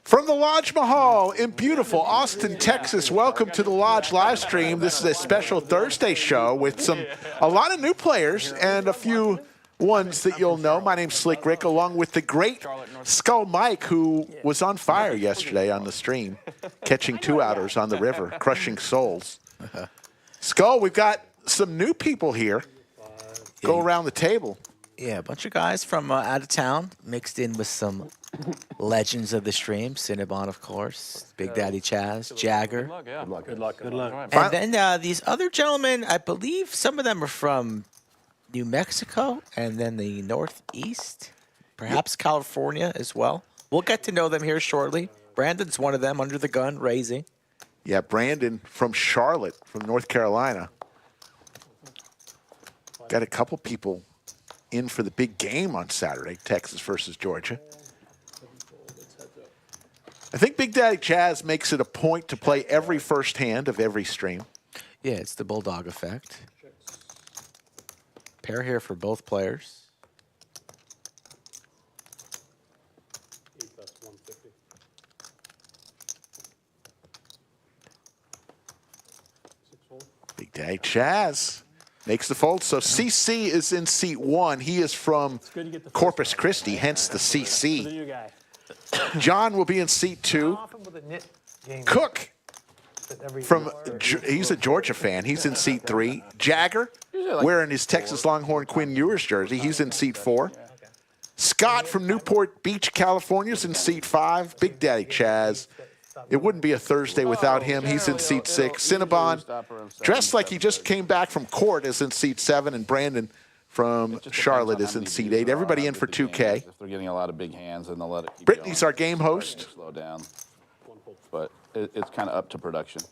From the Lodge Mahal in beautiful Austin, Texas, welcome to the Lodge live stream. This is a special Thursday show with a lot of new players and a few ones that you'll know. My name's Slick Rick, along with the great Skull Mike, who was on fire yesterday on the stream, catching 2-outers on the river, crushing souls. Skull, we've got some new people here. Go around the table. Yeah, a bunch of guys from out of town mixed in with some legends of the stream. Cinnabon, of course. Big Daddy Chaz, Jagger. Good luck. Good luck. Good luck. And then these other gentlemen, I believe some of them are from New Mexico and then the Northeast, perhaps California as well. We'll get to know them here shortly. Brandon's one of them, under the gun, raising. Yeah, Brandon from Charlotte, from North Carolina. Got a couple people in for the big game on Saturday, Texas versus Georgia. I think Big Daddy Chaz makes it a point to play every first hand of every stream. Yeah, it's the Bulldog effect. Pair here for both players. Big Daddy Chaz makes the fold. So CC is in seat 1. He is from Corpus Christi, hence the CC. John will be in seat 2. Cook, he's a Georgia fan. He's in seat 3. Jagger, wearing his Texas Longhorn Quinn Ewers jersey. He's in seat 4. Scott from Newport Beach, California is in seat 5. Big Daddy Chaz. It wouldn't be a Thursday without him. He's in seat 6. Cinnabon, dressed like he just came back from court, is in seat 7. And Brandon from Charlotte is in seat 8. Everybody in for 2K. If they're getting a lot of big hands, then they'll let it keep Brittany's going. our game host. Slow down. But it's kind of up to production.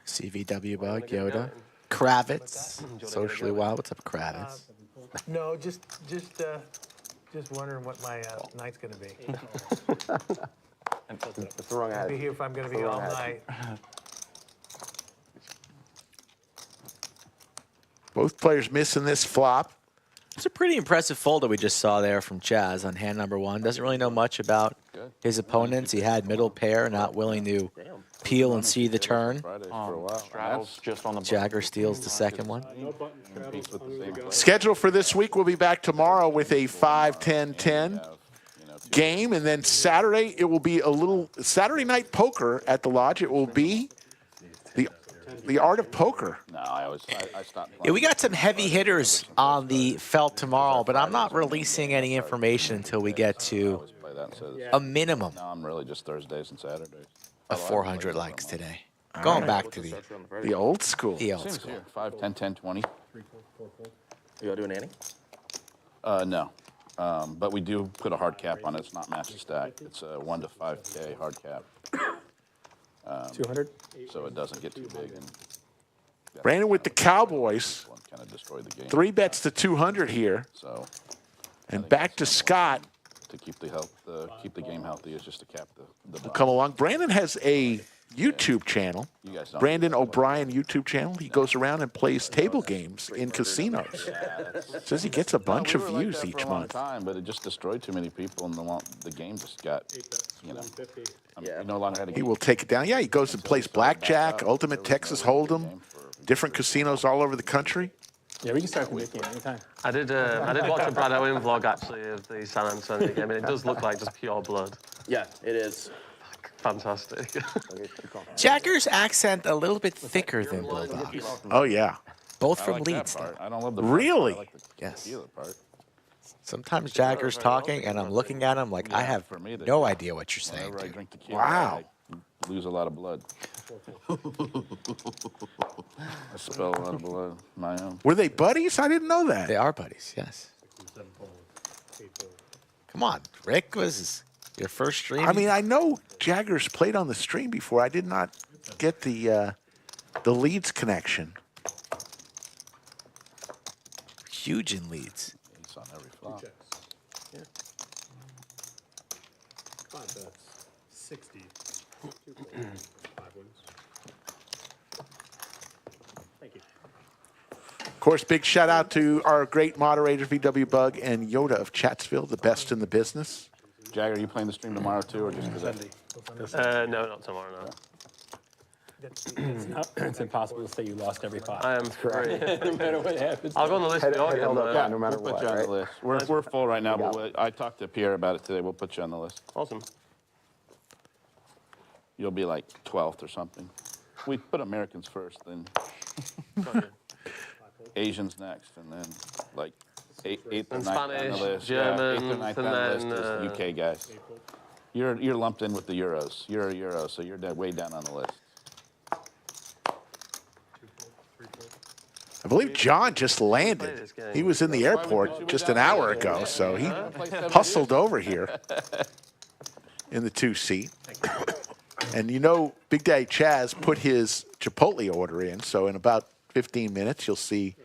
CVW Bug, Yoda. Kravitz, socially wild. What's up, Kravitz? No, just wondering what my night's going to be. That's the wrong I'll hat. be here if I'm going to be all night. Both players missing this flop. It's a pretty impressive fold that we just saw there from Chaz on hand number 1. Doesn't really know much about his opponents. He had middle pair, not willing to peel and see the turn. Jagger steals the second one. Schedule for this week, we'll be back tomorrow with a 5-10-10 game. And then Saturday, it will be a little Saturday night poker at the Lodge. It will be the art of poker. No, I stopped playing. Yeah, we got some heavy hitters on the felt tomorrow, but I'm not releasing any information until we get to a minimum No, I'm really just Thursdays and Saturdays. of 400 likes today. Going back to The old school. the old school. 5, 10, 10, 20. You want to do an ante? No. But we do put a hard cap on it. It's not master stack. It's a 1 to 5K hard cap. 200? So it doesn't get too big. And Brandon with the Cowboys. kind of destroy the game. 3 bets to 200 here. So And back to Scott. to keep the game healthy is just to cap the Will come along. Brandon has a YouTube channel. You guys don't. Brandon O'Brien YouTube channel. He goes around and plays table games in casinos. Says he gets a bunch of views each month. But it just destroyed too many people, and the game just got, you no longer had a game. He will take it down. Yeah, he goes and plays blackjack, ultimate Texas Hold'em, different casinos all over the country. Yeah, we can start the game anytime. I did watch a Brad Owen vlog actually of the San Antonio game, and it does look like just pure blood. Yeah, it is. Fantastic. Jagger's accent a little bit thicker than Bulldog's. Oh, yeah. Both I from like Leeds. that part. I don't love the Really? part. I like the Yes. tequila part. Sometimes Jagger's talking, and I'm looking at him like I have no idea what you're saying. Whenever I Dude. drink tequila, Wow. I lose a lot of blood. I spill a lot of blood. My own. Were they buddies? I didn't know that. They are buddies, yes. Come on, Rick, was your first stream? I mean, I know Jagger's played on the stream before. I did not get the Leeds connection. huge in Leeds. He's on every flop. Yeah. 5 bets, 60. 5 wins. Thank you. course, big shout out to our great moderators, VW Bug and Yoda of Chatsville, the best in the business. Jagger, are you playing the stream tomorrow too, or just today? No, not tomorrow, no. It's impossible to say you lost every pot. I am free. No matter what happens. I'll go on the list. Head I'll get on up, the yeah, no matter We'll what, put you on right? the list. We're full right now, but I talked to Pierre about it today. We'll put you on the list. Awesome. You'll be like 12th or something. We put Americans first, then Gotcha. Asians next, and then like eighth or And ninth on the Spanish, list. Germans, eighth or ninth and on the list then, is the UK guys. You're lumped in with the Euros. You're a Euro, so you're way down on the list. I believe John just landed. this game. He was in the airport just an hour ago, so he hustled over here in the 2 seat. And you know, Big Daddy Chaz put his Chipotle order in, so in about 15 minutes, you'll see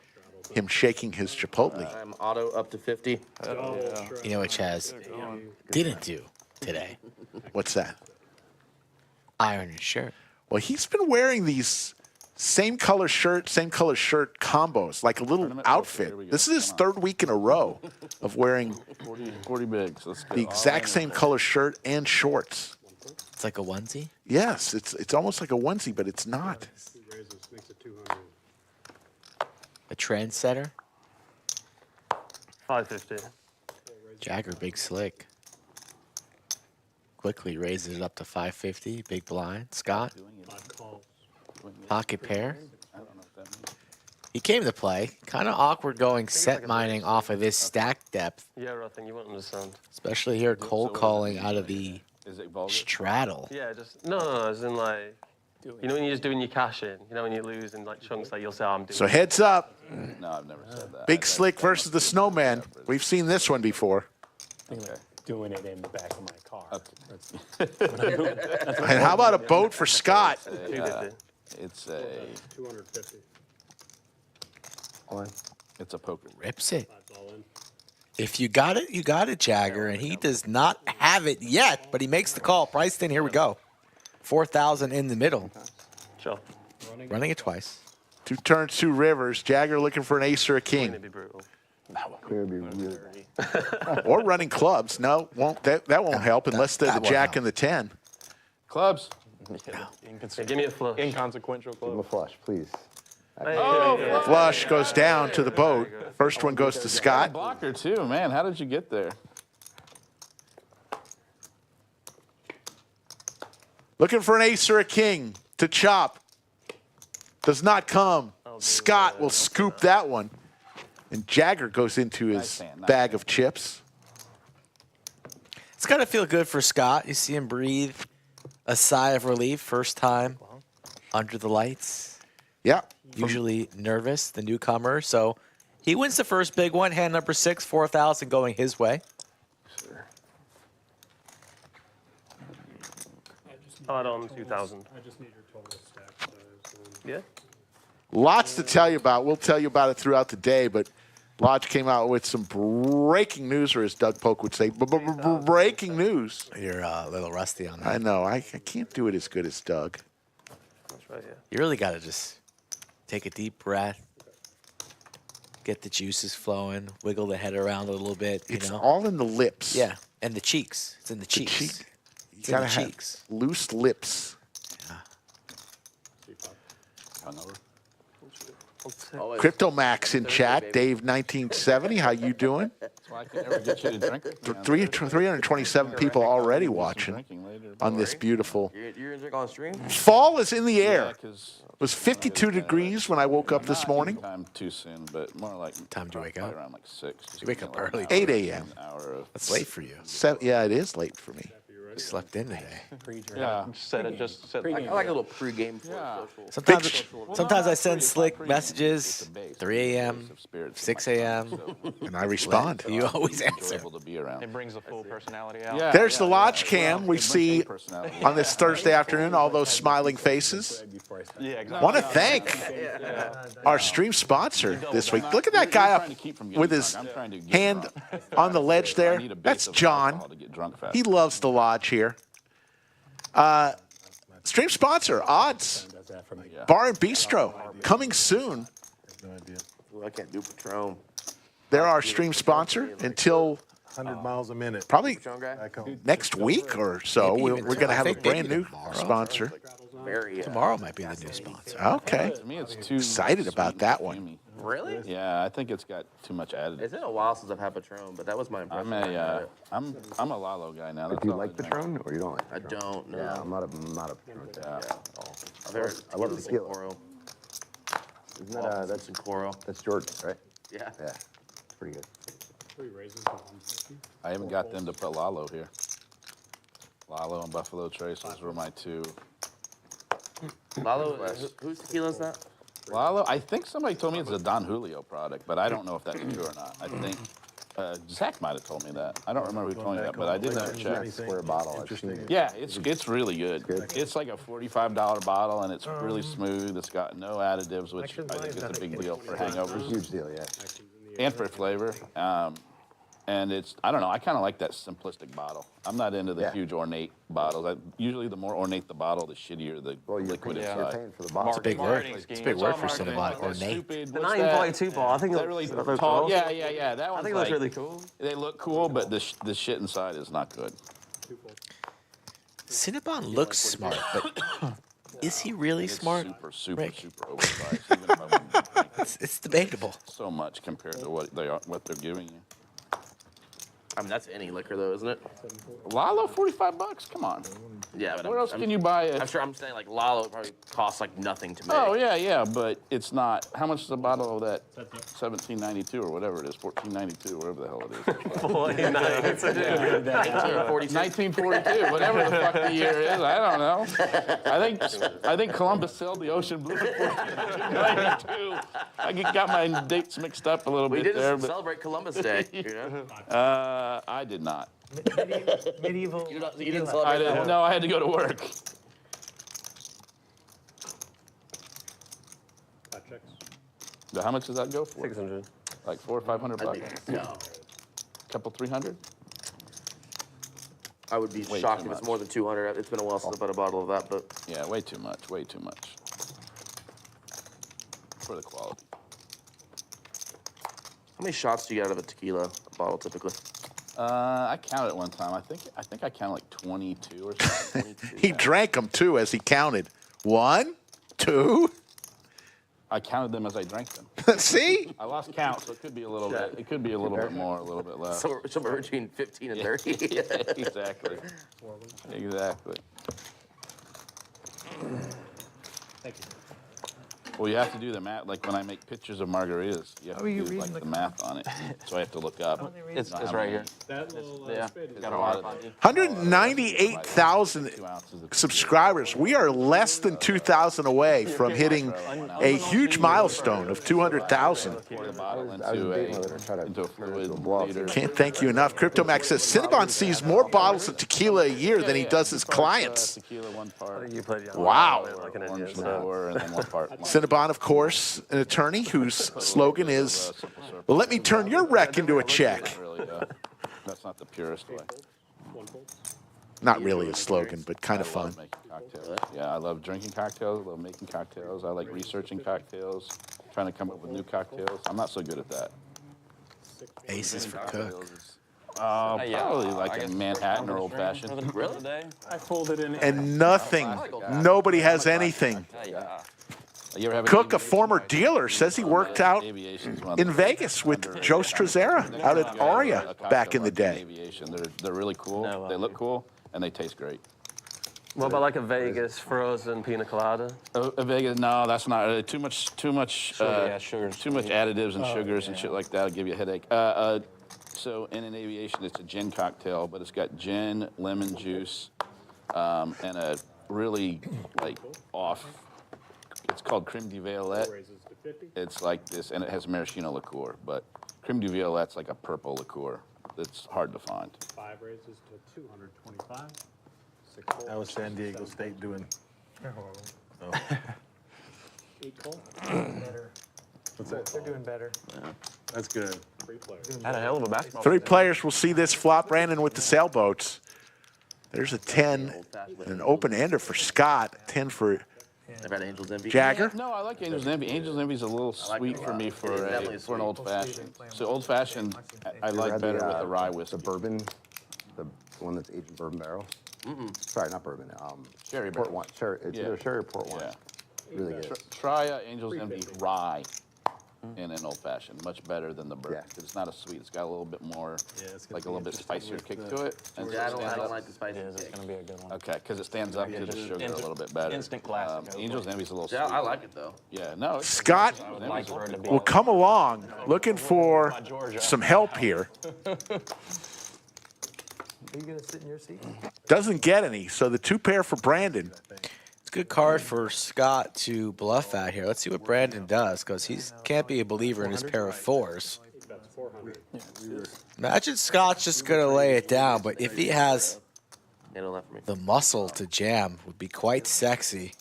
him shaking his Chipotle. I'm auto up to 50. You know what Chaz didn't do today? What's that? Iron his shirt. Well, he's been wearing these same color shirt combos, like a little Tournament? Okay, outfit. here we go. This is his Come on. third week in a row of wearing 40 bigs. Let's go. the exact same color shirt and shorts. It's like a onesie. Yes, it's almost like a onesie, but it's not. He raises, makes it 200. A trendsetter. 550. Jagger, big slick. Quickly raises it up to 550. Big blind. Scott, 5 calls. pocket pair. I don't know what that means. He came to play. Kind of awkward going set mining off of this stack depth, Yeah, I think you won't understand. especially here cold calling out of the Is it vulgar? straddle. Yeah, just no, as in like, you know when you're just doing your cash in, you know when you lose in like chunks, like you'll say, oh, I'm doing. So heads up, No, I've never said that. Big Slick versus the Snowman. We've seen this one before. Doing it in the back of my car. And how about a boat for Scott? 250. It's a 250. it's a poker. Rips it. 5's all in. If you got it, you got it, Jagger. And he does not have it yet, but he makes the call. Priced in. Here we go. 4,000 in the middle. Sure. Running it twice. 2 turns, 2 rivers. Jagger looking for an ace or a king. It'd be brutal. Or running clubs. No, that won't help unless there's a that won't jack help. and the 10. Clubs. Yeah, give me a flush. Inconsequential Give him club. a flush, please. Oh, Flush goes down to the boat. First one goes to Scott. Blocker too, man. How did you get there? Looking for an ace or a king to chop. Does not come. Scott will scoop that one. And Jagger goes into his bag of chips. It's got to feel good for Scott. You see him breathe a sigh of relief. First time under the lights. Yeah. Usually nervous, the newcomer. So he wins the first big one. Hand number 6, 4,000 going his way. Add on 2,000. I just need your total stack size. Yeah. Lots to tell you about. We'll tell you about it throughout the day, but Lodge came out with some breaking news, or as Doug Polk would say, breaking news. You're a little rusty on that. I know. I can't do it as good as Doug. That's right, yeah. You really got to just take a deep breath, get the juices flowing, wiggle the head around a little bit, you It's know? all in the lips. Yeah, and the cheeks. It's in the cheeks. cheek. It's You in gotta the have cheeks. loose lips. Hungover. Crypto Max in chat. Dave 1970. How you doing? That's why I can never get you to drink. 327 people already watching Drinking later. on this beautiful. You're gonna drink on stream? Fall is in the Yeah, air. 'cause It was 52 degrees when I woke up this not morning. Time too soon, but more like Time to wake probably up? around like 6. Just You wake give up me like an early. hour, 8 a.m. an hour of- That's late for you. Yeah, it is late for me. You slept in today. Yeah. Just set I like a little pregame for Yeah. social. Sometimes I send slick messages, 3 a.m., Spirits 6 a.m. And I respond. You always answer. enjoyable to be around. It brings the full personality out. Yeah, There's yeah, the yeah. Lodge cam. We see Personality. on this Thursday afternoon all those smiling faces. Yeah, exactly. Want to thank our stream sponsor this week. Look at that guy up with his hand on the ledge there. That's John. He loves the Lodge here. Stream sponsor, Odds Bar and Bistro, coming soon. Ooh, I can't do Patron. They're our stream sponsor until 100 miles a minute. probably Patron guy? Back home. next week or so. Maybe We're even going to have a maybe brand new tomorrow. sponsor. Very. Tomorrow might be the new sponsor. Okay. To me, it's too Excited about sweet that and one. creamy. Really? Yeah, I think it's got too much added. It's been a while since I've had Patron, but that was my impression. I'm a Lalo guy now. That's Do you all like I drink. Patron or you don't like I Patron? don't know. Yeah, I'm not a Patron fan at all. I've heard I love tequila's tequila. Coro. Isn't that, That's in Coro. that's Jordan, right? Yeah. Yeah, it's pretty good. 3 raisins for 150. I haven't got them to put Lalo here. Lalo and Buffalo Trace, those were my two. Lalo, whose tequila is that? Lalo, I think somebody told me it's a Don Julio product, but I don't know if that's true or not. I think Zach might have told me that. I don't remember who told me that, but I did never check. Square bottle, I've seen it. Yeah, it's really good. It's like a $45 bottle, and it's really smooth. It's got no additives, which I think is a big deal for hangovers Huge deal, yeah. and for flavor. And it's, I don't know, I kind of like that simplistic bottle. I'm not into the Yeah. huge ornate bottles. Usually the more ornate the bottle, the shittier the Well, you're liquid you're inside. paying for the bottle. Big word. It's a big word for Cinnabon. Ornate. Stupid. The What's 1942 ball, I think Is it that really looks tall? cool. Yeah. That I one's think it looks like, really cool. they look cool, but the shit inside is not good. Cinnabon looks smart, but is he really It's smart? super Rick? oversized. Even if I wouldn't drink It's debatable. so much compared to what they're giving you. I mean, that's any liquor, though, isn't it? Lalo, $45. Come on. Yeah, but Where else can you buy it? I'm sure I'm saying, like, Lalo probably costs, like, nothing to make. Oh yeah, but it's not. How much is a bottle of that? $17.92 or whatever it is, $14.92, whatever the hell it is. 1942, whatever the fuck the year is. I don't know. I think Columbus sailed the ocean blue in 1492. I got my dates mixed up a little We bit did there, but celebrate Columbus Day, you know? I did not. Medieval. You didn't I celebrate didn't. that? No, I had to go to work. Hot checks. So how much does that go for? 600. Like $400 or $500 I bucks? think, no. Couple 300? I would be Way shocked too if it's much. more than 200. It's been a while since I bought a bottle of that, but Yeah, way too much. Way too much. For the quality. how many shots do you get out of a tequila bottle typically? I counted it one time. I think I counted like 22 or something. He drank them too as he counted. 1, 2. I counted them as I drank them. See? I lost count, so it could be a little bit. It could be a little bit more, a little bit less. Somewhere between 15 and 30. Yeah, exactly. Exactly. Thank you. Well, you have to do the math. Like when I make pictures of margaritas, you have to do like the math on it. So I have to look up. It's how right many- here. That little Yeah. spade is Got a a lot lot of of- 198,000 2 ounces of subscribers. We are less than 2,000 away from hitting a huge milestone of 200,000. pour the bottle I was into debating whether to try to into a turn it into a fluid blow. later. Can't thank you enough. CryptoMax says Cinnabon sees more bottles of tequila a year than he does his clients. Tequila, one part. You played young. Wow. Like an Orange Indian, so. liqueur, and then one part. Cinnabon, of course, an attorney whose slogan is, well, let me turn your wreck into a check. Really, that's not the purest way. Not really a slogan, but kind of I fun. love making cocktails. Yeah, I love drinking cocktails. I love making cocktails. I like researching cocktails, trying to come up with new cocktails. I'm not so good at that. Aces for Cook. Probably like a Manhattan or old fashioned. Really? I folded in. And nothing. Nobody has anything. You ever have Cook, a former dealer, says he worked out in Vegas with Joe Strazera out at Aria back in the day. Aviation. They're really cool. No They look cool and they taste great. What about like a Vegas frozen pina colada? A Vegas, no, that's not too much. Sugars. Too much additives and sugars and shit like that will give you a headache. So in an aviation, it's a gin cocktail, but it's got gin, lemon juice, and a really like off. It's called creme de violette. Raises to 50. It's like this, and it has maraschino liqueur, but creme de violette's like a purple liqueur. It's hard to find. 5 raises to 225. 6 fold. That was San Diego State doing. 8 call. Better. What's that? They're doing better. That's good. 3 players. Had a hell of a basketball. 3 players will see this flop. Brandon with the sailboats. There's a 10, an open ender for Scott, 10 for I've had Angel's Envy. Jagger? No, I like Angel's Envy. Angel's Envy is a little sweet for me for definitely for an sweet. old fashioned. So old fashioned, I like had better the, with the rye whiskey. The bourbon, the one that's aged in bourbon barrel. Sorry, not bourbon. Sherry port barrel. wine. Sherry, it's Yeah. either sherry or port wine. Yeah. Really good. Try Angel's Envy rye in an old fashioned. Much better than the bourbon. Yeah. 'Cause it's not as sweet. It's got a little bit more, it's gonna like a be little bit spicier kick to it. And Yeah, I so it don't stands up. like the spicy. It's going to be a good one. Okay, because it stands up to the sugar a little bit better. Instant classic. Angel's Envy's a little Yeah, sweet. I like it though. Yeah, no. It's, Scott I would like for it to be. will come along looking for some help here. Are you gonna sit in your seat? Doesn't get any, so the 2-pair for Brandon. It's a good card for Scott to bluff at here. Let's see what Brandon does, because he can't be a believer in his pair of 4s. That's 400. Imagine Scott's just going to lay it down, but if he has Handle that for me. the muscle to jam, would be quite sexy.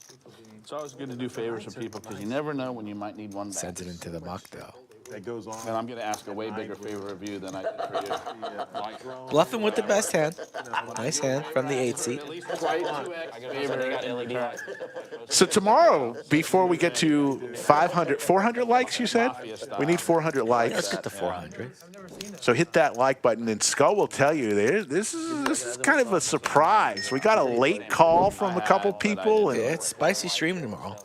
It's always good to do favors for people because you never know when you might need one back. Sends it into the muck, though. That goes on. And I'm going to ask a way bigger favor of you than I did for you. Bluffing with the best hand. Nice hand from the 8 seat. At least try 2x favor. So tomorrow, before we get to 500, 400 likes, you said? We need 400 Let's likes. get to 400. So hit that like button, and Skull will tell you this is kind of a surprise. We got a late call from a couple people, Yeah, and it's spicy stream tomorrow.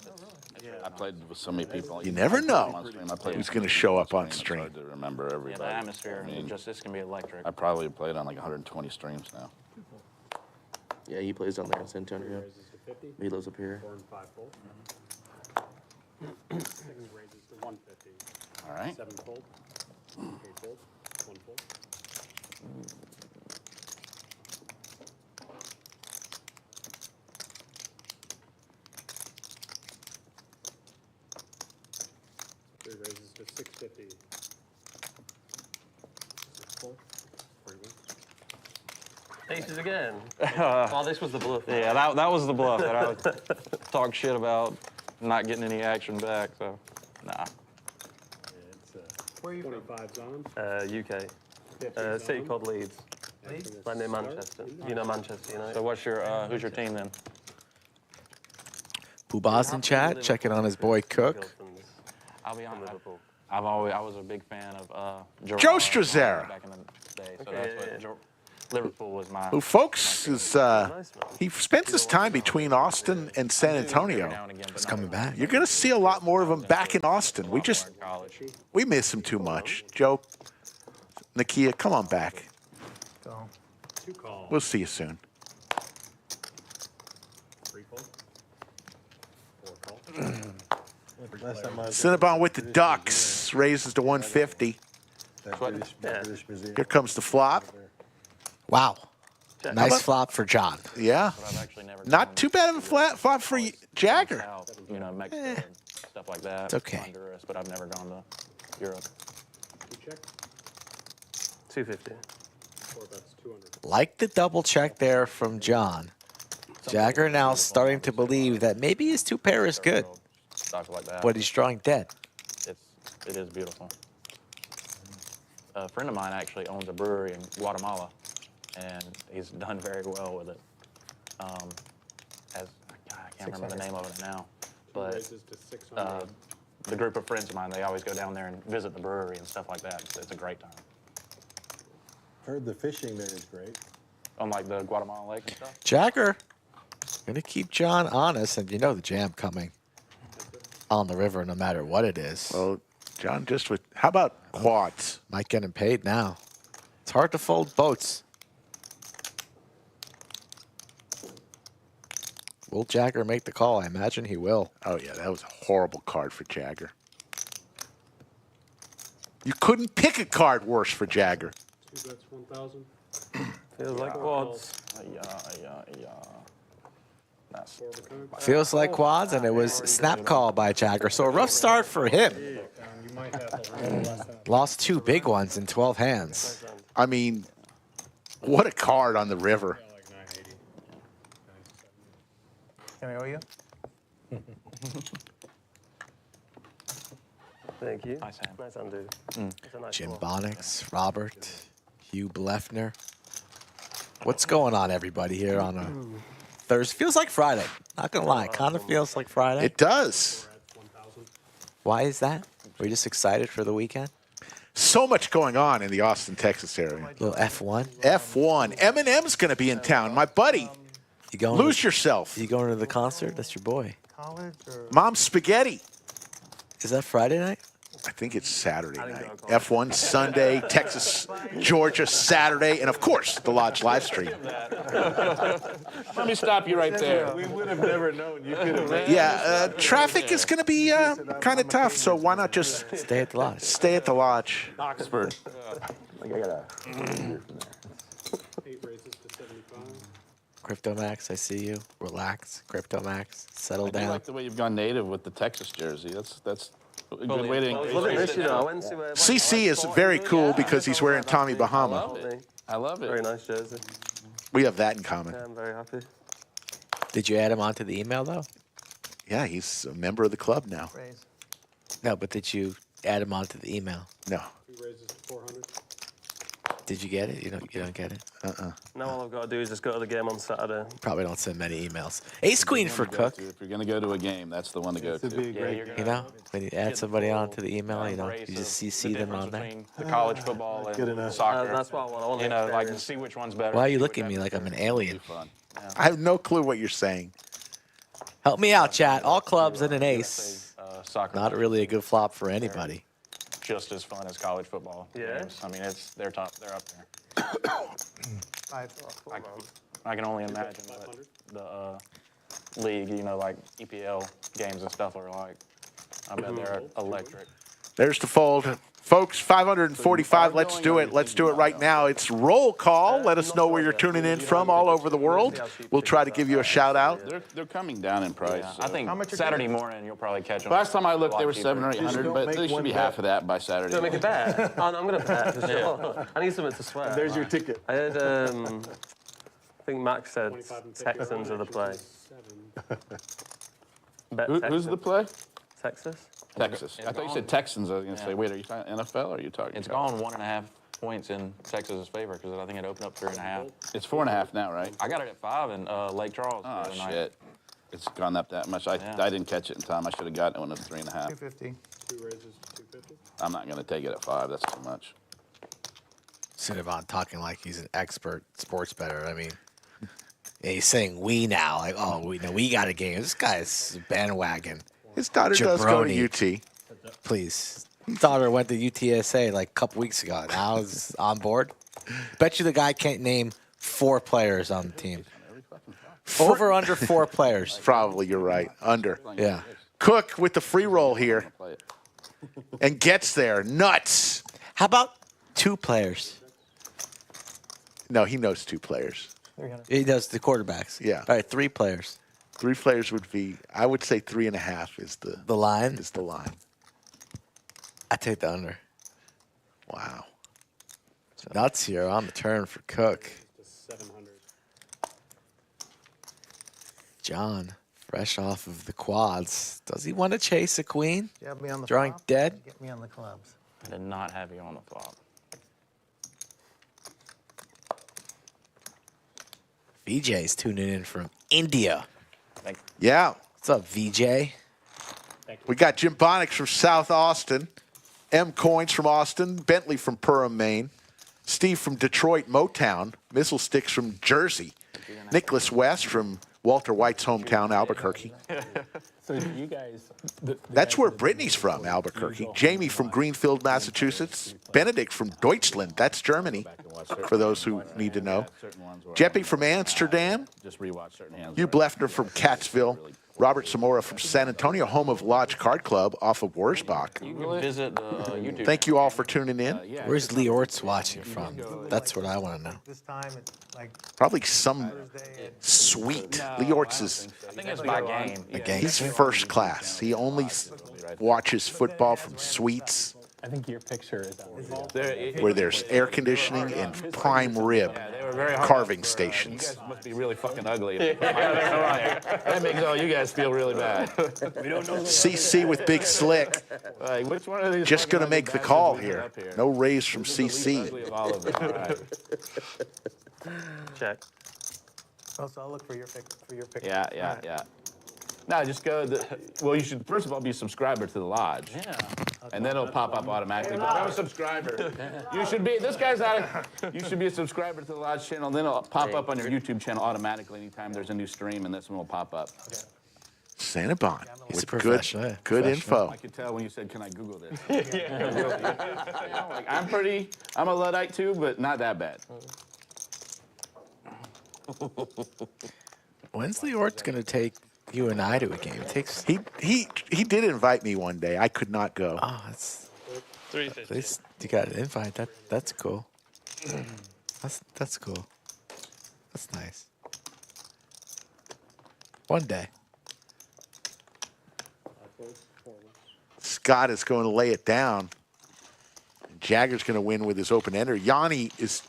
I played with so many people. You never know I played who's going to show up on It's stream. hard to remember Yeah, everybody. the atmosphere, I mean, this can be electric. I probably played on like 120 streams now. Yeah, he plays down there in San Antonio. Raises to 50. He lives up here. 4 and 5 fold. 6 raises to 150. All right. 7 fold. 8 fold. 1 fold. Three raises to 650. 6 fold. 3 wins. Aces again. Oh, this was the bluff. Yeah, that was the bluff that I would talk shit about not getting any action back. So, nah. Yeah, it's 25's on. UK. 50's City on. called Leeds. Right near Manchester. You know Manchester, you know. So what's your who's your team then? Booba's in chat, checking on his boy Cook. I'll be honest. I was a big fan of Joe Gerard Struzera. back in the day. So that's what Liverpool was my. Who, folks, is he spends his time between Austin and San Antonio. He's coming back. You're going to see a lot more of him back in Austin. We miss him too much. Joe, Nakia, come on back. 2 calls. We'll see you soon. 3 fold. 4 calls. Last time I was Cinnabon with the Ducks raises to 150. at that British Museum. Here comes the flop. Wow. Nice flop for John. Yeah. I've actually never Not too bad of a flat flop for Jagger. South, you know, Mexico, and stuff like that. It's okay. Honduras, but I've never gone to Europe. 2 check. 250. 4 bets 200. Like the double check there from John. Jagger now starting to believe that maybe his 2-pair is good, Stuff like that. but he's drawing dead. It is beautiful. A friend of mine actually owns a brewery in Guatemala, and he's done very well with it. I can't remember the name of it now, 2 but raises to 600. the group of friends of mine, they always go down there and visit the brewery and stuff like that. It's a great time. Heard the fishing there is great. On like the Guatemala lake and stuff. Jagger going to keep John honest, and you know the jam coming on the river no matter what it is. Well, John, just with, how about quads? Might get him paid now. It's hard to fold boats. Will Jagger make the call? I imagine he will. Oh, yeah, that was a horrible card for Jagger. You couldn't pick a card worse for Jagger. 2 bets 1,000. Feels like quads. That's 4 of a kind. Feels like quads, and it was snap call by Jagger. So a rough start for him. You might have to learn less than. Lost 2 big ones in 12 hands. I mean, what a card on the river. Like 980. Can I owe you? Thank you. Nice hand. Nice undo. It's a nice Jim ball. Bonix, Robert, Hugh Blefner. What's going on, everybody, here on a Thursday. Feels like Friday. Not going to lie. Kind of feels like Friday. It does. Why is that? We're just excited for the weekend. So much going on in the Austin, Texas area. Little F1. F1. Eminem's going to be in town. My buddy. You going? Lose yourself. You going to the concert? That's your boy. Mom's Spaghetti. Is that Friday night? I think it's Saturday night. F1 Sunday, Texas, Georgia Saturday, and of course the Lodge live stream. Let me stop you right there. We would have never known. You could have. Yeah, traffic is going to be kind of tough, so why not just Stay at the Lodge. stay at the Lodge? Oxford. Like I got a. 8 raises to 75. CryptoMax, I see you. Relax. CryptoMax, settle I do down. like the way you've gone native with the Texas jersey. That's a good way to engage. Look at this, you know. I went to CC is very cool because he's wearing Tommy Bahama. I love it. Very nice jersey. We have that in common. Yeah, I'm very happy. Did you add him onto the email, though? Yeah, he's a member of the club now. No, but did you add him onto the email? No. 2 raises to 400. Did you get it? You don't get it? Now all I've got to do is just go to the game on Saturday. Probably don't send many emails. Ace Queen for Cook. If you're going to go to a game, that's the one to go This would be to. a great. you're gonna You know, when you add somebody onto the email, you know, embrace you just the CC them difference on there. between the college football Good and enough. soccer. That's what I want. I want You know, like to experience. see which one's better. Why are you see looking at which me one's like I'm an better. alien? Fun. I have no clue what you're saying. Help me out, chat. All clubs and an ace. Soccer. Not really a good flop for anybody. Just as fun as college football. Yeah? games. I mean, they're top. They're up there. Cool, man. I can only imagine what the league, you know, like EPL games and stuff are like. I bet they're electric. There's the fold. Folks, 545, let's do it. Let's do it right now. It's roll call. Let us know where you're tuning in from all over the world. We'll try to give you a shout out. They're coming down in price. I think Saturday morning you'll probably catch them. Last time I looked, a lot they were cheaper. 700 or 800, don't but make they should one be bet. half of that by Saturday. Do I make a morning. bet? I'm going to bet for sure. I need something to swear. There's your ticket. I heard, I think Max said 25 and 50. Texans are the play. 7. Bet Who's Texans. the play? Texas? Texas. I thought you said Texans. I was going to say, wait, are you talking NFL or are you talking? It's gone 1.5 points in Texas's favor because I think it opened up 3.5. It's 4.5 now, right? I got it at 5 in Lake Charles. the Oh, other night. shit. It's gone up that much. I didn't catch it in time. I should have gotten it when it was 3.5. 250. 2 raises to 250. I'm not going to take it at 5. That's too much. Cinnabon talking like he's an expert sports bettor. I mean, he's saying we now, like, oh, we got a game. This guy's bandwagon. His daughter does go to Jabroni. UT. Please. His daughter went to UTSA like a couple weeks ago. Now is on board. Bet you the guy can't name 4 players on the team. Over under 4 players. Probably, you're right. Under. Yeah. Cook with the free roll here Play it. and gets there. Nuts. How about 2 players? No, he knows 2 players. He does the quarterbacks. Yeah. All right, 3 players. 3 players would be, I would say 3.5 is The line. is the line. I take the under. Wow. Nuts here on the turn for Cook. To 700. John, fresh off of the quads. Does he want to chase a queen? You have me on the Drawing flop? dead? Get me on the clubs. I did not have you on the flop. VJ's tuning in from India. Yeah. What's up, VJ? We got Jim Bonix from South Austin, M. Coins from Austin, Bentley from Perham, Maine, Steve from Detroit, Motown, Missile Sticks from Jersey, Nicholas West from Walter White's hometown, Albuquerque. So you guys. That's where Brittany's from, Albuquerque. Jamie from Greenfield, Massachusetts. Benedict from Deutschland, that's Germany, for those who need to know. Jeppy from Amsterdam. Just rewatch certain hands. Hugh Bleffner from Cattsville. Robert Zamora from San Antonio, home of Lodge Card Club off of Wurzbach. You can visit the YouTube. Thank you all for tuning in. Where's Lee Orts watching from? That's what I want to know. This time it's like Probably some Thursday. suite. Lee Orts is I think it's by game. he's first class. He only watches football from suites I think your picture is on. where there's air conditioning and prime rib carving stations. Must be really fucking ugly. That makes all you guys feel really bad. CC with Big Slick. Like, which one of these Just going to fucking make the ugly call bastards is here. up here? No raise from Ugly CC. of all of them. All right. Check. Oh, so I'll look for your pick. Yeah, yeah, All right. yeah. No, just go. Well, you should first of all be a subscriber to the lodge. Yeah. And then it'll pop up automatically. Become a subscriber. You should be. This guy's not. You should be a subscriber to the lodge channel. Then it'll pop up on your YouTube channel automatically anytime there's a new stream, and this one will pop up. Cinnabon He's with a professional, yeah. good Professional. info. I could tell when you said, "Can I Google this?" Like, I'm a Luddite too, but not that bad. When's the Ort's going to take you and I to a game? It takes. He did invite me one day. I could not go. Oh, that's. 350. At least you got an invite. That's cool. That's cool. That's nice. One day. Scott is going to lay it down. Jagger's going to win with his open ender. Yoni is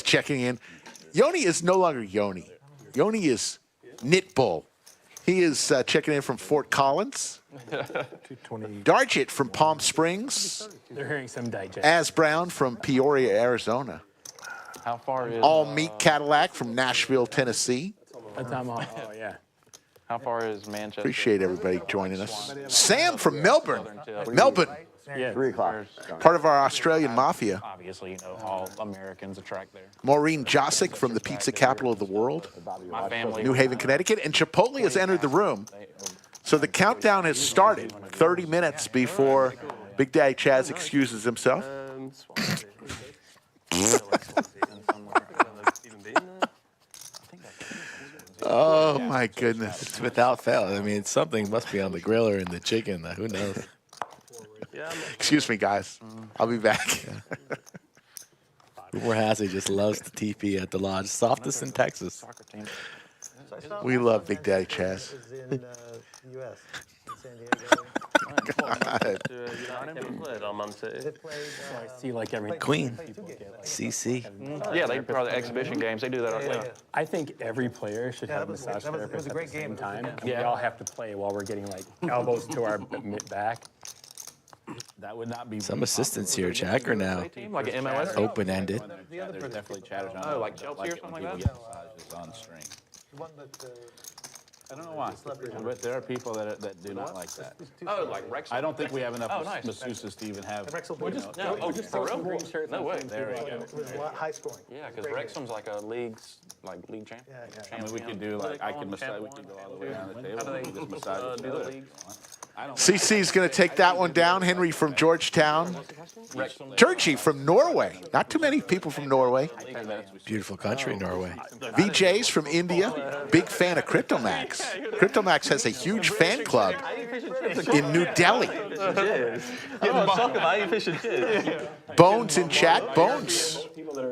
checking in. Yoni is no longer Yoni. Yoni is Knitbull. He is checking in from Fort Collins. 220. Darjit from Palm Springs. They're hearing some digest. Az Brown from Peoria, Arizona. How far is All Meat Cadillac from Nashville, Tennessee. Oh, yeah. How far is Manchester? Appreciate everybody joining us. Sam from Melbourne. Melbourne, Yeah. 3 o'clock. part of our Australian mafia. Obviously, all Americans attract there. Maureen Josic from the pizza capital of the world, My family. New Haven, Connecticut. And Chipotle has entered the room. So the countdown has started 30 minutes before Big Daddy Chaz excuses himself. Oh, my goodness. It's without fail. I mean, something must be on the grill or in the chicken. Who knows? Excuse me, guys. I'll be back. Rumor has it just loves the TP at the lodge. Softest in Texas. Soccer team. We love Big Daddy Chaz. Is in U.S. in San Diego. On Man City. They played. I see like every. Queen. Two games. CC. Yeah, they probably exhibition games. They do that. Yeah. I think every player should have a that was- massage that was- it was therapist a at great the same game. time. And Yeah. we all have to play while we're getting like elbows to our mid back. That would not be. Some assistants here. Jagger now. Team like an MLS. Open-ended. There's definitely chatters on. Oh, like Chelsea or something like that? On stream. The one that, I don't know why, but there are people that do not like that. Oh, like Rex. I don't think we have enough Oh, nice. masseuses to even have. Wrexham you just- know, No, just for real? No way. There we go. it was a lot high scoring. Yeah, because Wrexham's like a league champ. Yeah, yeah. I mean, we could do like I could massage. We could go all the way around the table. We could just massage each do the other. leagues? I don't. CC's going to take that one down. Henry from Georgetown. Turchi from Norway. Not too many people from Norway. Beautiful country, Norway. VJ's from India. Big fan of Cryptomax. Cryptomax has a huge fan club in New Delhi. Talk about you fish and chips. Bones in chat. Bones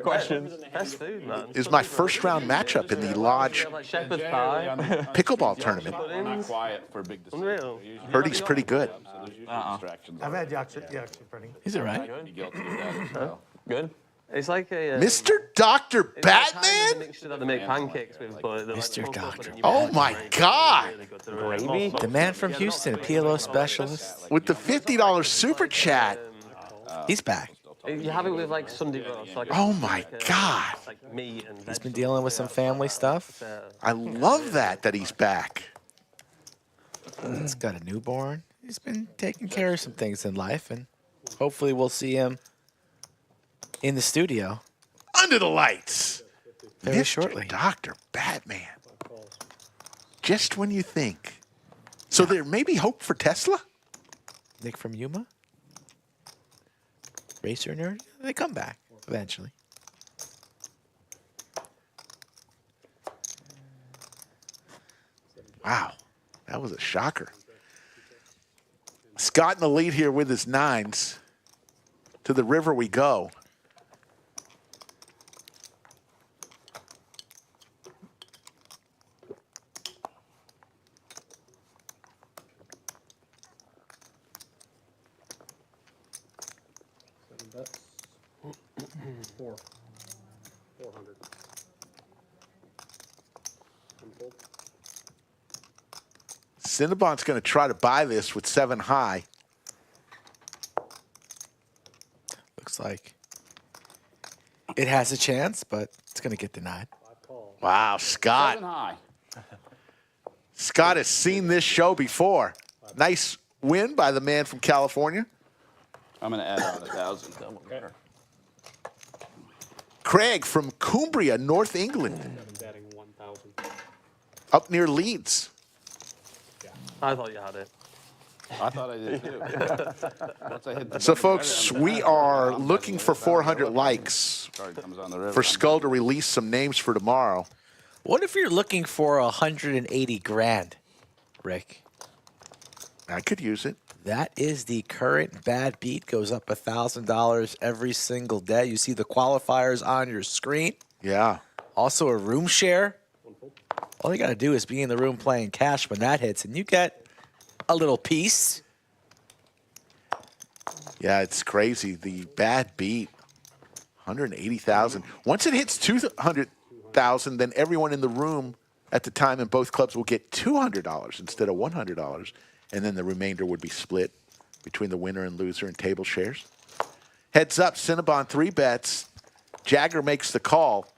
Questions. Best food, man. is my first round matchup in the Lodge Like shepherd's pie. pickleball tournament. We're not quiet for big decisions. Unreal. Heard he's pretty good. So there's usually distractions. I've had Yorkshire running. He's all right. Be guilty of that as well. Good. It's like a. Mr. Dr. it's like kind of the Batman? mixture that they make pancakes with, but they're like Mr. pumped up Doctor. and you Oh make my it God. really good. Gravy? The man from Houston, PLO specialist. With the $50 super chat. He's back. You have it with like Sunday roast. Like Oh my God. Like meat and. He's been dealing with some family stuff. I love that he's back. He's got a newborn. He's been taking care of some things in life, and hopefully we'll see him in the studio Under the lights. very Mr. shortly. Dr. Batman. Just when you think. So there may be hope for Tesla? Nick from Yuma. Racer nerd. They come back eventually. Wow. That was a shocker. Scott in the lead here with his nines. To the river we go. Four. 400. Cinnabon's going to try to buy this with 7 high. Looks like it has a chance, but it's going to get denied. 5 call. Wow, Scott. 7 high. Scott has seen this show before. Nice win by the man from California. I'm going to add on 1,000. Craig from Cumbria, North England, I'm betting 1,000. up near Leeds. I thought you had it. I thought I did too. Once I hit the So, button, folks, we are looking for 400 likes Card comes on the river. for Skull to release some names for tomorrow. What if you're looking for 180 grand, Rick? I could use it. That is the current bad beat. Goes up $1,000 every single day. You see the qualifiers on your screen. Yeah. Also a room share. All you got to do is be in the room playing cash when that hits, and you get a little piece. Yeah, it's crazy. The bad beat, 180,000. Once it hits 200,000, then everyone in the room at the time in both clubs will get $200 instead of $100, and then the remainder would be split between the winner and loser in table shares. Heads up, Cinnabon 3 bets. Jagger makes the call,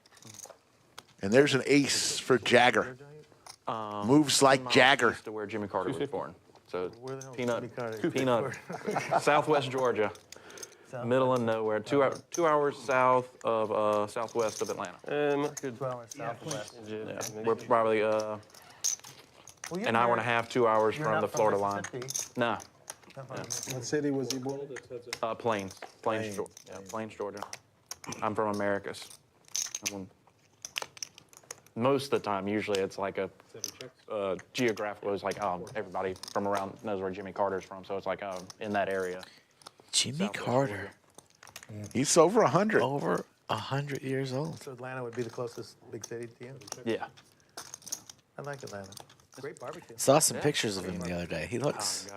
and there's an ace for Jagger. Moves like Jagger. To where Jimmy Carter was born. So Where the hell is Jimmy Carter? Peanut, Southwest Georgia, middle of nowhere, 2 hours south of southwest of Atlanta. Good. 2 hours southwest. Yeah, we're probably Well, you're an hour and a near- half, 2 hours you're from not the Florida line. Mississippi. Nah, Not from Mississippi. What city was he born? Plains, Plains, Georgia. I'm from Americus. Most of the time, usually it's like a geographical. It's like everybody from around knows where Jimmy Carter's from, so it's like in that area. Jimmy Southwest Carter, He's over 100. over 100 years old. So Atlanta would be the closest big city to you? Yeah. I like Atlanta. Great barbecue. Saw some pictures of him the other day. He looks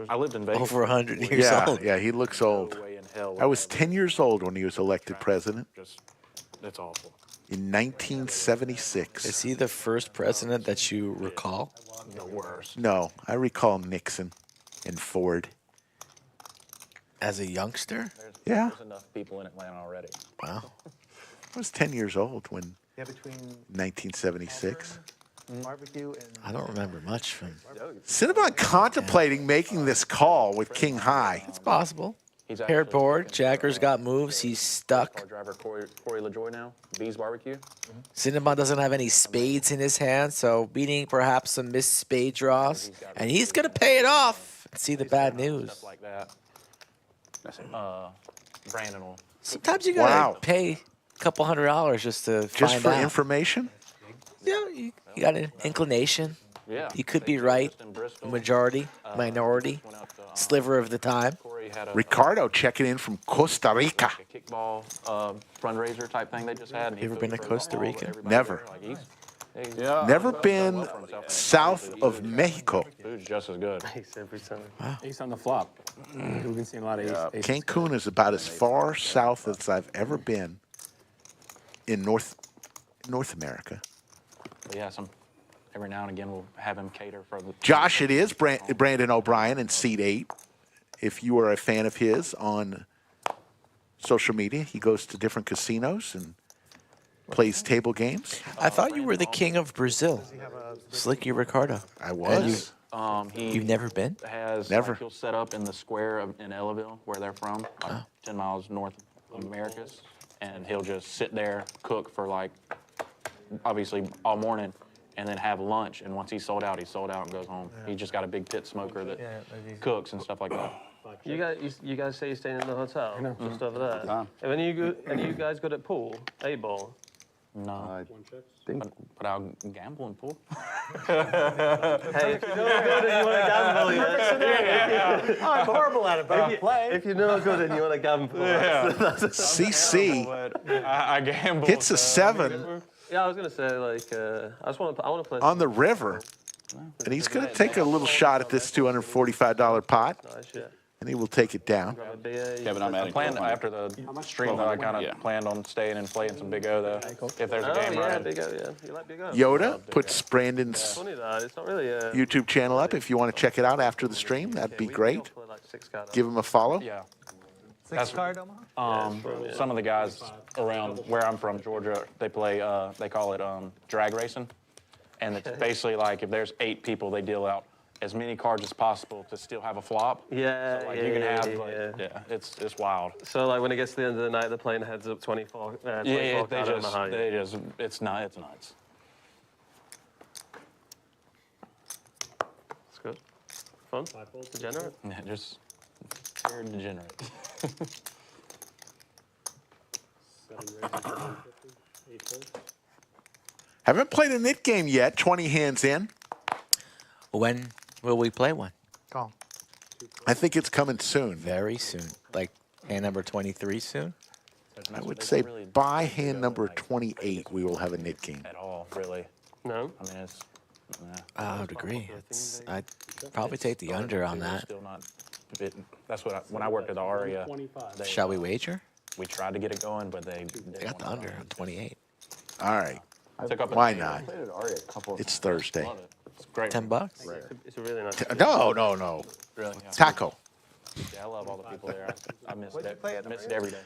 I lived in Vegas. over 100 years Yeah, old. yeah, he looks old. No way in hell I was 10 years old when he was elected president It's awful. in 1976. Is he the first president that you recall? The worst. No, I recall Nixon and Ford. As a youngster? Yeah. There's enough people in Atlanta already. Wow. I was 10 years old when Yeah, between 1976. barbecue and I don't remember much from. Cinnabon contemplating making this call with King High. It's possible. He's Paired actually board. Jagger's got moves. He's car stuck. driver Corey LaJoy now. Bees Barbecue. Cinnabon doesn't have any spades in his hand, so beating perhaps some missed spade draws. And he's going to pay it off. See the bad news. Stuff like that. Brandon will. Sometimes you got to Wow. pay a couple $100 just to Just find for out. information? Yeah, you got an inclination. Yeah. You could be St. right. Just in Bristol. Majority, minority, Went out to, sliver of the time. Corey had a Ricardo checking in from Costa Rica. a kickball fundraiser type thing they just had. And he You ever cooked been to for Costa all of Rica? everybody Never. there. Like, he's Never been south of Mexico. food's just as good. Ace every time. Ace on the flop. We've been seeing a lot of ace. Cancun is about as far south as I've ever been in North America. But yeah, every now and again we'll have him cater for the. Josh, it is Brandon O'Brien in Seat 8. If you are a fan of his on social media, he goes to different casinos and plays table games. I thought you were the king of Brazil. Slicky Ricardo. I was. You've never been? Has Never. Like, he'll set up in the square in Ellaville, where they're from, like 10 miles north of Americas, and he'll just sit there, cook for like obviously all morning, and then have lunch. And once he's sold out and goes home. He's just got a big pit smoker that cooks and stuff like that. You guys say you're staying in the hotel, just over there. Have any of you guys got at pool, A-ball? No, but I'll gamble and pool. Hey, if you know good and you want to gamble, yeah. I'm horrible at it, but I'll play. If you know good and you want to gamble, CC I gamble. hits a 7 yeah, I was gonna say like I want to play on the river, and he's going to take a little shot at this $245 pot, Nice, yeah. and he will take it down. A BA. Kevin, I'm adding Planned 1200. after the stream, though, I kind of Yeah. planned on staying and playing some Big O, though, if there's a Oh game yeah, running. big O, yeah. You like big O? Yoda puts Brandon's Funny that it's not really a. YouTube channel up. If you want to check it out after the stream, that'd be great. Give him a follow. Yeah. Six-card Omaha? Some of the guys around where I'm from, Georgia, they play, they call it drag racing. And it's basically like if there's 8 people, they deal out as many cards as possible to still have a flop. Yeah, So, like, yeah, you can yeah, have, yeah, like, yeah. it's wild. So like when it gets to the end of the night, they're playing heads up 24. 24 Yeah, card Omaha. it's nuts. It's good. Fun. Degenerate. Yeah, just pure degenerate. 7 raises, 150, 8 folds. Haven't played a knit game yet. 20 hands in. When will we play one? Call. I think it's coming soon. Very soon. Like hand number 23 soon? I would say by hand number 28, we will have a knit game. At all, really. No. I mean, it's. I would agree. I'd probably take the under on that. Still not. That's what when I worked at the Aria. 25. Shall we wager? We tried to get it going, but they They got the under on 28. All right. Took up Why a- not? I played at Aria a couple of It's times. Thursday. Love it. It's great. $10? It's a really nice. No. Really, yeah. Taco. Yeah, I love all the people there. I miss What'd you play at it. Miss it Aria? every day.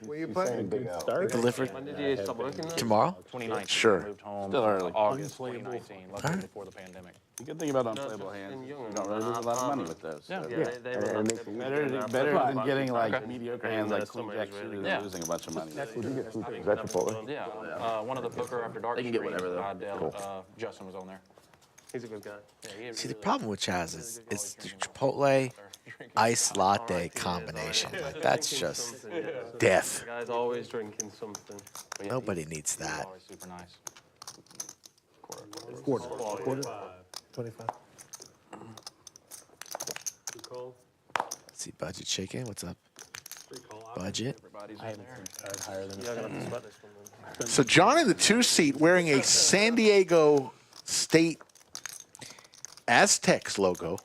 Where you playing? Big Al. Delivered When did you stop working there? tomorrow? 2019. Sure. Moved home. Still early. August 2019. Luckily before the pandemic. The good thing about unplayable hands, you don't really lose a lot of money with those. Yeah. So Yeah, they were better than getting like mediocre hands like Queen Somebody's Jack suited really and losing a bunch of money. Is that Chipotle? Yeah. One of the Booker after dark. They can get streams, whatever, though. I dealt, Justin was on there. He's a good guy. See, the problem with Chaz is it's the Chipotle ice latte combination. Like, that's just death. The guy's always drinking something. But yeah, Nobody needs he's that. always super nice. Quarter. 25. 2 call, See, budget shaking. What's up? 3 call option. Budget. Everybody's I in haven't there. seen card higher than You're gonna have to sweat this one then. So John in the 2-seat wearing a San Diego State Aztecs logo.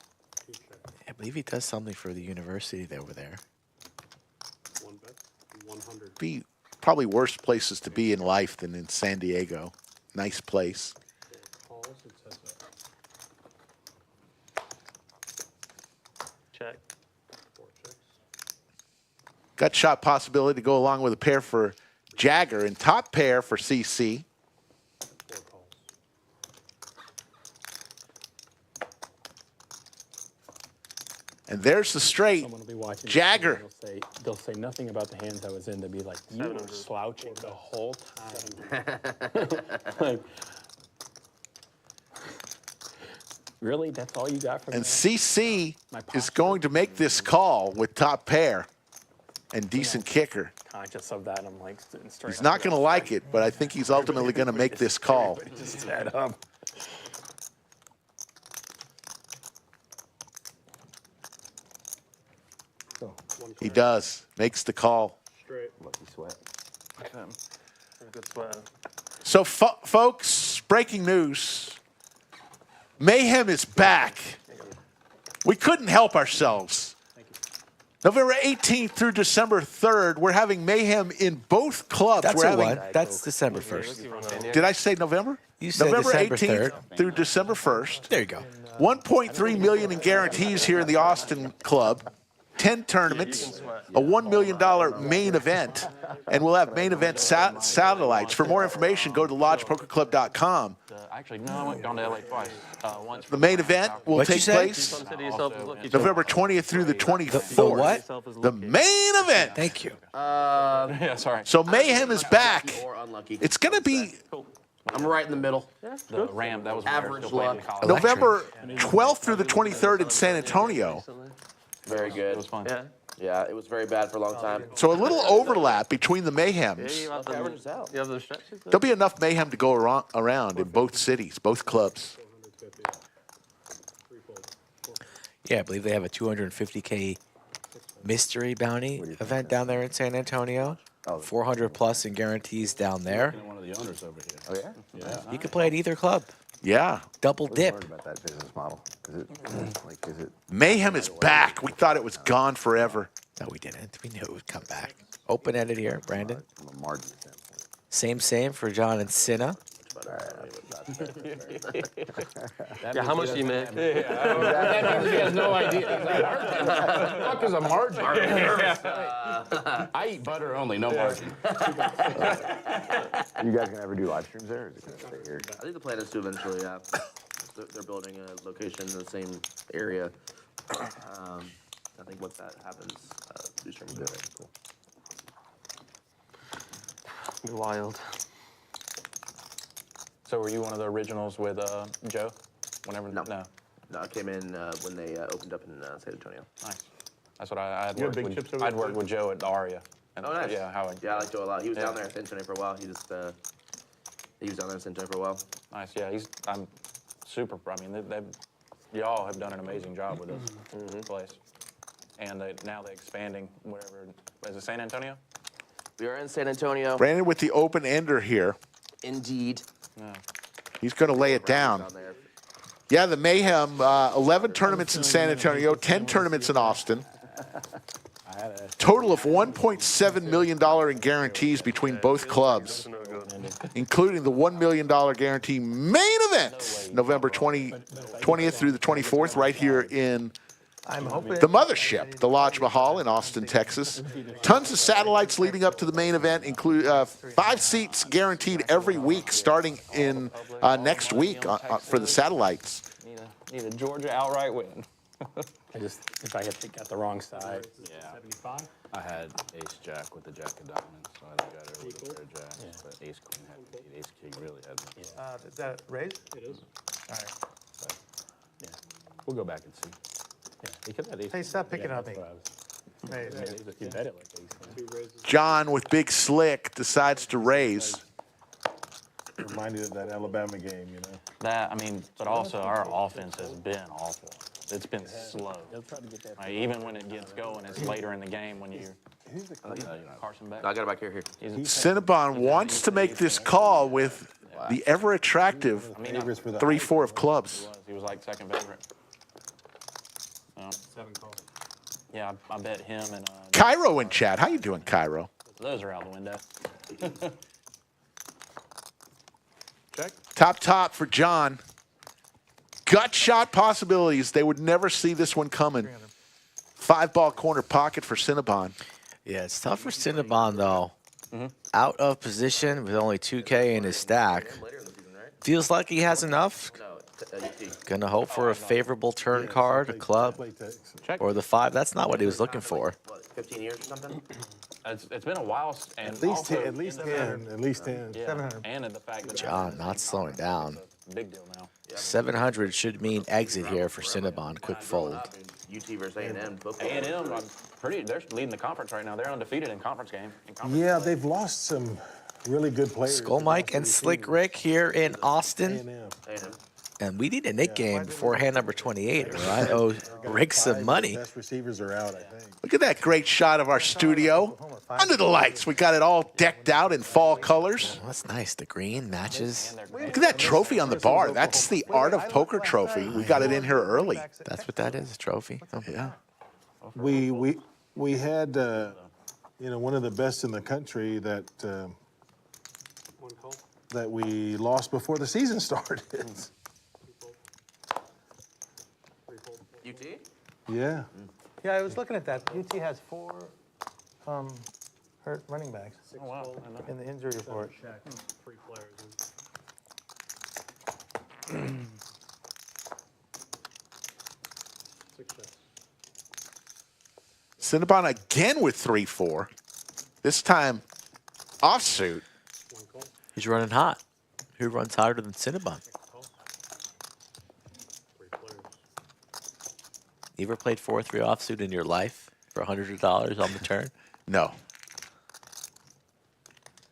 2 check, I believe he does something for the university over there. 1 bet, 100. Be probably worse places to be in life than in San Diego. Nice place. 4 calls, it says Check. 4 checks. Gut shot possibility to go along with a pair for Jagger and top pair for CC. 4 calls. And there's the straight. Someone will be watching. Jagger. They'll say nothing about the hands I was in. They'll be like, you were slouching the whole time. Like, really? That's all you got from And me? CC My is posture. going to make this call with top pair and decent kicker. Conscious of that, I'm like sitting straight. He's not going to like it, but I think he's ultimately going to make this call. Just sat up. He does. Makes the call. Straight. Lucky sweat. A good sweater. So, folks, breaking news. Mayhem is back. We couldn't help ourselves. November 18th through December 3rd, we're having Mayhem in both clubs. That's we're a having, what? That's December 1st. Did I say November? You said November December 18th 3rd. through December 1st. There you go. 1.3 million in guarantees here in the Austin Club. 10 tournaments, a $1 million main event, and we'll have main event satellites. For more information, go to lodgepokerclub.com. Actually, no, I went down to LA twice. Once The main event will What'd you take say? place Consider yourself as lucky. November 20th through the 24th. what? Yourself as The lucky. main event. Thank you. Yeah, sorry. So Mayhem is back. Or unlucky. It's going to be I'm right in the middle. The Ram, that was when Average still playing in luck. college. November 12th through the 23rd in San Antonio. Very It good. was fun. Yeah. Yeah, it was very bad for a long time. So a little overlap between the Yeah, Mayhems. you have them, averages out. you have them stretches. There'll be enough Mayhem to go around in both cities, both clubs. 450. 3 folds. 4 calls. Yeah, I believe they have a 250K mystery bounty event down there in San Antonio. 400 plus in guarantees down there. One of the owners over here. Oh, yeah? Yeah. You could play at either club. Yeah. Double What have you dip. learned about that business model? Is it Mayhem is back. We thought it was gone forever. No, we didn't. We knew it would come back. Open-ended here, Brandon. from a margin standpoint? Same for John and Cinna. All right, that's Yeah, how much do you make? That means he has no idea. He's like, what the fuck is a margin? I eat butter only, no margin. You guys gonna ever do live streams there? Or is it gonna stay here? I think the plan is to eventually, they're building a location in the same area. I think once that happens, we stream will do it. Cool. Be wild. So were you one of the originals with Joe? Whenever? No, I came in when they opened up in San Antonio. Nice. That's what I had You have worked big with. chips over I'd there, worked too? with Joe at Aria. And Oh, nice. Yeah, Howard. Yeah, I like Joe a lot. He was Yeah. down there in San Antonio for a while. He was down there in San Antonio for a while. Nice. Yeah, I'm super. I mean, y'all have done an amazing job with this place, and now they're expanding wherever. Is it San Antonio? We are in San Antonio. Brandon with the open ender here. Indeed. No. He's going to lay it down. There. Yeah, the Mayhem, 11 tournaments in San Antonio, 10 tournaments in Austin. Total of $1.7 million in guarantees between both clubs, including the $1 million guarantee main event, November 20th through the 24th, right here in I'm hoping. the mothership, the Lodge Mahal in Austin, Texas. Tons of satellites leading up to the main event, include 5 seats guaranteed every week, starting in next week for the satellites. Need a Georgia outright win. If I got the wrong side. Yeah. 75. I had ace jack with the jack of diamonds, so I got her with a pair of jacks. Yeah. But ace queen had me beat. Ace king really had me. Is that raised? It is. All right. But, yeah, we'll go back and see. Yeah, because that ace. Hey, stop picking yeah, on me. that's what I was- Raised. You bet it like ace. Two raises. John with Big Slick decides to raise. Reminded of that Alabama game, you know. That, I mean, but also our offense has been awful. It's been slow. They'll try to get that. Like, even when it gets going, it's later in the game when you Carson back. I got it back here. Cinnabon wants to make this call with the ever-attractive Favors for the 3-4 of clubs. He was like second favorite. So, 7 call. yeah, I bet him and Cairo in chat. How you doing, Cairo? those are out the window. Check. Top for John. Gut shot possibilities. They would never see this one coming. 5-ball corner pocket for Cinnabon. Yeah, it's tough for Cinnabon, though. Out of position with only 2K in his stack. Later in the season, right? Feels like he has enough. No, UT. Gonna hope for a favorable turn card, a club, or the 5. That's not what he was looking for. What, 15 years or something? It's been a while, and At least also, 10. At least 10. At least 10. yeah, 700. and the fact that John not slowing down. it's a big deal now. 700 should mean exit here for Cinnabon. Quick fold. UT versus A&M football. A&M, they're leading the conference right now. They're undefeated in conference game. Yeah, they've lost some really good players. Skull Mike and Slick Rick here in Austin. A&M. And we need a Nick game before hand number 28, or I owe Rick some money. Best receivers are out, I think. Look at that great shot of our studio. Under the lights. We got it all decked out in fall colors. Oh, that's nice. The green matches. Look at that trophy on the bar. That's the Art of Poker trophy. We got it in here early. That's what that is, a trophy. Oh, yeah. We had one of the best in the country that 1 call. that we lost before the season started. 3 fold. UT? Yeah. Yeah, I was looking at that. UT has 4 hurt running backs Oh, wow. in the injury report. Check. 3 players. Six checks. Cinnabon again with 3-4. This time offsuit. 1 call. He's running hot. Who runs hotter than Cinnabon? Call. 3 players. You ever played 4-3 offsuit in your life for $100 on the turn? No.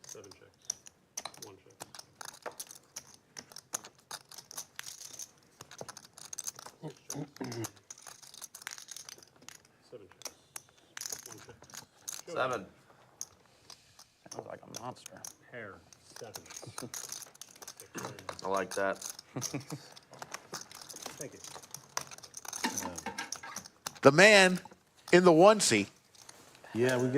7 checks. 1 check. Seven checks. 1 check. 7. Sounds like a monster. Pair. 7. 6 players. I like that. Take it. The man in the onesie. Yeah, we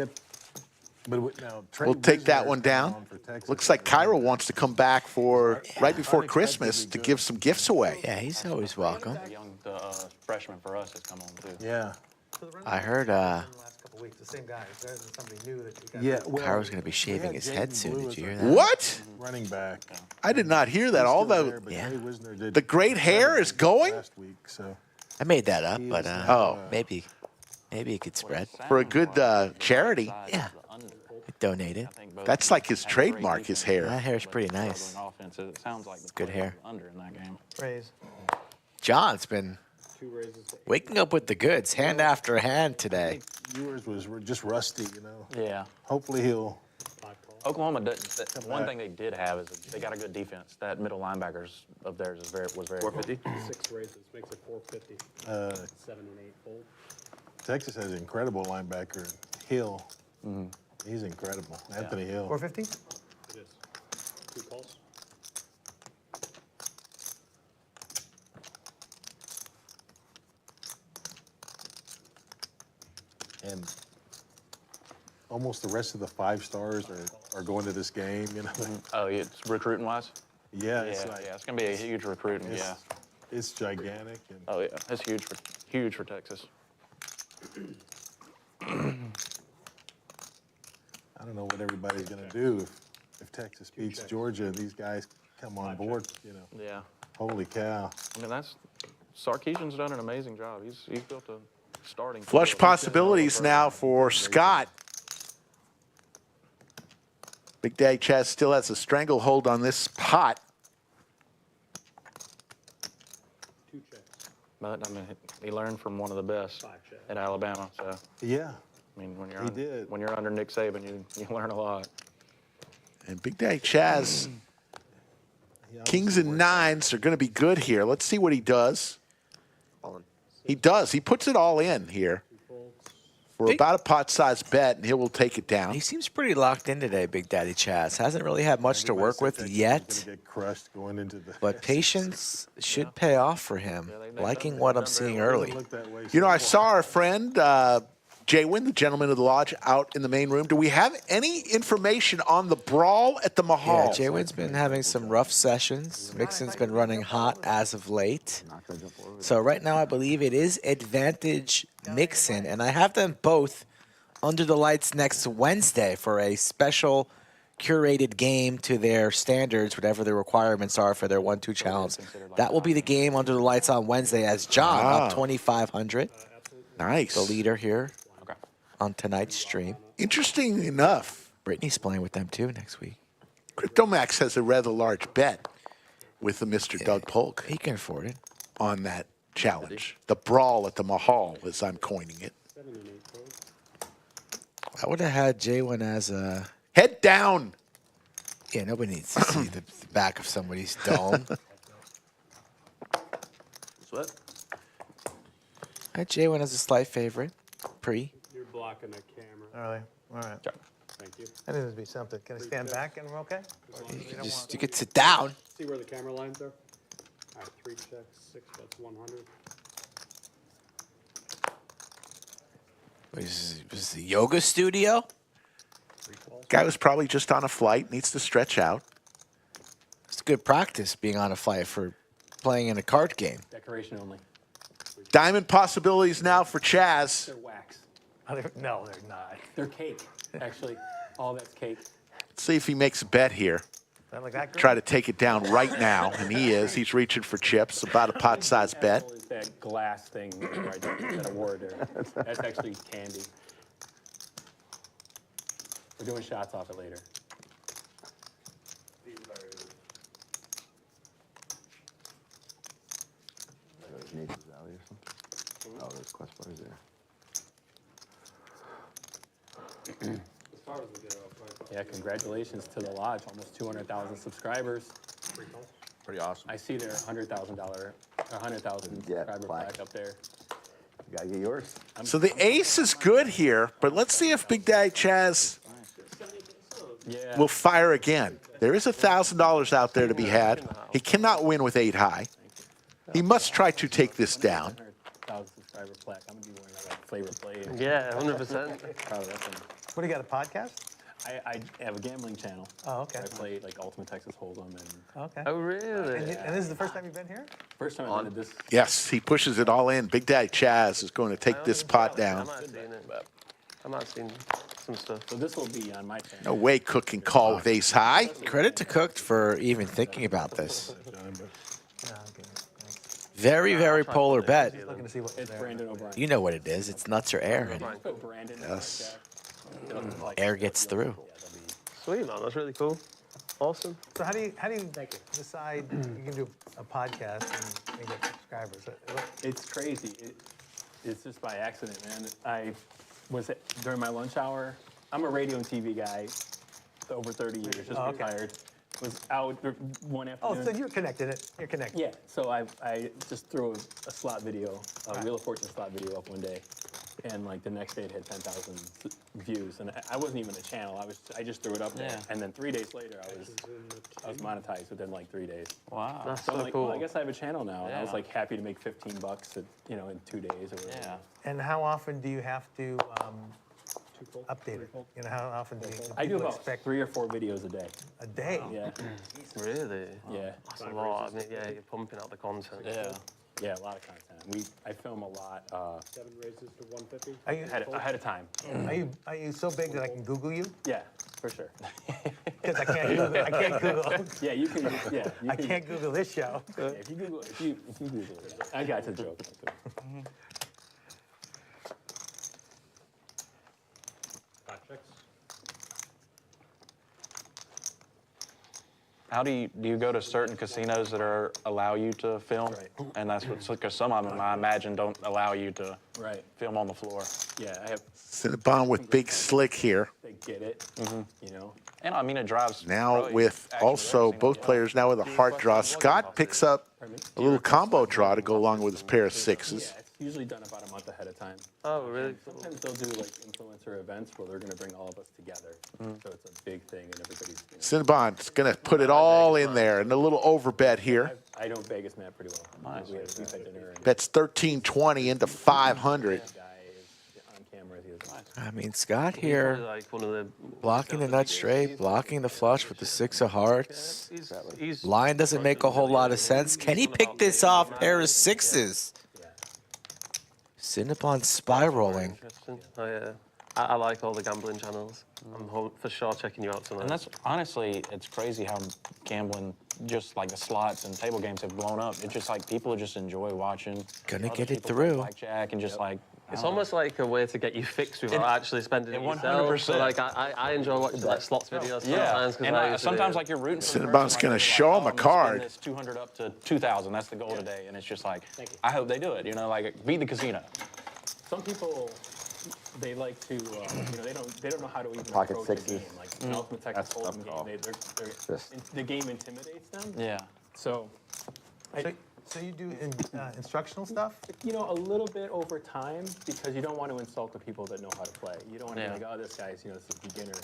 We'll take that one down. Looks like Cairo wants to come back for right before Christmas to give some gifts away. Yeah, he's always welcome. The young freshman for us has come on too. Yeah. I heard the last couple weeks, the same guy. There isn't somebody new that you got. Yeah. Well, Cairo's going to be shaving his head soon. Did you hear that? What? running back. I did not hear that. All the the great hair is going last week, so I made that up, but Oh. maybe it could spread. for a good charity. Yeah, donate it. That's like his trademark, his hair. That hair's pretty nice. Offense, it sounds like It's good hair. under in that game. Raise. John's been waking up with the goods, hand after hand today. yours was just rusty, you know. Yeah. Hopefully he'll. Oklahoma, one thing they did have is they got a good defense. That middle linebackers of theirs was very 450. good. 6 raises makes it 450. 7 and 8 fold. Texas has an incredible linebacker, Hill. He's incredible, Anthony Hill. 450? It is. 2 calls. And almost the rest of the 5 stars are going to this game, you know. Oh, yeah, it's recruiting wise. Yeah, Yeah, it's like, it's gonna be a huge recruiting. it's, Yeah. it's gigantic. And Oh yeah, it's huge for Texas. I don't know what everybody's going to do if Texas beats Georgia and these guys come on board, you know. Yeah. Holy cow. I mean, Sarkisian's done an amazing job. He's built a starting Flush field. possibilities now for Scott. Big Daddy Chaz still has a stranglehold on this pot. 2 checks. But I mean, he learned from one of the best 5 checks. at Alabama. So Yeah. I mean, when He did. when you're under Nick Saban, you learn a lot. And Big Daddy Chaz, He kings obviously and worked nines are going to be good here. Let's see what he does. All in. He does. He puts it all in here for about a pot-sized bet, and he will take it down. He seems pretty locked in today, Big Daddy Chaz. Hasn't really had much to work with Everybody said yet, Texas was gonna get crushed going into the but patience should pay off for him. Liking what I'm seeing early. Look that way You know, so I far. saw our friend Jaywin, the gentleman of the lodge, out in the main room. Do we have any information on the brawl at the Yeah, Mahal? Jaywin's been having some rough sessions. Mixon's been running hot as of late. So right now I believe it is advantage Mixon, and I have them both under the lights next Wednesday for a special curated game to their standards, whatever the requirements are for their 1-2 challenge. That will be the game under the lights on Wednesday as John up 2,500, Nice. the leader here on tonight's stream. Interesting enough, Brittany's playing with them too next week. CryptoMax has a rather large bet with the Mr. Doug Polk He can afford it. on that challenge. The brawl at the Mahal, as I'm coining it. 7 and 8 fold. I would have had Jaywin as a... Head down. Yeah, nobody needs to see the back of somebody's dome. Sweat. I had Jaywin as a slight favorite. Pre. You're blocking the camera. Early. All right. Thank you. That needs to be something. Can I stand back and we're okay? You could sit down. See where the camera lines are? All right, 3 checks, 6 bets, 100. Was this a yoga studio? 3 calls. Guy was probably just on a flight, needs to stretch out. It's good practice being on a flight for playing in a card game. Decoration only. Diamond possibilities now for Chaz. They're wax. No, they're not. They're cake, actually. All that's cake. Let's see if he makes a bet here. Not like that girl? Try to take it down right now, and he is. He's reaching for chips, about a pot-sized bet. Apple is that glass thing right there, that award there. That's actually candy. We're doing shots off it later. Nature's Valley or something? Oh, there's Quest bars there. Yeah, congratulations to the lodge. Almost 200,000 subscribers. Pretty awesome. I see their $100,000 Yeah, subscriber plaque. plaque up there. You gotta get yours. So the ace is good here, but let's see if Big Daddy Chaz Yeah. will fire again. There is $1,000 out there to be had. He cannot win with 8 high. He must try to take this down. 100,000 subscriber plaque. I'm gonna be wearing that like Flavor Flav. Yeah, 100%. Proud of that thing. What do you got, a podcast? I have a gambling channel. Oh, okay. I play like Ultimate Texas Hold'em and Okay. Oh, really? And this is the first time you've been here? first time I did this. Yes, he pushes it all in. Big Daddy Chaz is going to take this pot I down. might have seen it. I might have seen some stuff. So this will be on my channel. No way Cook can call with ace high. Credit to Cook for even thinking about this. No, I'm good. Thanks. Very, very polar bet. Looking to see what It's Brandon O'Brien. You know what it is. It's nuts or air. And Put Brandon. Yes. air gets through. Sweet, man. That's really cool. Awesome. So how do you decide you can do a podcast and get subscribers? It's crazy. It's just by accident, man. I was during my lunch hour. I'm a radio and TV guy, over 30 years, just retired. Was out one afternoon. Oh, so you're connected. You're connected. Yeah. So I just threw a slot video, a Wheel of Fortune slot video up one day, and like the next day it had 10,000 views, and I wasn't even a channel. I just threw it up there, and then 3 days later I was monetized within like 3 days. Wow. That's So I'm so like, cool. well, I guess I have a channel now, and I was Yeah. like happy to make $15 in 2 days or whatever. Yeah. And how often do you have to update it? You know, how often do I do people about expect 3 or 4 videos a day. a day? Yeah. Really? Yeah. That's a lot. I mean, yeah, you're pumping out the content. Yeah. Yeah, a lot of content. I film a lot 7 raises to 150. Are you, ahead of time. are you so big that I can Google you? Yeah, for sure. Because I can't Google. I can't Google. Yeah, you can. Yeah, you I can't Google this show. Yeah, if you Google it, I got the joke. Projects. How do you go to certain casinos that allow you to film? Right. And that's what, because some of them I imagine don't allow you to Right. film on the floor. Yeah, I have. Cinnabon with Big Slick here. They get it. You know. And I mean, it drives. Now probably with actually also every single both players now with a heart draw. Scott picks up a little combo draw to go along with his pair of sixes. Yeah, it's usually done about a month ahead of time. Oh, really? Sometimes they'll do like influencer events where they're going to bring all of us together. So it's a big thing, and everybody's. Cinnabon's going to put it all in there and a little over bet here. I know Vegas Matt pretty well. Nice. We've had dinner. And Bets 1320 into 500. guy is on camera. He was nice. I mean, Scott Probably here like one of the blocking the nut straight, blocking the flush with the 6 of hearts. He's Line doesn't make a whole lot of sense. Can he pick this off pair of sixes? Cinnabon spiraling. interesting. Oh, yeah. I like all the gambling channels. I'm for sure checking you out tonight. And that's honestly, it's crazy how gambling, just like the slots and table games have blown up. It's just like people just enjoy watching. Gonna other get it people play through. Blackjack and just like. It's almost like a way to get you fixed without actually spending it yourself. 100%. So like I enjoy watching like slots videos. Yeah, sometimes, 'cause and I used to sometimes do- like you're rooting for the Cinnabon's person, gonna like, show oh, him a I'm gonna spend card. This 200 up to 2,000. That's the goal today, and it's just like I hope they do it. You know, like beat the casino. Some people, they like to, they don't know how to even Pocket approach sixes. a game. Like an Ultimate Texas That's a tough Hold'em call. game, This. the game intimidates them. Yeah. So, So you do instructional stuff? a little bit over time because you don't want to insult the people that know how to play. You don't want to Yeah. be like, oh, this guy's, this is a beginner.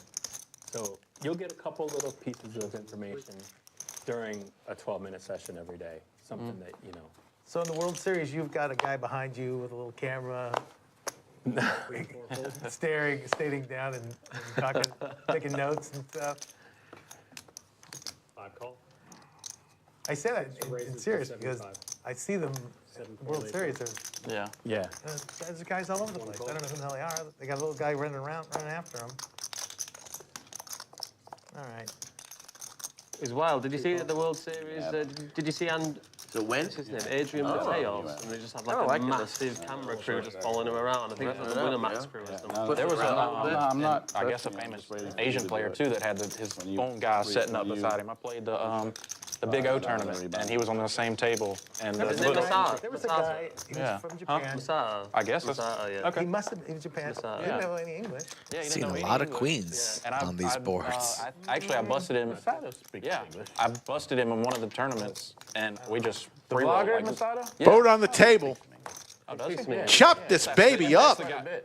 So you'll get a couple little pieces of information during a 12-minute session every day. Something that, So in the World Series, you've got a guy behind you with a little camera, staring down and talking, taking notes and stuff. 5 call. I say that in serious because I see them at the World Series. Yeah. Yeah. There's guys all over the place. I don't know who the hell they are. They got a little guy running after them. All right. It's wild. Did you see at the World Series? Did you see So when? what's his name? Adrian Mateos, and they just have like a massive camera crew just following him around. I think it was a Winamax crew or something. There was I'm not. I guess a famous Asian player too that had his own guy sitting up beside him. I played the Big O tournament, and he was on the same table. And His name was Masato. There was a guy. He was Yeah. from Japan. Masato. I guess that's Masato, yeah. okay. He must have been in Japan. Masato. He didn't know any English. Yeah, he didn't Seen know a any lot of English. queens And on these boards. I busted him. I busted him in one of the tournaments, and we just vlogger Masato. Yeah. Boat on the table. Oh, does he? Chop this baby up.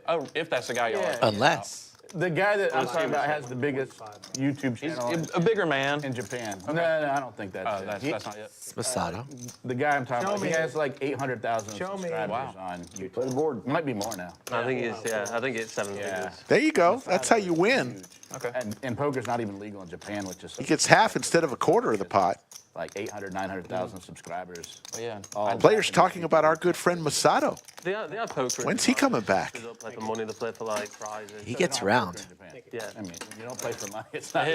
Oh, if that's the guy you are. Unless The guy that I'm talking about has the biggest YouTube channel. He's a bigger man. In Japan. No, I don't think that's Oh, it. that's not it. Masato. The guy I'm talking Show about, me. he has like 800,000 Show me. subscribers on YouTube. Play the board. Might be more now. I think it's I think it's 7 figures. There you go. That's how you win. Okay. And poker's not even legal in Japan, which is He gets half instead of a quarter of the pot. like 800, 900,000 subscribers. Oh, yeah. Players talking about our good friend Masato. They are poker. When's he coming back? They don't play for money. They play for like prizes. He gets around. Yeah. I mean, you don't play for money. It's not.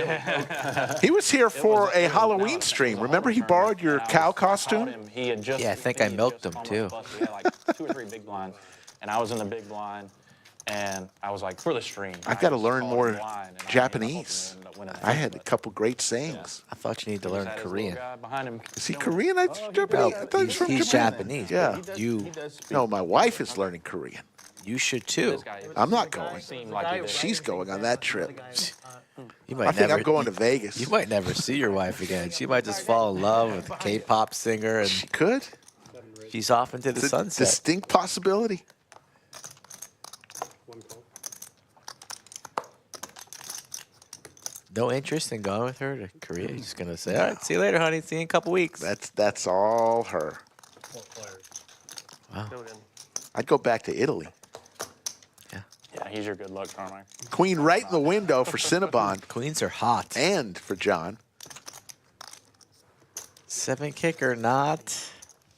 He was here for a Halloween stream. Remember he borrowed your cow costume? He had just, Yeah, I think I milked him, too. He had like 2 or 3 big blinds, and I was in the big blind, and I was like, for the stream. I've got to just learn called him more blind, and I Japanese. ended up winning the I had a couple great sayings. I thought you need to learn Had his little Korean. guy behind him. Is he Korean? That's Japanese. No, I thought he was from he's Japan. Japanese. Yeah. You No, my wife is learning Korean. you should too. This guy I'm not going. seemed like he did. She's going on that trip. You I might think never. I'm going to Vegas. You might never see your wife again. She might just fall in love with a K-pop singer, and She could. she's off into the It's a sunset. distinct possibility. No interest in going with her to Korea. You're just gonna say, "All right, see you later, honey. See you in a couple weeks." That's all her. Brilliant. I'd go back to Italy. Yeah, he's your good luck charmer. Queen right in the window for Cinnabon Queens are hot. and for John. 7 kicker, not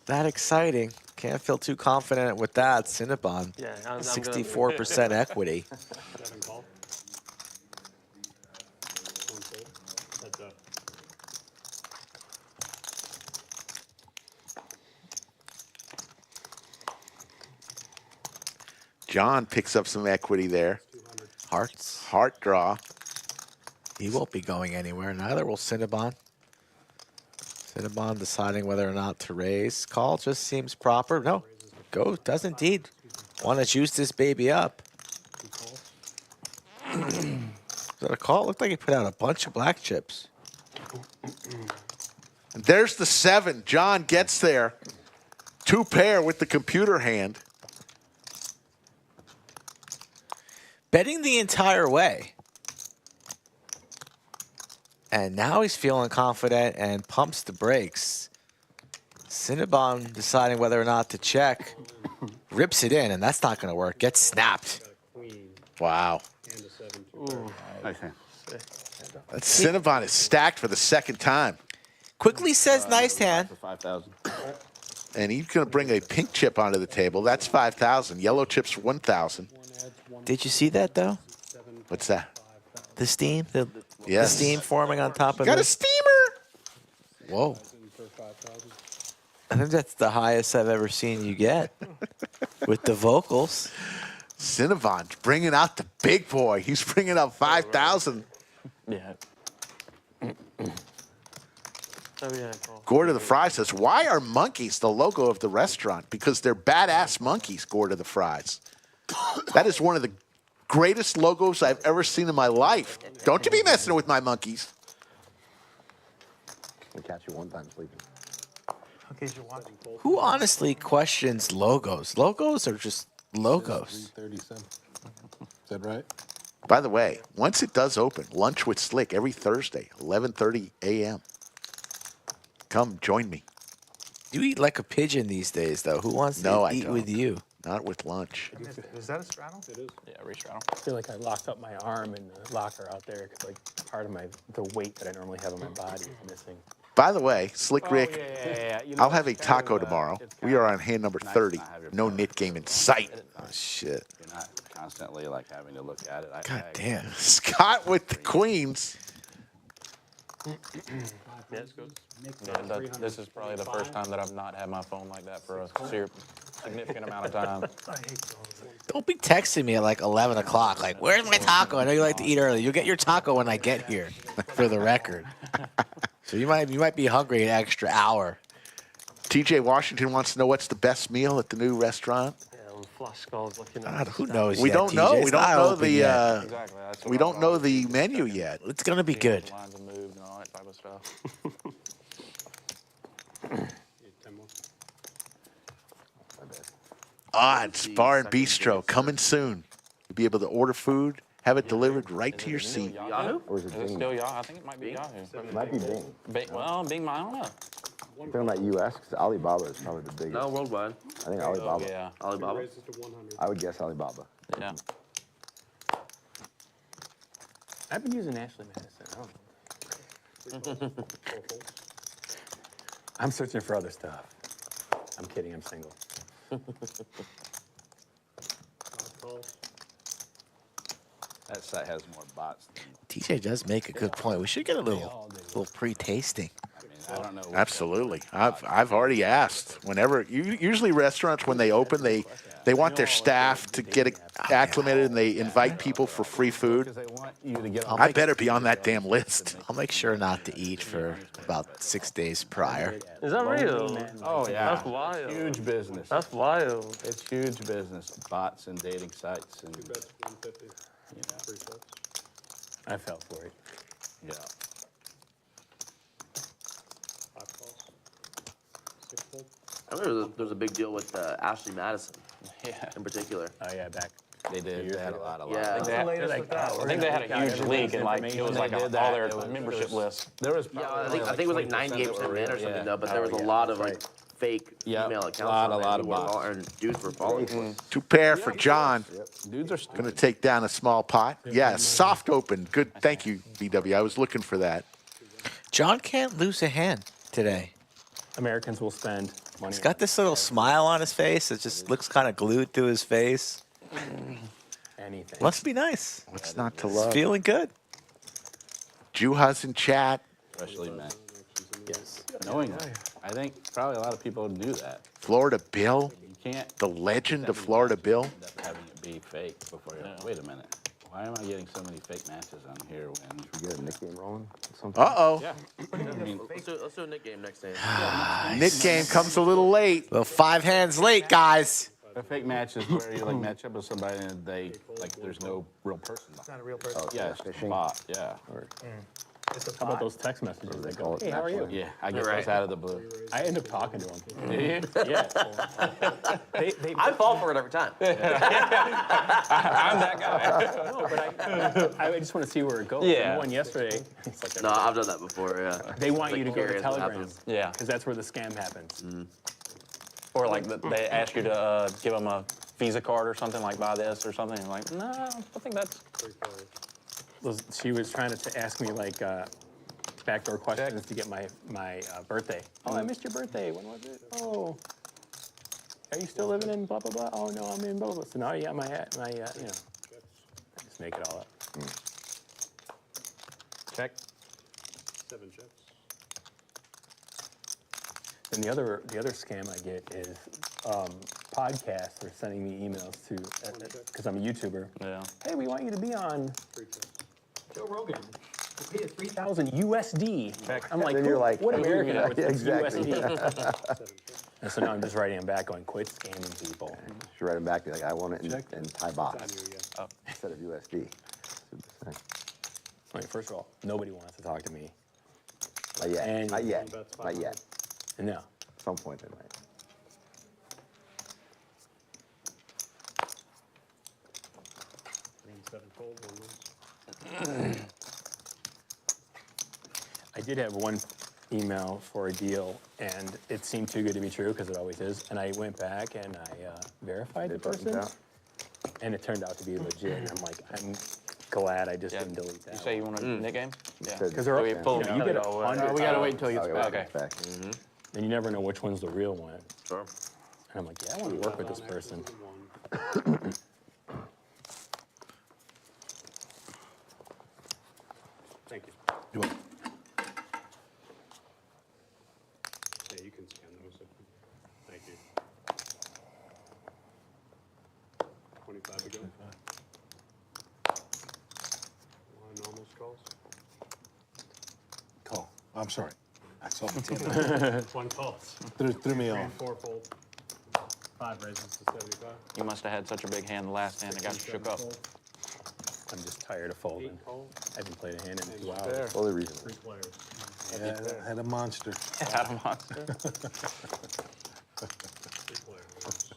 that exciting. Can't feel too confident with that. Cinnabon, Yeah, I'm 64% equity. 7 call. 1 fold. Heads up. John picks up some equity there. Hearts. Heart draw. He won't be going anywhere. Neither will Cinnabon. Cinnabon deciding whether or not to raise. Call just seems proper. No, go does indeed want to juice this baby up. Is that a call? Looked like he put out a bunch of black chips. And there's the 7. John gets there. 2 pair with the computer hand. Betting the entire way. And now he's feeling confident and pumps the brakes. Cinnabon deciding whether or not to check. Rips it in, and that's not going to work. Gets snapped. Queen Wow. and a 7-2. Okay. That Cinnabon is stacked for the second time. Quickly says nice hand. For 5,000. And he's going to bring a pink chip onto the table. That's 5,000. Yellow chip's 1,000. Did you see that, though? What's that? The steam? The Yes. steam forming on top of Got a the... steamer. Whoa. I think that's the highest I've ever seen you get with the vocals. Cinnabon bringing out the big boy. He's bringing out 5,000. Yeah. Oh yeah. Cool. Gore to the Fry says, why are monkeys the logo of the restaurant? Because they're badass monkeys, Gore to the Fries. That is one of the greatest logos I've ever seen in my life. Don't you be messing with my monkeys. We catch you one time sleeping. Okay, you want Who honestly questions logos? Logos are just logos. 337. Is that right? By the way, once it does open, Lunch with Slick every Thursday, 11:30 a.m. Come join me. You eat like a pigeon these days, though. Who wants No, to I eat don't. with you? Not with lunch. Is that a straddle? It is. Yeah, restraddle. I feel like I locked up my arm in the locker out there because like part of the weight that I normally have on my body is missing. By the way, Slick Rick, You know, I'll have a it's kind taco of, tomorrow. it's We kind are of on hand number nice 30. to not have your No phone. knit game in sight. Oh, shit. You're not constantly like having to look at it. God damn. Scott with the queens. Yeah, it's good. Yeah, this is probably the first time that I've not had my phone like that for a significant amount of time. I hate those. Don't be texting me at like 11 o'clock. Like, where's my taco? I know you like to eat early. You'll get your taco when I get here, for the record. So you might be hungry an extra hour. TJ Washington wants to know what's the best meal at the new restaurant. Yeah, on flash scores looking at. God, who knows? We yet, don't TJ? know. It's We don't not know open the. yet. Exactly. That's what We I don't know thought. the menu yet. It's gonna be good. Lines have moved and all that type of stuff. Odds Bar and Bistro coming soon. You'll be able to order food, have it delivered right to your seat. Yahoo? Or is it Is it Bing? still Yahoo? I think it might be Yahoo. It might be Bing. Well, Bing, I don't know. I'm talking about U.S. because Alibaba is probably the biggest. No, worldwide. I think Alibaba. Yeah. Alibaba. Raises to 100. I would guess Alibaba. Yeah. I've been using Ashley Madison. I don't know. I'm searching for other stuff. I'm kidding. I'm single. That site has more bots than, TJ does make a good point. We should get a little pre-tasting. I don't know. Absolutely. I've already asked. Whenever usually restaurants when they open they want their staff to get acclimated and they invite people for free food. They want you to get I better be on that damn list. I'll make sure not to eat for about 6 days prior. Is that real? Oh yeah, That's wild. Huge business. That's wild. It's huge business. Bots and dating sites and Bets 150. you know, 3 sets. I fell for it. yeah. 5 calls. 6 fold. I remember there was a big deal with Ashley Madison Yeah. in particular. Oh yeah, back. They did. They had a lot. Yeah. What's the latest with that? I think they had a huge leak and like it was like They did all that. their It was- membership lists. There was Yeah, probably I think it was like 20% 98% that were men or real, something yeah. though, but there was a lot of like fake Yep. email accounts. Lot on of there who bots. were and dudes were falling for it. Two pair for John. Dudes are Going to take down a small pot. Yeah, soft open. Good. Thank you, BW. I was looking for that. John can't lose a hand today. Americans will spend money. He's got this little smile on his face. It just looks kind of glued to his face. anything. Must be nice. What's not to It's love? feeling good. Juha's in chat. especially men. Yes. Knowing that, I think probably a lot of people do that. Florida Bill. You can't The legend of Florida Bill. end up having it be fake before you're like, wait a minute. Why am I getting so many fake matches on here when We get a nickname rolling or something? Uh-oh. yeah. I mean, Let's do a Nick game next time. Nick game comes a little late. Well, 5 hands late, guys. a fake match is where you like match up with somebody and they like there's no real person. It's not a real person. Yeah, it's just a Fishing. bot. Yeah. It's a How about bot. those text messages that call go, it hey, how are you? Yeah, I get Right. those out of the blue. I end up talking to them. Yeah. They I fall for it every time. I'm that guy. no, but I just want to see where it goes. Yeah. The one yesterday, it's like No, I've done that before. Yeah. they want Like you to go to curious what Telegram happens. Yeah. because that's where the scam happens. Or like they ask you to give them a Visa card or something, like buy this or something. You're like, no, I think that's. She was trying to ask me like backdoor questions to get my birthday. Oh, I missed your birthday. When was it? Oh, are you still living in blah blah blah? Oh no, I'm in blah blah. So now you got my you know, I just make it all up. Check. 7 chips. And the other scam I get is podcasts are sending me emails to because I'm a YouTuber. Yeah. Hey, we want you to be on 3 chips. Joe Rogan. We paid $3,000 USD. I'm like, Then you're like, what American yeah, with exactly. USD? And so now I'm just writing them back, going, quit scamming people. You should write them back, be like, I want it in Thai baht On you again. instead of USD. I mean, first of all, nobody wants to talk to me. Not yet. And- Not yet. That's Not yet. No. At some point they might. Green 7 fold, 1 wins. I did have one email for a deal, and it seemed too good to be true, because it always is. And I went back and I verified the It turns person, out. and it turned out to be legit. And I'm like, I'm glad I just didn't delete that. You say you want a Nick game? Yeah. Said- Because they're we you pull- know, you get Oh, 100, we gotta wait until he Oh, gets yeah, back. well, Okay. back. and you never know which one's the real one. Sure. And I'm like, yeah, I want to work with this person. 1. Thank you. Yeah, you can scan those. Thank you. 25 to go. One almost calls. Call. I'm sorry. I saw the 10. 1 calls. Threw me Green off. 4 fold. 5 raises to 75. You must have had such a big hand the last hand that got you shook up. I'm just tired of folding. 8 calls. I haven't played a hand in 2 hours. Only reason. 3 players. Yeah, I had a monster. Had a monster. 3 players.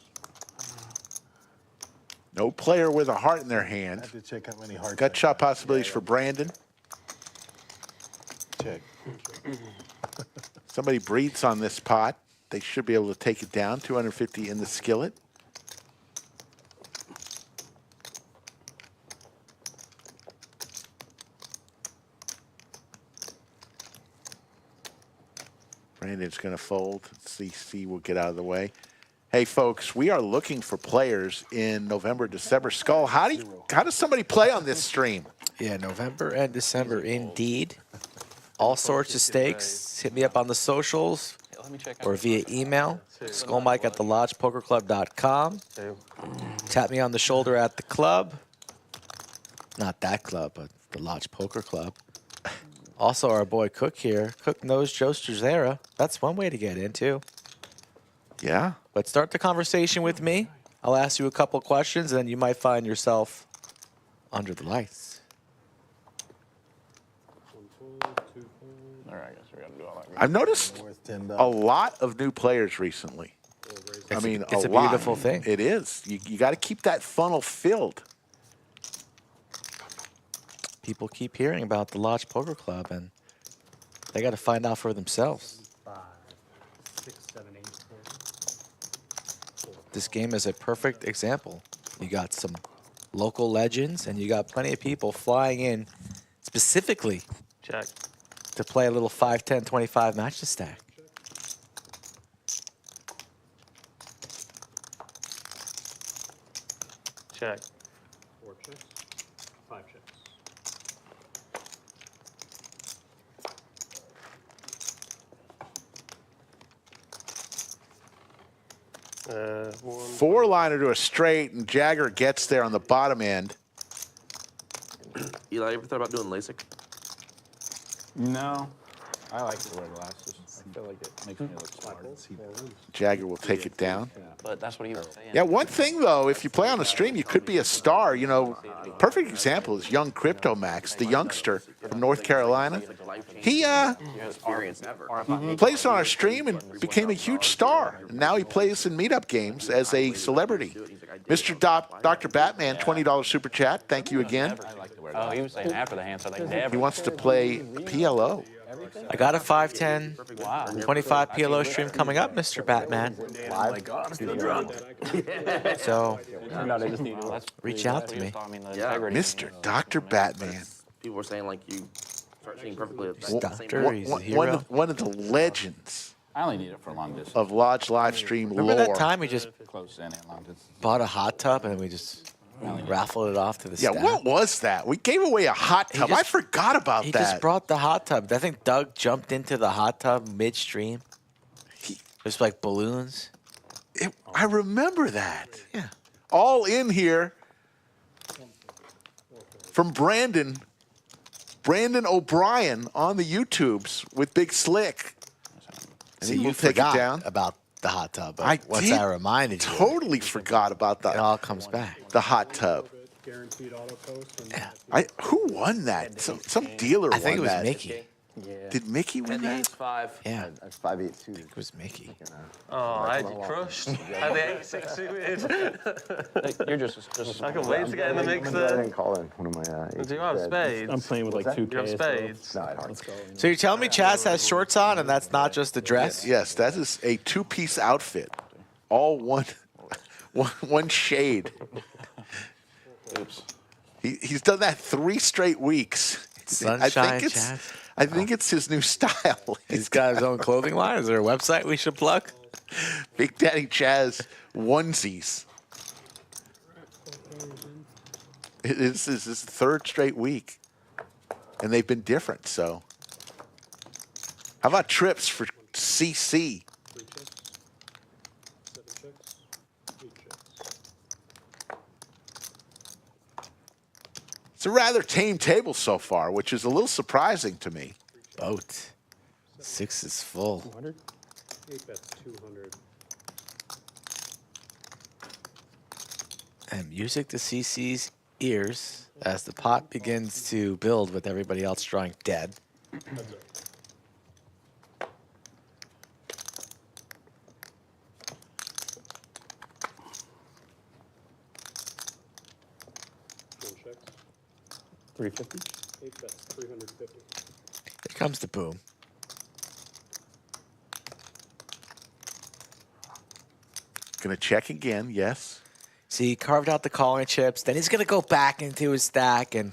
No player with a heart in their hand. I have to check how many hearts. Gut shot possibilities for Brandon. Check. Somebody breathes on this pot. They should be able to take it down. 250 in the skillet. Brandon's going to fold. CC will get out of the way. Hey, folks, we are looking for players in November, December. Skull, how does somebody play on this stream? Yeah, November and December, indeed. All sorts of stakes. Hit me up on the socials or via email. skullmike@thelodgepokerclub.com. Tap me on the shoulder at the club. Not that club, but the Lodge Poker Club. Also, our boy Cook here. Cook knows Joe Struzera. That's one way to get in, too. Yeah. But start the conversation with me. I'll ask you a couple questions, and then you might find yourself under the lights. All right, I guess we're gonna do all that. I've noticed a lot of new players recently. I mean, it's a lot. beautiful thing. It is. You got to keep that funnel filled. People keep hearing about the Lodge Poker Club, and they got to find out for themselves. 5, 6, 7, 8, 10. This game is a perfect example. You got some local legends, and you got plenty of people flying in specifically Check. to play a little 5, 10, 25 match to stack. Check. 4 chips, 5 chips. One. 4-liner to a straight, and Jagger gets there on the bottom end. Eli, you ever thought about doing LASIK? No. I like to wear glasses. I feel like it makes me look smart. Jagger will take it down. But that's what he was saying. Yeah, one thing, though, if you play on a stream, you could be a star. You know, perfect example is young Crypto Max, the youngster from North Carolina. He Experience ever. plays on our stream and became a huge star. And now he plays in meetup games as a celebrity. Mr. Dr. Batman, $20 super chat. Thank you again. Oh, he was saying after the hand, so they never. He wants to play PLO. I got a 5, 10, 25 PLO stream coming up, Mr. Batman. So reach out to me. Mr. Dr. Batman. People were saying like you start seeing perfectly at the same Doctor, he's a hero. One of the legends I only need it for long distance. of Lodge live stream Remember lore. that time we just Close in and long distance. bought a hot tub and we just raffled it off to the Yeah, staff? what was that? We gave away a hot tub. just- I forgot about He that. just brought the hot tub. I think Doug jumped into the hot tub midstream. Just like balloons. I remember that. Yeah. All in here from Brandon O'Brien on the YouTubes with Big Slick. And See, he you will take it forgot down. about the hot tub. But I once did I reminded you, Totally forgot about it the all comes back. hot tub. Guaranteed auto post. And Yeah. Who won that? Some dealer I think it won was that. Mickey. Did Mickey win that? 5. Yeah, That's 5-8 suited. it was Mickey. Oh, I had you crushed. Had the 86 suited. You're just. I can wait to get in the mix I there. didn't call in one of my. Do you have spades? I'm playing with like 2K. You have spades? No, I don't. So you're telling me Chaz has shorts on and that's not just a dress? Yes, that is a two-piece outfit. All one shade. Oops. He's done that 3 straight weeks. Sunshine Chaz. I think it's his new style. He's got his own clothing line. Is there a website we should plug? Big Daddy Chaz onesies. This is his 3rd straight week, and they've been different. So, how about trips for CC? 3 chips, 7 chips, 8 chips. It's a rather tame table so far, which is a little surprising to me. Boat. 6 is full. 200. 8 bets 200. And music to CC's ears as the pot begins to build with everybody else drawing dead. 350. 8 bets, 350. Here comes the boom. Gonna check again, yes. See, he carved out the calling chips. Then he's going to go back into his stack and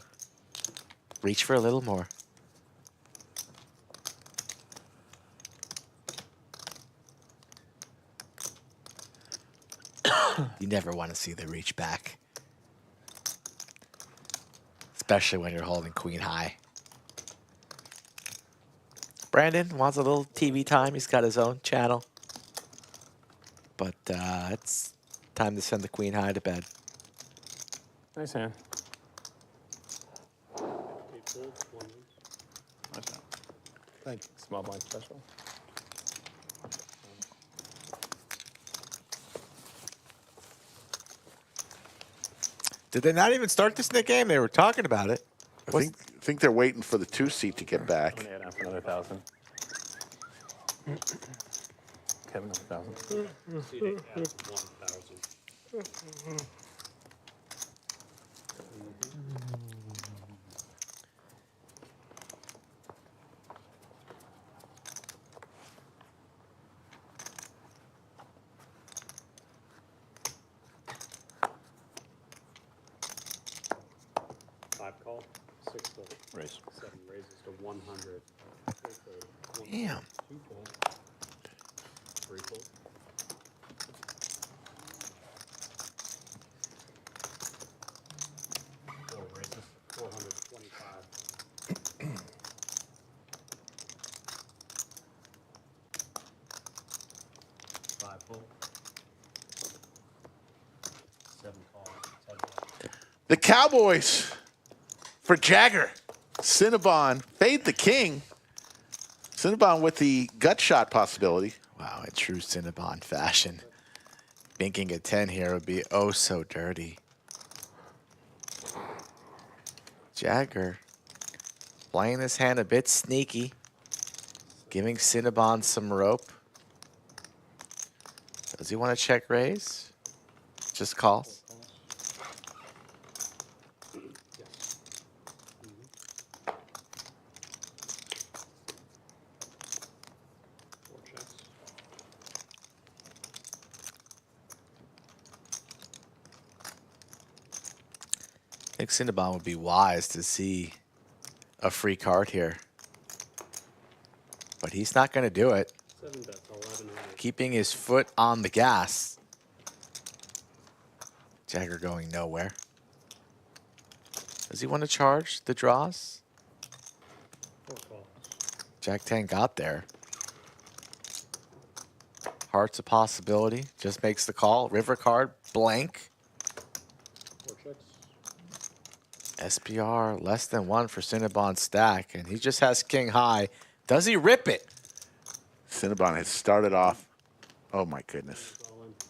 reach for a little more. You never want to see the reach back. Especially when you're holding queen high. Brandon wants a little TV time. He's got his own channel. But it's time to send the queen high to bed. Nice hand. 8 folds, 1 win. Nice hand. Thank you. Small blind special. Did they not even start this in the game? They were talking about it. I think they're waiting for the 2 seat to get I'm back. gonna add on for another 1,000. Kevin, another 1,000. Seat 8 at 1,000. Call, 6 fold. Raise. 7 raises to 100. 4 fold. 1 Damn. fold, 2 fold. 3 fold. 4 raises, 425. 5 fold. 7 call. 10 fold. The Cowboys for Jagger. Cinnabon, fade the king. Cinnabon with the gut shot possibility. Wow, in true Cinnabon fashion. Binking a 10 here would be oh so dirty. Jagger playing this hand a bit sneaky. Giving Cinnabon some rope. Does he want to check raise? Just calls. I think Cinnabon would be wise to see a free card here. But he's not going to do it. 7 bets, 1100. Keeping his foot on the gas. Jagger going nowhere. Does he want to charge the draws? 4 calls. Jack 10 got there. Heart's a possibility. Just makes the call. River card, blank. 4 checks. SPR less than 1 for Cinnabon's stack. And he just has king high. Does he rip it? Cinnabon has started off. Oh my goodness.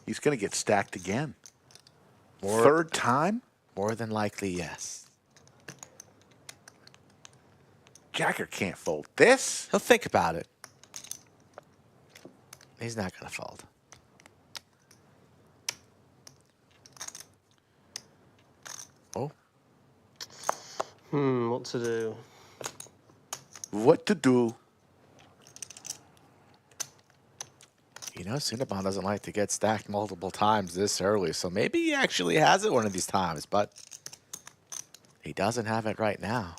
He's going to get stacked again. Third time? More than likely, yes. Jagger can't fold this. He'll think about it. He's not going to fold. Oh. What to do? What to do? You know, Cinnabon doesn't like to get stacked multiple times this early, so maybe he actually has it one of these times, but he doesn't have it right now.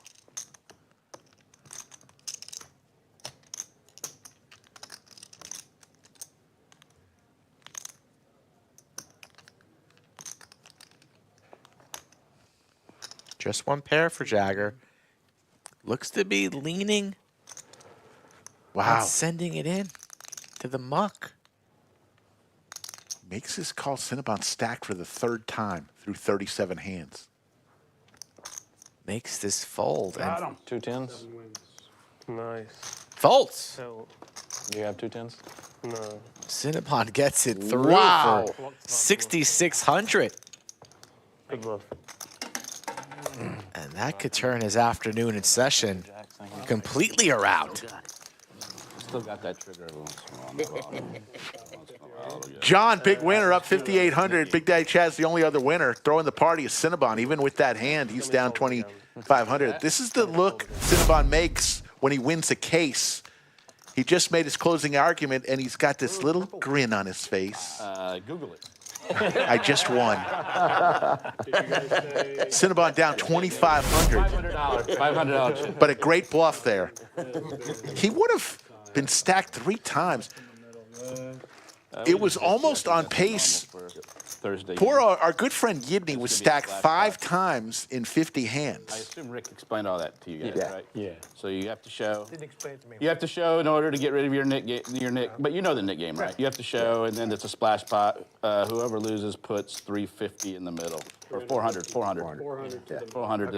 Just one pair for Jagger. Looks to be leaning. Wow. On sending it in to the muck. Makes this call Cinnabon stacked for the 3rd time through 37 hands. Makes this fold. Got And him. 2 tens. 7 wins. Nice. folds. So, Do you have 2 tens? no. Cinnabon gets it through Wow. for 6,600. Good bluff. And that could turn his afternoon in session completely around. Still got that trigger every once in a while. John, big winner, up 5,800. Big Daddy Chad's the only other winner. Throwing the party is Cinnabon. Even with that hand, he's down 20, 500. This is the look Cinnabon makes when he wins a case. He just made his closing argument, and he's got this little grin on his face. Google it. I just won. Cinnabon down 2,500. $500. But a great bluff there. He would have been stacked 3 times. It was almost on pace. Thursday. Poor our good friend Yidney was stacked 5 times in 50 I hands. assume Rick explained all that to you guys, right? Yeah. So you have to show. Didn't explain it to me. You have to show in order to get rid of your nick but you know the nick game, right? You have to show, and then it's a splash pot. Whoever loses puts 350 in the middle, or 400 to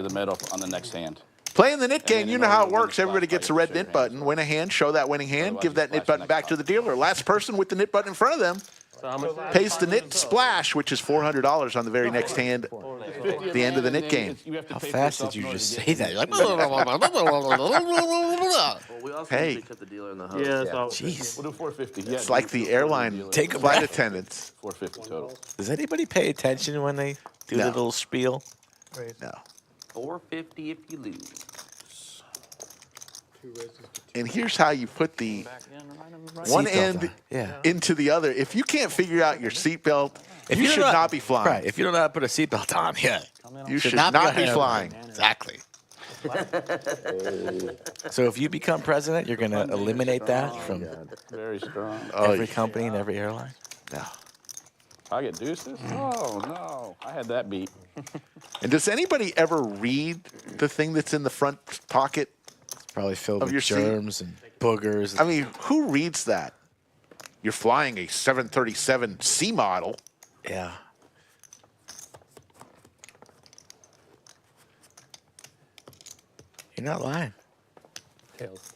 the middle on the next hand. Playing the knit game, you know how it works. Everybody gets a red knit button. Win a hand, show that winning hand, give that knit button back to the dealer. Last person with the knit button in front of them pays the knit splash, which is $400 on the very next hand, the end of the knit game. How fast did you just say that? You're like, Well, we also Hey. need to tip the dealer in the host. Yeah, so jeez. We'll do 450. Yeah, It's like the airline Take a flight breath. attendants. 450 total. Does anybody pay attention when they do No. the little spiel? No. 450 if you lose. And here's how you put the one Seatbelt end on. Yeah. into the other. If you can't figure out your seatbelt, you don't should know- not be flying. Right. If you don't know how to put a seatbelt on, yeah. You should not be on it. flying. Exactly. So if you become president, you're going to eliminate that from Very strong. every company and every airline? No. I get deuces? Oh, no. I had that beat. And does anybody ever read the thing that's in the front pocket? Probably filled Of with your seat? germs and boogers. I mean, who reads that? You're flying a 737 C model. Yeah. You're not lying. Tails.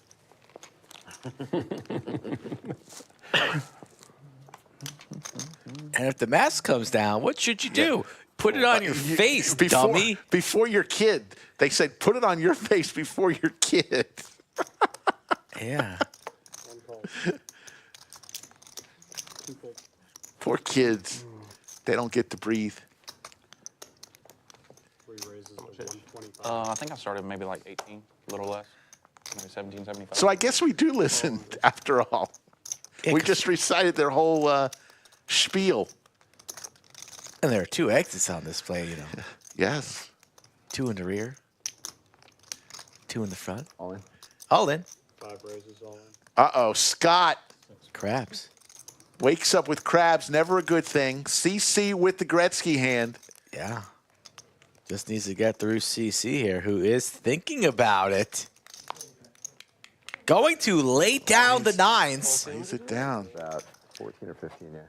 And if the mask comes down, what should you do? Put it on your face, dummy. Before your kid. They said put it on your face before your kid. Yeah. Poor kids. They don't get to breathe. I think I started maybe like 18, a little less, maybe 17, 75. So I guess we do listen after all. Yeah, We 'cause- just recited their whole spiel. And there are 2 exits on display, you know. Yes. 2 in the rear, 2 in the front. All in. All in. 5 raises all in. Uh-oh. Scott Crabs. wakes up with crabs. Never a good thing. CC with the Gretzky hand. Yeah. Just needs to get through CC here, who is thinking about it. Going to lay down the 9s. Lays it down. About 14 or 15, yeah.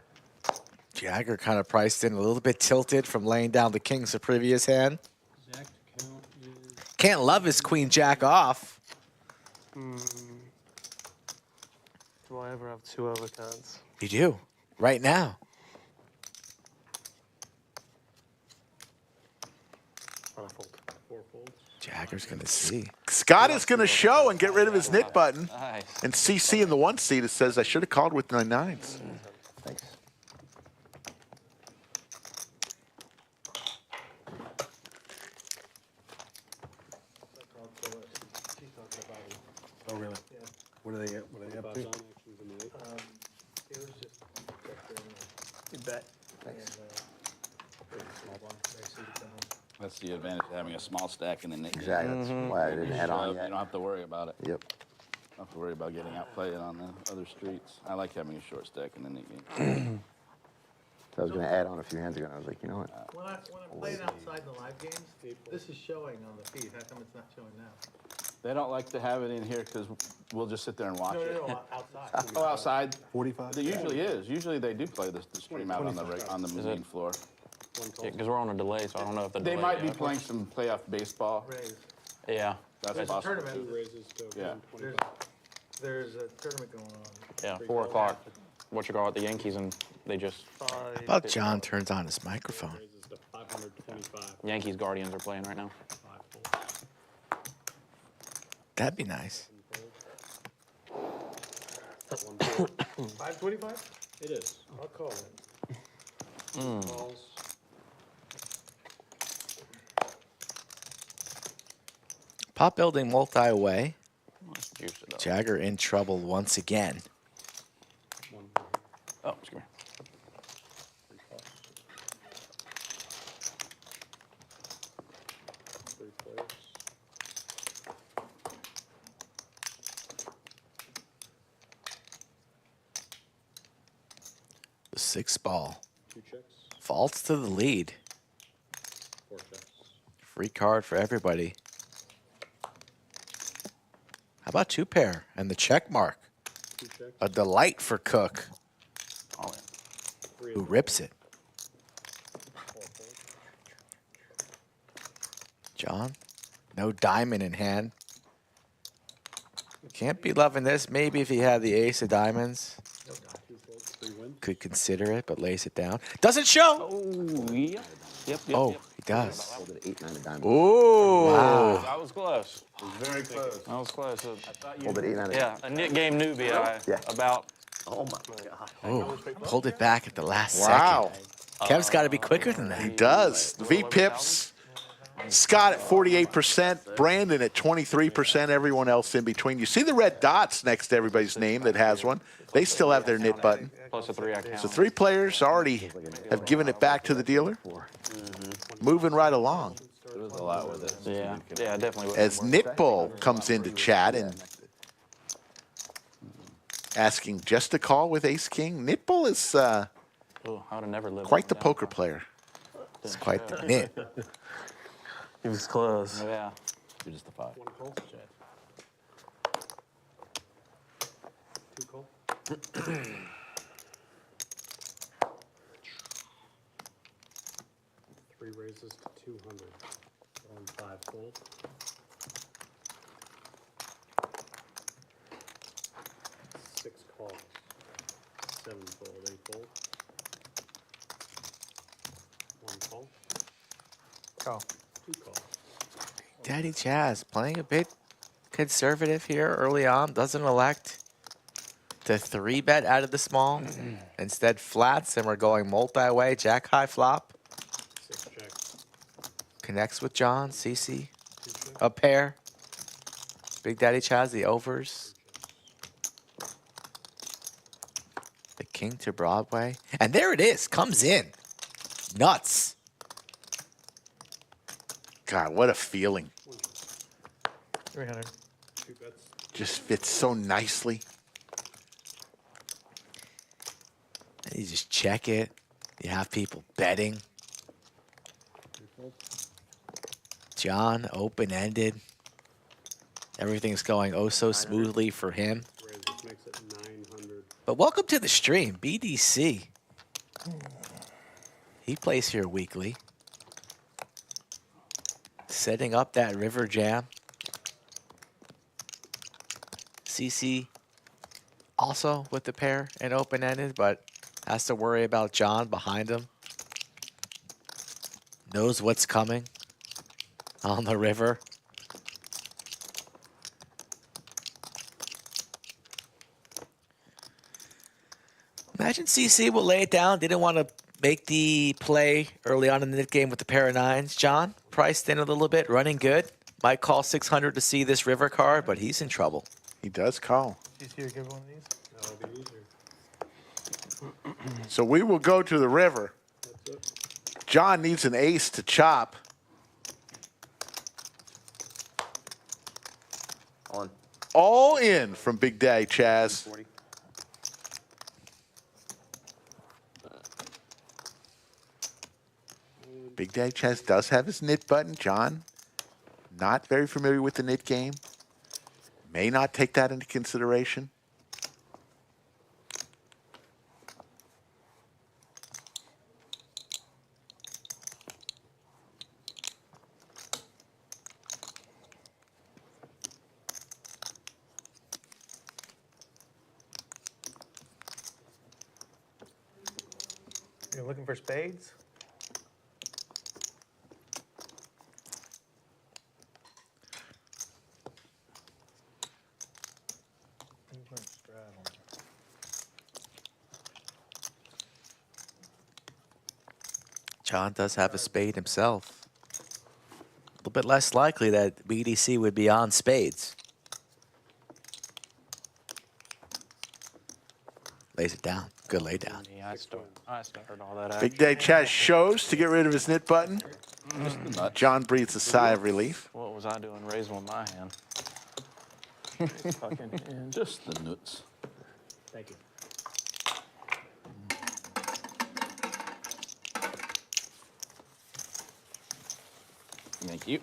Jagger kind of priced in a little bit tilted from laying down the kings the previous hand. Exact count is Can't love his queen jack off. do I ever have 2 overcards? You do. Right now. I fold. 4 folds. Jagger's going to see. Scott is going to show and get rid of his knit button. Nice. And CC in the 1 seat, it says, I should have called with my 9s. Thanks. Oh, really? What are they up to? Actions in the 8. It was just You bet. Small blind. That's the advantage of having a small stack in the nick game. Exactly. That's why I didn't add on You yet. don't have to worry about it. Yep. Don't have to worry about getting outplayed on the other streets. I like having a short stack in the nick game. So I was going to add on a few hands ago, and I was like, you know what? When I play it outside in the live games, this is showing on the feed. How come it's not showing now? They don't like to have it in here because we'll just sit there and watch No, it. no, no, outside. Oh, outside? 45? It usually is. Usually they do play the stream out on the main floor. Because we're on a delay, so I don't know if the They delay. might be playing some playoff baseball. Raise. Yeah. That's There's a possible. tournament. 2 raises to Yeah. 125. There's a tournament going on. Yeah, 4 o'clock. What you call it, the Yankees, and they just How about John turns on his microphone? Raises to 525. Yankees Guardians are playing right now. 5 folds. That'd be nice. 1 fold. 525? It is. I'll call it. Calls. Pot building multi-way. Let's juice it up. Jagger in trouble once again. Oh, excuse me. The 6 ball. 2 checks, Falls to the lead. 4 checks. Free card for everybody. How about 2 pair and the check mark? 2 checks, A delight for Cook, All in. 3 who of rips it. 4 fold. John, no diamond in hand. Can't be loving this. Maybe if he had the ace of diamonds, 2 folds, 3 wins. could consider it, but lays it down. Doesn't show. Oh, yeah. Yep, Oh, yep. he does. Folded 8, 9 of diamonds. Ooh. Wow. That was close. Very close. That was close. Folded 8, 9 of Yeah, a Nick game newbie. Yeah. About Oh my god. Oh, pulled it back at the last Wow. second. Kev's got to be quicker than He that. does. V Pips. Scott at 48%, Brandon at 23%, everyone else in between. You see the red dots next to everybody's name that has one. They still have their knit button. plus a 3 account. So 3 players already have given it back to the dealer. Moving right along. There was a lot with it. Yeah, yeah, definitely. would As work. Knitbull comes into chat and asking just a call with Ace King. Knitbull is Ooh, I would have never lived. quite the that poker down. player. It's quite the knit. He was close. Yeah. You're just a 5. 1 call. 2 call. 3 raises to 200. 1 5 fold. 6 calls. 7 fold. 8 fold. 1 call. Go. 2 calls. Daddy Chaz playing a bit conservative here early on. Doesn't elect to 3-bet out of the small. Instead flats, and we're going multi-way. Jack high flop. 6 checks. Connects with John. CC. A pair. Big Daddy Chaz, the overs. The king to Broadway. And there it is. Comes in. Nuts. God, what a feeling. 300. 2 bets. Just fits so nicely. And you just check it. You have people betting. 3 fold. John, open-ended. Everything's going oh so smoothly for him. Raises makes it 900. But welcome to the stream, BDC. He plays here weekly. Setting up that river jam. CC also with the pair and open-ended, but has to worry about John behind him. Knows what's coming on the river. Imagine CC will lay it down. Didn't want to make the play early on in the game with the pair of 9s. John, priced in a little bit, running good. Might call 600 to see this river card, but he's in trouble. He does call. Do you see her give one of these? That'll be easier. So we will go to the river. That's it. John needs an ace to chop. On. All in from Big Daddy Chaz. 40. Big Daddy Chaz does have his knit button. John, not very familiar with the knit game. May not take that into consideration. You're looking for spades? John does have a spade himself. little bit less likely that BDC would be on spades. Lays it down. Good lay down. Yeah, I started all that. Big Day Chaz shows to get rid of his knit button. Just the nuts. John breathes a sigh of relief. What was I doing raising with my hand? Fucking Just the nuts. Thank you. Thank you.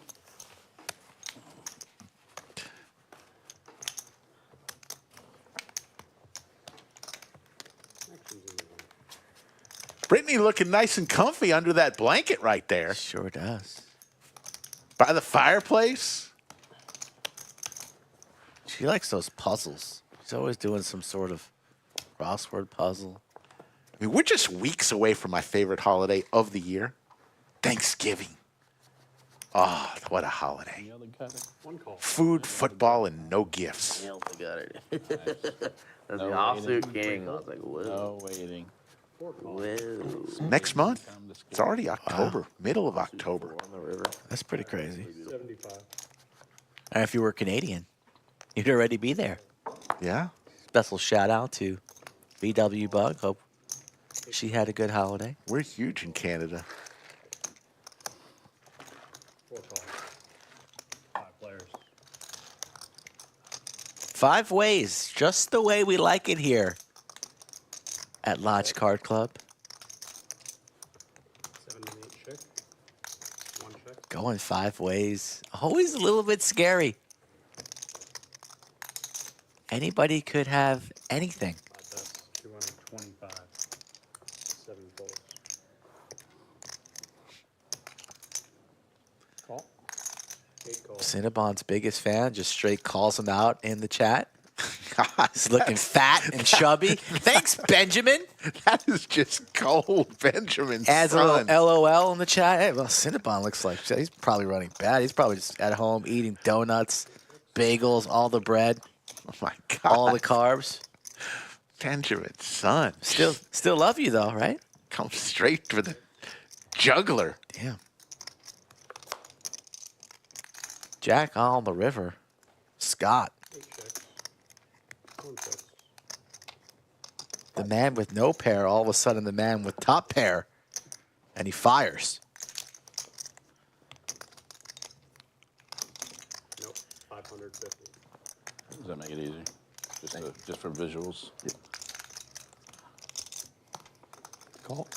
Brittany looking nice and comfy under that blanket right there. Sure does. By the fireplace. She likes those puzzles. She's always doing some sort of crossword puzzle. I mean, we're just weeks away from my favorite holiday of the year, Thanksgiving. Oh, what a holiday. One call. Food, football, and no gifts. Nailed it, got it. That's No the offsuit waiting. king. I was like, whoa. No waiting. Whoa. Next month. It's already October, middle of October. On the river. That's pretty crazy. 75. And if you were Canadian, you'd already be there. Yeah. Special shout out to BW Bug. Hope she had a good holiday. We're huge in Canada. 4 calls. 5 players. 5 ways, just the way we like it here at Lodge Card Club. 7 and 8 check. 1 check. Going 5 ways, always a little bit scary. Anybody could have anything. 5 bets. 225. 7 folds. Call. 8 calls. Cinnabon's biggest fan just straight calls him out in the chat. He's looking fat and chubby. Thanks, Benjamin. That is just cold, Benjamin. Adds a son. little LOL in the chat. Hey, well, Cinnabon looks like he's probably running bad. He's probably just at home eating donuts, bagels, all the bread, Oh my God. all the carbs. Benjamin's son. Still love you though, right? Come straight for the juggler. Damn. Jack on the river. Scott. 8 checks. 1 check. The man with no pair, all of a sudden the man with top pair. And he fires. Nope. 550. Does that make it easy? Just for visuals. Call.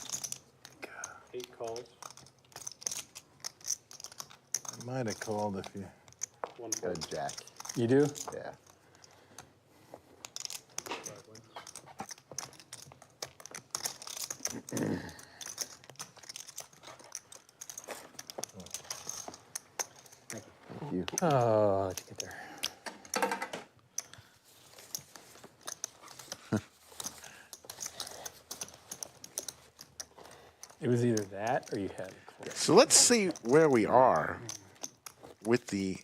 8 calls. I might have called if you 1 Got fold. a jack. You do? Yeah. 5 wins. Thank you. Oh, let you get there. It was either that or you had a call. So let's see where we are with the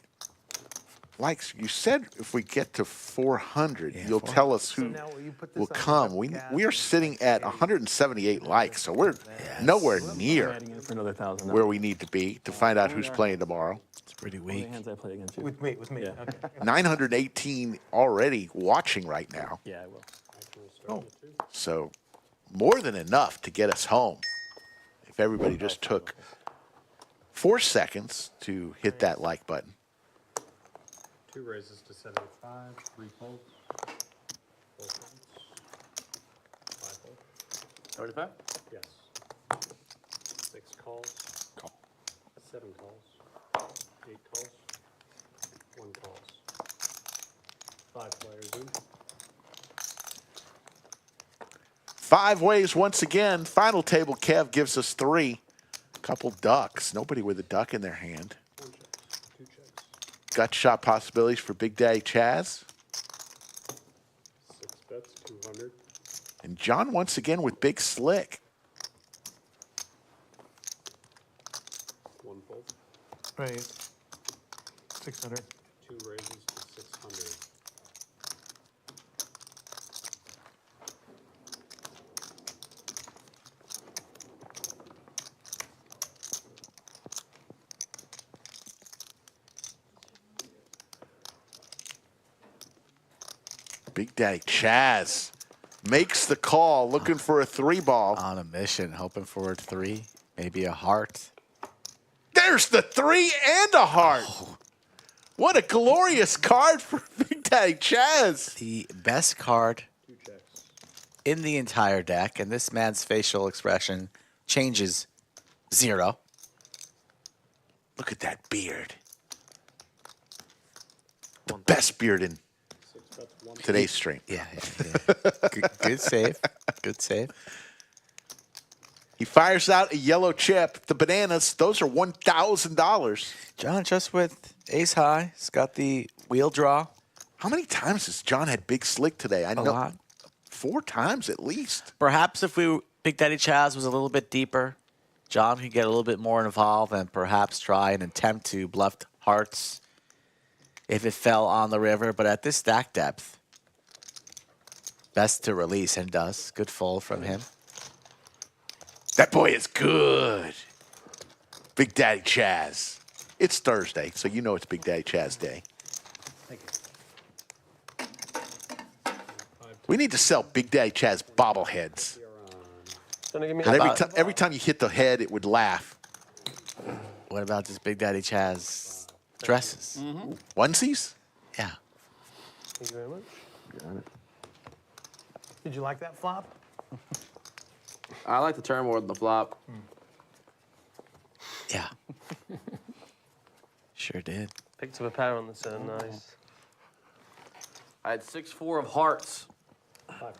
likes. You said if we get to 400, you'll tell us who now will you put this will on come. We are sitting at 178 likes, so we're nowhere near Adding in for another 1,000. where we need to be to find out who's playing tomorrow. It's pretty How many weak. hands I played against you? With me. Yeah. Okay. 918 already watching right now. Yeah, I will. Action will start at 2. So more than enough to get us home. If everybody just took 4 seconds to hit that like button. 2 raises to 75. 3 folds. 4 folds. 5 folds. 75? Yes. 6 calls. Call. 7 calls. 8 calls. 1 calls. 5 players in. 5 ways once again. Final table, Kev gives us 3. Couple ducks. Nobody with a duck in their hand. 1 check. 2 checks. Gut shot possibilities for Big Daddy Chaz. 6 bets. 200. And John once again with Big Slick. 1 fold. Right. 600. 2 raises to 600. Big Daddy Chaz makes the call, looking for a 3-ball. On a mission, hoping for a 3, maybe a heart. There's the 3 and a heart. Oh. What a glorious card for Big Daddy Chaz. The best card in the entire deck, and this man's facial expression changes 0. Look at that beard. The best beard in today's stream. Yeah. Good save. Good save. He fires out a yellow chip. The bananas, those are $1,000. John, just with ace high, he's got the wheel draw. How many times has John had Big Slick today? I know. A lot. 4 times at least. Perhaps if Big Daddy Chaz was a little bit deeper, John could get a little bit more involved and perhaps try and attempt to bluff hearts if it fell on the river. But at this stack depth, best to release, and does. Good fold from him. That boy is good. Big Daddy Chaz. It's Thursday, so you know it's Big Daddy Chaz Day. We need to sell Big Daddy Chaz bobbleheads. And every time you hit the head, it would laugh. What about this Big Daddy Chaz dresses? Onesies? Yeah. Thank you very much. Got it. Did you like that flop? I like the turn more than the flop. Yeah. Sure did. Picked up a pair on the turn, nice. I had 6-4 of hearts.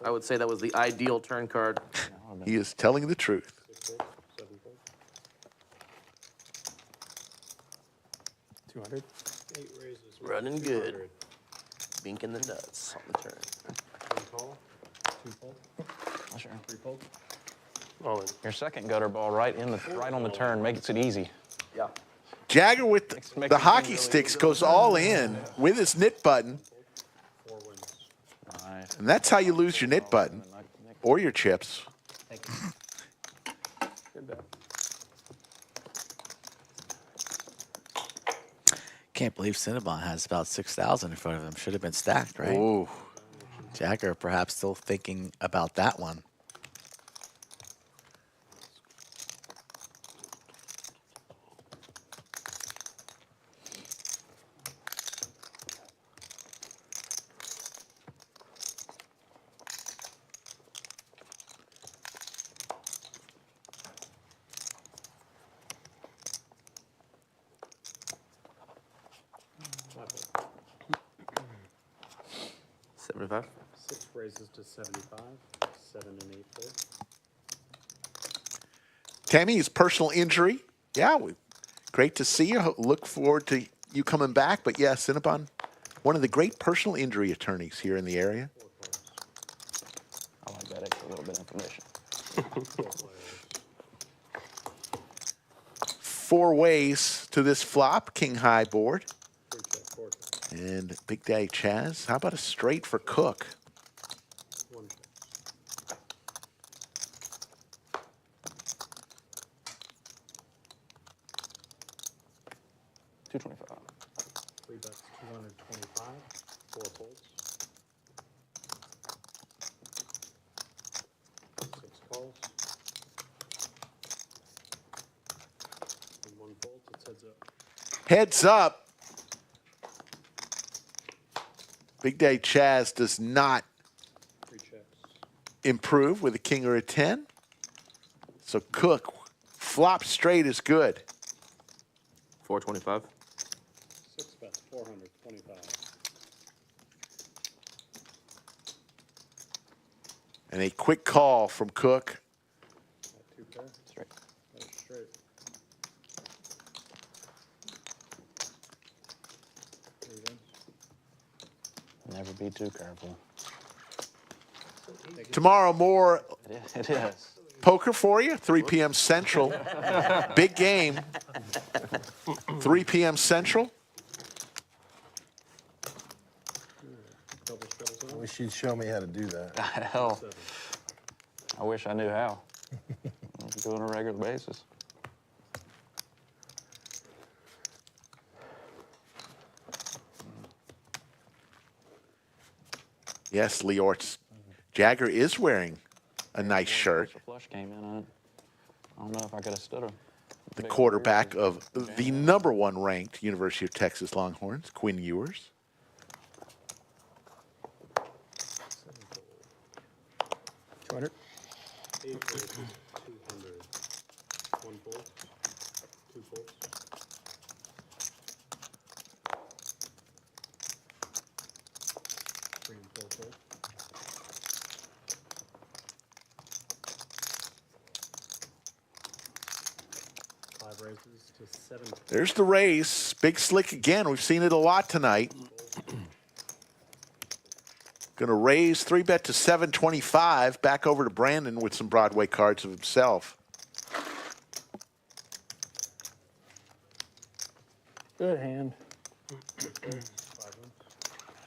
I would say that was the ideal turn card. He is telling the truth. $200. Running good. Bink in the nuts on the turn. Call. 2-fold. Sure. 3-fold. All in. Your second gutter ball right on the turn makes it easy. Yeah. Jagger with the hockey sticks goes all in with his knit button. 4 wins. Nice. And that's how you lose your knit button or your chips. Thank you. Good bet. Can't believe Cinnabon has about 6,000 in front of him. Should have been stacked, right? Ooh. Jagger perhaps still thinking about that one. $75. 6 raises to 75. 7 and 8 fold. Tammy, his personal injury. Yeah, great to see you. Look forward to you coming back. But yeah, Cinnabon, one of the great personal injury attorneys here in the area. I like that extra little bit of information. 4 ways to this flop, king high board. 3 check, 4 check. And Big Daddy Chaz, how about a straight for Cook? 1 check. $225. 3 bets, 225. 4 folds. 6 calls. And 1 fold. It's heads up. Heads up. Big Daddy Chaz does not 3 checks. improve with a king or a 10. So Cook, flop straight is good. 425. 6 bets, 425. And a quick call from Cook. 2 pair. Straight. That's straight. 3 wins. Never be too careful. Tomorrow, more It is. poker for you, 3 p.m. Central. Big game, 3 p.m. Central. Double shovels I on. wish you'd show me how to do that. Hell, I wish I knew how. I do it on a regular basis. Yes, Liort's Jagger is wearing a nice shirt. The flush came in on it. I don't know if I could have stood him. The quarterback of the #1 ranked University of Texas Longhorns, Quinn Ewers. $200. 8 pulls is 200. 1 pull. 2 pulls. 3 and 4 pulls. Raises to 7. There's the raise. Big slick again. We've seen it a lot tonight. Going to raise 3-bet to 725. Back over to Brandon with some Broadway cards of himself. Good hand.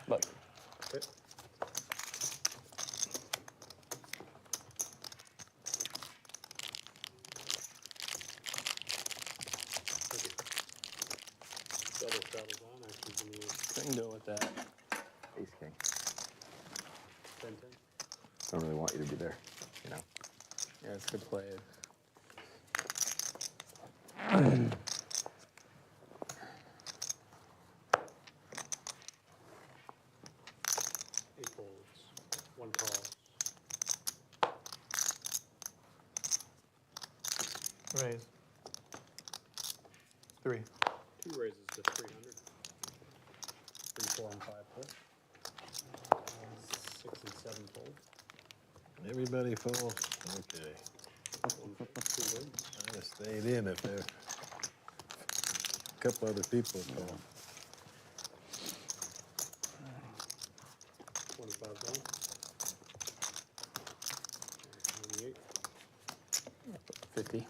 Look. Couldn't go with that. Ace king. 10-10. Don't really want you to be there, you know. Yeah, it's a good play. Eight pulls. 1 call. Raise. 3. 2 raises to 300. 3, 4, and 5 pull. 6 and 7 pull. Everybody full? Okay. 2 wins. I just stayed in if there a couple other people full. 25 down. 28. 50.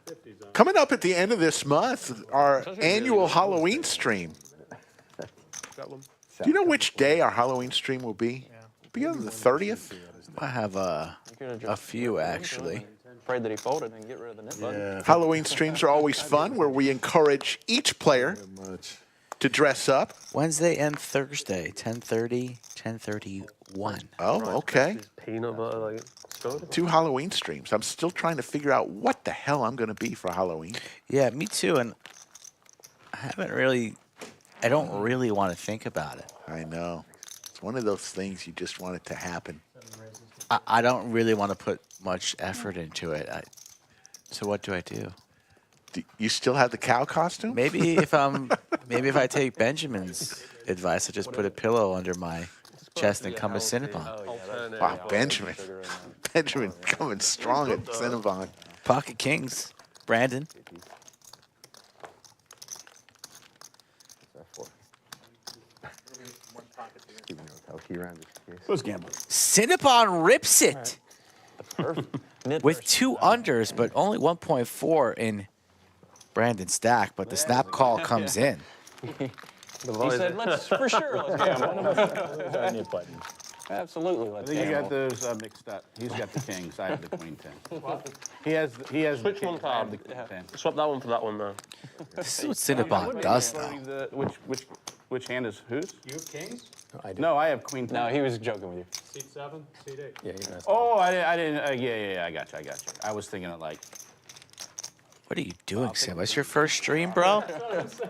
50's on. Coming up at the end of this month, our annual Halloween stream. Got one. Do you know which day our Halloween stream will be? It'll be on the 30th. I have a few actually. Afraid that he folded and get rid of the nip button. Halloween streams are always fun, where we encourage each player to dress up. Wednesday and Thursday, 10:30, 10:31. Oh, okay. Peanut butter, like, good. 2 Halloween streams. I'm still trying to figure out what the hell I'm going to be for Halloween. Yeah, me too. And I don't really want to think about it. I know. It's one of those things you just want it to happen. I don't really want to put much effort into it. So what do I do? Do you still have the cow costume? Maybe if I take Benjamin's advice, I just put a pillow under my chest and come to Cinnabon. Wow, Benjamin. Benjamin coming strong at Cinnabon. Pocket Kings, Brandon. Who's gambling? Cinnabon rips it with 2 unders, but only 1.4 in Brandon's stack. But the snap call comes in. He said, let's gamble. Absolutely, I let's think you gamble. got those mixed up. He's got the kings. I have the queen 10. He has Switch the one kings, I have card. the queen 10. Swap that one for that one, though. This is what Cinnabon does, though. Which hand is whose? You have kings? No, I have queen 10. No, he was joking with you. Seat 7, seat 8. Yeah, you're not. Oh, I didn't. Yeah, I got you. I was thinking of like. What are you doing, Sim? What's your first stream, bro?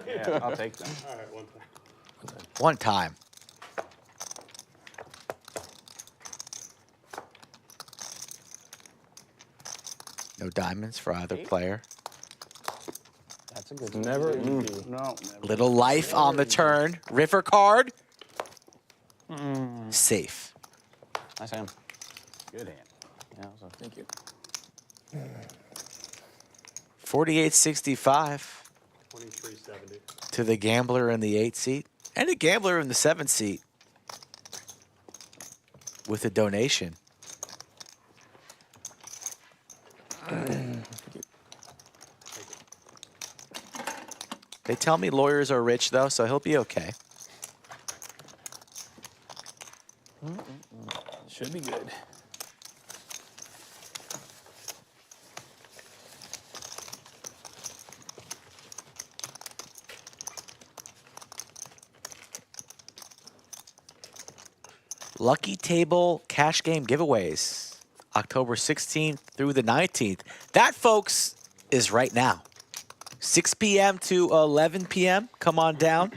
Yeah, I'll take them. All right, 1 time. One time. No diamonds for either player. That's a good Never No, easy. never. Little life on the turn. River card. Safe. Nice hand. Good hand. Yeah, Thank you. 48.65 23.70. to the gambler in the 8 seat and a gambler in the 7 seat with a donation. They tell me lawyers are rich, though, so he'll be okay. Should be good. Lucky Table Cash Game Giveaways, October 16th through the 19th. That, folks, is right now. 6 p.m. to 11 p.m. Come on down.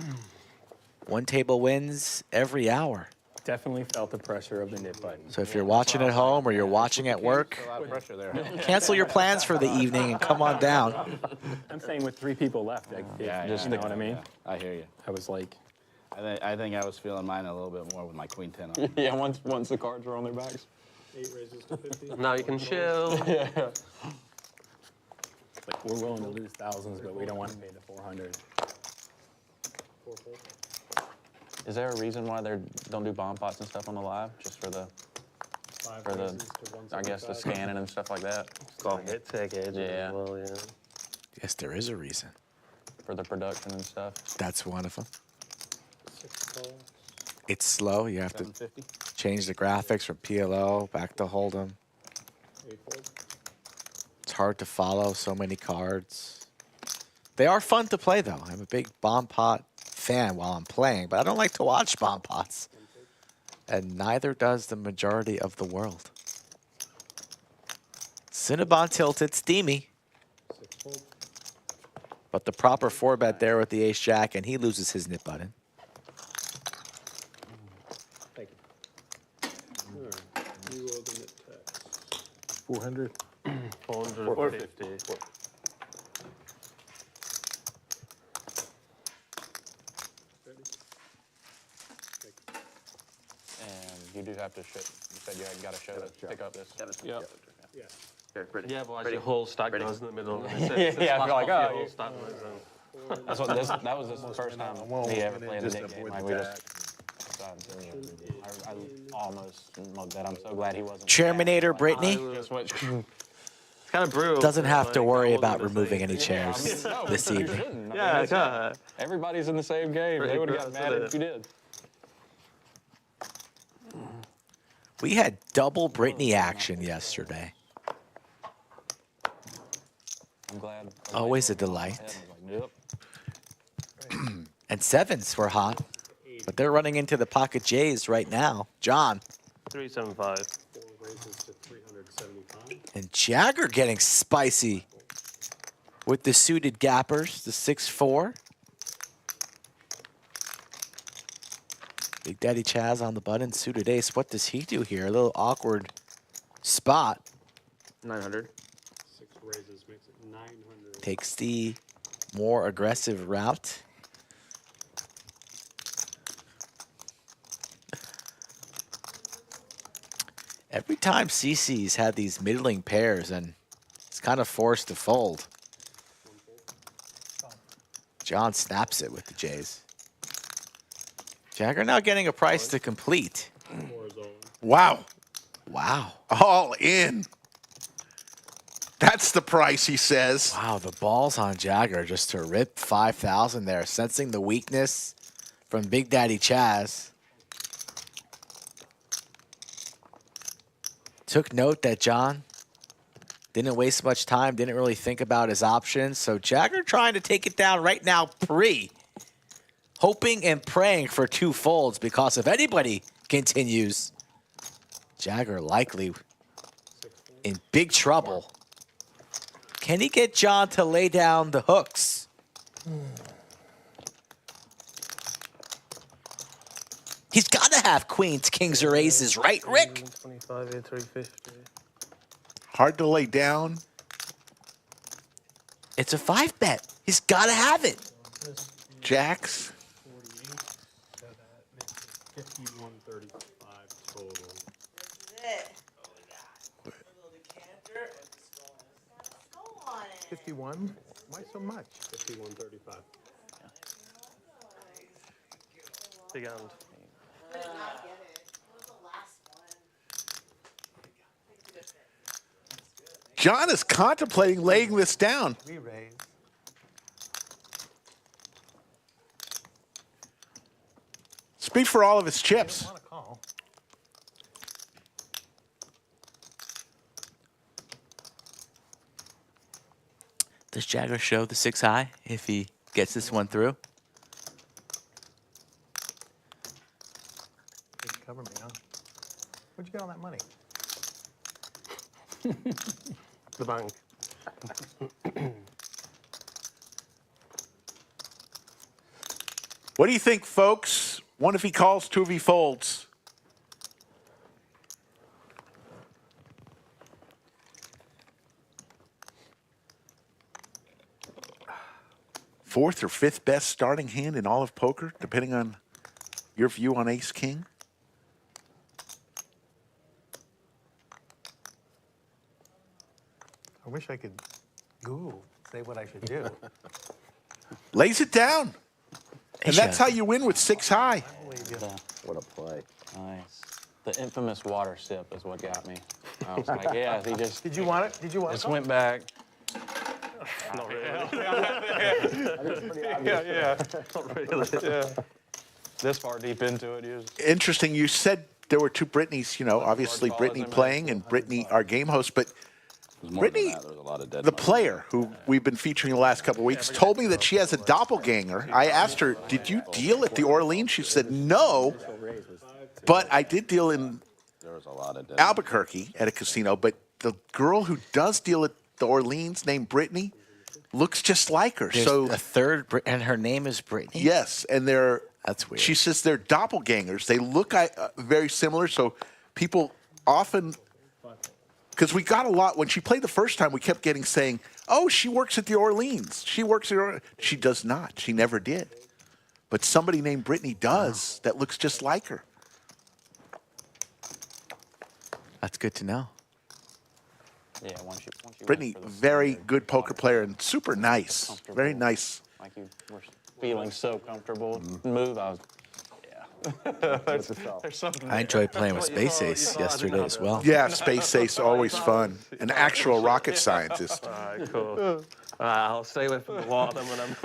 One table wins every hour. Definitely felt the pressure of the knit button. So if you're watching at home or you're watching at work, A lot of pressure there. cancel your plans for the evening and come on down. I'm saying with 3 people left, just you know what I mean? I hear you. I was like, I think I was feeling mine a little bit more with my queen 10 on. Yeah, once the cards were on their backs. 8 raises to 50. Now you can chill. like we're willing to lose thousands, but we don't want to pay the 400. 4 fold. Is there a reason why they don't do bomb pots and stuff on the live? Just for the, 5 for the, raises to 175. I guess the scanning and stuff like that? It's all hit tech edge Yeah. as well, yeah. Yes, there is a reason. For the production and stuff. That's one of them. 6 calls. It's slow. You have to 750. change the graphics from PLO back to Hold'em. 8 fold. It's hard to follow so many cards. They are fun to play, though. I'm a big bomb pot fan while I'm playing, but I don't like to watch bomb pots. And neither does the majority of the world. Cinnabon tilted, steamy. 6 fold. But the proper 4-bet there with the ace-jack, and he loses his nip button. Thank you. All right. You owe the knit tax. 400. 450. Ready? Thank you. And you do have to show, you said you got to show to pick up this. Yep. Yeah. Okay, ready? Yeah, but Ready? your whole stack Ready? goes in the middle. Yeah, I feel like, oh, whole you- stack goes in. That's what that was the first time me ever playing a just Nick game. avoid Like the we jack. just, I almost mugged that. I'm so glad he wasn't. Chairmanator Like, Brittany just went, It's kind of brutal. doesn't have to like, worry I about wasn't removing gonna any say chairs No, this you evening. shouldn't. I mean, Yeah, that's yeah. Everybody's in the same game. They Pretty would have got gross, mad isn't if you did. We had double Brittany action yesterday. I'm glad. Always a delight. I was like, nope. And 7s were hot, but they're running into the pocket J's right now. John 375. 4 raises to 375. and Jagger getting spicy with the suited gappers, the 6-4. Big Daddy Chaz on the button, suited ace. What does he do here? A little awkward spot. 900. 6 raises makes it 900. Takes the more aggressive route. Every time CC's had these middling pairs, and it's kind of forced to fold. John snaps it with the Jays. Jagger now getting a price to complete. 4 is all in. Wow. Wow. All in. That's the price, he says. Wow, the balls on Jagger just to rip 5,000 there, sensing the weakness from Big Daddy Chaz. Took note that John didn't waste much time, didn't really think about his options. So Jagger trying to take it down right now, hoping and praying for 2 folds, because if anybody continues, Jagger likely in big trouble. Can he get John to lay down the hooks? He's got to have queens, kings, or aces, right, Rick? 25, 350. Hard to lay down. It's a 5-bet. He's got to have it. Jacks. 48. So that makes it 5135 total. It. 51? Why so much? 5135. Big hand. John is contemplating laying this down. We raise. Speak for all of his chips. Want to call? Does Jagger show the 6 high if he gets this one through? Cover me, huh? The bank. What do you think, folks? One if he calls, two if he folds. Fourth or fifth best starting hand in all of poker, depending on your view on Ace King. I wish I could Google, say what I should do. Lays it down. And that's how you win with 6 high. What a play. Nice. The infamous water sip is what got me. I was like, yeah, he just. Did you want it? Did you want Just it? went back. Not really. Yeah. Not really. Yeah. This far deep into it, he was. Interesting. You said there were two Britneys, you know, obviously Brittany playing and Brittany, our game host, but Brittany, There was a lot of dead the money. player who we've been featuring the last couple of weeks, told me that she has a doppelganger. I asked her, did you deal at the Orleans? She said, no, but I did deal in There was a lot of dead Albuquerque at a casino, but the girl who does deal at the Orleans named Brittany looks just like her. There's So a third, and her name is Brittany. yes, and they're That's weird. She says they're doppelgangers. They look very similar, so people often, because we got a lot when she played the first time, we kept getting saying, "Oh, she works at the Orleans. She works at the Orleans." She does not. She never did. But somebody named Brittany does that looks just like her. That's good to know. Yeah, once you Brittany, very good poker player and super nice. Very nice. Like you were feeling so comfortable. Move, I was. There's something. I enjoyed playing with Space Ace yesterday as well. Yeah, Space Ace, always fun. An actual rocket scientist. All right, cool. I'll stay away from the water then when I'm.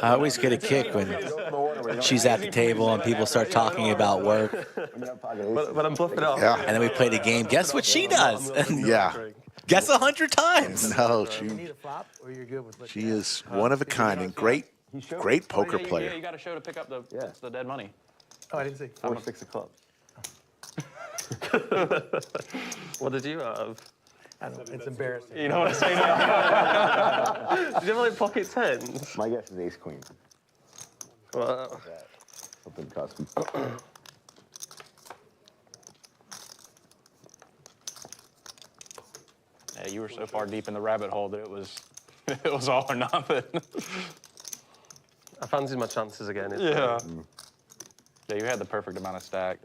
I always get a kick when she's at the table and people start talking about work. But I'm bluffing off. Yeah. And then we play the game. Guess what she does? Yeah. Guess 100 times. No, You need a flop, or you're good with she is one of a kind and great poker Yeah, player. you got to show to pick up the dead money. Oh, I didn't see. 4 6 of clubs. What did you have? I don't know. It's embarrassing. You know what I'm saying? Did you have like pocket tens? My guess is ace queen. Well, Something custom. Yeah, you were so far deep in the rabbit hole that it was all or nothing. I fancied my chances again. Yeah, you had the perfect amount of stack.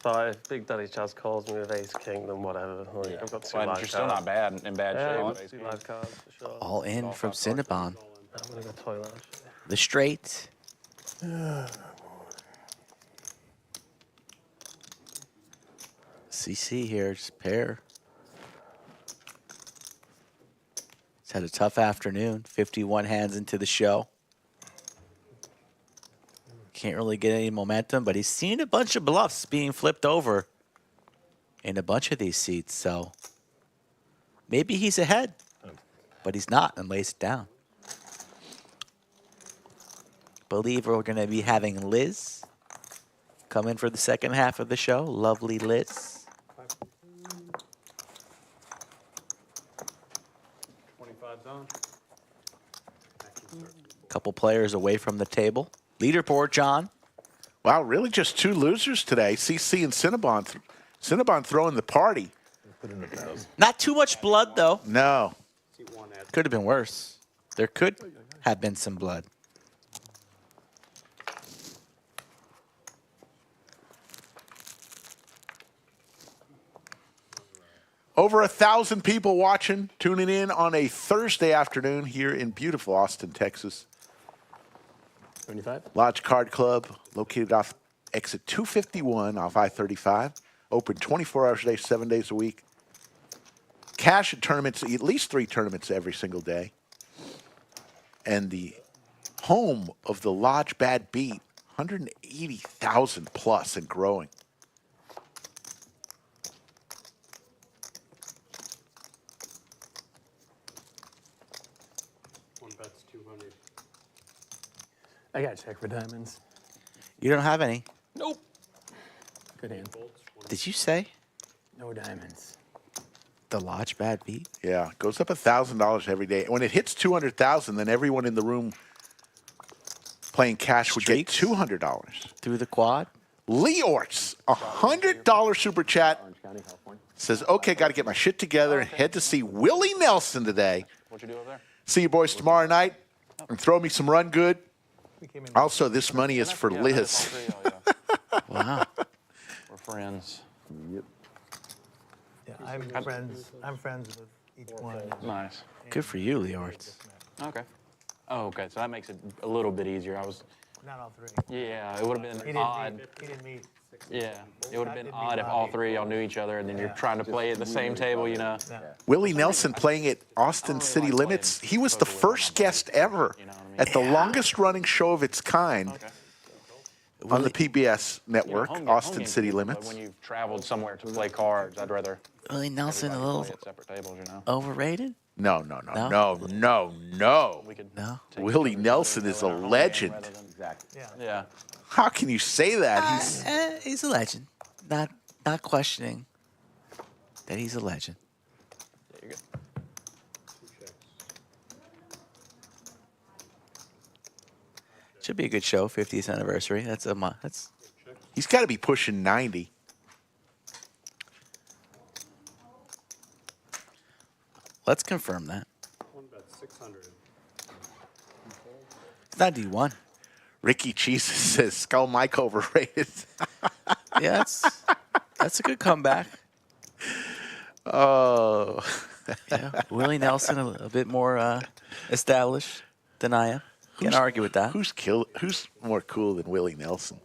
So if Big Daddy Chaz calls me with Ace King, then whatever. Like, I've got two But live you're still not cards. in bad Yeah, shape. two live cards for sure. All in from Cinnabon. I'm gonna go toilet. Actually. The straight. CC here, just pair. He's had a tough afternoon. 51 hands into the show. Can't really get any momentum, but he's seen a bunch of bluffs being flipped over in a bunch of these seats. So maybe he's ahead, but he's not, and lays it down. Believe we're going to be having Liz come in for the second half of the show. Lovely Liz. 25 down. Couple players away from the table. Leaderboard, John. Wow, really just two losers today. CC and Cinnabon. Cinnabon throwing the party. Not too much blood, though. No. Could have been worse. There could have been some blood. Over 1,000 people watching, tuning in on a Thursday afternoon here in beautiful Austin, Texas. 25? Lodge Card Club, located off exit 251 off I-35. Open 24 hours a day, 7 days a week. Cash at tournaments, at least 3 tournaments every single day. And the home of the Lodge Bad Beat, 180,000 plus and growing. One bet's 200. I got to check for diamonds. You don't have any. Nope. Good hand. Did you say? No diamonds. The Lodge Bad beat? Yeah, goes up $1,000 every day. When it hits 200,000, then everyone in the room playing cash would get Streaks? $200. Through the quad? Leorts, $100 super chat, says, okay, got to get my shit together and head to see Willie Nelson today. What'd you do over there? See you boys tomorrow night and throw me some run good. Also, this money is for Liz. Wow. We're friends. Yep. Yeah, I'm friends with each one. Nice. Good for you, Leorts. Okay. Oh, okay. So that makes it a little bit easier. Not all three. Yeah, it would have been odd. He didn't meet. Yeah, it would have been odd if all three y'all knew each other and then you're trying to play at the same table, you know. Willie Nelson playing at Austin City Limits. He was the first guest ever at the longest running show of its kind on the PBS network, Austin City Limits. When you've traveled somewhere to play cards, I'd rather Willie Nelson a little play at separate tables, you know. overrated? No. No? No. Willie Nelson is a legend. Yeah. How can you say that? He's a legend. Not questioning that he's a legend. There you go. Should be a good show, 50th anniversary. That's He's got to be pushing 90. Let's confirm that. One bet 600. It's not D1. Ricky Cheese says Skull Mike overrated. Yeah, that's a good comeback. Oh. Yeah, Willie Nelson a bit more established than I am. Can't argue with that. Who's more cool than Willie Nelson?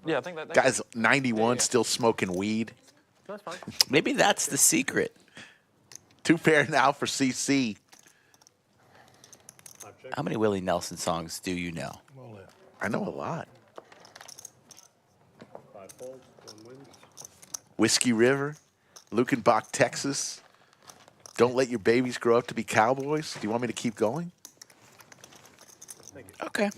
Yeah, I think that Guy's 91, still smoking weed. That's fine. Maybe that's the secret. 2 pair now for CC. How many Willie Nelson songs do you know? I know a lot. 5 folds, 1 wins. Whiskey River, Lukenbach, Texas. Don't let your babies grow up to be cowboys. Do you want me to keep going? Okay.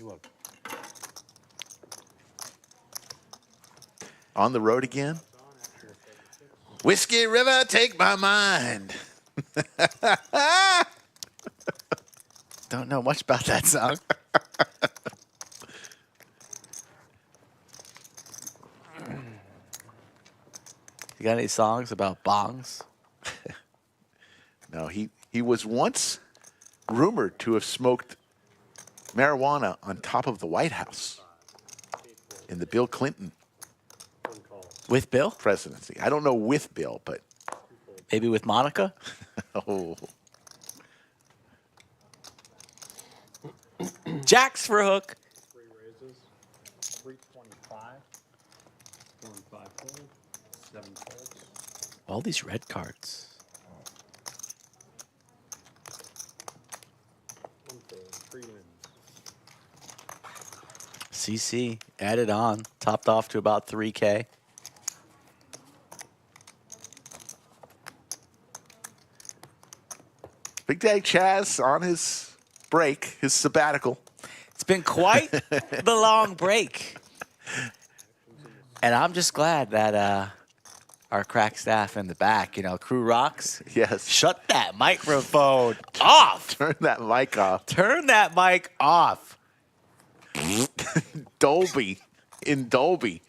On the road again? Whiskey River, take my mind. Don't know much about that song. You got any songs about bongs? No, he was once rumored to have smoked marijuana on top of the White House in the Bill Clinton With Bill? presidency. I don't know with Bill, but Maybe with Monica? oh, Jacks for a hook. 3 raises. 325. 45 fold. 7 folds. All these red cards. 1 fold. 3 wins. CC added on, topped off to about 3K. Big Daddy Chaz on his break, his sabbatical. It's been quite the long break. And I'm just glad that our crack staff in the back, Crew Rocks. Yes. Shut that microphone off. Turn that mic off. Turn that mic off. Dolby. In Dolby.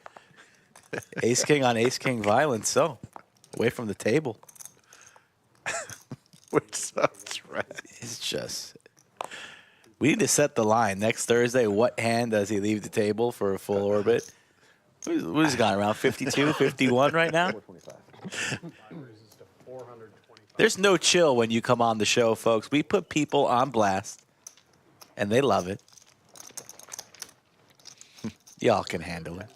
Ace King on Ace King violence, so away from the table. We're so trash. It's just, we need to set the line next Thursday. What hand does he leave the table for a full orbit? Who's gone around 52, 51 right now? There's no chill when you come on the show, folks. We put people on blast, and they love it. Y'all can handle it.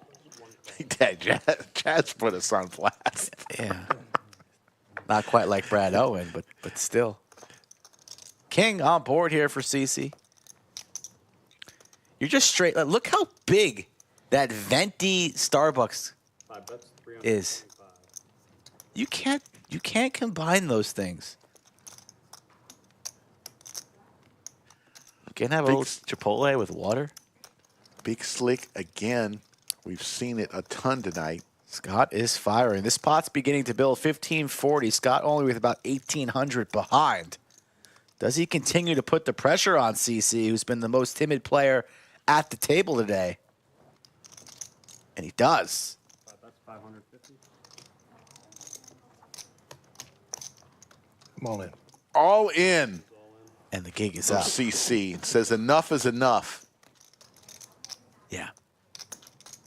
Dad, Chaz put us on blast. Yeah. Not quite like Brad Owen, but still. King on board here for CC. You're just straight. Look how big that venti Starbucks is. You can't combine those things. You can't have a little Chipotle with water. Big Slick again. We've seen it a ton tonight. Scott is firing. This pot's beginning to build 1540. Scott only with about 1,800 behind. Does he continue to put the pressure on CC, who's been the most timid player at the table today? And he does. That's 550. Come on in. All in. And the gig is From up. CC says enough is enough. Yeah.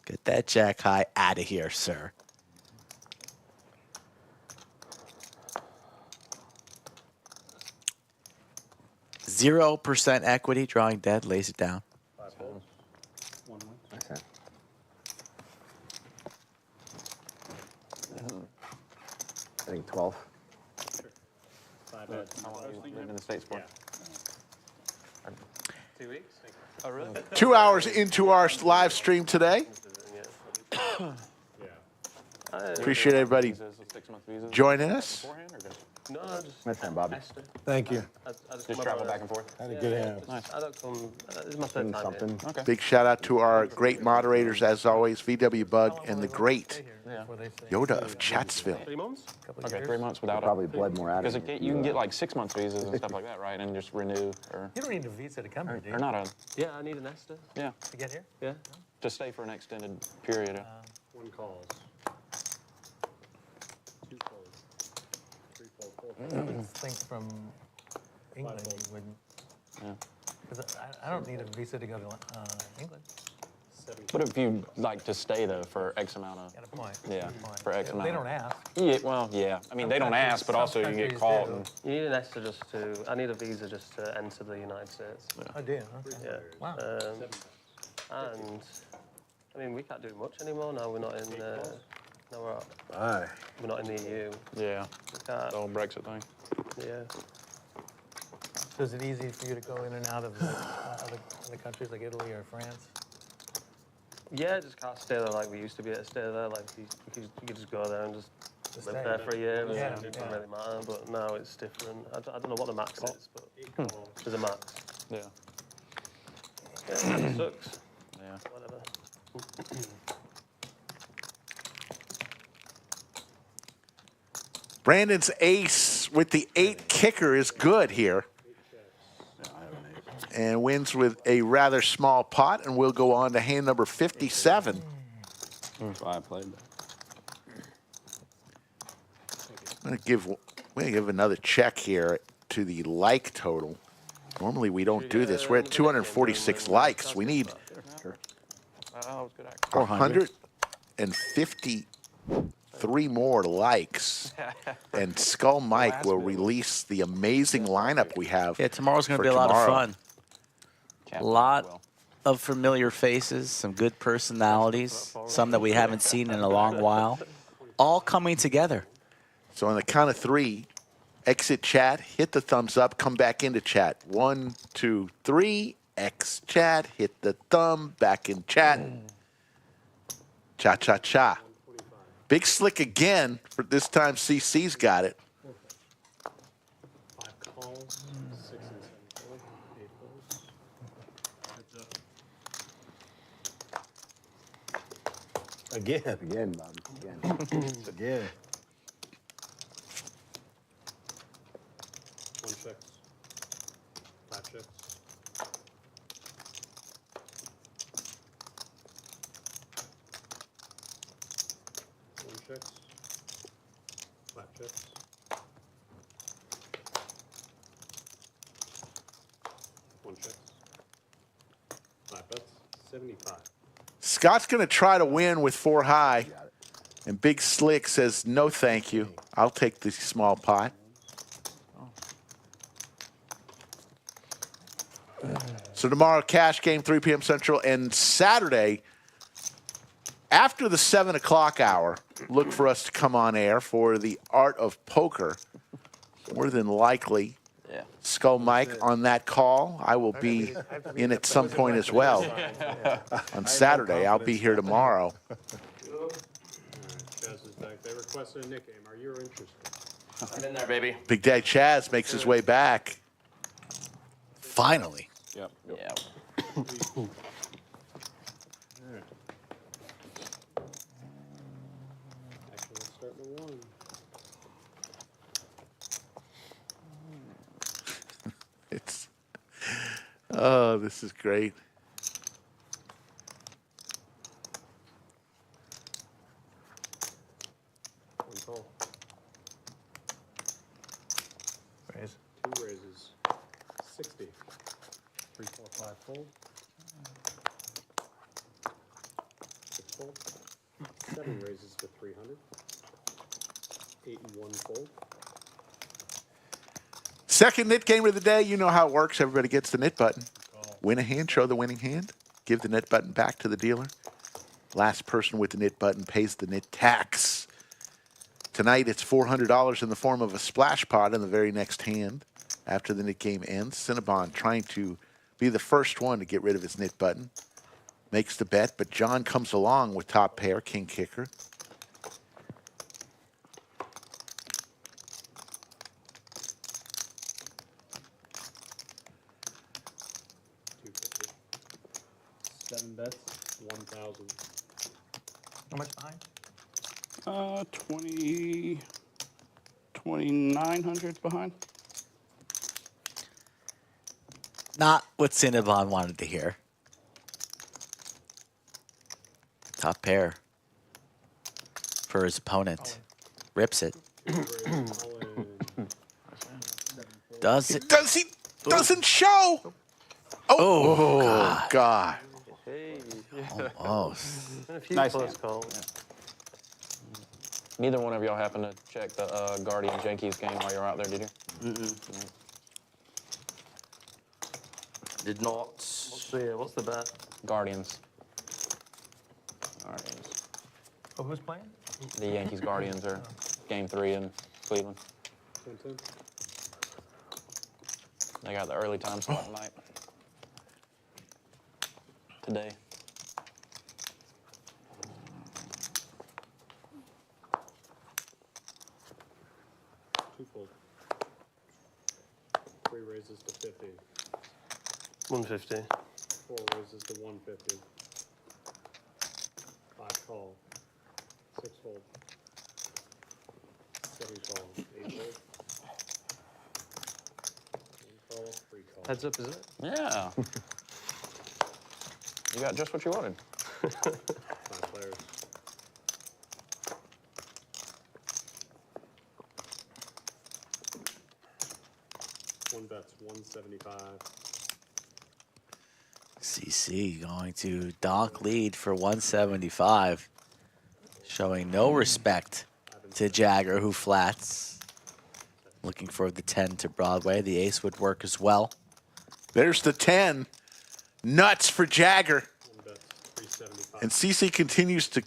Get that jack high out of here, sir. %, equity, drawing dead, lays it down. Okay. I think 12. 5 bets. How long have you lived in the States for? 2 weeks? Oh, really? 2 hours into our live stream today. Yeah. Appreciate everybody Visas, 6-month visas joining us. beforehand, or just No, just My friend Bobby. Esther. Thank you. I just just come travel over back and forth? Had a good hand. Nice. I don't come. This is my third Doing time something. Okay. Big shout out to our great moderators, as always, VW Bug and the great Yoda of Chatsville. here. 3 months? Okay, 3 months without Probably bled more out Because of it. you can get like 6 months visas and stuff like that, right? And just renew or You don't need a visa to come here, do you? or not a Yeah, I need an Esther. yeah To get here? Yeah. to stay for an extended period. 1 calls. 2 folds. 3 folds. 4 folds. I would think from England you wouldn't. Yeah. Because I don't need a visa to go to England. But if you like to stay though for X amount of Got a point. yeah Good point. for X amount. They don't ask. Yeah, well, yeah. I mean, they don't ask, but Some also you can get countries caught. do. And, You need an Esther just to. I need a visa just to enter the United States. Oh, do you? Okay. Yeah. Wow. And I mean, we can't do much anymore now. We're not in. No, Aye. we're not in the EU. yeah, We can't. the whole Brexit thing. Yeah. So is it easy for you to go in and out of other countries like Italy or France? Yeah, just can't stay there like we used to be able to stay there. Like you could just go there and just live stay. there for a year. And Yeah, it doesn't yeah. really matter. But now it's different. I don't know what the max is, but there's a max. Yeah, Yeah, it sucks. yeah. Whatever. Brandon's ace with the 8 kicker is good here. And wins with a rather small pot, and we'll go on to hand number 57. That's why I played that. I'm gonna give another check here to the like total. Normally we don't do this. We're at 246 likes. We need Oh, it was good action. 453 more likes. And Skull Mike will release the amazing lineup we have. Yeah, tomorrow's going to for be a lot of tomorrow. fun. A lot of familiar faces, some good personalities, some that we haven't seen in a long while, all coming together. So on the count of 3, exit chat, hit the thumbs up, come back into chat. 1, 2, 3, X chat, hit the thumb, back in chat. Cha cha cha. Big slick again, for this time CC's got it. 5 calls. 6 and 7 folds. 8 folds. Again. Again, Bobby. Again. Again. 1 checks. 5 checks. 1 checks. 5 checks. 1 checks. 5 bets. 75. Scott's going to try to win with 4 high. And Big Slick says, no, thank you. I'll take the small pot. So tomorrow, cash game, 3 p.m. Central. And Saturday, after the 7 o'clock hour, look for us to come on air for the Art of Poker. More than likely, Yeah. Skull Mike on that call. I will be in at some point as well. On Saturday, I'll be here tomorrow. Chaz is back. They requested a nickname. Are you interested? I'm in there, baby. Big Daddy Chaz makes his way back. Finally. Yep. Yeah. Oh, this is great. One call. Raise. 2 raises. 60. 3, 4, 5 fold. 6 fold. 7 raises to 300. 8 and 1 fold. Second knit game of the day. You know how it works. Everybody gets the knit button. Win a hand, show the winning hand. Give the knit button back to the dealer. Last person with the knit button pays the knit tax. Tonight it's $400 in the form of a splash pot in the very next hand. After the knit game ends, Cinnabon trying to be the first one to get rid of his knit button. Makes the bet, but John comes along with top pair, king kicker. $7 bets, 1,000. How much behind? 2,900 behind. Not what Cinnabon wanted to hear. Top pair for his opponent. Rips it. Does it? Does he? Doesn't show. Oh, God. Hey. Almost. Been a few Nice close hand. calls. Neither one of y'all happen to check the Guardian Yankees game while you're out there, did you? Did not. What's the bet? Guardians. Oh, who's playing? The Yankees Guardians are game 3 in Cleveland. 10. They got the early time slot tonight. Today. Two fold. 3 raises to 50. 150. 4 raises to 150. 5 call. 6 fold. 7 call. 8 fold. 1 call. 3 call. Heads up, is it? Yeah. You got just what you wanted. 5 players. One bet's 175. CC going to donk lead for 175. Showing no respect to Jagger, who flats. Looking for the 10 to Broadway. The ace would work as well. There's the 10. Nuts for Jagger. One bet's 375. And CC continues to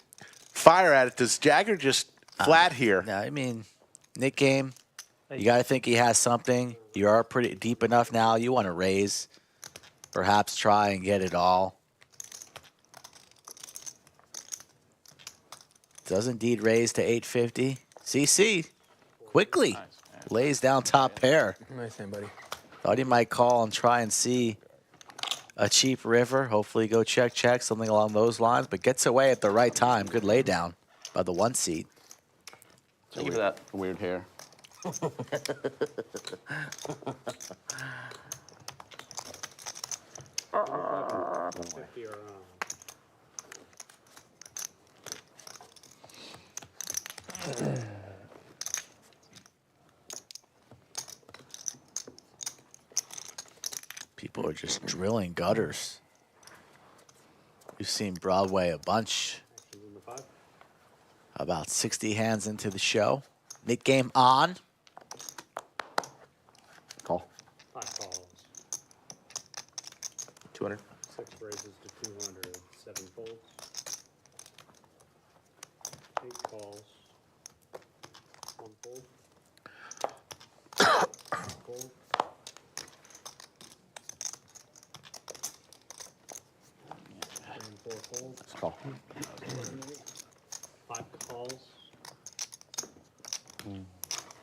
fire at it. Does Jagger just flat here? No, I mean, Nick game. You got to think he has something. You are pretty deep enough now. You want to raise. Perhaps try and get it all. Does indeed raise to 850. CC quickly lays down top pair. Nice hand, buddy. Thought he might call and try and see a cheap river. Hopefully go check, something along those lines. But gets away at the right time. Good lay down by the 1 seat. Thank you for that. Weird hair. Here, People are just drilling gutters. We've seen Broadway a bunch. actions in the 5. About 60 hands into the show. Nick game on. Call. 5 calls. 200. 6 raises to 200. 7 folds. 8 calls. 1 fold. 1 fold. 3 and 4 folds. Call. 5 calls.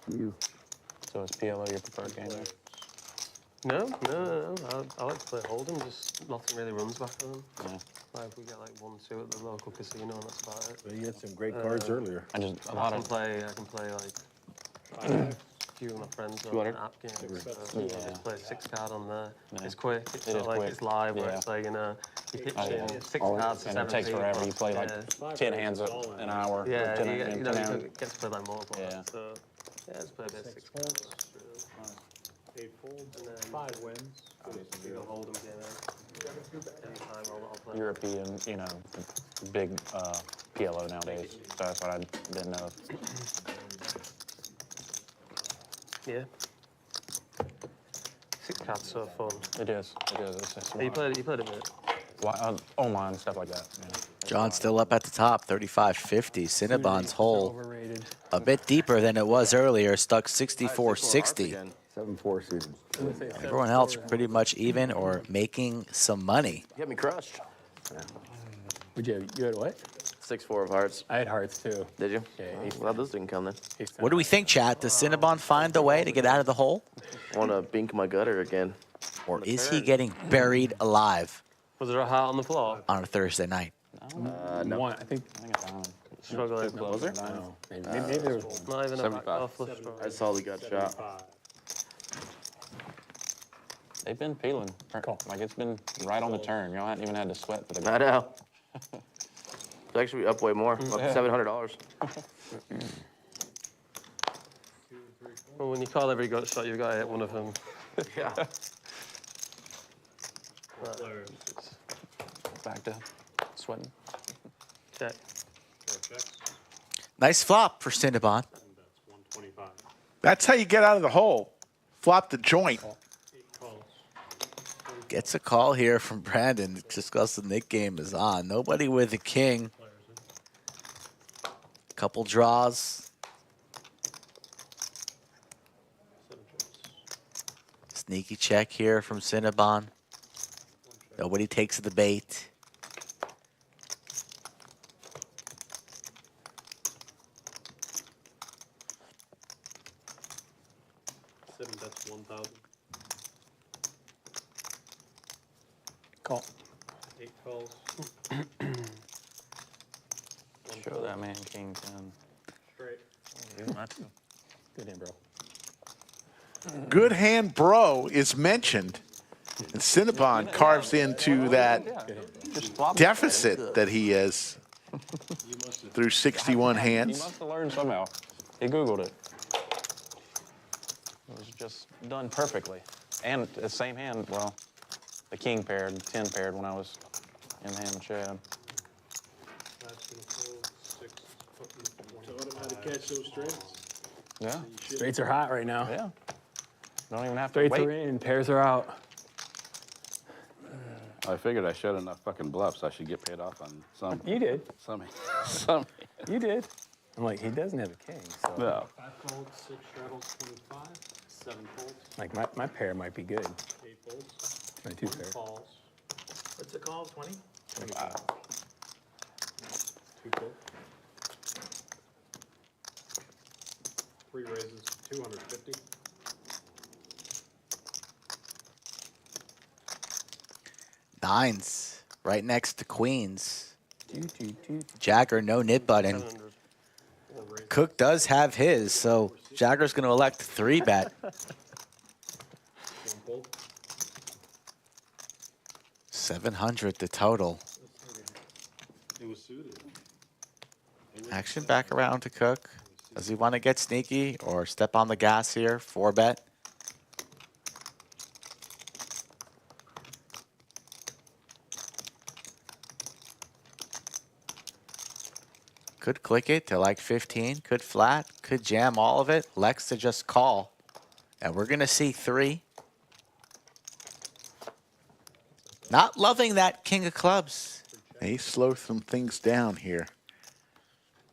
You. So is PLO your preferred game there? No. I like to play Hold'em, just nothing really runs back on them. Yeah. Like if we get like 1-2 at the local casino, and that's about it. But he had some great cards earlier. I just a I lot can of play like 5 few of my friends on 200? an app game. So Yeah. I just play 6 card on there. Yeah. It's quick. It's It not is like quick. it's live where Yeah. it's like, you pitch Oh, yeah. in 6 All- cards to and it 7 takes forever. You play like 10 hands an hour. Yeah, 10, you 10 get hours. to play like more. Yeah. So yeah, just play a bit of 6 cards. 8 folds, And then 5 wins. You go hold them anytime I'll play. European, big PLO nowadays. So that's what I didn't know. Yeah. 6 cards so fun. It is. It is. It's just You played a bit. online stuff like that. Yeah. John's still up at the top, 35-50. Cinnabon's hole Overrated. a bit deeper than it was earlier, stuck 64-60. 7-4 suited. Everyone else pretty much even or making some money. You had me crushed. You had what? 6-4 of hearts. I had hearts too. Did you? Yeah. Well, this didn't come then. What do we think, chat? Does Cinnabon find a way to get out of the hole? Want to bink my gutter again. Or is he getting buried alive Was there a heart on the floor? on a Thursday night? No. One, I think. it's down. Struggling. Was there? No. Maybe there was one. Not even a back 75. off flush draw. I saw he got shot. 5. They've been peeling. Like it's been right on the turn. Y'all haven't even had to sweat for the I know. It's actually up way more. Up $700. Well, when you call every gut shot, you've got to hit one of them. Yeah. back to sweating. Check. Nice flop for Cinnabon. That's 125. That's how you get out of the hole. Flop the joint. 8 calls. Gets a call here from Brandon just because the Nick game is on. Nobody with a king. Couple draws. Sneaky check here from Cinnabon. Nobody takes the bait. That's 1,000. Call. 8 calls. Show that man king 10. Straight. Good hand, bro. Good hand, bro, is mentioned. And Cinnabon carves into that Just flop. deficit that he is through 61 He hands. must have learned somehow. He Googled it. It was just done perfectly. And the same hand, well, the king paired, 10 paired when I was in the hand with Chad. That's going to fold 6. Taught him how to catch those straights. Yeah. Straights are hot right now. Yeah. Don't even have to Straights wait. are in, pairs are out. I figured I showed enough fucking bluffs. I should get paid off on some. You did. Some. Some. You did. I'm like, he doesn't have a king, so. No. 5 folds, 6 straddles, 25. 7 folds, Like, my pair might be good. 8 folds. My 2 1 pair. calls. What's it called? 20? 25. 2 folds. 3 raises, 250. Nines right next to queens. Jagger, no nit button. 700. Cook does have his, so Jagger's going to elect 3-bet. 1 fold. 700 the total. It was suited. Action back around to Cook. Does he want to get sneaky or step on the gas here? 4-bet. Could click it to like 15. Could flat. Could jam all of it. Lex to just call. And we're going to see 3. Not loving that king of clubs. He slowed some things down here.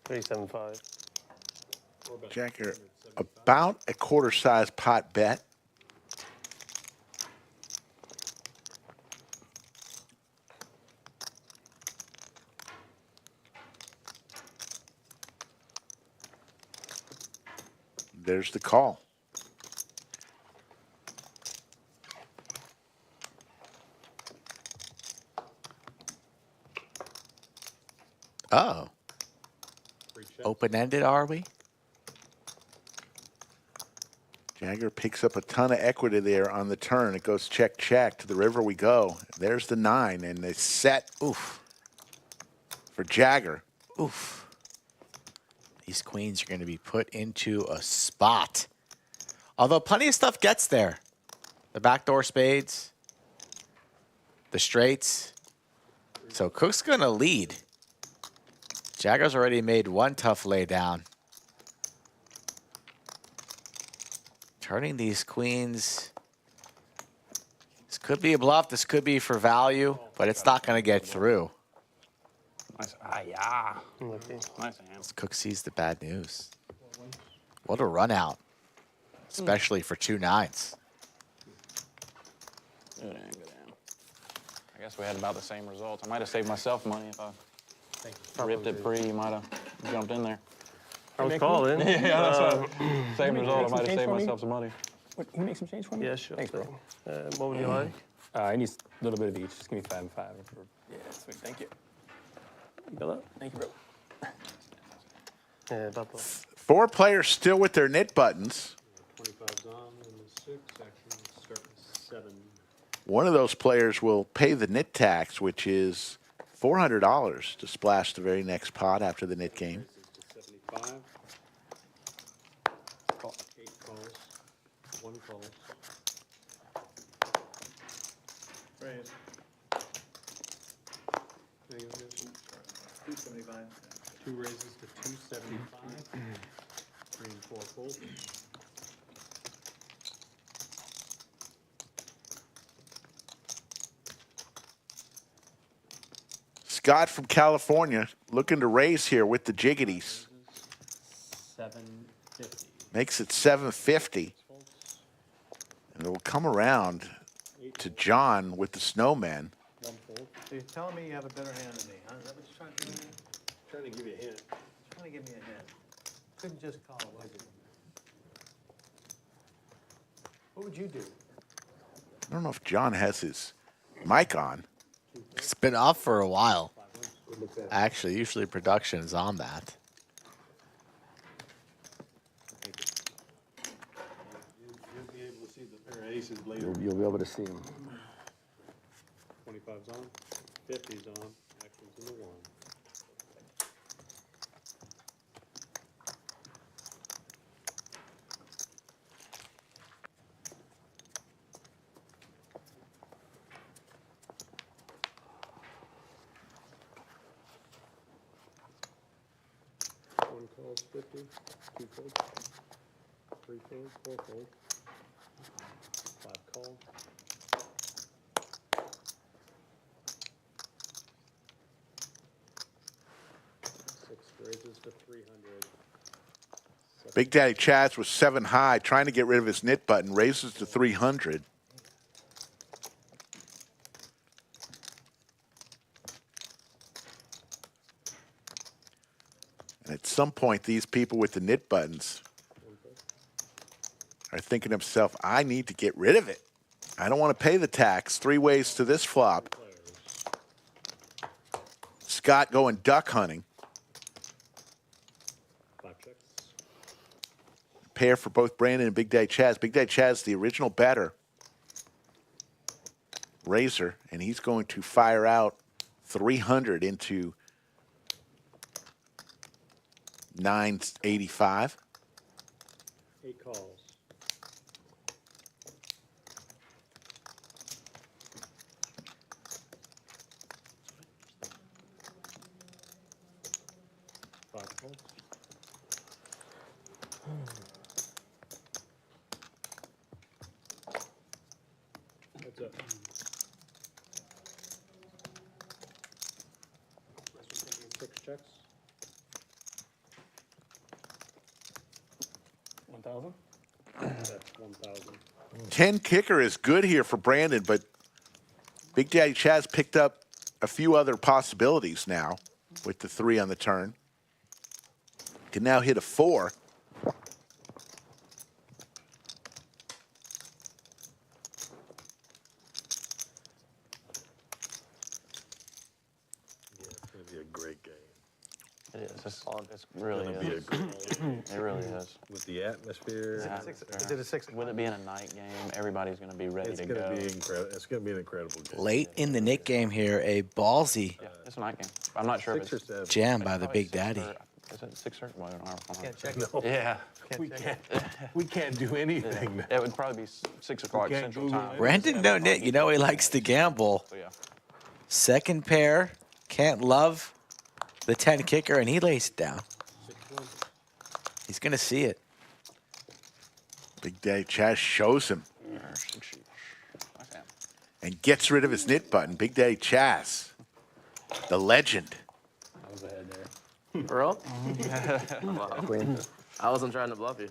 375. Jagger, about a quarter-size pot bet. There's the call. Oh. Open-ended, are we? Jagger picks up a ton of equity there on the turn. It goes check, check. To the river we go. There's the 9, and they set. Oof. For Jagger. Oof. These queens are going to be put into a spot. Although plenty of stuff gets there. The backdoor spades. The straights. So Cook's going to lead. Jagger's already made one tough laydown. Turning these queens. This could be a bluff. This could be for value, but it's not going to get through. Nice. Ah, yeah. Nice hand. Cook sees the bad news. What a run out, especially for 2 9s. Good hand, good hand. I guess we had about the same results. I might have saved myself money if I ripped it pre. You might have jumped in there. I was calling. Yeah, that's what. Same result. I might have saved myself some money. What, can you make some change for me? Yeah, sure. Thanks, bro. What would you like? I need a little bit of each. Just give me 5 and 5. Yeah, sweet. Thank you. You got that? Thank you, bro. Yeah, about that. 4 players still with their knit buttons. 25's on in the 6, action starting 7. One of those players will pay the knit tax, which is $400 to splash the very next pot after the knit game. Raises to 75. 8 calls. 1 call. Raise. 275. 2 raises to 275. 3 and 4 fold. Scott from California looking to raise here with the jiggities. 750. Makes it 750. And it will come around to John with the snowman. 1 fold. So you're telling me you have a better hand than me, huh? Is that what you're trying to do? Trying to give you a hint. Trying to give me a hand. Couldn't just call it, was it? What would you do? I don't know if John has his mic on. It's been off for a while. Actually, usually production is on that. You'll be able to see the pair of aces later. You'll be able to see him. 25's on. 50's on. Action's in the 1. One calls 50, 2 folds, 3 folds, 4 folds, 5 call. 6 raises to 300. Big Daddy Chaz was 7 high, trying to get rid of his knit button, raises to 300. And at some point, these people with the knit buttons are thinking to themselves, I need to get rid of it. I don't want to pay the tax. 3 ways to this flop. Scott going duck hunting. 5 checks. Pair for both Brandon and Big Daddy Chaz. Big Daddy Chaz, the original better. Raiser, and he's going to fire out 300 into 985. 8 calls. Heads up. Six checks. 1,000? That's 1,000. 10 kicker is good here for Brandon, but Big Daddy Chaz picked up a few other possibilities now with the 3 on the turn. Can now hit a 4. Yeah, it's going to be a great game. It is. It's really is. It really is. With the atmosphere. Is it a 6? With it being a night game, everybody's going to be ready It's to going go. to be incredible. It's going to be an incredible game. Late in the Nick game here, a ballsy Yeah, it's a night game. I'm not sure if 6 or it's 7. jam by the probably Big 6 Daddy. Is it 6 or? Well, I don't know. Can't check No. Yeah. We can't do anything. It would probably be 6 o'clock can't Central Google Time. it. Brandon, no, Nick, you know he likes to gamble. So, yeah. Second pair, can't love the 10 kicker, and he lays it down. He's going to see it. Big Daddy Chaz shows him and gets rid of his knit button. Big Daddy Chaz, the legend. I was ahead there. For real? Wow. I wasn't trying to bluff you.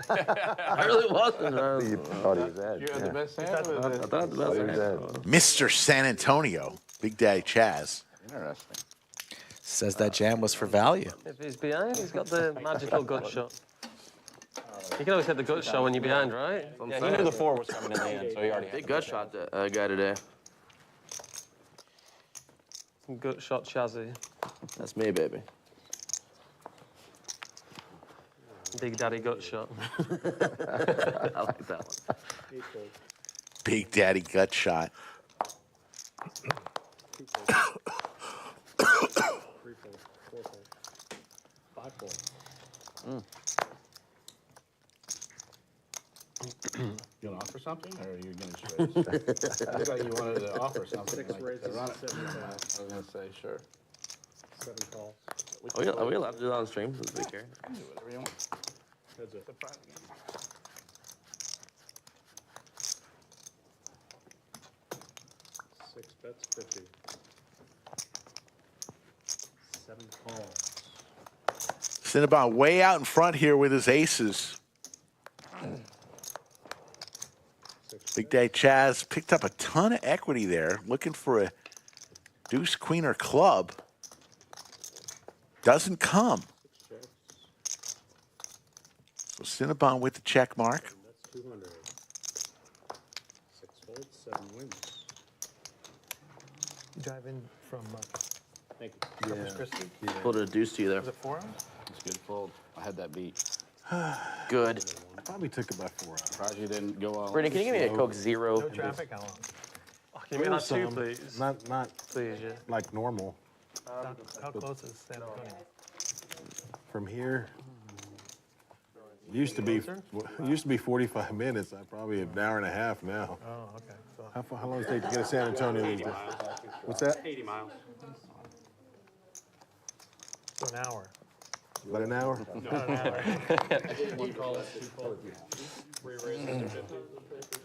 I really wasn't. You thought he was ahead. You had the best hand. I thought the best hand. Mr. San Antonio, Big Daddy Chaz. Interesting. Says that jam was for value. If he's behind, he's got the magical gut shot. You can always hit the gut shot when you're behind, right? Yeah, he knew the 4 was coming in the end, so he already had Big the gut shot guy today. Gut shot Chazzy. That's me, baby. Big Daddy gut shot. I like that one. Big Daddy gut shot. 2 fold. 3 fold. 4 fold. 5 fold. You gonna offer something, or are you gonna raise? I thought you wanted to offer something. 6 like raises, to run it. 7 calls. I was gonna say sure. 7 calls. Are we allowed to do that on stream? Does it care? Do whatever you want. Heads up. 6 bets, 50. 7 calls. Cinnabon way out in front here with his aces. Big Daddy Chaz picked up a ton of equity there, looking for a deuce, queen, or club. Doesn't come. 6 checks. So Cinnabon with the check mark. And that's 200. 6 folds, 7 wins. You drive in from Thank you. Corpus Christi? Pulled a deuce to you there. Was it 4? It's good fold. I had that beat. Good. I probably took it by 4 hours. Surprised you didn't go all. Brandon, can you give me a Coke Zero? No traffic? How long? Oh, can you make that 2, please? Not Please, yeah. like normal. How close is San Antonio? From here, used to be 45 minutes. I probably an hour and a half now. Oh, okay. So How long does it take to get to San Antonio these days? What's that? 80 miles. so an hour. About an hour? Not an hour. 1 call, 2 calls. 3 raises, 250.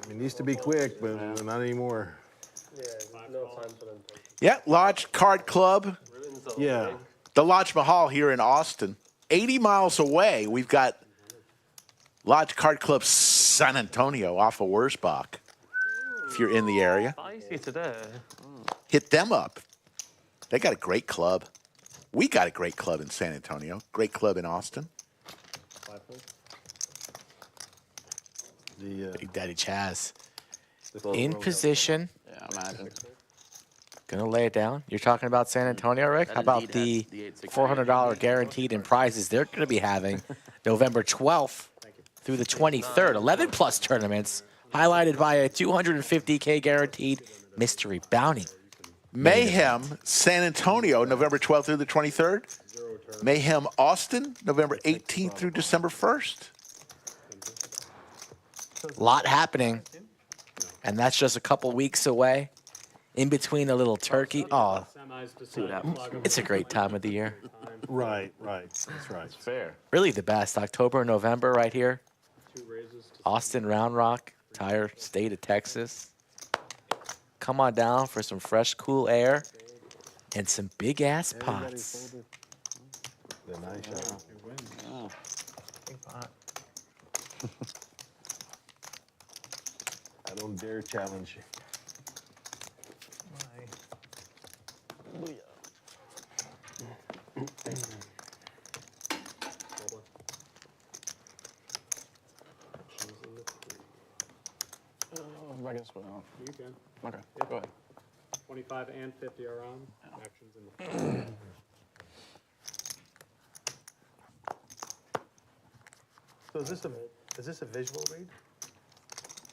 I mean, it used to be quick, but not anymore. Yeah, no time for them. Yeah, Lodge Card Club, Yeah. the Lodge Mahal here in Austin. 80 miles away, we've got Lodge Card Club San Antonio off of Wurzbach. If you're in the area, Spicy today. hit them up. They got a great club. We got a great club in San Antonio, great club in Austin. 5 folds. Big Daddy Chaz. Well, In position. Yeah, imagine. Gonna lay it down. You're talking about San Antonio, Rick? That How about indeed the has the 8-6 $400 guaranteed in prizes they're gonna be having November 12th through the 23rd? 11 plus tournaments, highlighted by a $250K guaranteed mystery bounty. Mayhem San Antonio, November 12th through the 23rd. Mayhem Austin, November 18th through December 1st. Lot happening, and that's just a couple weeks away. In between a little turkey. Oh, Semis to See what happens. it's a great time of the year. Right. That's right. Fair. Really the best. October and November right here. 2 raises to Austin, Round Rock, entire state of Texas. Come on down for some fresh, cool air and some big-ass pots. The nice shot. Big pot. I don't dare challenge you. Why? I guess we're on. You can. Okay, go ahead. 25 and 50 are on. Actions in the So is this a visual read?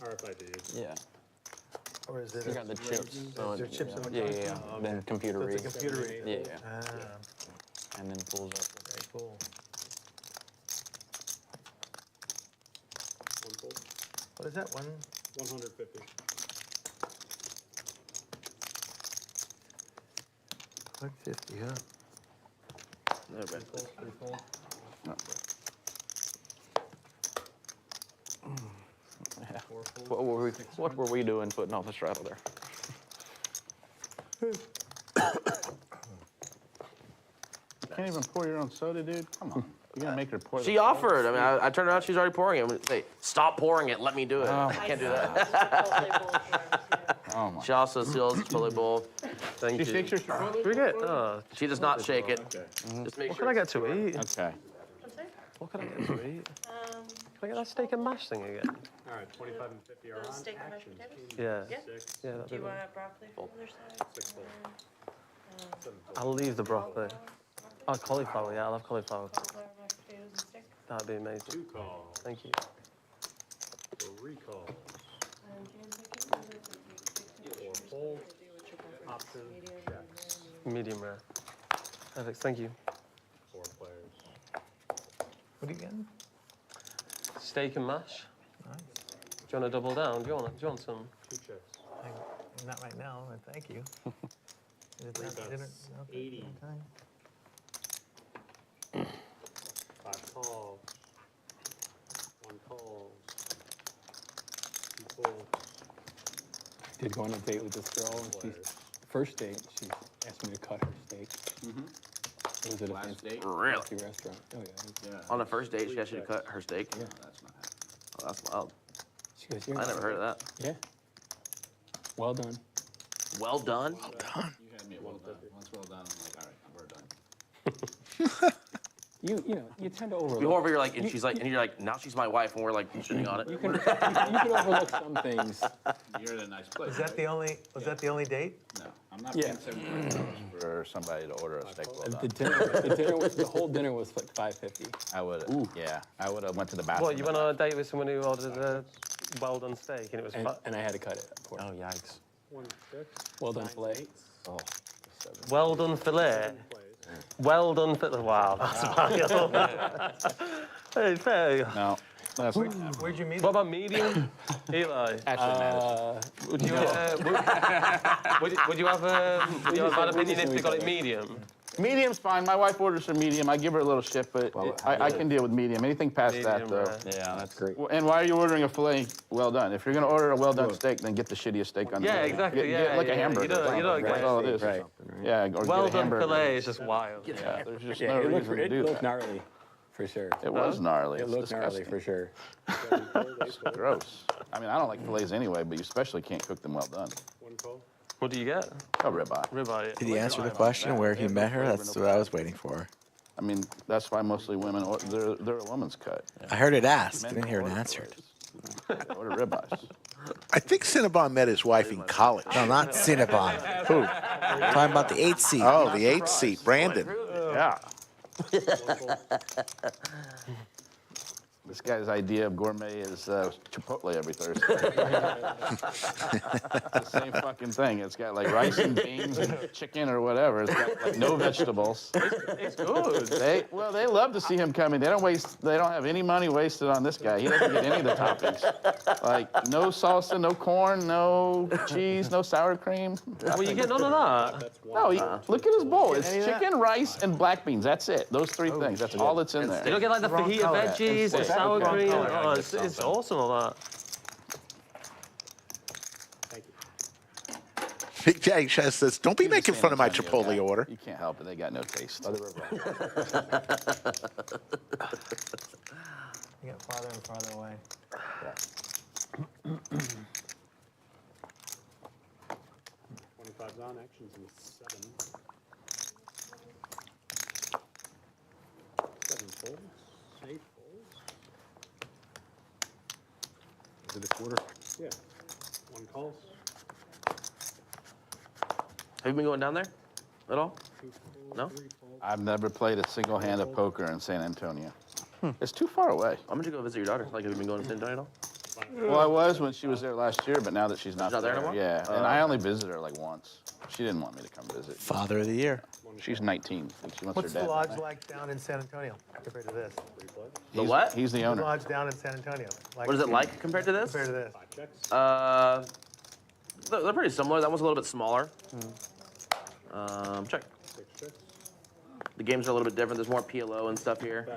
RFID. Yeah. Or is it? You got the chips. So There are chips in the yeah, front? yeah, yeah. Oh, okay. Then computer So reads. it's a computer read? Yeah, yeah. Ah, And then pulls up. very cool. One full. What is that, 150. 150, huh? No, Brad. Three fold. Yeah. What were we doing putting all the straddle there? You can't even pour your own soda, dude? Come on. You're going to make her pour She the soda? offered. I mean, I turned around. She's already pouring it. I'm gonna say, stop pouring it. Let me do it. I can't do that. Oh, my. She also seals the Chipotle bowl. Thank She you. shakes her Chipotle? Can we get? Oh, She does not shake it. Just make what sure. can I get to eat? Okay. What can I get to eat? Can I get that steak and mash thing again? All right, 25 and 50 are on. Steak and mashed Actions. potatoes? Yeah. Yeah. Six. Yeah, that'd Do be you nice. want broccoli from the other side? Six full. Seven full. I'll leave the broccoli. Oh, cauliflower. Yeah, I love cauliflower. Cauliflower, mashed potatoes, and steak. That'd be amazing. 2 calls. Thank you. 3 calls. And James, I can't remember if you take 4 full. Option. Medium rare. Perfect. Thank you. 4 players. What are you getting? Steak and mash. Nice. Do you want to double down? Do you want some? 2 chips. Not right now, but thank you. Is it not That's dinner? Okay, 80. okay. 5 calls. 1 calls. 2 folds. Did go on a date with this girl, and she's first date. She asked me to cut her steak. It was at a Last fancy, date? Really? fancy restaurant. Oh yeah. On the first date, she asked you to cut her steak. Yeah. That's not happening. Oh, that's wild. She goes, "You're I not never heard of that. Yeah. Well done. Well done. You had me at well done. Once well done, I'm like, all right, we're done. You know, you tend to overlook. Before you're like, and she's like, and you're like, now she's my wife, and we're like shitting on it. You can overlook some things. You're at a nice place. Was that the only? Was that the only date? No, I'm not Yeah. paying $75 for somebody to order a steak well The done. dinner was, the whole dinner was like $5.50. I would, yeah, I would have went to the bathroom. What, you went on a date with someone who ordered a well done steak and it was And I had to cut it. Of course. Oh, yikes. 1 6. Well done, filet. Oh. well done fillet? Well done fillet. Wow, that's wild. Hey, fair. No, that's not happening. Where'd you meet What him? about medium? Eli. Actually, matters. Would you, would you have an opinion if they got it medium? Medium's fine. My wife orders her medium. I give her a little shit, but I can deal with medium. Anything past that, Medium though. rare. Yeah, that's great. And why are you ordering a filet well done? If you're going to order a well done steak, then get the shittiest steak on the Yeah, menu. exactly. Get like a hamburger. You don't That's get all it is. Right. Yeah, or well get a done hamburger. fillet is just wild. Yeah, there's just Yeah, no it looked, reason to do looked that. gnarly, for sure. It was gnarly. It It's looked gnarly, disgusting. for sure. It's gross. I mean, I don't like fillets anyway, but you especially can't cook them well done. 1 call. What do you get? A ribeye. Ribeye. Did he answer the question where he met her? That's what I was waiting for. I mean, that's why mostly women, they're a woman's cut. I heard it asked. Men Didn't hear it order answered. fillets. They order ribeyes. I think Cinnabon met his wife in college. No, not Cinnabon. Who? Talking about the 8 seat. Oh, the 8th seat, Brandon. Yeah. This guy's idea of gourmet is Chipotle every Thursday. It's the same fucking thing. It's got like rice and beans and chicken or whatever. It's got like no vegetables. It's good. They love to see him coming. They don't have any money wasted on this guy. He doesn't get any of the toppings. Like no salsa, no corn, no cheese, no sour cream. Well, you get none of that. No, look at his bowl. It's chicken, rice, and black beans. That's it. Those 3 things. That's all that's in there. You don't get like the fajita veggies, the sour cream. Oh, it's awesome, all that. Thank you. Big Jag says, don't be making fun of my Chipotle order. You can't help it. They got no taste. You get farther and farther away. 25's on. Actions in 7. 7 folds. 8 folds. Is it a quarter? Yeah. 1 calls. Have you been going down there at all? No? I've never played a single hand of poker in San Antonio. It's too far away. I'm gonna go visit your daughter. Like, have you been going to San Antonio at all? Well, I was when she was there last year, but now that she's not, She's not there anymore? yeah. And I only visited her like once. She didn't want me to come visit. Father of the year. She's 19. And she wants What's her the dad. lodge like down in San Antonio compared to this? The what? He's the The owner. lodge down in San Antonio. Like, What is it like compared to this? compared to this? They're pretty similar. That one's a little bit smaller. Check. The games are a little bit different. There's more PLO and stuff here.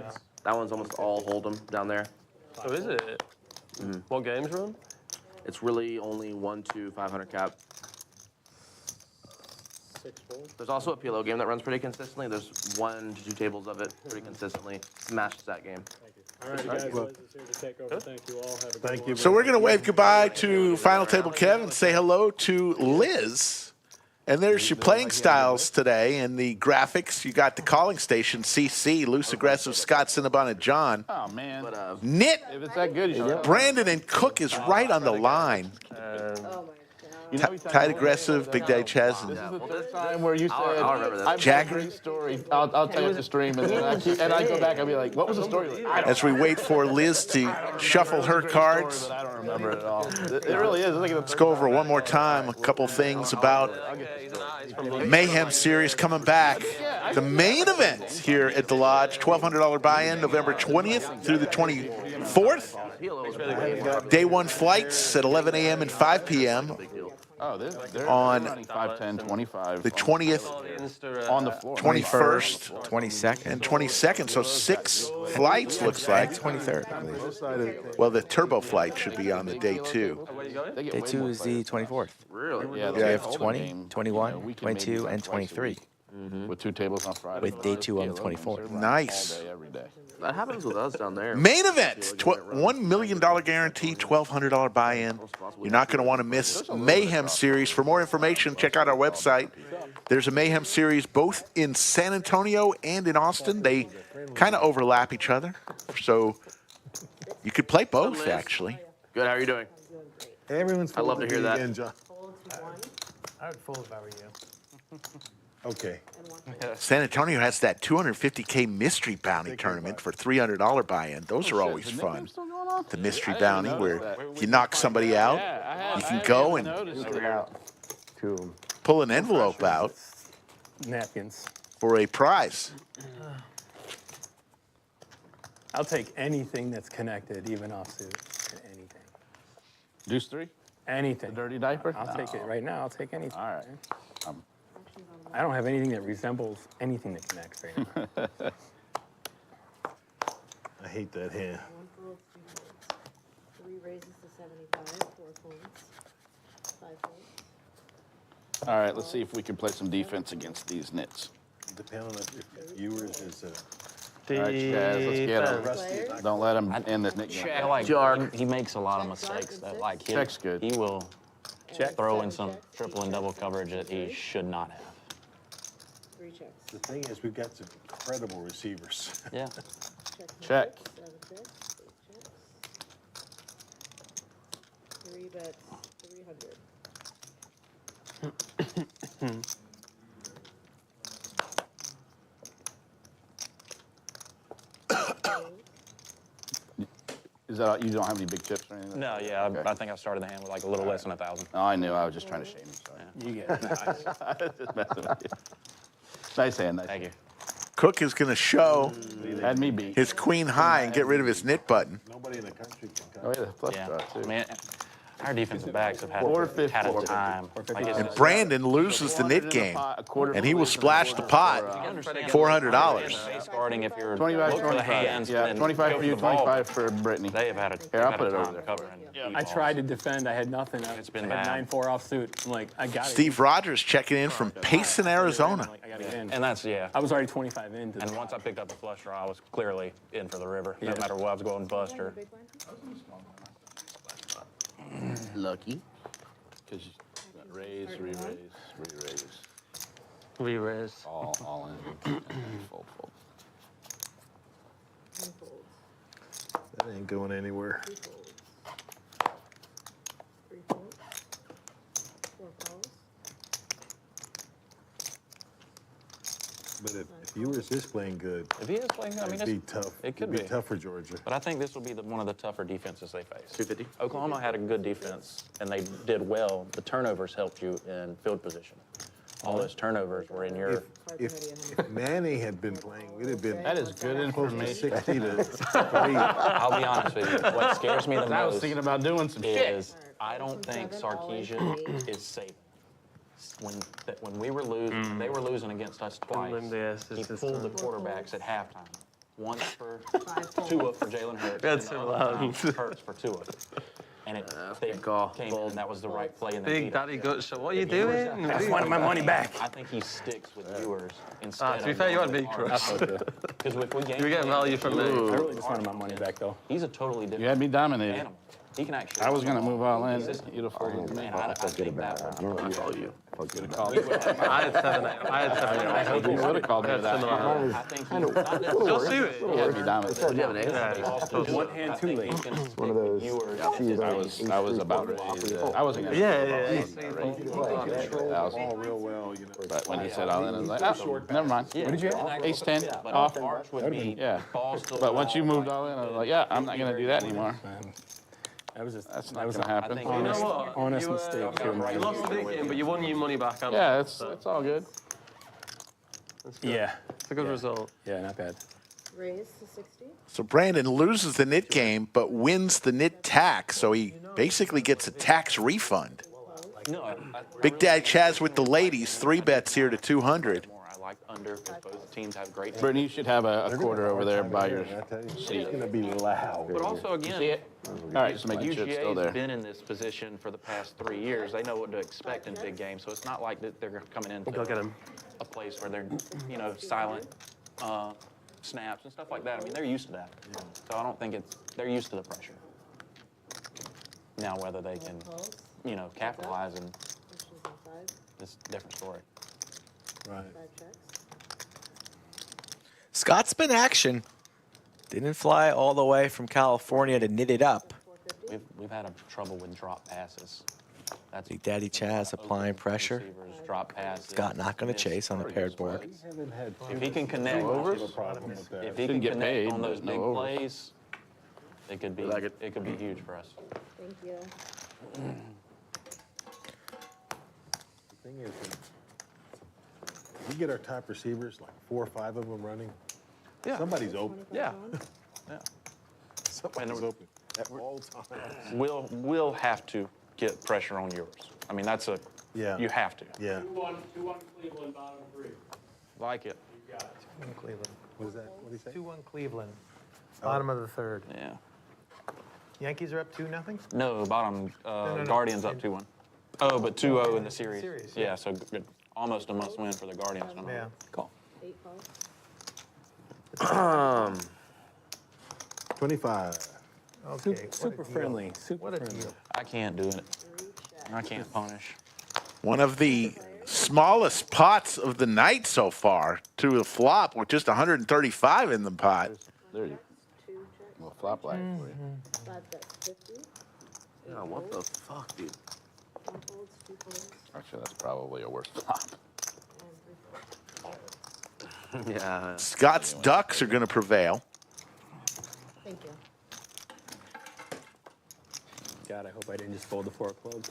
That one's almost all Hold'em down there. Oh, is it? What games run? It's really only 1 to 500 cap. There's also a PLO game that runs pretty consistently. There's 1 to 2 tables of it pretty consistently. Smash that game. All right, guys, Liz is here to take over. Thank you all. Have a good Thank you. So we're going to wave goodbye to Final Table Kev and say hello to Liz. And there's your playing styles today and the graphics. You got the calling station, CC, Loose Aggressive, Scott, Cinnabon, and John. Oh, man. But, Knit, If it's that good, you should. Brandon, and Cook is right on the line. You know, Tight Aggressive, Big Daddy Chaz, and This is the third time where you said, I'll remember that. I've got a Jagger. great story. I'll tell you at the stream, and then I go back and be like, what was the story? Like, I don't as we wait for Liz to shuffle her cards. but I don't remember it at all. It really is. It's like Let's go over one more time a couple things about Mayhem series coming back. The main event here at the Lodge, $1,200 buy-in, November 20th through the 24th. Day one flights at 11 a.m. and 5 p.m. Oh, they're On running 5, 10, 25. the 20th, on the floor. 21st, 22nd, and 22nd. So 6 flights, looks like. 23rd, I believe. Well, the turbo flight should be on the day 2. They get Day way 2 more is players. the 24th. Really? Yeah, We they have hold the 20, game, 21, you know, we can 22, maybe and twice a 23. week. With 2 tables on Friday. With day 2 on the 24th. Nice. All day, every day. That happens with us down there. Main event, $1 million guarantee, $1,200 buy-in. You're not going to want to miss Mayhem series. For more information, check out our website. There's a Mayhem series both in San Antonio and in Austin. They kind of overlap each other. So you could play both, actually. Good. How are you doing? Everyone's I'd love to hear that. Again, John. I would fold if I were you. Okay. San Antonio has that $250K mystery bounty tournament for $300 buy-in. Those are always fun. The mystery bounty where you knock somebody out, you can go and pull an envelope out Napkins. for a prize. I'll take anything that's connected, even offsuit. Anything. Deuce 3? Anything. The dirty diaper? I'll take it right now. I'll take anything. All right. I don't have anything that resembles anything that connects right now. I hate that hand. 1 fold, 2 folds. 3 raises to 75, 4 folds. 5 folds. All right, let's see if we can play some defense against these nits. Depending on if yours is All right, Chaz, let's get him. Don't let him end this nickname. I like Jar. he makes a lot of mistakes that like Check's good. he will throw in some triple and double coverage that he should not have. 3 checks. the thing is, we've got some incredible receivers. Yeah. Check. 7 checks. 8 checks. 3 bets. 300. Is that you don't have any big chips or anything? No, yeah, Okay. I think I started the hand with like a little less than 1,000. Oh, I knew. I was just trying to shame you. Sorry. You get it. Just messing with you. Nice hand. Nice. Thank you. Cook is going to show Had me beat. his queen high and get rid of his knit button. Nobody in the country can Oh, yeah, the flush Yeah. draw, too. I mean, our defensive backs have had, 450. had a time. Like, And Brandon loses the knit game, and he will splash the pot $400. Face guarding if you're 25, look for the 25. hands. Yeah, and 25 go for you, the ball. 25 for Brittany. They have had a, Here, they've I'll had put a it over time there. covering. I tried to defend. I had nothing. It's been I had bad. 9-4 offsuit. I'm like, I got it. Steve Rogers checking in from Payson, Arizona. I'm like, I got to get in. And that's, yeah. I was already 25 in. And once I picked up the flush draw, I was clearly in for the river. No matter what, I was going bust or. Big blind? Lucky. Because raise, re-raise, re-raise. Re-raise. All in. Fold, fold. 1 folds. That ain't going anywhere. 2 folds. 3 folds. 4 folds. But if Ewers is playing good, If he is playing, I mean, it'd be tough. It could It'd be tough for Georgia. But I think this will be one of the tougher defenses they face. 250. Oklahoma had a good defense, and they did well. The turnovers helped you in field position. All those turnovers were in your. If Manny had been playing, it'd have been That is good close to information. 60 to 3. I'll be honest with you. What scares me the most I was thinking about doing some shit. is I don't think Sarkisian is safe. When we were losing, they were losing against us twice. He pulled the quarterbacks at halftime. Once for Tua for Jalen Hurts. That's and so the other loud. time Hurts for Tua. And they came in, and that was the right play. And Big Daddy Gutshot, what are you doing? I just wanted my money back. I think he sticks with Ewers instead. To be fair, you want to be crushed. Because if we game, You were getting value from me. I really just wanted my money back, though. he's a totally different You had me dominated. animal. He can actually. I was going to move all in. You'd have folded me. Man, I think that I don't know if I you. You would have called me. I had 7 I had 7 I hope you would have called me that. I think he's not Still suited. You had me dominated. necessarily. One hand too late. One of those. I was about ready to. I wasn't going to. All real well, you know. But when he said all in, I was like, oh, never mind. What did you have? Ace 10 off. Arch would be Yeah. balls to the But once wall. you moved all in, I was like, yeah, I'm not going to do that anymore. That was just That's that not was going to an happen. think- You know honest, what? honest You, mistake. You lost the big game, but you won your money back. Yeah, it's all good. Yeah. It's a good result. Yeah, not bad. Raise to 60. So Brandon loses the knit game, but wins the knit tax. So he basically gets a tax refund. No, Big Daddy Chaz with the ladies, 3 bets here to 200. I like under because both teams have great. Brittany, you should have a quarter over there by your I tell you, seat. it's going to be loud. But also again, See it? All right, just making sure it's still UGA's there. been in this position for the past 3 years. They know what to expect in big games, so it's not like that they're coming into Go get him. a place where they're, silent snaps and stuff like that. I mean, they're used to that. So I don't think they're used to the pressure. Now, whether they can, capitalize and it's a different story. Right. 5 checks. Scott's been action. Didn't fly all the way from California to knit it up. We've had trouble with drop passes. That's Big Daddy Chaz applying pressure. receivers, drop passes. Scott not going to chase on a paired board. Haven't had If he can connect, problem with that. if he Didn't can get connect paid, on those but no big overs. plays, it could be huge for us. Thank you. The thing is, we get our top receivers, like 4 or 5 of them running. Yeah. Somebody's open. Yeah. Somebody's open at all times. We'll have to get pressure on yours. I mean, that's Yeah. you have to. Yeah. 2-1 Cleveland, bottom 3. Like it. You got it. 2-1 Cleveland. What is that? What did he say? 2-1 Cleveland. Bottom of the third. Yeah. Yankees are up 2-0. No, bottom, no. Guardians up 2-1. Oh, but 2-0 in the series. Series, Yeah, yeah. so good. Almost a must win for the Guardians. Yeah. Cool. 8 calls. 25. Okay. what a Super deal. friendly. Super What a friendly. deal. I can't do it. 3 checks. I can't punish. One of the smallest pots of the night so far to the flop with just 135 in the pot. There you 2 checks. go. Flop like for you. 5 bets 50. Yeah, what the fuck, dude? 1 folds, 2 folds, Actually, that's probably a worse flop. and 3 folds. Yeah. Scott's Ducks are going to prevail. Thank you. God, I hope I didn't just fold the 4 of clubs.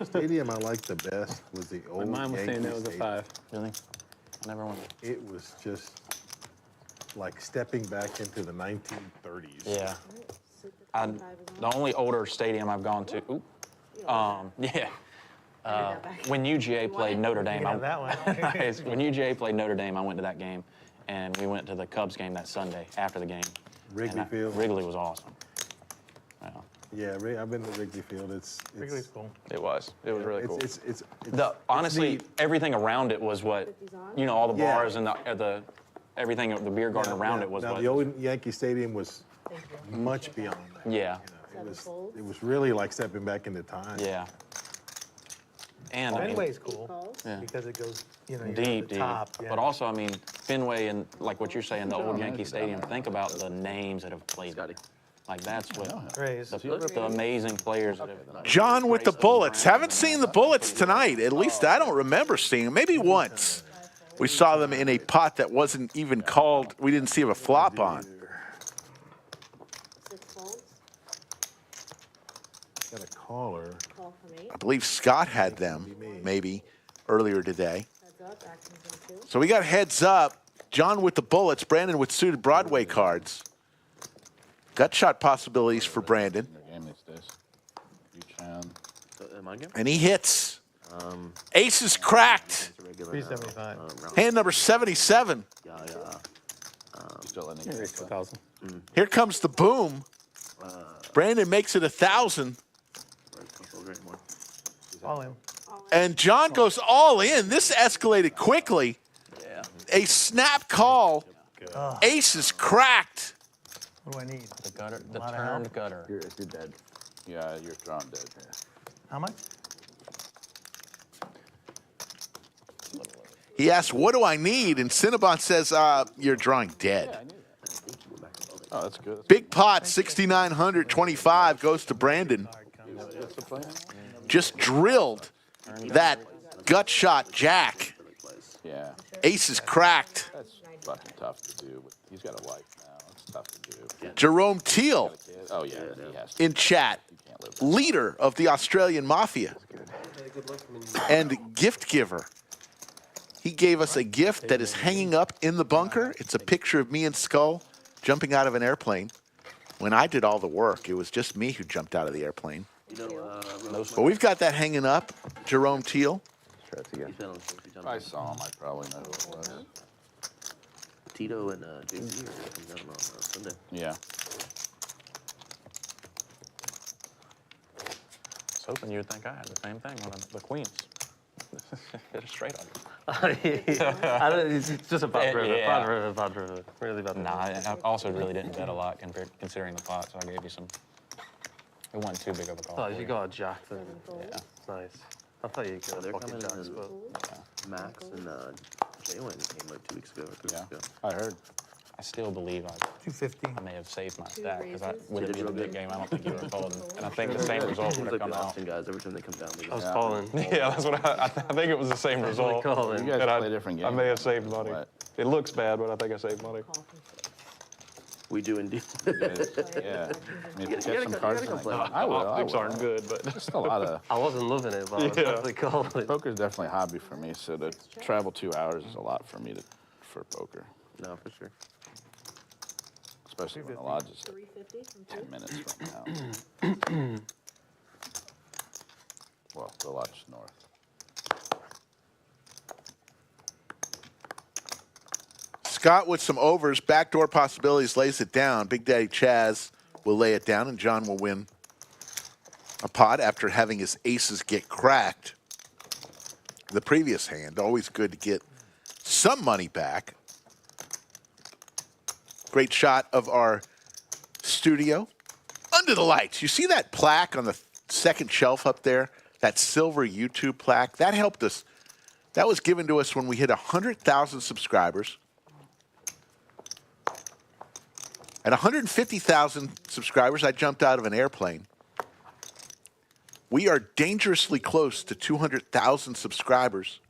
Stadium I liked the best was the My old mom was saying Yankee that was a Stadium. 5. Really? I never won. It was just like stepping back into the 1930s. Yeah. Super I, 25 is the on. only older stadium I've gone to. Yeah. When UGA played Notre Dame, You can have that one. when UGA played Notre Dame, I went to that game, and we went to the Cubs game that Sunday after the game. Wrigley And Field. Wrigley was awesome. Yeah, Yeah, I've been to Wrigley Field. It's Wrigley's cool. it was. It was really cool. It's Honestly, neat. everything around it was what, 50's on. all the Yeah. bars and the everything, the beer garden around it was Now what. the old Yankee Stadium was Thank you. much beyond that. Yeah, Seven folds. It was really like stepping back into time. yeah. And I mean, Fenway's cool calls. because it goes, you're at deep, the deep. top. Yeah. But also, I mean, Fenway and like what you're saying, the old Yankee Stadium. Think about the names that have played. Scotty. Like that's what Raise. the amazing players that have. John with the Bullets. Haven't seen the Bullets tonight. At least I don't remember seeing them. Maybe once. We saw them in a pot that wasn't even called. We didn't see a flop on. 6 folds. Got a caller. Call from 8. I believe Scott had them maybe earlier today. Heads up. Action's in 2. So we got heads up. John with the bullets, Brandon with suited Broadway cards. Gut shot possibilities for Brandon. Game these days. And he hits. Ace is cracked. 375. Hand number 77. Still letting it go. Here comes the boom. Brandon makes it 1,000. All in. And John goes all in. This escalated quickly. A snap call. Ace is cracked. What do I need? The gutter, the A lot of turned help. gutter. You're dead. Yeah, you're drawn dead. How much? He asks, what do I need? And Cinnabon says, you're drawing dead. Oh, that's good. Big pot, 6,925 goes to Brandon. Just drilled that gut shot jack. Yeah. Ace is cracked. That's fucking tough to do. He's got a wife now. It's tough to do. Jerome Teal Oh, yeah, he has to. in chat, leader of the Australian Mafia and gift giver. He gave us a gift that is hanging up in the bunker. It's a picture of me and Skull jumping out of an airplane. When I did all the work, it was just me who jumped out of the airplane. But we've got that hanging up, Jerome Teal. If I saw him, I probably know who it was. Tito and JC are going to come down on Sunday. Yeah. I was hoping you'd think I had the same thing on the Queens. Hit it straight on. I don't, it's just a bad river. Yeah. Bad river. Really bad river. Nah, I also really didn't bet a lot considering the pot, so I gave you some. It wasn't too big of a call. Oh, you got a jack then. Yeah. Nice. I thought you got They're fucking coming jacks, in but Max and Jalen came like 2 weeks ago or 3 weeks ago. I heard. I still believe 250. I may have saved my Two stack because raises. with it being a big game, I don't think you would have called. And I think the same result would It's have like come the out. Austin guys, every time they come down, they I was just calling. Yeah, that's what I think it was the same result. calling. You guys And play different games. I may have saved money. What? It looks bad, but I think I saved money. Call from 6. we do indeed. Yeah. I mean, if you You get some gotta cards, come in it, play. I will. I Optics will. aren't good, but Just a lot of. I wasn't loving it, but I was Yeah. definitely calling. Poker's definitely a hobby for me, so to travel 2 hours is a lot for me for poker, No, for sure. especially when the lodge is 350 from 2. 10 minutes from now. Well, the lodge is north. Scott with some overs, backdoor possibilities, lays it down. Big Daddy Chaz will lay it down, and John will win a pot after having his aces get cracked the previous hand. Always good to get some money back. Great shot of our studio. Under the lights. You see that plaque on the second shelf up there? That silver YouTube plaque? That helped us. That was given to us when we hit 100,000 subscribers. At 150,000 subscribers, I jumped out of an airplane. We are dangerously close to 200,000 subscribers.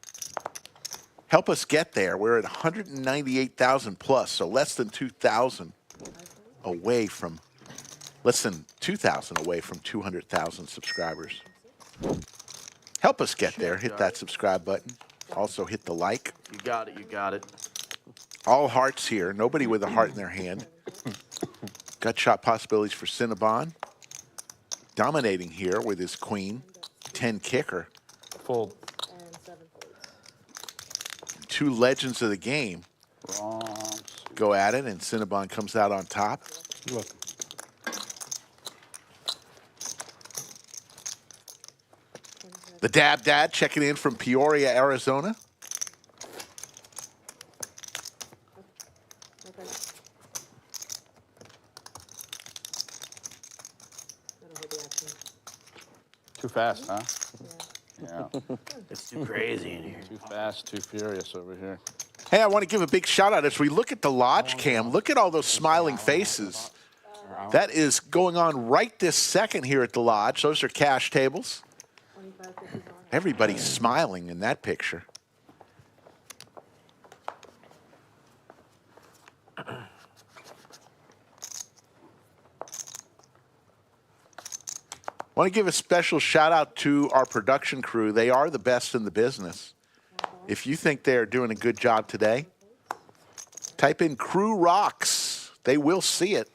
Help us get there. We're at 198,000 plus, so less than 2,000 away from, less than 2,000 away from 200,000 subscribers. Help us get there. Hit that subscribe button. Also hit the like. You got it, you got it. All hearts here. Nobody with a heart in their hand. Gut shot possibilities for Cinnabon. Dominating here with his queen. 10 kicker. Full. And 7 folds. Two legends of the game go at it, and Cinnabon comes out on top. Look. The Dab Dad checking in from Peoria, Arizona. Okay. That'll hold the action. Too fast, huh? Yeah. Yeah. It's too crazy in here. Too fast, too furious over here. Hey, I want to give a big shout out as we look at the lodge cam. Look at all those smiling faces. That is going on right this second here at the lodge. Those are cash tables. 25, 50 on. Everybody's smiling in that picture. Want to give a special shout out to our production crew. They are the best in the business. If you think they are doing a good job today, type in Crew Rocks. They will see it.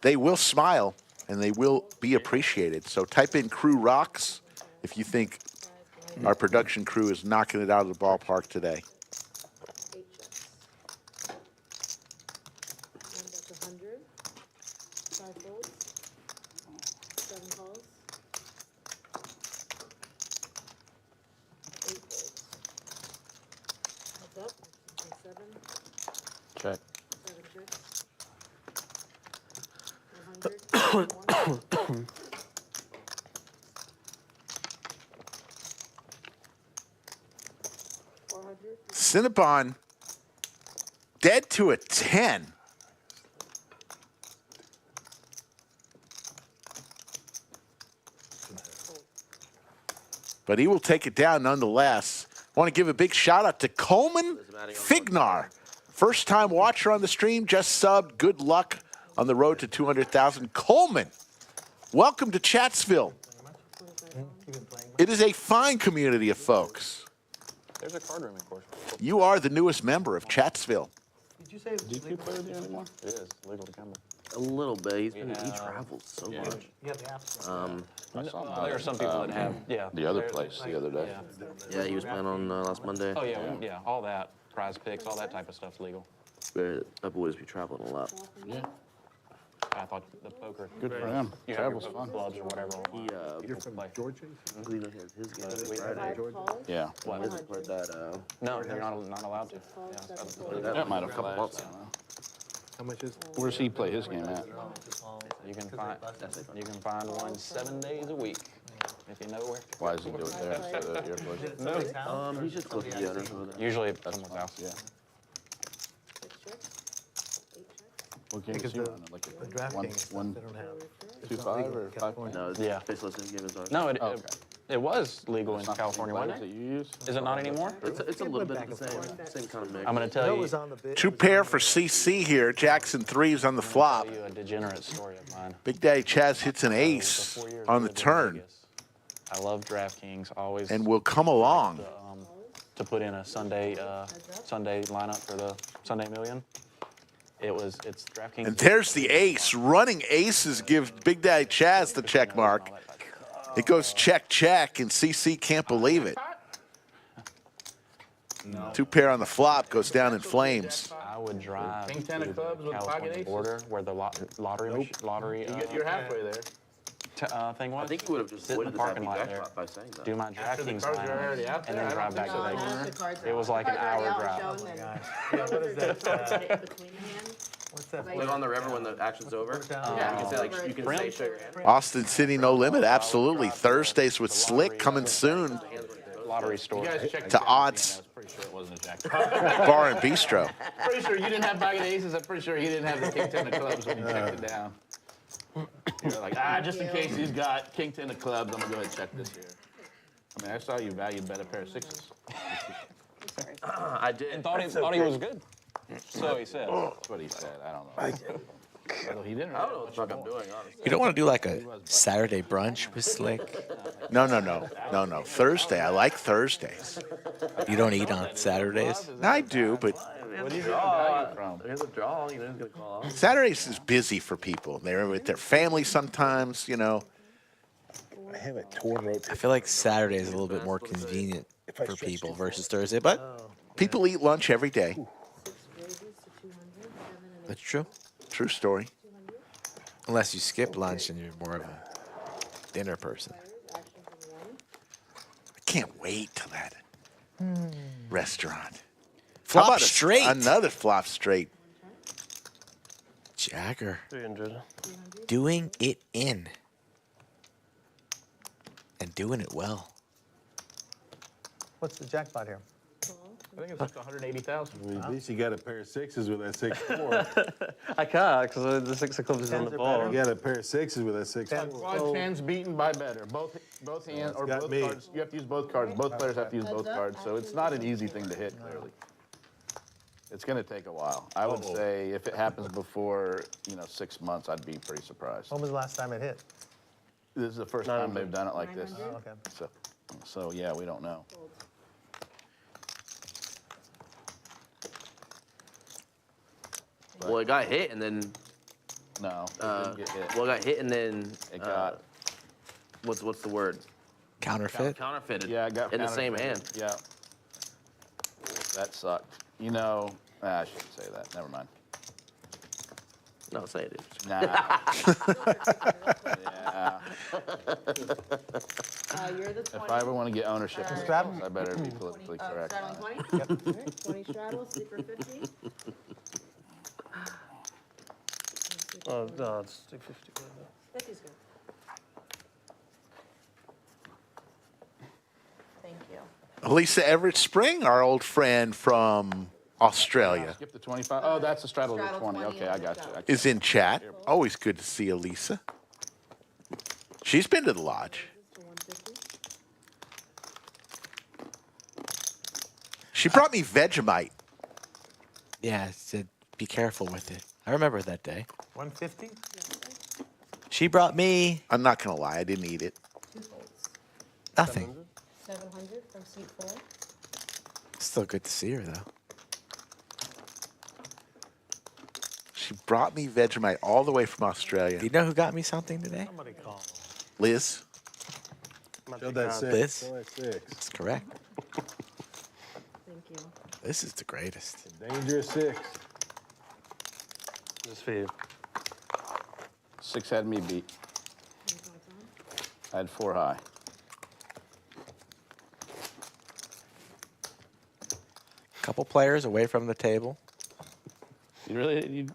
They will smile, and they will be appreciated. So type in Crew Rocks if you think our production crew is knocking it out of the ballpark today. 8 chips. 100. 5 folds. 7 calls. 8 folds. Heads up. 7. Check. 7 chips. 100. 1. Cinnabon dead to a 10. But he will take it down nonetheless. I want to give a big shout out to Coleman Fignar. First time watcher on the stream, just subbed. Good luck on the road to 200,000. Coleman, welcome to Chatsville. It is a fine community of folks. There's a card room, of course. You are the newest member of Chatsville. Did you say it was legal? Anymore? It is legal to gamble. A little bit. He travels so much. Yeah, the apps. There are some people that have, The other place the other day. Yeah, he was playing on last Monday. Oh, yeah, all that. Prize picks, all that type of stuff's legal. But that boys be traveling a lot. Yeah. I thought the poker. Good for him. You Travel's have fun. clubs or whatever. You're from Georgia? Cleveland has his game this Friday. Yeah. What? He hasn't played that. No, you're not allowed to. That might have couple flashed. months. I don't know. How much is? Where's he play his game at? You can find one 7 days a week if you know where. Why does he do it there instead of your place? He's just close to the owners over there. Usually at someone's house. Yeah. 6 chips. 8 chips. What game Because is he the- running? Like The a DraftKings, one, they don't have. 2-5 or 5? No, it's Yeah. basically the same game as ours. No, Oh, okay. it was legal in It's not the same California, players wasn't that it? you use? Is it not anymore? It's a little bit the same kind of mix. I'm going to tell That you. was on the bid. Two pair for CC here. Jackson threes on the flop. Tell you a degenerate story of mine. Big Daddy Chaz hits an ace Before years on the lived in turn Vegas, I love DraftKings. Always and will come along. to put in a Sunday lineup for the Sunday Million. It's DraftKings. And there's the ace. Running aces give Big Daddy Chaz the check mark. It goes check, check, and CC can't believe it. Two pair on the flop goes down in flames. I would drive King to 10 of the clubs with pocket California aces? border where the lottery You're halfway there. thing was. I think you would have just sit in avoided the the parking happy lot there, jackpot by saying that. do my After the DraftKings cards are already lineup, out and there, then I drive don't back think to so. Vegas. It was like an hour drive. Yeah, what is that? Between the hand. What's that? Like on the river when the action's over. Yeah, you can say like you can say show your hand. Austin City No Limit, absolutely. Thursdays with Slick coming soon Lottery store. You guys checked to the Odds I was pretty sure it wasn't a jackpot. Bar and Bistro. Pretty sure you didn't have pocket aces. I'm pretty sure he didn't have the king 10 of clubs when you checked it down. You're like, just in case he's got king 10 of clubs, I'm gonna go ahead and check this here. I mean, I saw you valued bet a pair of sixes. I did. And thought he was good. So he said. That's what he said. I don't know. Although he didn't. I don't know what the fuck I'm doing, honestly. You don't want to do like a Saturday brunch with Slick? No. Thursday. I like Thursdays. You don't eat on Saturdays? I do, but What do you draw? Here's a draw. You know who's gonna call off. Saturdays is busy for people. They're with their family sometimes, you know. I have a torn rope. I feel like Saturday is a little bit more convenient for people versus Thursday, but People eat lunch every day. 6 raises to 200. 7 and that's true. True story. 200. Unless you skip lunch and you're more of a dinner person. Actions in 1. I can't wait till that restaurant. Flop How about straight. Another flop straight. Jagger 300. doing it in. And doing it well. What's the jackpot here? I think it's up to 180,000. At least you got a pair of sixes with that 6-4. I can't because the 6 of clubs is on the ball. You got a pair of sixes with that 6-4. Quad hands beaten by better. Both hands or got both me. cards. You have to use both cards. Both players have to use both cards. So it's not an easy thing to hit, clearly. It's going to take a while. I would say if it happens before, 6 months, I'd be pretty surprised. When was the last time it hit? This is the first time they've done it like this. 900. Okay. So yeah, we don't know. Fold. Well, it got hit and then. No, it didn't get hit. Well, it got hit and then. It got. What's the word? Counterfeit. Counterfeited. Yeah, it got in the same hand. Yeah. That sucked. You know, I shouldn't say that. Never mind. No, say it. Nah. Yeah. You're the 20. If I ever want to get ownership of grab this, I better be politically correct. Straddling on it. 20? Yep. 20 straddle, sleeper 50. Oh, no, it's 250. 50's good. Thank you. Lisa Everett Spring, our old friend from Australia, Skip the 25. Oh, that's a straddle of Straddle 20. 20 Okay, I got you. is in chat. Always good to see Elisa. She's been to the lodge. To 150. She brought me Vegemite. Yeah, it said be careful with it. I remember that day. 150? She brought me I'm not going to lie, I didn't eat it. 2 folds. nothing. 700 from seat 4. Still good to see her though. She brought me Vegemite all the way from Australia. Do you know who got me something today? Somebody call. Liz, Show that six. Liz? Show that six. That's correct. Thank you. This is the greatest. Dangerous six. Just for you. 6 had me beat. Any thoughts on? I had 4 high. Couple players away from the table. You really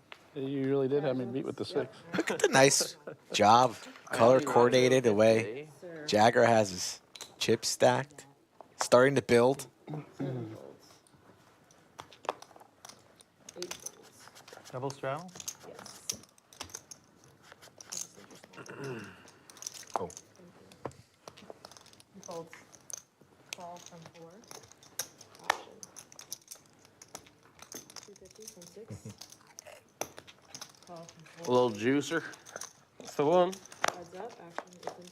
did have me beat with the 6. Look at the nice job, color coordinated the way Sir. Jagger has his chips stacked, starting to build. 7 folds. 8 folds. Double straddle? Yes. Oh. Folds. Call from 4. Option. 250 from 6. Call from A 4. little juicer. That's the one. Heads up. Action is into.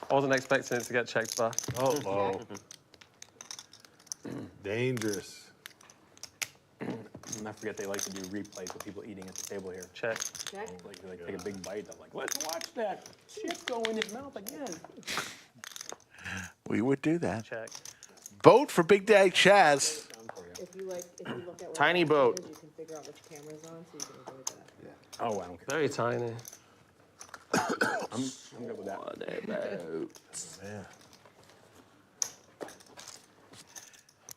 I wasn't expecting it to get checked back. Oh. Dangerous. And I forget they like to do replays with people eating at the table here. Check. Check. Like take a big bite. I'm like, let's watch that shit go in his mouth again. we would do that. Check. Vote for Big Daddy Chaz. If you look at what Tiny action boat. is, you can figure out which camera's on, so you can avoid that. Oh, I don't care. Very tiny. I'm good with that. Man.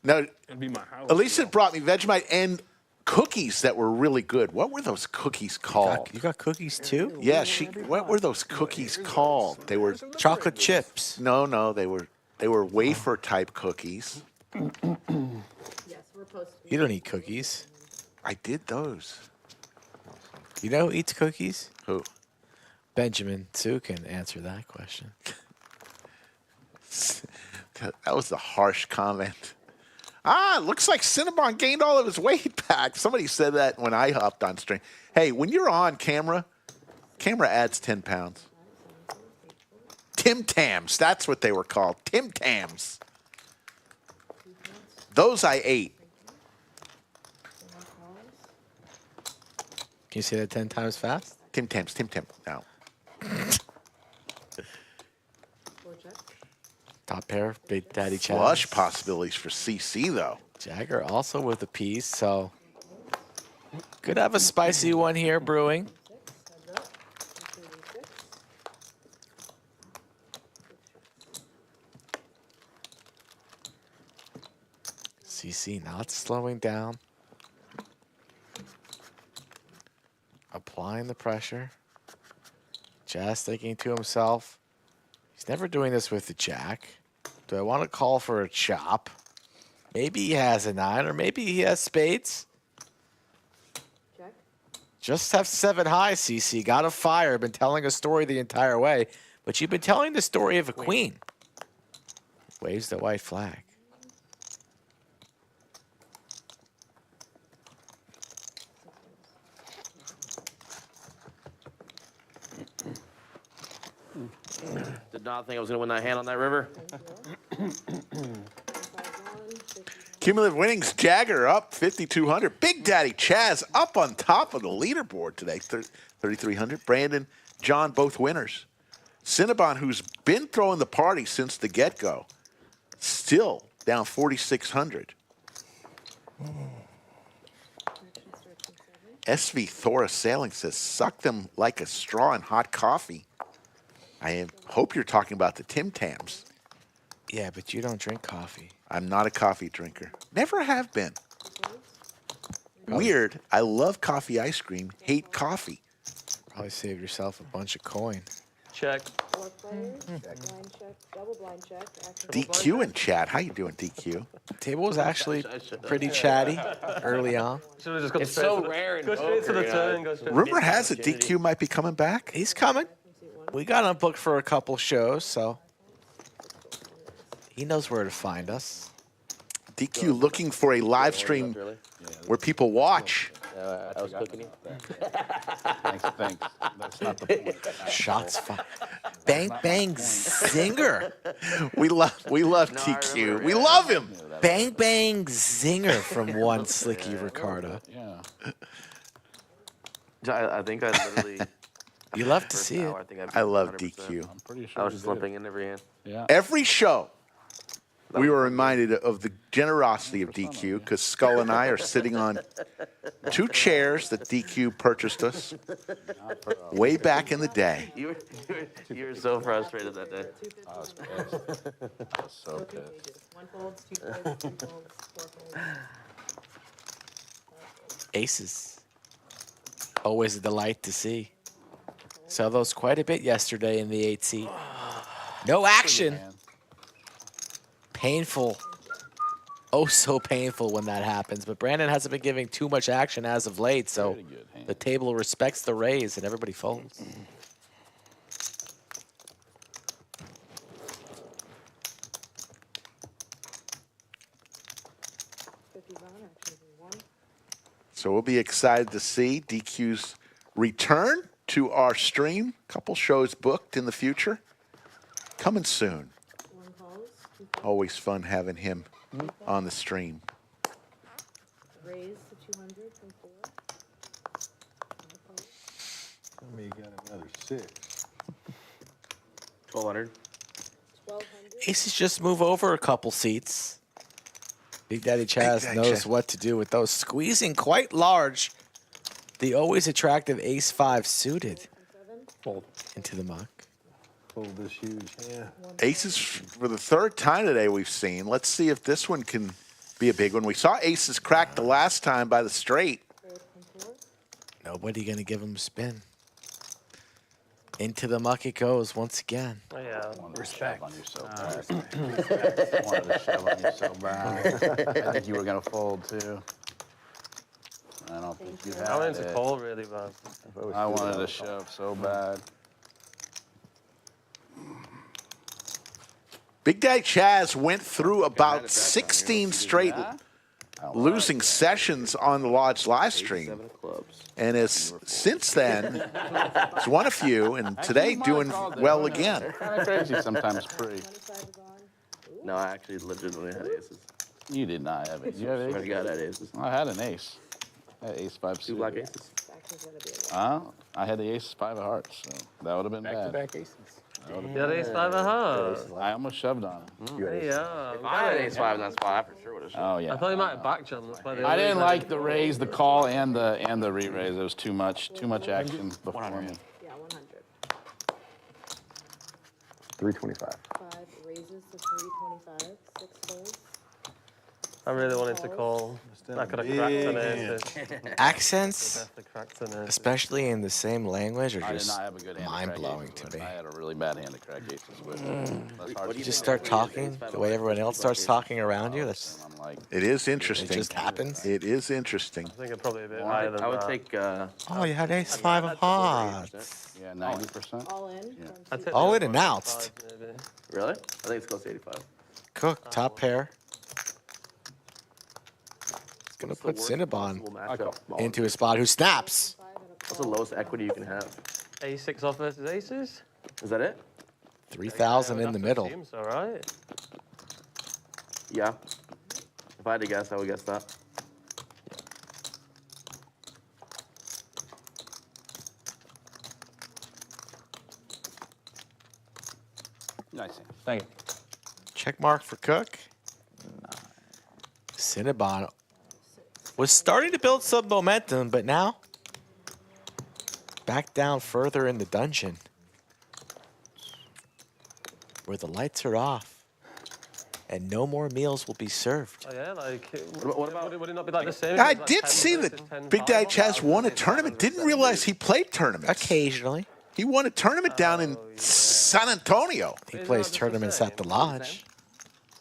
No, It'd be my house. Elisa brought me Vegemite and cookies that were really good. What were those cookies called? You got cookies too? Yeah, what were those cookies called? They were Chocolate chips. no, they were wafer type cookies. Yes, we're posting. You don't eat cookies. I did those. You know who eats cookies? Who? Benjamin Sue can answer that question. That was a harsh comment. It looks like Cinnabon gained all of his weight back. Somebody said that when I hopped on stream. Hey, when you're on camera adds 10 pounds. Tim Tams, that's what they were called. Tim Tams. Those I ate. Can you say that 10 times fast? Tim Tams, Tim Tam. No. 4 check. Top pair, Big Daddy Chaz. Flush possibilities for CC, though. Jagger also with a piece, so could have a spicy one here brewing. 6, heads up. 236. CC not slowing down. Applying the pressure. Just thinking to himself, he's never doing this with the jack. Do I want to call for a chop? Maybe he has a 9, or maybe he has spades. Check. Just have 7 high, CC. Got a fire. Been telling a story the entire way. But you've been telling the story of a queen. Waves the white flag. Did not think I was going to win that hand on that river. Cumulative winnings, Jagger up 5,200. Big Daddy Chaz up on top of the leaderboard today, 3,300. Brandon, John, both winners. Cinnabon, who's been throwing the party since the get-go, still down 4,600. SV Thora Sailing says, suck them like a straw in hot coffee. I hope you're talking about the Tim Tams. Yeah, but you don't drink coffee. I'm not a coffee drinker. Never have been. Weird. I love coffee ice cream, hate coffee. Probably save yourself a bunch of coin. Check. Blind check, double blind check. DQ in chat. How you doing, DQ? Table was actually pretty chatty early on. Should have just gone It's straight so to the, rare in Go straight to the poker, turn. Go straight. Rumor has it DQ might be coming back. He's coming. We got him booked for a couple shows, so he knows where to find us. DQ looking for a live stream where people watch. I was cooking you. Thanks. That's not the point. Shots fired. Bang bang zinger. We love DQ. We love him. Bang bang zinger from one Slicky Ricardo. Yeah. I think I literally. You love to first see it. hour, I love 100%. DQ. I'm pretty sure I was you just did. limping in every hand. Yeah. Every show, we were reminded of the generosity of DQ because Skull and I are sitting on 2 chairs that DQ purchased us way back in the day. You were so frustrated that day. I was pissed. I was so pissed. One folds, two folds, three folds, 4 folds. Aces. Always a delight to see. Saw those quite a bit yesterday in the 8 seat. No action. Painful. Oh, so painful when that happens. But Brandon hasn't been giving too much action as of late, so the table respects the raise and everybody folds. So we'll be excited to see DQ's return to our stream. Couple shows booked in the future. Coming soon. Always fun having him on the stream. Raise to 200 from 4. Tell me you got another 6. 1,200. 1,200. Aces just move over a couple seats. Big Daddy Chaz knows what to do with those. Squeezing quite large. The always attractive ace-5 suited into the muck. Fold this huge hand. Aces for the 3rd time today we've seen. Let's see if this one can be a big one. We saw aces crack the last time by the straight. Nobody going to give him a spin. Into the muck it goes once again. Yeah. Respect. On you so bad. Wanted to shove on you so bad. I think you were gonna fold too. I don't think you had I went it. to call really bad. I wanted to shove so bad. Big Daddy Chaz went through about 16 straight losing sessions on the Lodge live stream. And has since then, he's won a few, and today doing well again. Kind of crazy sometimes, free. No, I actually legitimately had aces. You did not have it. You had Swear to God, I had aces? aces. I had an ace. I had ace-5 2 suited. black aces. I had the ace-5 of hearts, so that would have been bad. Back-to-back aces. You had ace 5 of hearts. I almost shoved on him. Yeah. If I had ace 5 in that spot, I for sure would have shoved. Oh yeah. I thought you might have backjumped. That's why they I always didn't had like it. the raise, the call, and the re-raise. It was too much action before me. Yeah, 100. 325. 5 raises to 325. 6 folds. I really wanted to call. I could have cracked an ace. Accents, Definitely cracked an ace. especially in the same language, are I did just not have a good hand. mind-blowing to me. I had a really bad hand to crack aces with. That's hard to You just do. start talking the way everyone else starts talking around you. That's I'm like, It is interesting. it just happens. It is interesting. I think I'm probably a bit higher than I would that. take. Oh, you had ace-5 of hearts. yeah, 90%. All in. Yeah. from I'd 2. take All the in announced. 5 maybe. Really? I think it's close to 85. Cook, top pair. It's going to put Worst Cinnabon possible matchup. into a spot who snaps. What's the lowest equity you can have? A6 off versus aces? Is that it? 3,000 in the middle. Seems all right. Yeah. If I had to guess, I would guess that. Nice. Thank you. Check mark for Cook. Cinnabon was starting to build some momentum, but now back down further in the dungeon where the lights are off and no more meals will be served. Oh, yeah, like, What about- would it not be like the same? I It's like did 10 see versus that 10 Big Daddy final? Chaz won a tournament. Didn't realize he played tournaments. Occasionally. He won a tournament down in San Antonio. He Isn't plays that the tournaments same? at the lodge.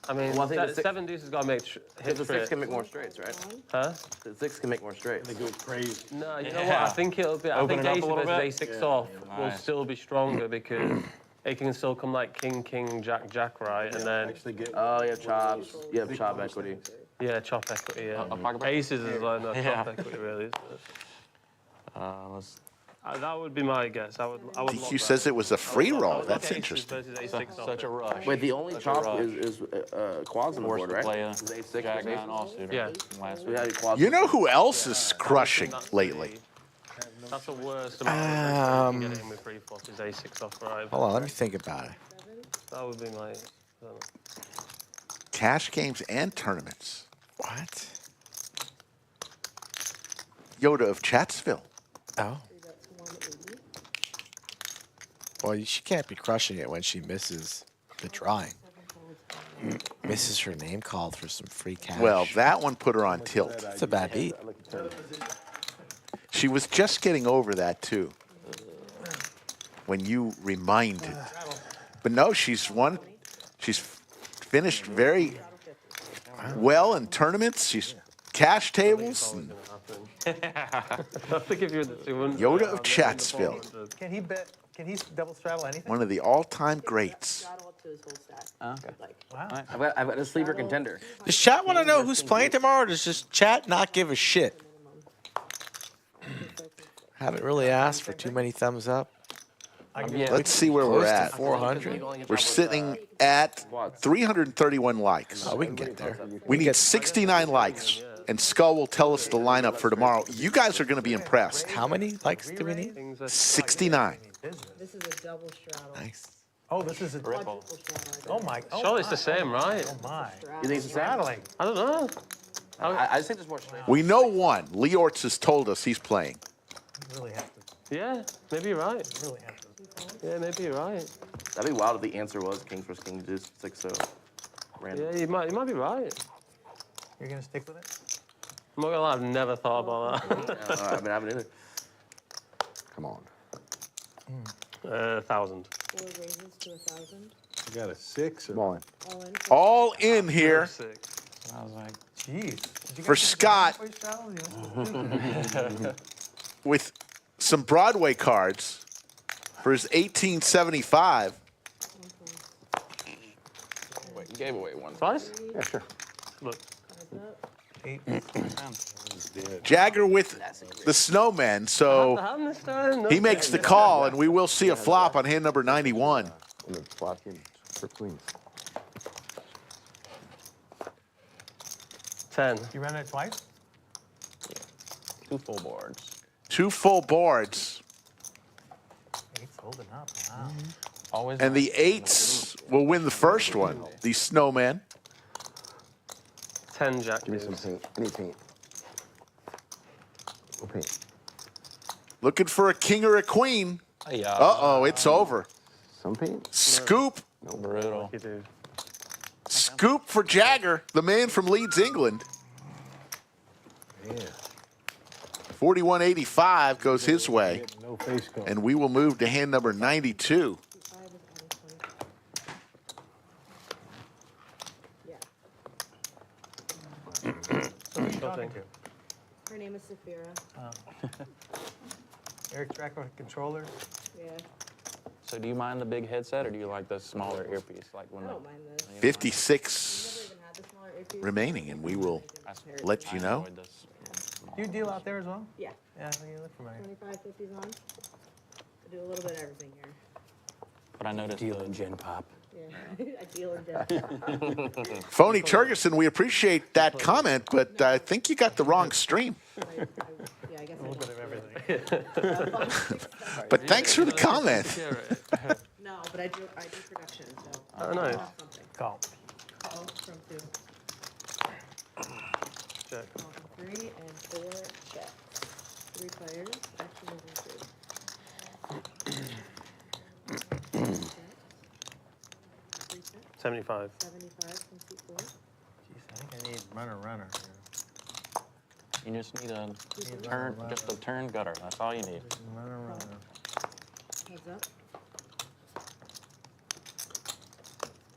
I mean, Well, I think the six- 7 deuces got to make hit The 6 can make more straights, right? Huh? The 6 can make more straights. They go crazy. No, you know what? I think it'll be. I Open think it up ace a little versus bit? a6 off will Nice. still be stronger because it can still come like king, jack, jack, right? And then, Actually get Oh, you have chops. You have chop equity. yeah, chop equity, yeah. A pocket bet? Aces is like no Yeah. chop equity, really. Isn't it? Let's That would be my guess. I would lock DQ that. says it was a free I roll. would That's lock aces interesting. versus a6 off such a it. rush. Wait, the only Such a chop rush. is quads on the Forced board, to right? play a Is A6 Jack versus 9 offsuit Yeah. from last We week. had quads. You know who else is crushing That's lately? That's the worst amount of you can get Um, in with free flops is a6 off right. Hold on, let me think about it. That would be my. I don't know. Cash games and tournaments. What? Yoda of Chatsville. Oh. Well, she can't be crushing it when she misses the drawing. Misses her name called for some free cash. Well, that one put her on tilt. It's a bad beat. She was just getting over that, too, when you reminded. But no, she's won. She's finished very well in tournaments. She's cash tables. And I think if you're the 200. Yoda of Chatsville, Can he bet? Can he double straddle anything? one of the all-time greats. Straddle up to his whole stack. Okay. Like, Wow. I've got a sleeper contender. Does chat want to know who's playing tomorrow, or does just chat not give a shit? Haven't really asked for too many thumbs up. Let's see where we're Close to at. 400. We're sitting at 331 likes. Oh, we can get there. We need 69 likes, and Skull will tell us the lineup for tomorrow. You guys are going to be impressed. How many likes do we need? 69. this is a double straddle. Nice. Oh, this is a Quadruple straddle. Oh my. Oh Surely it's my. the same, right? Oh my. You think it's the same? Straddling. I don't know. I just think there's more straight. We know one. Leortz has told us he's playing. You really have to. Yeah, maybe you're right. Really have to. Yeah, maybe you're right. That'd be wild if the answer was kings versus kings, just 6-0. Random. Yeah, you might be right. You're gonna stick with it? I'm not gonna lie, I've never thought about that. I haven't either. Come on. 1,000. 4 raises to 1,000. You got a 6 Come or on. All in. All in here Sick. I was like, Jeez. Did you for guys do Scott halfway straddle? You know? with some Broadway cards for his 1875. wait, you gave away one. Twice? Yeah, sure. Look. Eight. Jagger with the Snowman, so I'm this time. No he makes the call, and we will see a flop on hand number 91. And then flop in for queens. 10. You ran it twice? 2 full boards. 2 full boards. Eight's holding up. Wow. Always. And the 8s will win the first one, the Snowman. 10 jack. Give me some paint. I need paint. No paint. Looking for a king or a queen. Uh-oh, it's over. Some paint? Scoop. No brutal. You do. Scoop for Jagger, the man from Leeds, England. yeah. 4185 goes his way. No face coat. And we will move to hand number 92. 5 is only 20. Yeah. So who are you talking to? Her name is Saphira. Eric Tracker controller? Yeah. So do you mind the big headset, or do you like the smaller earpiece? Like when I the, don't mind this. 56 Never even had the smaller earpiece. remaining, and we will let you know. enjoyed this. Do you deal out there as well? Yeah. Yeah, you look familiar. 25, 50s on. I do a little bit of everything here. But I noticed Deal in Gen Pop. Yeah, I deal in debt. Phony Churgerson, we appreciate that comment, but I think you got the wrong stream. Yeah, I guess I don't. But thanks for the comment. No, but I do production, so. Oh, nice. Something. Call. Call from 2. Check. Call from 3 and 4 checks. 3 players, action is in 2. 75. 75 from C4. Jeez, I think I need runner. you just need a turn, just a turn gutter. That's all you need. Runner. Heads up.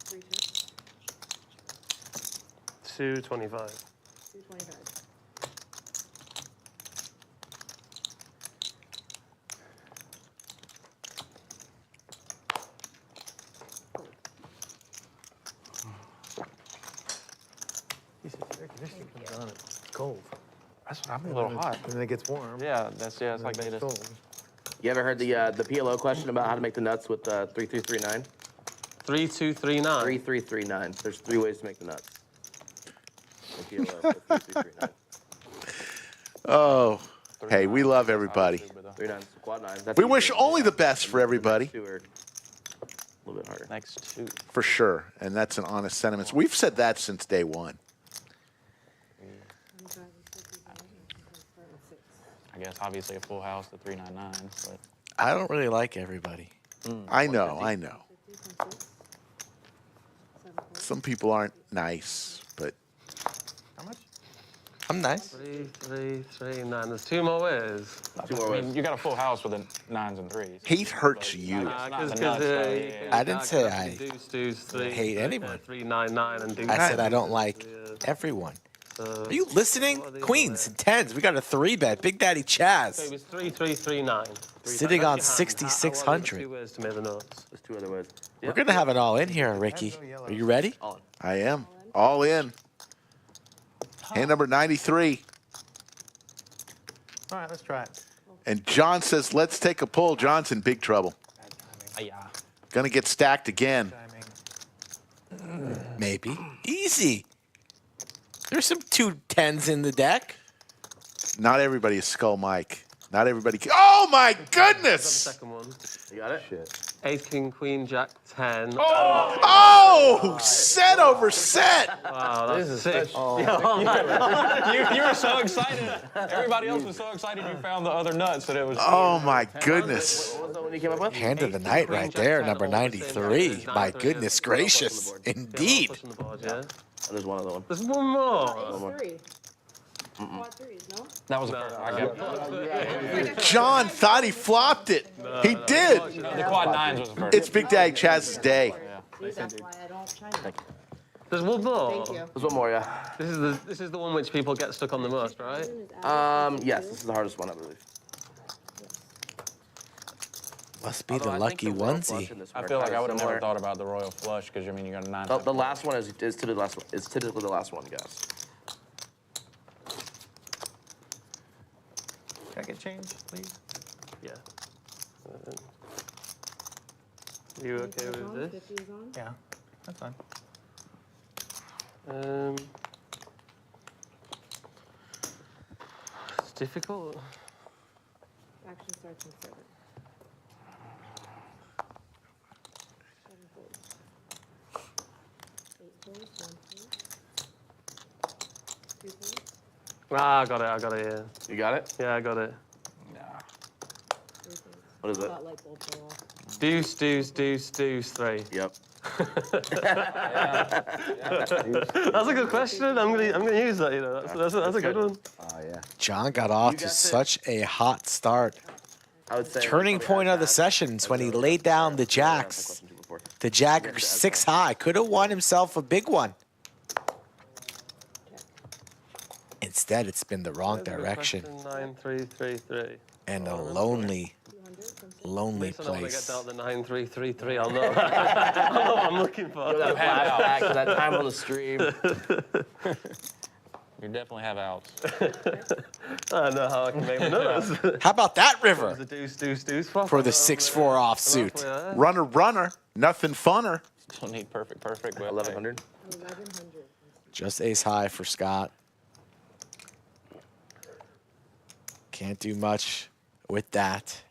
3 checks. 225. 225. Air conditioning comes on, it's cold. That's what I'm a little hot. And then it gets warm. Yeah, that's it's like they just. cold. You ever heard the PLO question about how to make the nuts with 3339? 3239. 3339. There's 3 ways to make the nuts. The PLO with 3339. Oh, hey, we love everybody. 39 quad 9. That's We easy. wish only the best for everybody. 2 are a little bit harder. Next 2. For sure, and that's an honest sentiment. We've said that since day one. 25 and 55 and 6. I guess obviously a full house, the 399, but I don't really like everybody. I know. 50 from 6. 7 Some people aren't nice, but How much? I'm nice. 3339. There's 2 more ways. 2 more I ways. mean, you got a full house with the 9s and 3s. hate hurts you. Not the nuts, though, yeah. I didn't say I hate anyone. 399 and do I said I don't like everyone. Are you listening? Queens and 10s. We got a 3-bet. Big Daddy So it Chaz. was 3339. Sitting on Two 6,600. ways to make the nuts. There's 2 other ways. We're going to have it all in here, Ricky. Are you ready? I am. All in. Hand number 93. All right, let's try it. And John says, let's take a pull. John's in big trouble. Yeah. Gonna get stacked again. Timing. Maybe. Easy. There's some 2 10s in the deck. Not everybody is Skull Mike. Not everybody. Oh my goodness! Second one. You got it? Shit. Ace, King, Queen, Jack, 10. Oh! Set over set! Wow, that's sick. You were so excited. Everybody else was so excited you found the other nuts that it was. Oh my goodness. What was the one you came up with? Hand of the night right there, number 93. My goodness gracious. Indeed. Pushing the board, yeah. Oh, there's one other one. There's one more. Ace 3. Quad 3s, no? That was a first. John thought he flopped it. He did. The quad 9s was the first. It's Big Daddy Chaz's day. See, that's why I don't chime. There's one more. Thank you. There's one more, yeah. This is the one which people get stuck on the most, right? Yes, this is the hardest one, I believe. Must be Although the I lucky think the royal flush onesie. in this I one feel are like I would kinda have never similar. thought about the royal flush because you mean you got a 9. The last one is typically the last one. It's typically the last one, guys. Can I get change, please? Yeah. You okay with this? 50 is on. Yeah, that's fine. It's difficult. Action starts in 7. 7 folds. 8 folds, 1 fold. 2 folds. Ah, I got it, yeah. You got it? Yeah, I got it. 3 folds. What is it? That light bulb go off. Deuce, 3. Yep. That's a good question. I'm gonna use that. You know, that's a good one. Oh, yeah. John got off to such a hot start. I would say Turning point of the sessions when he laid down the jacks. The Jagger 6 high. Could have won himself a big one. Instead, it's been the wrong direction 9333. and a lonely, 200 from 6. lonely At least I know when I get place. dealt the 9333. I'll know. I'll know what I'm looking for. that flashback to that time on the stream. You definitely have outs. I know how I can make numbers. How about that river The deuce. for the 6-4 offsuit? Runner. Nothing funner. Don't need perfect, but 1100. 1100. Just ace high for Scott. Can't do much with that.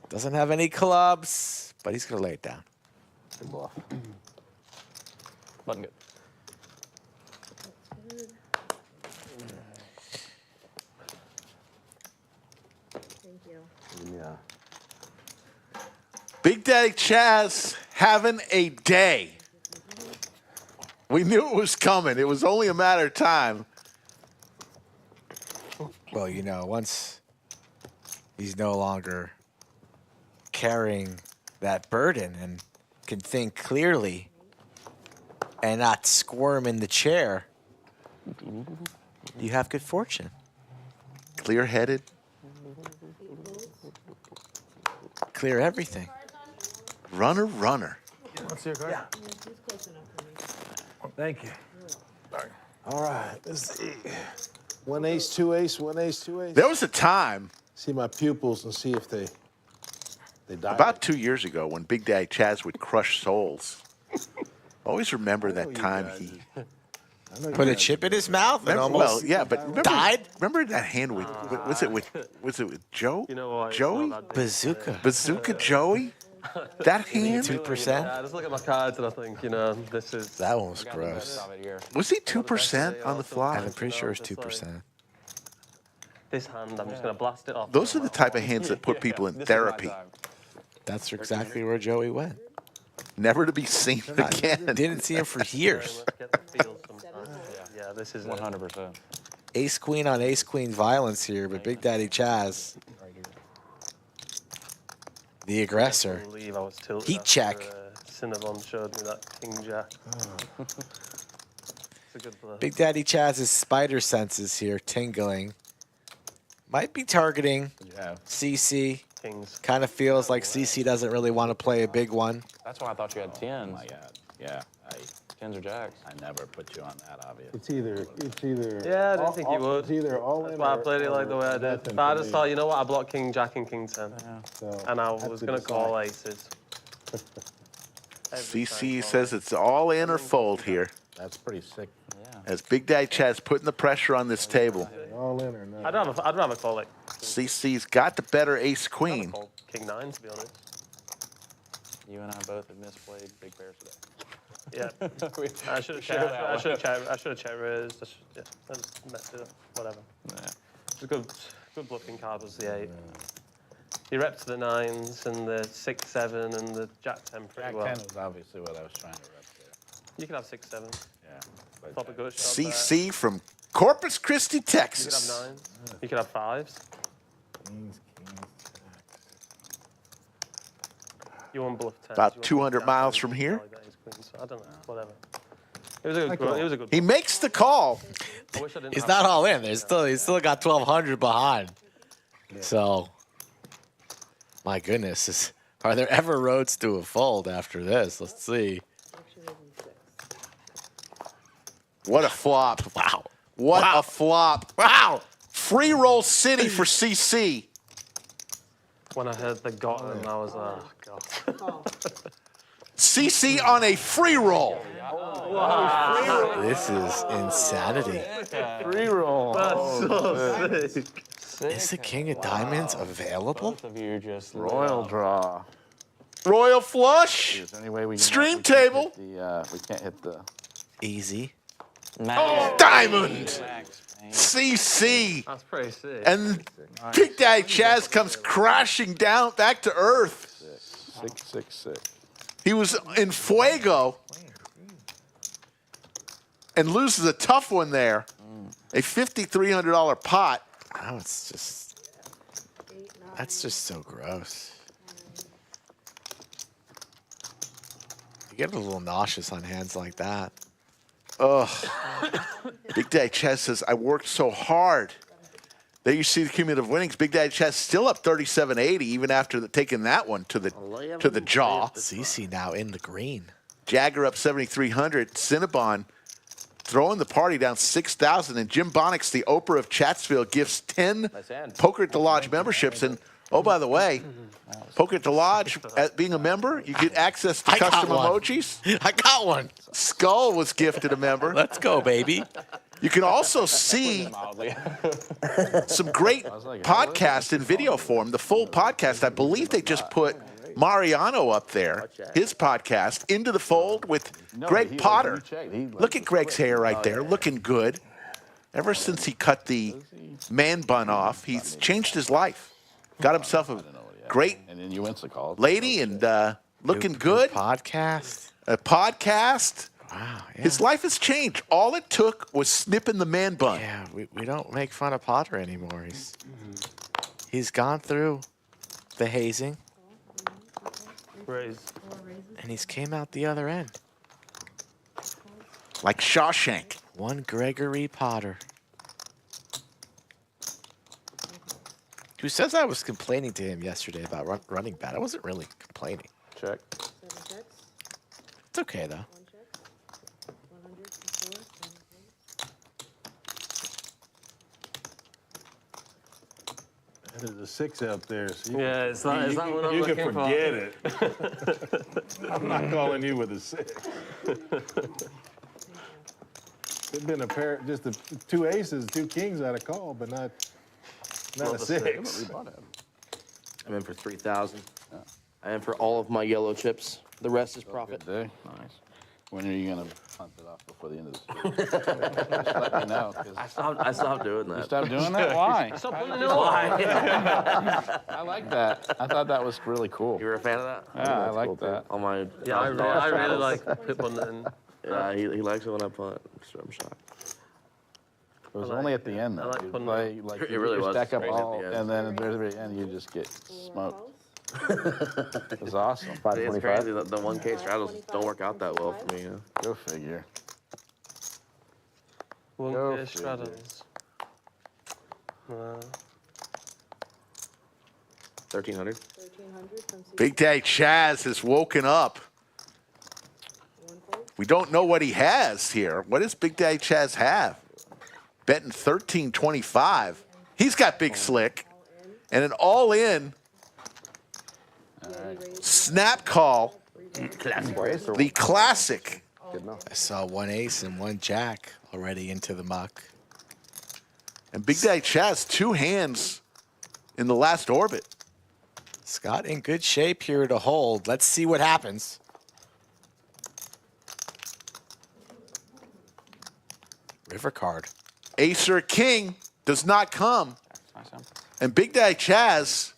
Doesn't have any clubs, but he's going to lay it down. Good bluff. Button good. Thank you. Yeah. Big Daddy Chaz having a day. We knew it was coming. It was only a matter of time. Well, you know, once he's no longer carrying that burden and can think clearly and not squirm in the chair, you have good fortune. Clear-headed. Clear everything. Runner. What's your card? Who's close enough for me? Thank you. All right, let's see. 1 ace, 2 ace, 1 ace, 2 ace. There was a time See my pupils and see if they die. about 2 years ago when Big Daddy Chaz would crush souls. Always remember that time he Put a chip in his mouth and remember, almost but remember, died? Remember that hand with was it with Joe? You know what? Joey? Bazooka. Bazooka Joey? That hand? 2%? Yeah, I just look at my cards and I think, you know, this is. That one was gross. Was he 2% on the fly? I'm pretty sure it's 2%. This hand, I'm just going to blast it off. Those are the type of hands that put people in therapy. That's exactly where Joey went. Never to be seen again. Didn't see him for years. Yeah, this is 100%. Ace queen on ace queen violence here, but Big Daddy Chaz, the aggressor. I believe I was tilted Heat after, check. Cinnabon showed me that king jack. It's a good bluff. Big Daddy Chaz's spider senses here tingling. Might be targeting CC. Kings. Kind of feels like CC doesn't really want to play a big one. That's why I thought you had 10s. Oh my God. Yeah. 10s or jacks. I never put you on that, obviously. It's either. Yeah, I didn't think you would. It's either all That's in. why I or- played it like the way I or did. nothing But I for just me. thought, you know what? I blocked king jack and king 10. So And I have was to going to call decide. aces. CC says it's all in or fold here. That's pretty sick. As Big Daddy Chaz putting the pressure on this table. All in or nothing. I'd rather call like CC's got the better ace queen. call king 9, to be honest. You and I both have misplayed big pairs today. Yeah. I should have checked. I should have checked raised. I just messed it up. Whatever. Yeah. It's a good bluffing card was the 8. You rep to the 9s and the 6, 7 and the jack 10 pretty Jack well. 10 was obviously what I was trying to rep there. You can have 6, 7. Yeah. but Pop a good shot. CC from Corpus Christi, You could have Texas. 9s. You could have 5s. Kings. You want bluff 10s. About you want 200 jack miles 10s, from here. like that is queen, so I don't know. Whatever. It was a good. It was a good. He makes the call. I wish I didn't He's have not all in. He's still got 1,200 behind. So, my goodness, are there ever roads to a fold after this? Let's see. What a flop. Wow. What a flop. Wow. Free roll city for CC. When I heard the gotten, I was like, oh god. CC on a free roll. This is insanity. Free roll. That's so sick. Is the king of diamonds available? Both of you just Royal draw. Royal flush. Is there any way we Stream we can't table. hit the, we can't hit the. Easy. Diamond. CC. That's pretty sick. And Big Daddy Chaz comes crashing down back to earth. 666. He was in fuego and loses a tough one there. A $5,300 pot. Oh, it's just, that's just so gross. You get a little nauseous on hands like that. Ugh. Big Daddy Chaz says, I worked so hard. There you see the cumulative winnings. Big Daddy Chaz still up 37.80 even after taking that one to the jaw. CC now in the green. Jagger up 7,300. Cinnabon throwing the party down 6,000. And Jim Bonix, the Oprah of Chatsville, gifts 10 Nice hand. Poker at the Lodge memberships. And oh, by the way, Poker at the Lodge, being a member, you get access to I got custom one. emojis. I got one. Skull was gifted a member. Let's go, baby. You can also see some great podcast in video form. The full podcast, I believe they just put Mariano up there, his podcast, Into the Fold with Greg Potter. Look at Greg's hair right there, looking good. Ever since he cut the man bun off, he's changed his life. Got himself a great lady and looking good. Podcast. A podcast. Wow. Yeah. His life has changed. All it took was snipping the man bun. Yeah, we don't make fun of Potter anymore. He's gone through the hazing, Raise. and he's came out the other end. Like Shawshank. One Gregory Potter. Who says I was complaining to him yesterday about running bad? I wasn't really complaining. Check. 7 checks. It's okay, though. 1 check. 100 for 4. 7 There's a 6 out there. So Yeah, it's not what I'm you looking can for. forget it. I'm not calling you with a 6. There's been a pair, just 2 aces, 2 kings out of call, but not a 6. I'm in for 3,000. I am for all of my yellow chips. The rest is profit. Nice. When are you going to punt it off before the end of the season? Just let me know. 'Cause I stopped doing that. You stopped doing that? Why? Stop putting it on. I like that. I thought that was really cool. You were a fan of that? Yeah, I like that. On my Yeah, I really like Pip on the end. Yeah, he likes it when I punt. I'm shocked. It was only at the end, though. I like You putting play, like, It you really was stack up crazy at the all, end. and then at the very end, you just get smoked. It was awesome. It's crazy. The 1K straddles don't work out that well for me. Yeah. Go figure. 1K straddles. 1,300. 1,300 from C. Big Daddy Chaz has woken up. 1 fold. We don't know what he has here. What does Big Daddy Chaz have? Betting 1325. He's got Big Slick. And an all-in snap call. The classic. I saw 1 ace and 1 jack already into the muck. And Big Daddy Chaz, 2 hands in the last orbit. Scott in good shape here to hold. Let's see what happens. River card. Ace or king does not come. Nice hand. And Big Daddy Chaz,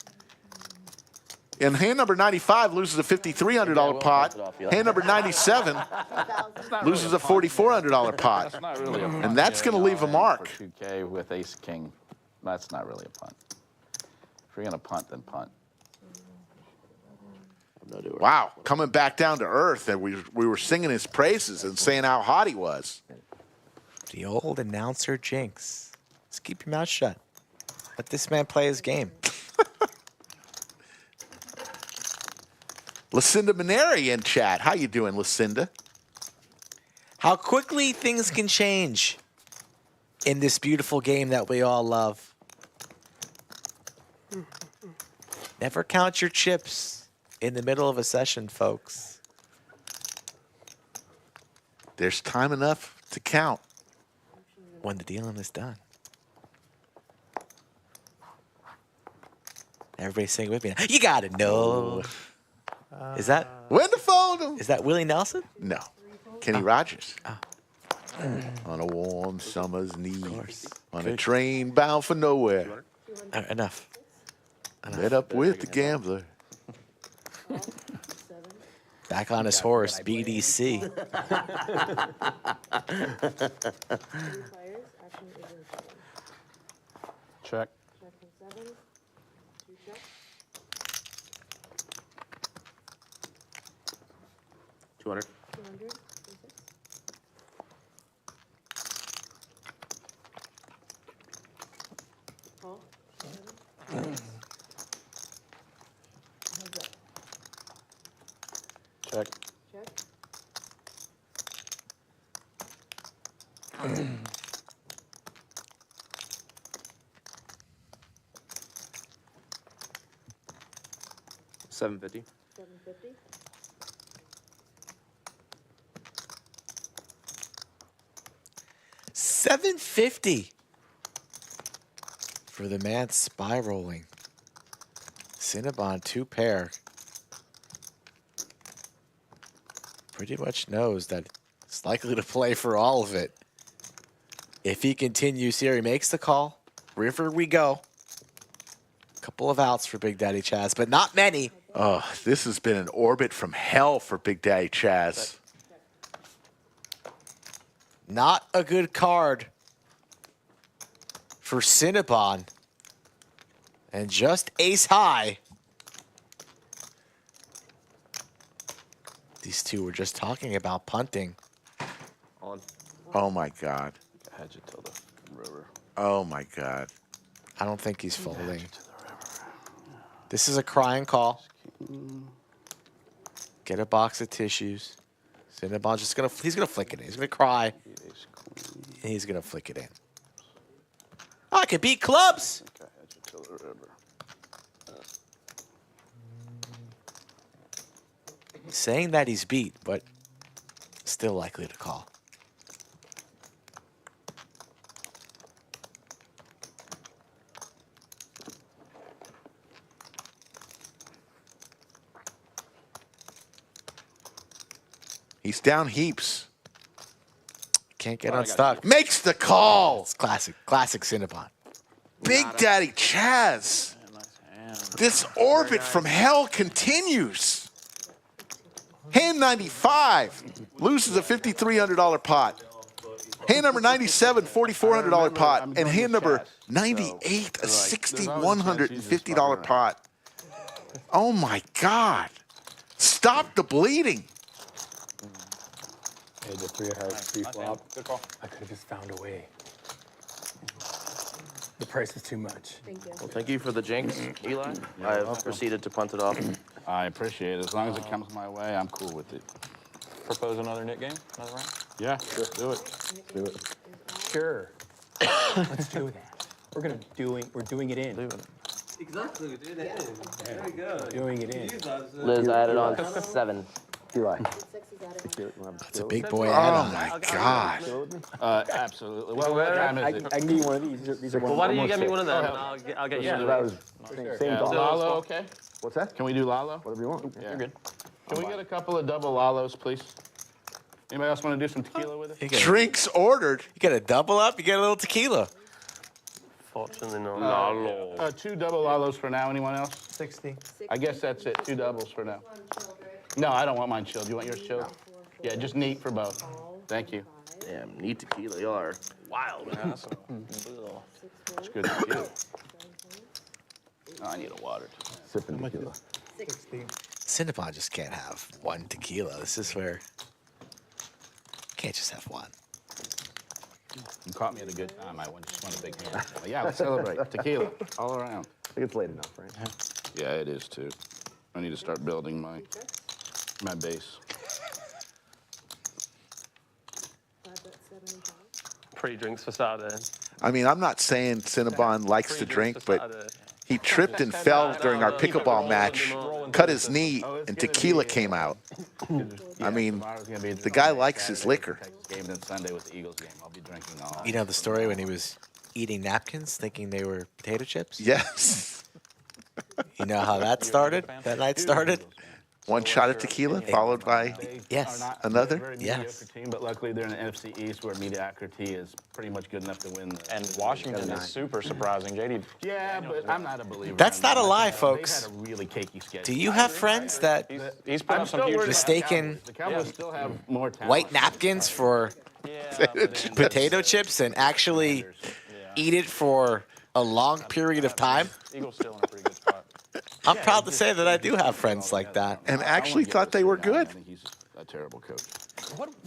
in hand number 95, loses a $5,300 pot. Hand number 97 loses a $4,400 pot. That's not really a punt. And that's going to leave a mark. For 2K with ace king, that's not really a punt. If you're going to punt, then punt. Wow, coming back down to earth, and we were singing his praises and saying how hot he was. The old announcer jinx. Just keep your mouth shut. Let this man play his game. Lucinda Maneri in chat. How you doing, Lucinda? How quickly things can change in this beautiful game that we all love. Never count your chips in the middle of a session, folks. There's time enough to count. When the dealing is done. Everybody sing with me. You gotta know. Is that When to fold him? is that Willie Nelson? No. Kenny Rogers. On a warm summer's eve. On a train bound for nowhere. Enough. Met up with the gambler. 7. Back on his horse, BDC. 3 fires. Action is in 7. Check. Check from 7. 2 checks. 200. 200. 6. Call. 7. How's that? Check. Check. $750. 750. $750 for the man spiraling. Cinnabon 2-pair. Pretty much knows that it's likely to play for all of it. If he continues here, he makes the call. River we go. Couple of outs for Big Daddy Chaz, but not many. Oh, this has been an orbit from hell for Big Daddy Chaz. Not a good card for Cinnabon. And just ace high. These two were just talking about punting. On. Oh my God. Hedge it till the river. Oh my God. I don't think he's folding. This is a crying call. Get a box of tissues. Cinnabon's just gonna, he's gonna flick it in. He's gonna cry. And he's gonna flick it in. Oh, I can beat clubs. Okay, hedge it till the river. Saying that he's beat, but still likely to call. He's down heaps. Can't get unstuck. Makes the call. It's classic Cinnabon. Big Daddy Chaz. This orbit from hell continues. Hand 95 loses a $5,300 pot. Hand number 97, $4,400 pot. And hand number 98, a $6,150 pot. Oh my God. Stop the bleeding. Hey, the 3 of hearts, 3 flop. Good call. I could have just found a way. The price is too much. Thank you. Well, thank you for the jinx, Eli. I've proceeded to punt it off. I appreciate it. As long as it comes my way, I'm cool with it. Propose another Nick game? Another round? Yeah, sure. Do it. Do it. Sure. Let's do that. We're doing it in. Exactly, dude. There we go. Doing it in. Liz, I added on 7. Eli. That's a big boy Oh add-on. my God. Absolutely. Well, what time is it? I can give you one of these. These are Well, why don't you get me one of them, and I'll get you Yeah, one that of was those. same Yeah, dollar. Lalo, okay? What's that? Can we do Lalo? Whatever you want. Yeah. You're good. Can we get a couple of double Lalos, please? Anybody else want to do some tequila with it? Drinks ordered. You get a double up, you get a little tequila. Fortunately, no. Lalo. 2 double Lalos for now. Anyone else? 60. I guess that's it. 2 doubles for now. No, I don't want mine chilled. You want yours chilled? Yeah, just neat for both. Thank you. Damn, neat tequila. You are wild. It's good tequila. Oh, I need a water. Sipping tequila. 60. Cinnabon just can't have one tequila. This is where you can't just have one. You caught me at a good time. I just want a big hand. Well, yeah, let's celebrate. Tequila all around. I think it's late enough, right? Yeah, it is too. I need to start building my base. 5.75. Pre-drinks for Saturday. I mean, I'm not saying Cinnabon likes to drink, but he tripped and fell during our pickleball match, cut his knee, and tequila came out. I mean, the guy likes his liquor. Game then Sunday with the Eagles game. I'll be drinking all. You know the story when he was eating napkins thinking they were potato chips? Yes. You know how that started? That night started? One shot of tequila followed by Yes. another. Yes. Team, but luckily they're in the NFC East where mediocrity is pretty much good enough to win. And Washington is super surprising. JD. Yeah, but I'm not a believer. That's in not a that. lie, They've folks. had a really cakey schedule. Do you have friends that He's put I'm up some still huge worried about mistaken the Cowboys still have more talent. white napkins for potato chips and actually eat it for a long period of time? Eagles still in a pretty good spot. I'm proud to say that I do have friends like that. And actually thought they were good. I think he's a terrible coach.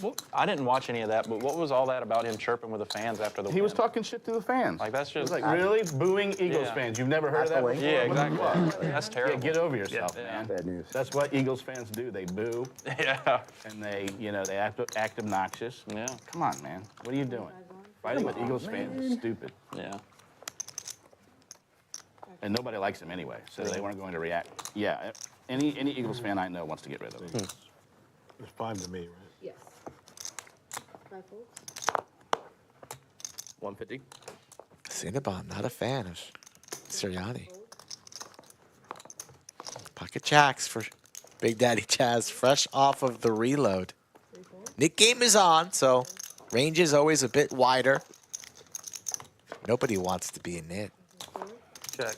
What? I didn't watch any of that, but what was all that about him chirping with the fans after the He was talking shit to the fans. Like, that's He was just- like, really? Booing Eagles Yeah. fans. You've never heard of that before? Yeah, exactly. What? That's Yeah, terrible. get over yourself, Yeah. man. Bad news. That's what Eagles fans do. They boo Yeah. and they act obnoxious. Yeah. Come on, man. What are you doing? Fighting with Eagles fans is stupid. Yeah. And nobody likes him anyway, so they weren't going to react. Yeah, any Eagles fan I know wants to get rid of him. There's 5 to me, right? Yes. 5 folds. 150. Cinnabon, not a fan of Sirianni. Pocket jacks for Big Daddy Chaz, fresh off of the reload. Nick game is on, so range is always a bit wider. Nobody wants to be a nit. Check.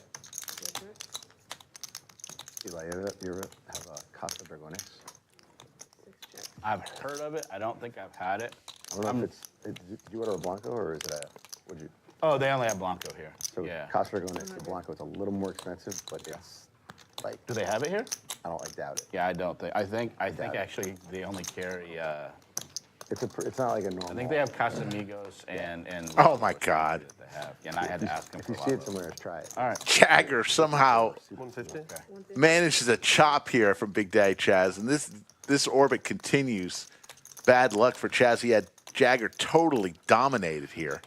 Eli, you ever have a Costa Dragones? I've heard of it. I don't think I've had it. I don't know if did you order a Blanco or is it a, would you? Oh, they only have Blanco here. So yeah. Costa Dragones, the Blanco, it's a little more expensive, but it's like. Do they have it here? I don't doubt it. Yeah, I don't think. I think actually they only carry. It's not like a normal. I think they have Casamigos and. Oh my God. That they have. Yeah, and I had to ask them. If you see it somewhere, try it. All right. Jagger somehow 150. manages a chop here from Big Daddy Chaz, and this orbit continues. Bad luck for Chaz. He had Jagger totally dominated here.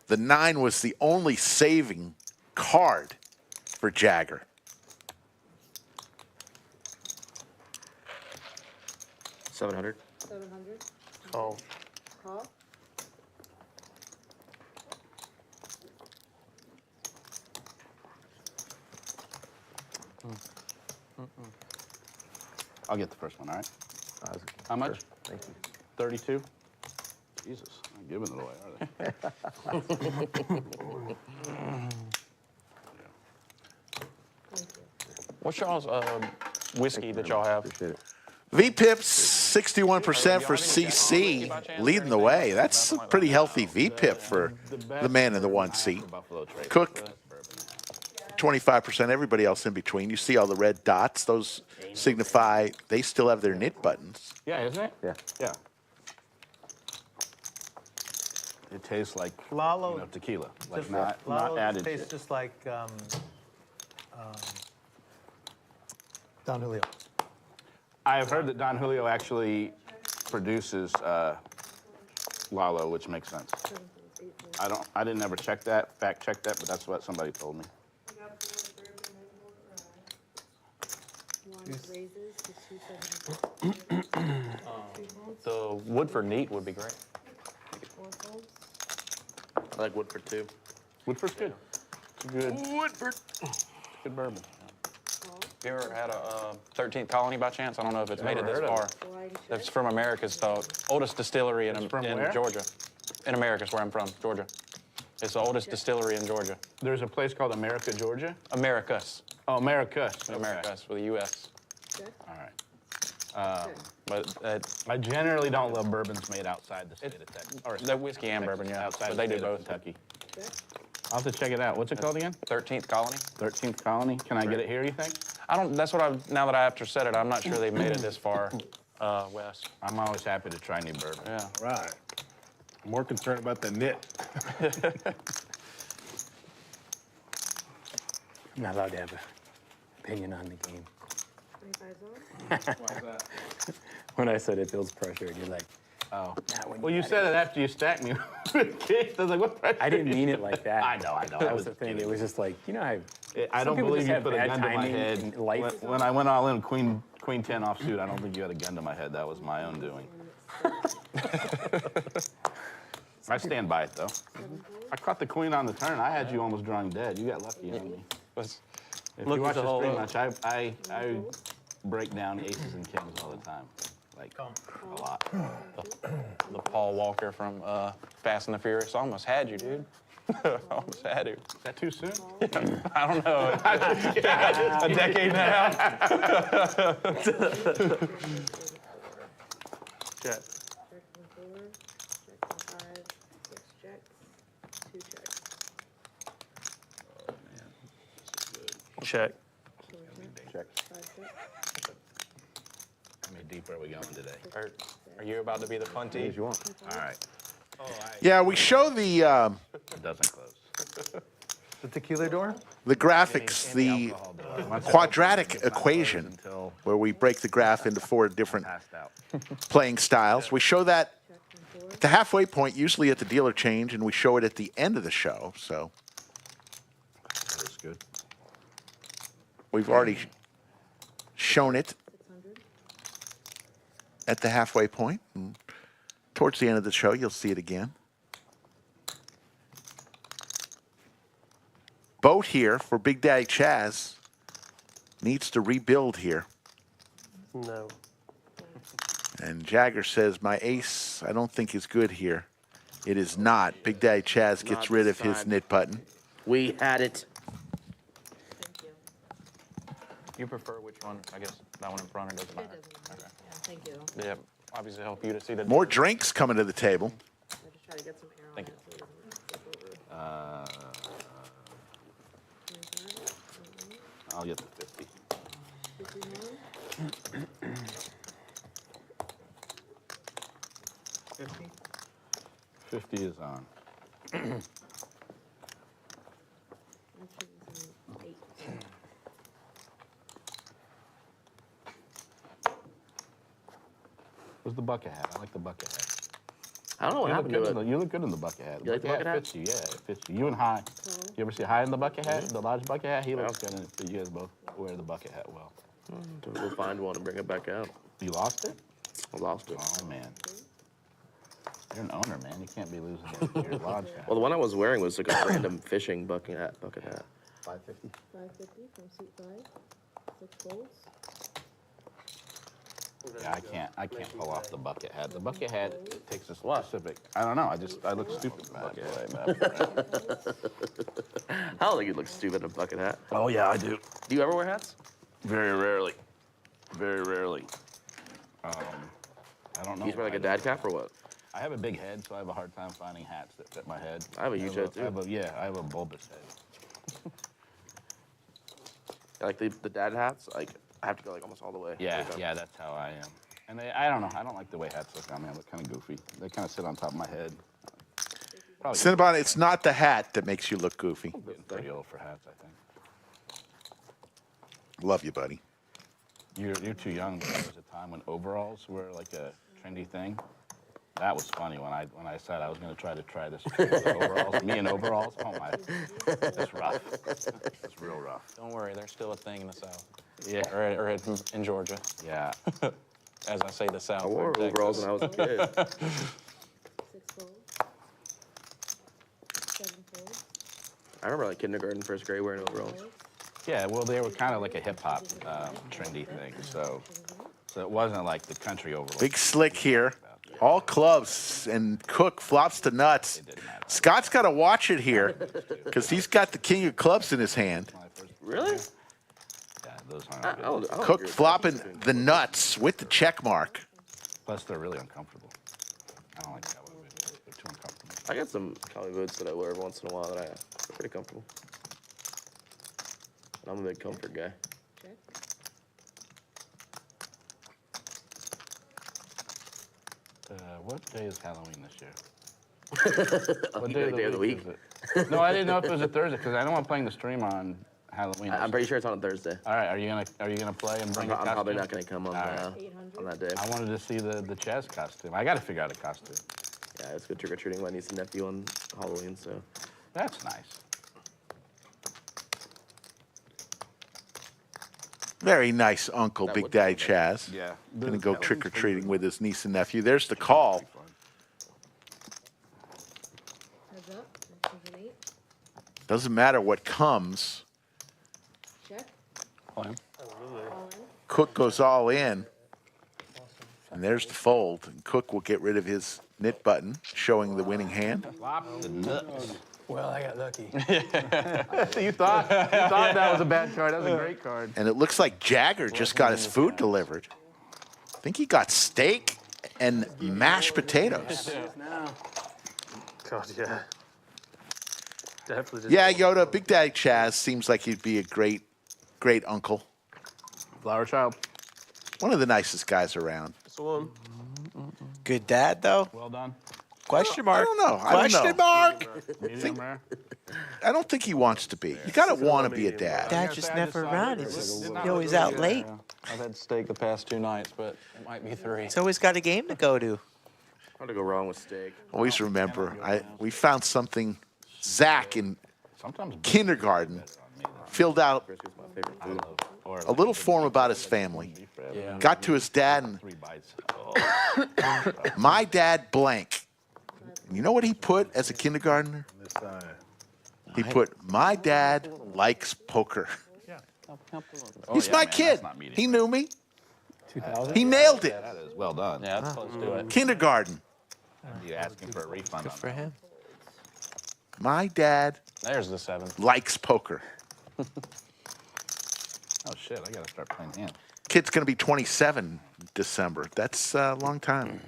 The 9 was the only saving card for Jagger. $700. 700. Oh. Call. I'll get the first one. All right. How much? Thank you. 32. Jesus, I'm giving it away, are they? What's y'all's whiskey that y'all have? Appreciate it. VPIP's 61% for CC, leading the way. That's a pretty healthy VPIP for the man in the 1 seat. Cook, 25%, everybody else in between. You see all the red dots. Those signify they still have their knit buttons. Yeah, isn't it? Yeah. Yeah. It tastes like Lalo, tequila, like just not Lalo added. tastes just like Don Julio. I have heard that Don Julio actually produces Lalo, which makes sense. I didn't ever check that, fact check that, but that's what somebody told me. One raises to 270. The Woodford neat would be great. 4 folds. I like Woodford too. Woodford's good. Good. Woodford. Good bourbon. You ever had a 13th Colony by chance? I don't know if it's made it this far. It's from America's, the oldest distillery in where? Georgia. In America's where I'm from, Georgia. It's the oldest distillery in Georgia. There's a place called America, Georgia? Americus. Oh, Americus. Okay. Americus with a U.S. All right. But I generally don't love bourbons made outside the state of Texas. Or that whiskey and bourbon, yeah. Outside But the they do state of both. Kentucky. I'll have to check it out. What's it called again? 13th Colony. 13th Colony. Can I get it here, you think? I don't. That's what I've. Now that I have to said it, I'm not sure they've made it this far west. I'm always happy to try new bourbon. Yeah. Right. I'm more concerned about the knit. I'm not allowed to have an opinion on the game. 25's on. Why is that? When I said it builds pressure, you're like, Oh. when Well, you got said it after you stacked me with kids. I was like, what pressure? I didn't mean it like that. I know. That was the thing. It was just like, you know how I some don't people believe just you have put a bad gun to my timing head. in life. When I went all in Queen 10 offsuit, I don't think you had a gun to my head. That was my own doing. I stand by it, though. I caught the queen on the turn. I had you almost drawing dead. You got lucky on me. If you watch the stream much, I break down aces and kings all the time. Like, a lot. The Paul Walker from Fast and the Furious. Almost had you, dude. Almost had you. Is that too soon? I don't know. A decade and a half. Check Check. from 4, check from 5, 6 checks, 2 checks. Check. Check. 5 checks. How many deep are we going today? Are you about to be the fun team? As you want. All right. Yeah, we show the It doesn't close. The tequila door? the graphics, the quadratic equation, where we break the graph into 4 different Passed out. playing styles. We show that the halfway point, usually at the dealer change, and we show it at the end of the show. So That's good. we've already shown it 600. at the halfway point. And towards the end of the show, you'll see it again. Boat here for Big Daddy Chaz needs to rebuild here. No. And Jagger says, my ace, I don't think is good here. It is not. Big Daddy Chaz gets Not rid this of his time. knit button. We had it. Thank you. You prefer which one? I guess that one in front or doesn't matter? It doesn't matter. Yeah, thank you. Yeah, obviously help you to see the. More drinks coming to the table. I just try to get some air on Thank it so it doesn't flip over. I'll get the 50. 51. 50? 50 is on. Actually, it's an 8. Where's the bucket hat? I like the bucket hat. I don't know what You look, happened good to in it. the, you look good in the bucket hat. You like the bucket hat? fits you, yeah, it fits you. You and High. You ever see High in the bucket hat? The large bucket hat? He looks good in it, but you guys both wear the bucket hat well. We'll find one and bring it back out. You lost it? I lost it. Oh, man. You're an owner, man. You can't be losing your lodge hat. Well, the one I was wearing was like a random fishing bucket hat. 550. 550 from seat 5. 6 folds. Yeah, I can't pull off the bucket hat. The bucket hat takes a specific. I don't know. I look stupid in that. I don't think you look stupid in a bucket hat. Oh yeah, I do. Do you ever wear hats? Very rarely. Very rarely. I don't know. You wear like a dad cap or what? I have a big head, so I have a hard time finding hats that fit my head. I have a huge head too. I have a bulbous head. Like the dad hats, like I have to go like almost all the way. Yeah, that's how I am. And I don't know. I don't like the way hats look on me. I look kind of goofy. They kind of sit on top of my head. Probably Cinnabon, it's not the hat that makes you look goofy. getting pretty old for hats, I think. Love you, buddy. You're too young. But there was a time when overalls were like a trendy thing. That was funny when I said I was going to try this with overalls. Me and overalls. Oh my, that's rough. That's real rough. Don't worry, there's still a thing in the South. Yeah. Or in Georgia. Yeah. As I say, the South. I wore overalls when I was a kid. 6 folds. 7 folds. I remember like kindergarten, first grade wearing overalls. Yeah. Well, they were kind of like a hip hop trendy thing. So it wasn't like the country overall. Big slick here. All clubs, and Cook flops to nuts. Scott's got to watch it here because he's got the king of clubs in his hand. Really? Yeah, those aren't good. I don't Cook agree with flopping that. the nuts with the check mark. Plus, they're really uncomfortable. I don't like cowboy boots. They're too uncomfortable. I got some cowboy boots that I wear every once in a while that are pretty comfortable. I'm a big comfort guy. Check. What day is Halloween this year? What Day of the week. is it? No, I didn't know if it was a Thursday because I know I'm playing the stream on Halloween. I'm pretty sure it's on a Thursday. All right, are you gonna play and bring I'm a costume? probably not gonna come on, All right. 800. on that day. I wanted to see the Chaz costume. I got to figure out a costume. Yeah, let's go trick or treating with my niece and nephew on Halloween. So That's nice. Very nice uncle, That Big would Daddy be Chaz. Yeah. Gonna go trick or treating with his niece and nephew. There's the call. Heads up. Next one's an 8. Doesn't matter what comes. Check. All in. All in. Cook goes all in. And there's the fold. And Cook will get rid of his knit button, showing the winning hand. Flop the nuts. Well, I got lucky. You thought that was a bad card. That was a great card. And it looks like Jagger just got his food delivered. I think he got steak and mashed potatoes. God, yeah. Definitely. Just Yeah, Yoda, Big Daddy Chaz seems like he'd be a great uncle. Flower child. One of the nicest guys around. This one. Good dad, though? Well done. Question mark. I don't know. I don't Question know. mark. Medium rare. I don't think he wants to be. You gotta want to be a dad. Dad just never around. He's just always out late. I've had steak the past 2 nights, but it might be 3. He's always got a game to go to. Hard to go wrong with steak. Always remember, we found something. Zach in kindergarten filled out Brisket's my favorite food. a little form about his family. Got to his dad and my dad blank. And you know what he put as a kindergartner? He put, my dad likes poker. He's my kid. He knew me. 2000? He nailed it. That is well done. Yeah, that's close to it. Kindergarten. You asking for a refund Good on for that. him. Uh-huh. My dad There's the 7. likes poker. Oh, shit. I got to start playing hands. Kid's going to be 27 in December. That's a long time.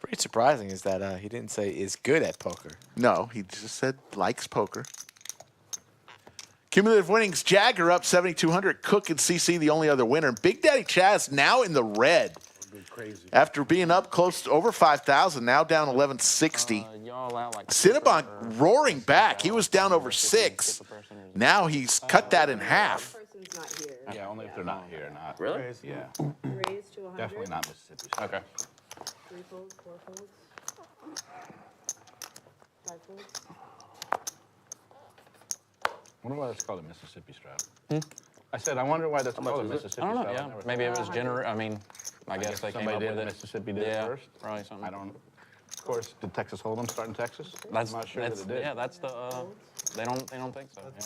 Pretty surprising is that he didn't say is good at poker. No, he just said likes poker. Cumulative winnings, Jagger up 7,200. Cook and CC the only other winner. Big Daddy Chaz now in the red. After being up close to over 5,000, now down 1160. Cinnabon roaring back. He was down over 6. Now he's cut that in half. Person's not here. Yeah, only if they're not here. Not Really? Yeah. Raise to 100. Definitely not Mississippi. Okay. 3 folds, 4 folds. 5 folds. I wonder why that's called a Mississippi strap. I said, I wonder why that's called a Mississippi I don't know. strap. Yeah, I've never maybe it thought was about gener. I mean, I guess they came somebody up did with it. Mississippi did it Yeah, first. probably something. I don't. Of course, did Texas Hold'em start in Texas? That's I'm not sure that that's it did. yeah. That's the. They don't think so. Yeah.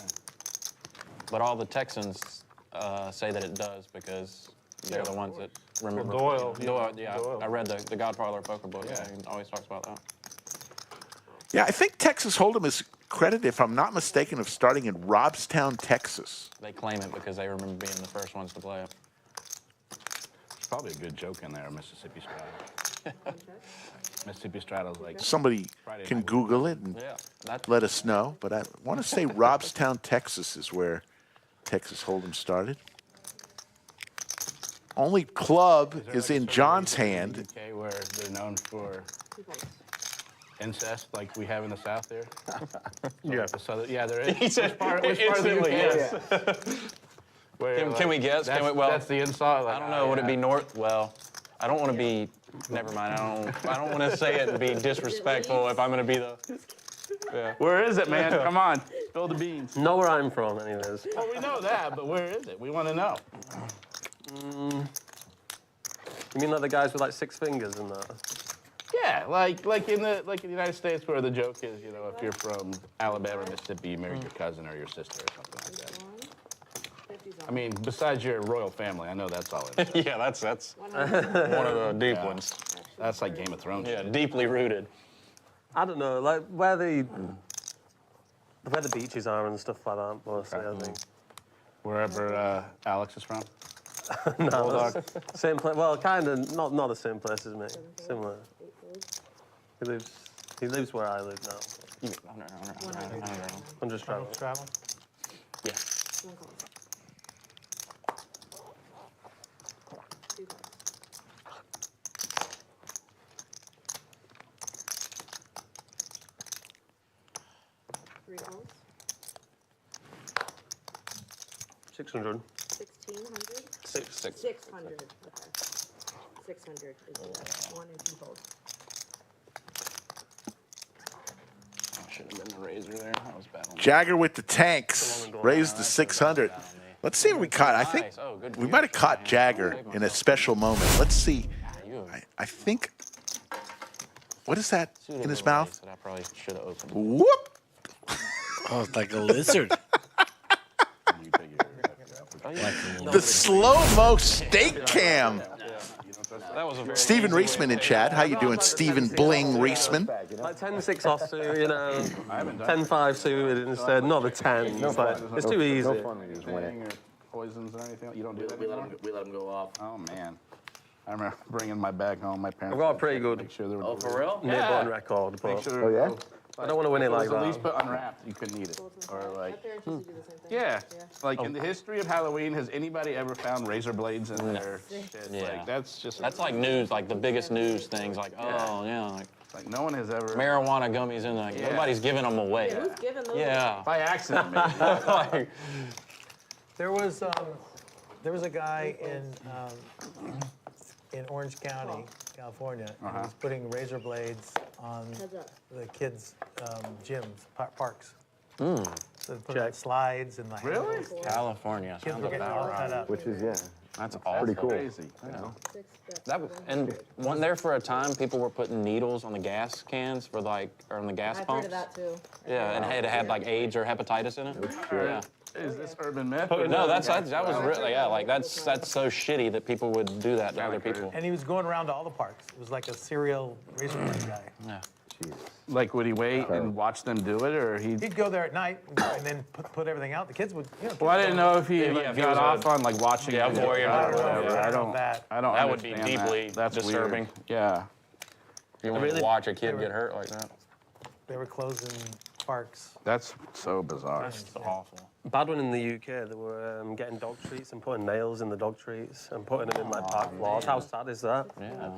But all the Texans say that it does because they're the ones that remember. Doyle, Doyle, yeah. Doyle. I read the Godfather poker book. Yeah, he always talks about that. Yeah, I think Texas Hold'em is credited, if I'm not mistaken, of starting in Robstown, Texas. They claim it because they remember being the first ones to play it. There's probably a good joke in there, Mississippi straddle. Mississippi straddle's like Somebody Friday can night. Google it and Yeah, that. let us know. But I want to say Robstown, Texas is where Texas Hold'em started. Only club is in John's hand. UK where they're known for 2 folds. incest, like we have in the South there. Yeah. So yeah, there is. He said which part of the instantly, UK? yes. Where, Can we guess? That's, Can we, well, that's the insult. Like, I don't know. Would it be north? Well, I don't want to be. Never mind. I don't want to say it and be disrespectful if I'm going to be the. Yeah. Where is it, man? Come on, spill the beans. Know where I'm from, anyways. Well, we know that, but where is it? We want to know. You mean like the guys with like 6 fingers and that? Yeah, like in the United States, where the joke is, you know, if you're from Alabama, Mississippi, you married your cousin or your sister or something like that. 50's on. I mean, besides your royal family, I know that's all it is. Yeah, that's 100. one of the deep ones. That's like Game of Thrones. Yeah, deeply rooted. I don't know, like where the beaches are and stuff like that, mostly, I think. Wherever Alex is from. No, Bulldog. same place. Well, kind of not the same place as me. Similar. 8 folds. He lives where I live now. I'm just traveling. Travel. Yeah. 1 call. 2 folds. 3 folds. 600. 1,600. 6. 600. Okay. 600 is the 1 and 2 folds. Should have been the razor there. That was bad. Jagger with the tanks, raised to 600. Let's see what we caught. I think we might have caught Jagger in a special moment. Let's see. I think, what is that in his mouth? I probably should have opened. Whoop! Oh, it's like a lizard. The slow-mo steak cam. That was a very Stephen Reisman in chat. How you doing, Stephen Bling Reisman? Like 10-6 offsuit, you know, 10-5 suited instead, not the 10. It's like, it's too easy. No fun when you're winning. Or poisons or anything? You don't do that We let anymore? them go off. Oh, man. I remember bringing my bag home. My parents. I've got a pretty good Make sure they were. Oh, for real? near button record, Make but sure. Oh, yeah? I don't want to win it It was like at least that. put unwrapped. You couldn't eat it. Or like. My parents used to do the same thing. Yeah. Like in the history of Halloween, has anybody ever found razor blades in their shit? Yeah. Like that's just. That's like news, like the biggest news things. Like, oh yeah, like no one has ever. marijuana gummies in there. Like, nobody's giving them away. Yeah, who's giving those? Yeah. By accident, maybe. Like, There was a guy in in Orange County, California, and he was putting razor blades on the kids' gyms, parks. So they put it on slides and like California. kids Sounds were getting all cut up. Which is, yeah. That's awesome. Pretty cool. Crazy. That and wasn't there for a time people were putting needles on the gas cans for like, or on the gas I've pumps? heard of that too. Yeah, and it had like AIDS or hepatitis in it. Yeah. Is this urban myth? No, that was really like that's so shitty that people would do that to other people. And he was going around to all the parks. It was like a serial razor blade guy. Yeah. Like, would he wait and watch them do it, or He'd go there at night and then put everything out. The kids would, you know. Well, I didn't know if he if he got was off on like watching. Yeah, videos voyeur or or whatever. whatever. I don't. that. I don't. That would be understand deeply that. That's disturbing. Weird. Yeah. You want to watch a kid get hurt like that? They were closing parks. That's so bizarre. It's awful. Bad one in the UK. They were getting dog treats and putting nails in the dog treats and putting them in like park floors. How sad is that? Yeah.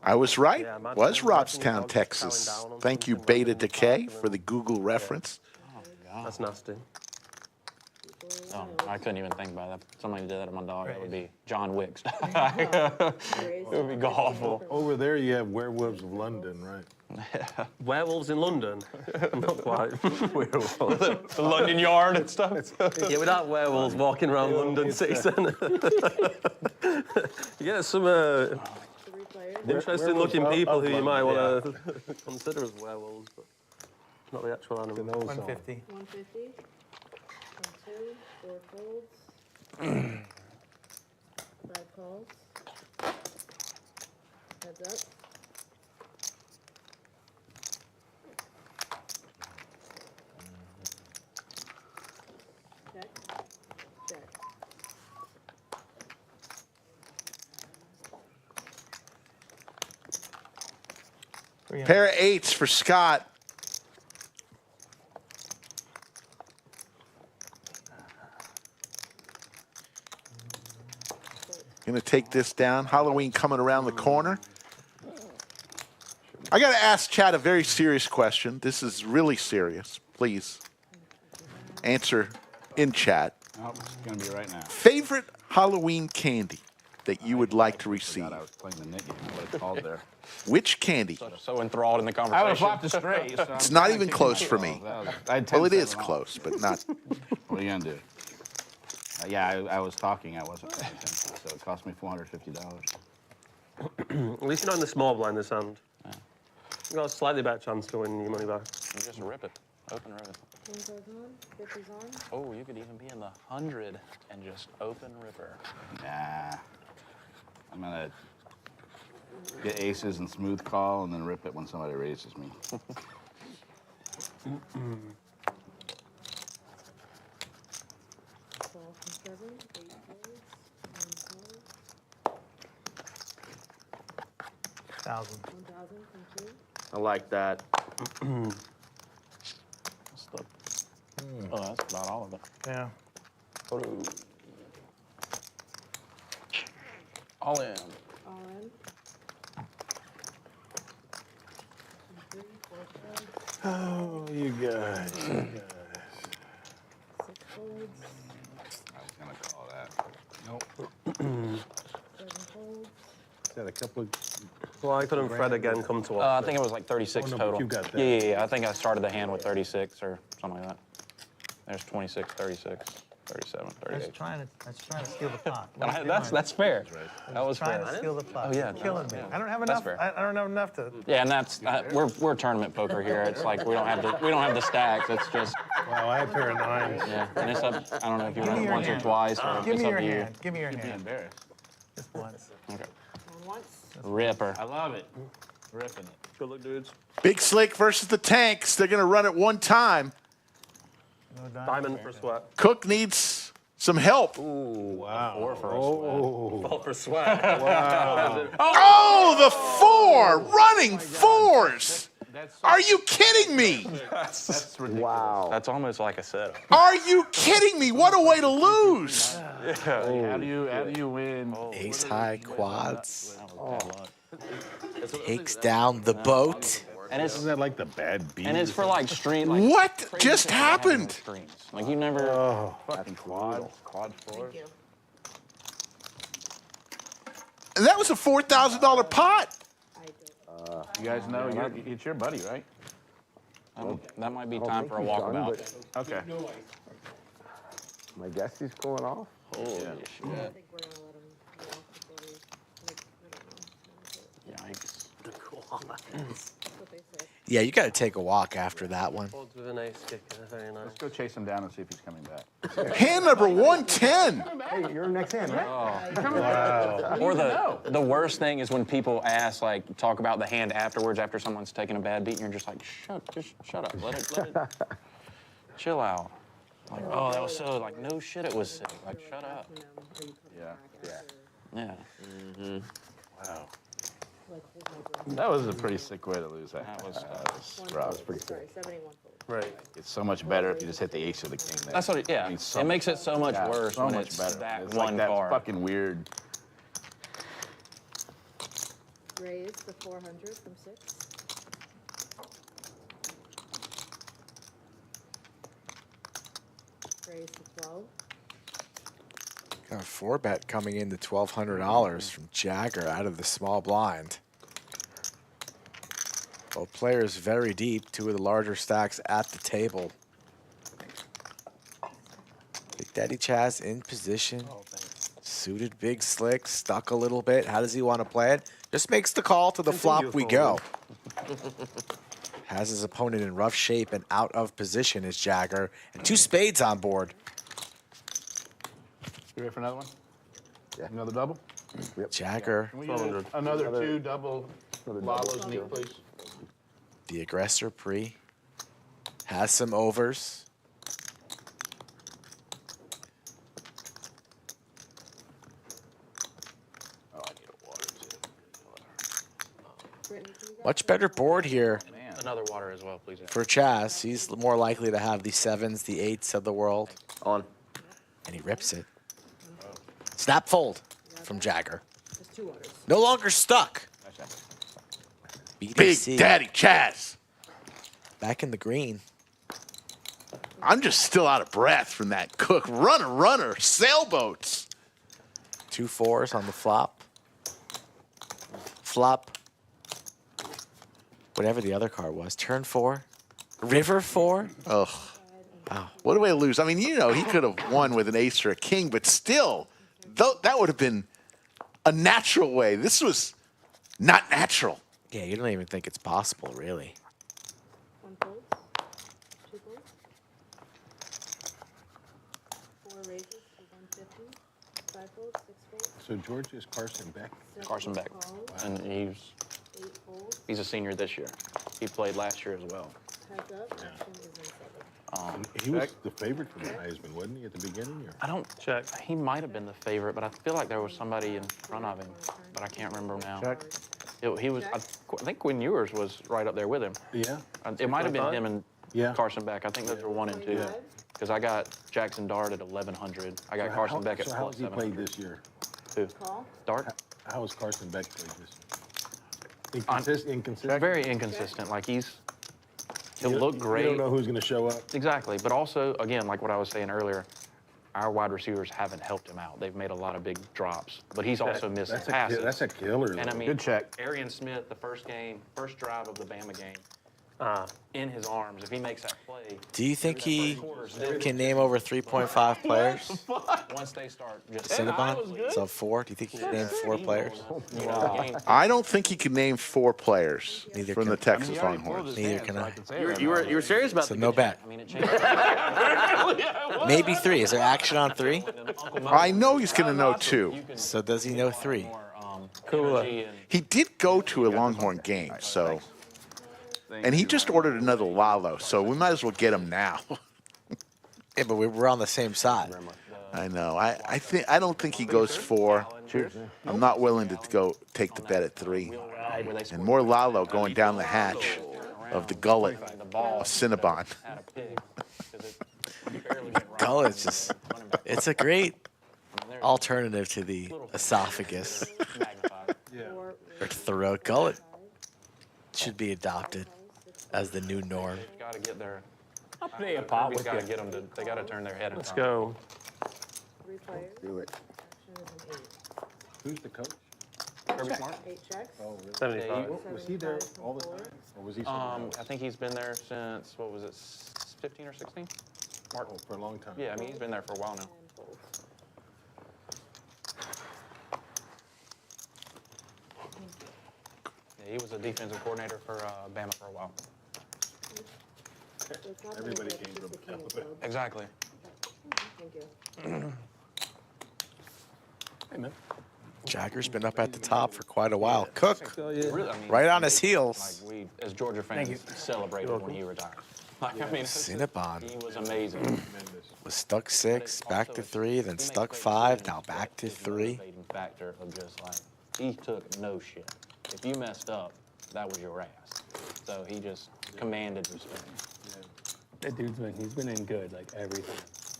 I was right. Yeah, imagine- Was imagine your Robstown, dog Texas. chowing down on Thank you, something Beta rather than Decay, slapping for the them. Google reference. That's nasty. Oh, I couldn't even think about that. Somebody did that to my dog. That would be John Wick. It would be awful. Over there, you have Werewolves of London, right? Werewolves in London? Not quite. The London Yard and stuff. Yeah, without werewolves walking around London city centre. You get some interesting looking people who you might want to consider as werewolves, but not the actual animal. 150. 150. 1, 2, 4 folds. 5 calls. Heads up. Check. Check. Pair of 8s for Scott. Gonna take this down. Halloween coming around the corner. I gotta ask Chad a very serious question. This is really serious. Please answer in chat. Oh, it's gonna be right now. Favorite Halloween candy that you would like to receive? God, I was playing the knit game. What it's called there. Which candy? So enthralled in the conversation. I would have flopped it straight. So It's not even close for me. Well, it is close, but not. What are you gonna do? Yeah, I was talking. I wasn't paying attention, so it cost me $450. At least you're not in the small blind this hand. Yeah. You got a slightly better chance to win your money back. You just rip it. Open rip it. 1 goes on, 50's on. Oh, you could even be in the 100 and just open ripper. Nah. I'm gonna get aces and smooth call and then rip it when somebody raises me. 12 from 7, 8 folds, 1 1,000. 1,000 from 2. I like that. Oh, that's about all of it. Yeah. All in. All in. 3, 4 folds, Oh, you guys. 6 folds, I was gonna call that. Nope. 7 folds. Is that a couple of... Why couldn't Fred again come to us? I think it was like 36 Oh, no, but total. you got that. Yeah. I think I started the hand with 36 or something like that. There's 26, 36, 37, 38. That's trying to steal the pot. That's fair. That was Trying fair. to steal the pot. Oh, yeah. You're killing me. Yeah. I don't have That's enough. fair. I don't have enough to. Yeah, and that's we're tournament poker here. It's like we don't have the stacks. It's just Wow, I have a pair of 9s. yeah. And it's up. I don't know if you Give me run it your once or hand. twice or Give it's me up your to you. hand. Give me your You'd be hand. embarrassed. Just once. Okay. Going once. Ripper. I love it. Ripping it. Good luck, dudes. Big Slick versus the Tanks. They're gonna run it one time. No Diamond for sweat. Cook needs some help. Wow. 4 for a Oh. Fall for sweat. Oh, the 4 running 4s. Are you kidding me? That's ridiculous. Wow. That's almost like a setup. Are you kidding me? What a way to lose. How do you win? Ace high quads. Takes down the boat. And it's Isn't that like the bad beat? and it's for like stream. Like, What crazy just things that happen in happened? Streams. Like you never. Oh, Fucking quad 4. Thank you. And that was a $4,000 pot. You guys know it's your buddy, right? That might be time for a walkabout. Okay. My guess he's pulling off. Holy shit. I think we're gonna let him go off before we, like, I don't know. Yikes. The cool. That's what they say. Yeah, you got to take a walk after that one. Folds with a nice kick. Very nice. Let's go chase him down and see if he's coming back. Hand number 110. Hey, you're next hand, right? Or the worst thing is when people ask, like, talk about the hand afterwards after someone's taken a bad beat, and you're just like, just shut up. Let it chill out. Like, oh, that was so, like, no shit, it was sick. Like, shut up. Yeah. Wow. That was a pretty sick way to lose that. That was rough. Pretty Sorry, sick. 71 fold. Right. It's so much better if you just hit the ace or the king there. That's what it, yeah. I mean, It makes it so much worse so when much it's better. that It's one like that card. fucking weird. Raise the 400 from 6. Raise the 12. Got a 4-bet coming in to $1,200 from Jagger out of the small blind. Both players very deep, 2 of the larger stacks at the table. Big Daddy Chaz in position. Suited big slick, stuck a little bit. How does he want to play it? Just makes the call to the flop we go. Has his opponent in rough shape and out of position is Jagger. And 2 spades on board. You ready for another one? Yeah. Another double? Jagger, Can we get another 2 double Lalos, Neeme, please? the aggressor pre, has some overs. Oh, I need a water too. Brittany, can you grab Much better board here Man. Another water as well, please. for Chaz. He's more likely to have the 7s, the 8s of the world. On. And he rips it. Snap fold from Jagger. There's 2 waters. No longer stuck. Big BDC Daddy Chaz. back in the green. I'm just still out of breath from that cook. Runner, sailboats. 2 4s on the flop. Flop. Whatever the other card was. Turn 4. River 4. Ugh. Wow. What a way to lose. I mean, you know, he could have won with an ace or a king, but still, that would have been a natural way. This was not natural. Yeah, you don't even think it's possible, really. 1 fold. 2 folds. 4 raises for 150. 5 folds. 6 folds. So George is Carson Beck. 7 Carson Beck. calls, And 8 folds. he's a senior this year. He played last year as well. Heads up. Action is in 7. He was the favorite for the Heisman, wasn't he, at the beginning? Or? I don't check. He might have been the favorite, but I feel like there was somebody in front of him, but I can't remember now. Check. He was. I think Quinn Ewers was right up there with him. Yeah. It might have been him and Yeah. Carson Beck. I think those were 1 and 2. Because I got Jackson Dart at 1100. I got Carson Beck at So how has he played 700. this year? Who? Call. Dart? How has Carson Beck played this year? Inconsistent? Very inconsistent. Like he'll look You great. don't know who's going to show up. Exactly. But also, again, like what I was saying earlier, our wide receivers haven't helped him out. They've made a lot of big drops, but he's also missed passes. That's a killer. And I mean, Good check. Arian Smith, the first drive of the Bama game, in his arms. If he makes that play, Do you think he can name over 3.5 players? once they start just Cinnabon? So 4? Do you think he can name 4 players? I don't think he can name 4 players Neither from can- the Texas Longhorns. Neither can I. You were serious about So the no bet. I mean, it changes. Maybe 3. Is there action on 3? I know he's going to know 2. So does he know 3? Cool. He did go to a Longhorn game, so. And he just ordered another Lalo, so we might as well get him now. Yeah, but we're on the same side. I know. I don't think he goes 4. I'm not willing to go take the bet at 3. And more Lalo going down the hatch of the gullet of Cinnabon. Gullet is just, it's a great alternative to the esophagus or throat. Gullet should be adopted as the new norm. Got to get their. I'll play a pot with Got to you. get them to. They got to turn their head. Let's go. 3 players. Do it. Action is an 8. Who's the coach? Kirby Smart. 8 checks. Oh, really? 75. Was he there all the time? Or was he somewhere else? I think he's been there since, what was it, 15 or 16? Mark. Oh, for a long time. Yeah, I mean, he's been there for a while now. And fold. Yeah, he was a defensive coordinator for Bama for a while. So it's not Everybody that came it's from just the king of Alabama. clubs. Exactly. Thank you. Hey, man. Jagger's been up at the top for quite a while. Cook, Really, I mean, right on his heels. Like we, as Georgia fans, celebrated when he retired. Like, I mean, Cinnabon he was amazing. was stuck 6, back to 3, then stuck 5, now back to 3. Motivating factor of just like, he took no shit. If you messed up, that was your ass. So he just commanded respect. That he's been in good like every time.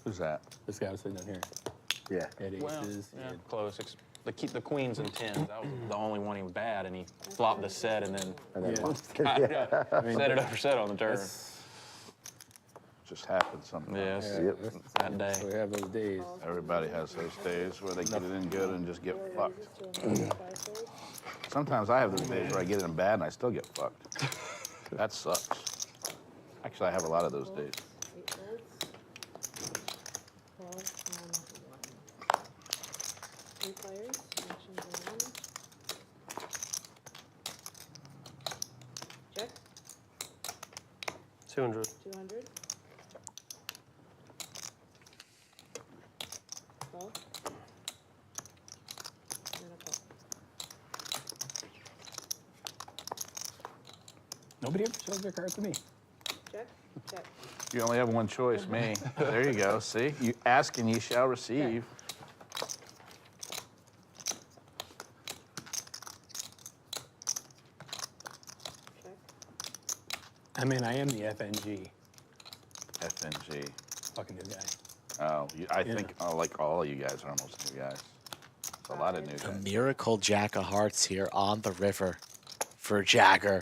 Who's that? This guy was sitting down here. Yeah. Had aces. Yeah, close. The queens and tens. That was the only one he was bad, and he flopped the set and then set it up or set on the turn. Just happens sometimes. Yes, that day. So we have those days. Everybody has those days where they get it in good and just get fucked. Raises to 105 folds. Sometimes I have those days where I get it in bad and I still get fucked. That sucks. Actually, I have a lot of those days. 8 folds. 12 and 1. 3 players. Actions and 1. Check. 200. 200. 12. And a call. Nobody ever shows their cards to me. Check. Check. You only have one choice, me. There you go. See? You ask and ye shall receive. Check. I mean, I am the FNG. FNG. Fucking new guy. Oh, I think like all of you guys are almost new guys. It's a lot of new The guys. miracle Jack of Hearts here on the river for Jagger.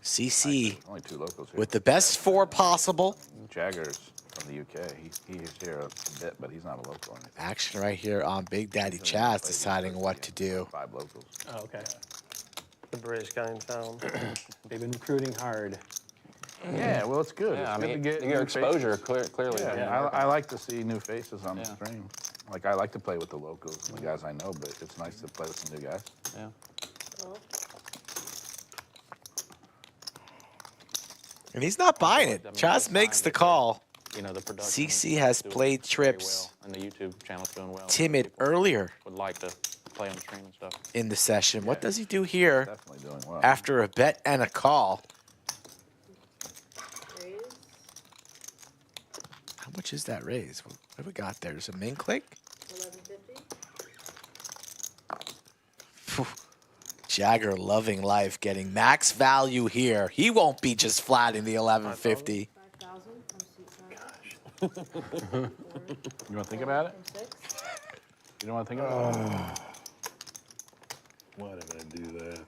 CC Only 2 locals here. with the best 4 possible. Jagger's from the UK. He's here a bit, but he's not a local or anything. Action right here on Big Daddy Chaz deciding what to do. 5 locals. Oh, okay. The British guy in town. They've been recruiting hard. Yeah, well, it's good. Yeah, I It's good mean, to get your new exposure faces. clearly. Yeah, I like to see new faces on the Yeah. stream. Like, I like to play with the locals and the guys I know, but it's nice to play with some new guys. Yeah. 12. And he's not buying it. Chaz makes the call. You know, the production. CC has doing played very trips well, and the YouTube channel's doing well. timid earlier Would like to play on the stream and stuff. in the session. What does he do here Definitely doing well. after a bet and a call? Raise. How much is that raise? What have we got there? Is a min click? 1150. Jagger loving life, getting max value here. He won't be just flat in the 1150. 5,000 from seat You want to think about it? from 6. You don't want to think about it? Why did I do that?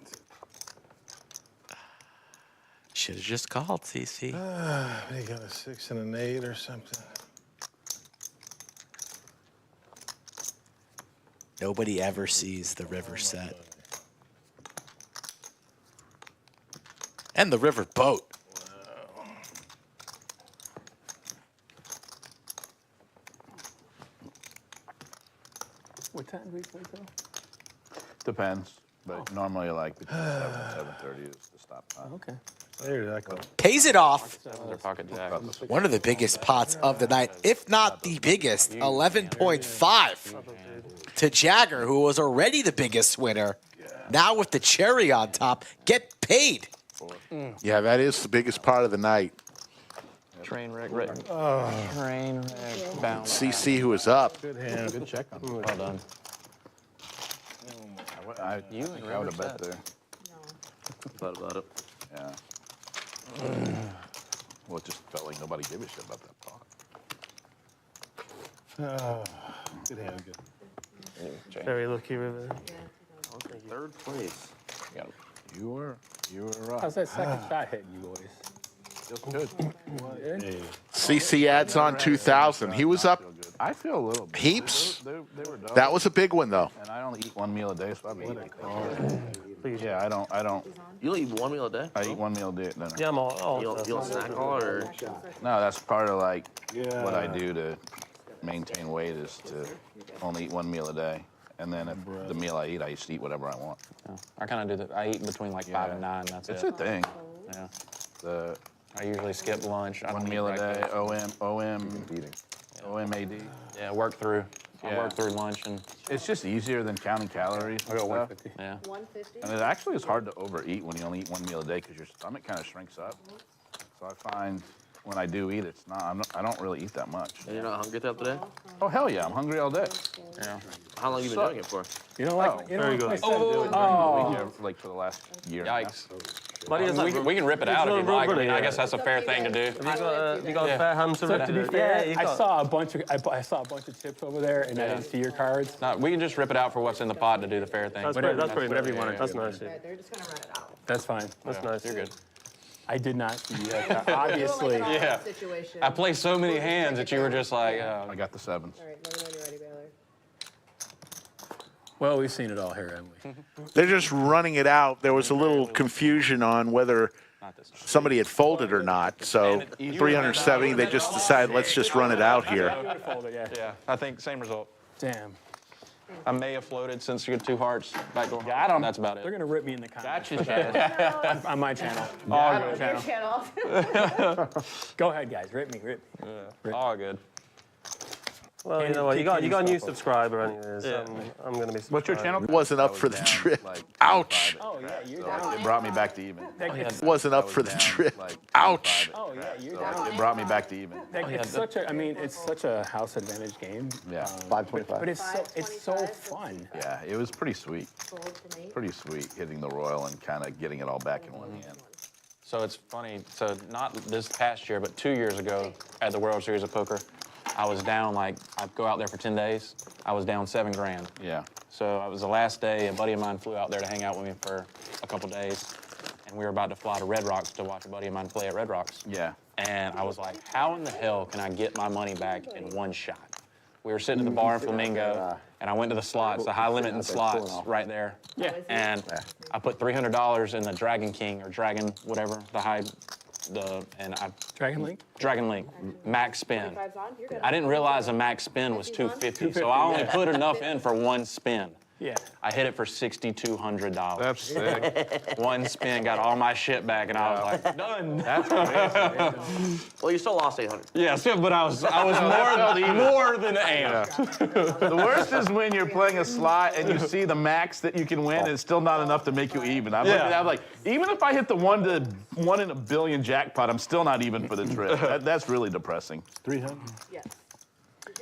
Should have just called, CC. They got a 6 and an 8 or something. Nobody ever sees the river set. And the river boat. What time do we play till? Depends, but normally like between 7 and 7:30 is the stop time. Okay. There that goes. Pays it off. Their pocket jack. One of the biggest pots of the night, if not the biggest, 11.5 to Jagger, who was already the biggest winner. Now with the cherry on top, get paid. Yeah, that is the biggest part of the night. Train wreck. Train wreck. Bound. CC, who is up. Good hand. Good check on that. Well done. I You think and I would have River bet there. No. Thought about it. Yeah. Well, it just felt like nobody gave a shit about that pot. Good hand. Good. Very lucky river. Yeah. 2000. 3rd place. You were How's up. that second shot hitting you boys? Just good. Good? Hey, CC adds on 2,000. He was up I feel a little heaps. They were dope. That was a big one, though. And I only eat one meal a day, so I've been eating. Yeah, I don't. You only eat one meal a day? I eat one meal a day at dinner. Yeah, I'm all. You don't snack all, or? No, that's part of like what I do to maintain weight is to only eat one meal a day. And then if the meal I eat, I just eat whatever I want. Yeah. I kind of do that. I eat between like 5 and 9. That's It's it. a thing. Yeah. I usually skip lunch. I One don't meal eat a day, breakfast. OMAD. Yeah, work through. I Yeah. work through lunch and. It's just easier than counting calories. I go and stuff. 150. Yeah. 150? And it actually is hard to overeat when you only eat one meal a day because your stomach kind of shrinks up. So I find when I do eat, I don't really eat that much. You're not hungry throughout the day? Oh, hell yeah, I'm hungry all day. Yeah. How long have you been doing it for? You know, like, you know, very like good. I said, Like for the last year. Yikes. But he has like, We can rip it out if you'd like. I mean, I guess that's a fair thing to do. you got a fair hand to So rip to be it. fair, you I got- saw a bunch of chips over there, and I didn't see your cards. No, we can just rip it out for what's in the pot to do the fair thing. That's pretty whatever nice. you wanna That's do. nice. Right, they're just gonna run it out. That's fine. That's nice. You're good. I did not see you. Obviously. Like an Yeah. awkward situation. I played so many hands that you were just like, I got the sevens. All right, let me know when you're ready, Baylor. Well, we've seen it all here, haven't we? They're just running it out. There was a little confusion on whether somebody had folded or not. So 370, they just decided, let's just run it out here. yeah, I think same result. Damn. I may have floated since you had 2 hearts. Back door. Got 'em. That's about They're it. going to rip me in the comments. Gotcha, Chad. On my channel. All good. Your channel. Go ahead, guys. Rip me. All good. Well, you know what? You got a new subscriber, anyways. I'm gonna be. What's your channel? Wasn't up for the trip. Ouch. Oh, yeah, you're So down. it brought me back to even. Wasn't up for the trip. Ouch. Oh, yeah, you're So down. it brought me back to even. It's such a, I mean, it's such a house advantage game. Yeah. 525. But it's so fun. Yeah, it was pretty sweet. Fold to Nate. Pretty sweet hitting the royal and kind of getting it all back in one hand. So it's funny. So not this past year, but 2 years ago at the World Series of Poker, I was down like I'd go out there for 10 days. I was down $7 grand. Yeah. So it was the last day. A buddy of mine flew out there to hang out with me for a couple days, and we were about to fly to Red Rocks to watch a buddy of mine play at Red Rocks. Yeah. And I was like, how in the hell can I get my money back in one shot? We were sitting at the bar in Flamingo, and I went to the slots, the high limit in slots right there. Yeah. And I put $300 in the Dragon King or Dragon whatever, and I Dragon Link? Dragon Link, max spin. 25's on, you're good. I didn't realize a max spin was 250, so I only put enough in for one spin. Yeah. I hit it for $6,200. That's sick. One spin, got all my shit back, and I was like, done. That's amazing. Well, you still lost 800. Yeah, but I was more than amped. The worst is when you're playing a slot and you see the max that you can win and it's still not enough to make you even. I'm looking at that, I'm like, even if I hit the 1 in a billion jackpot, I'm still not even for the trip. That's really depressing. 300. Yes.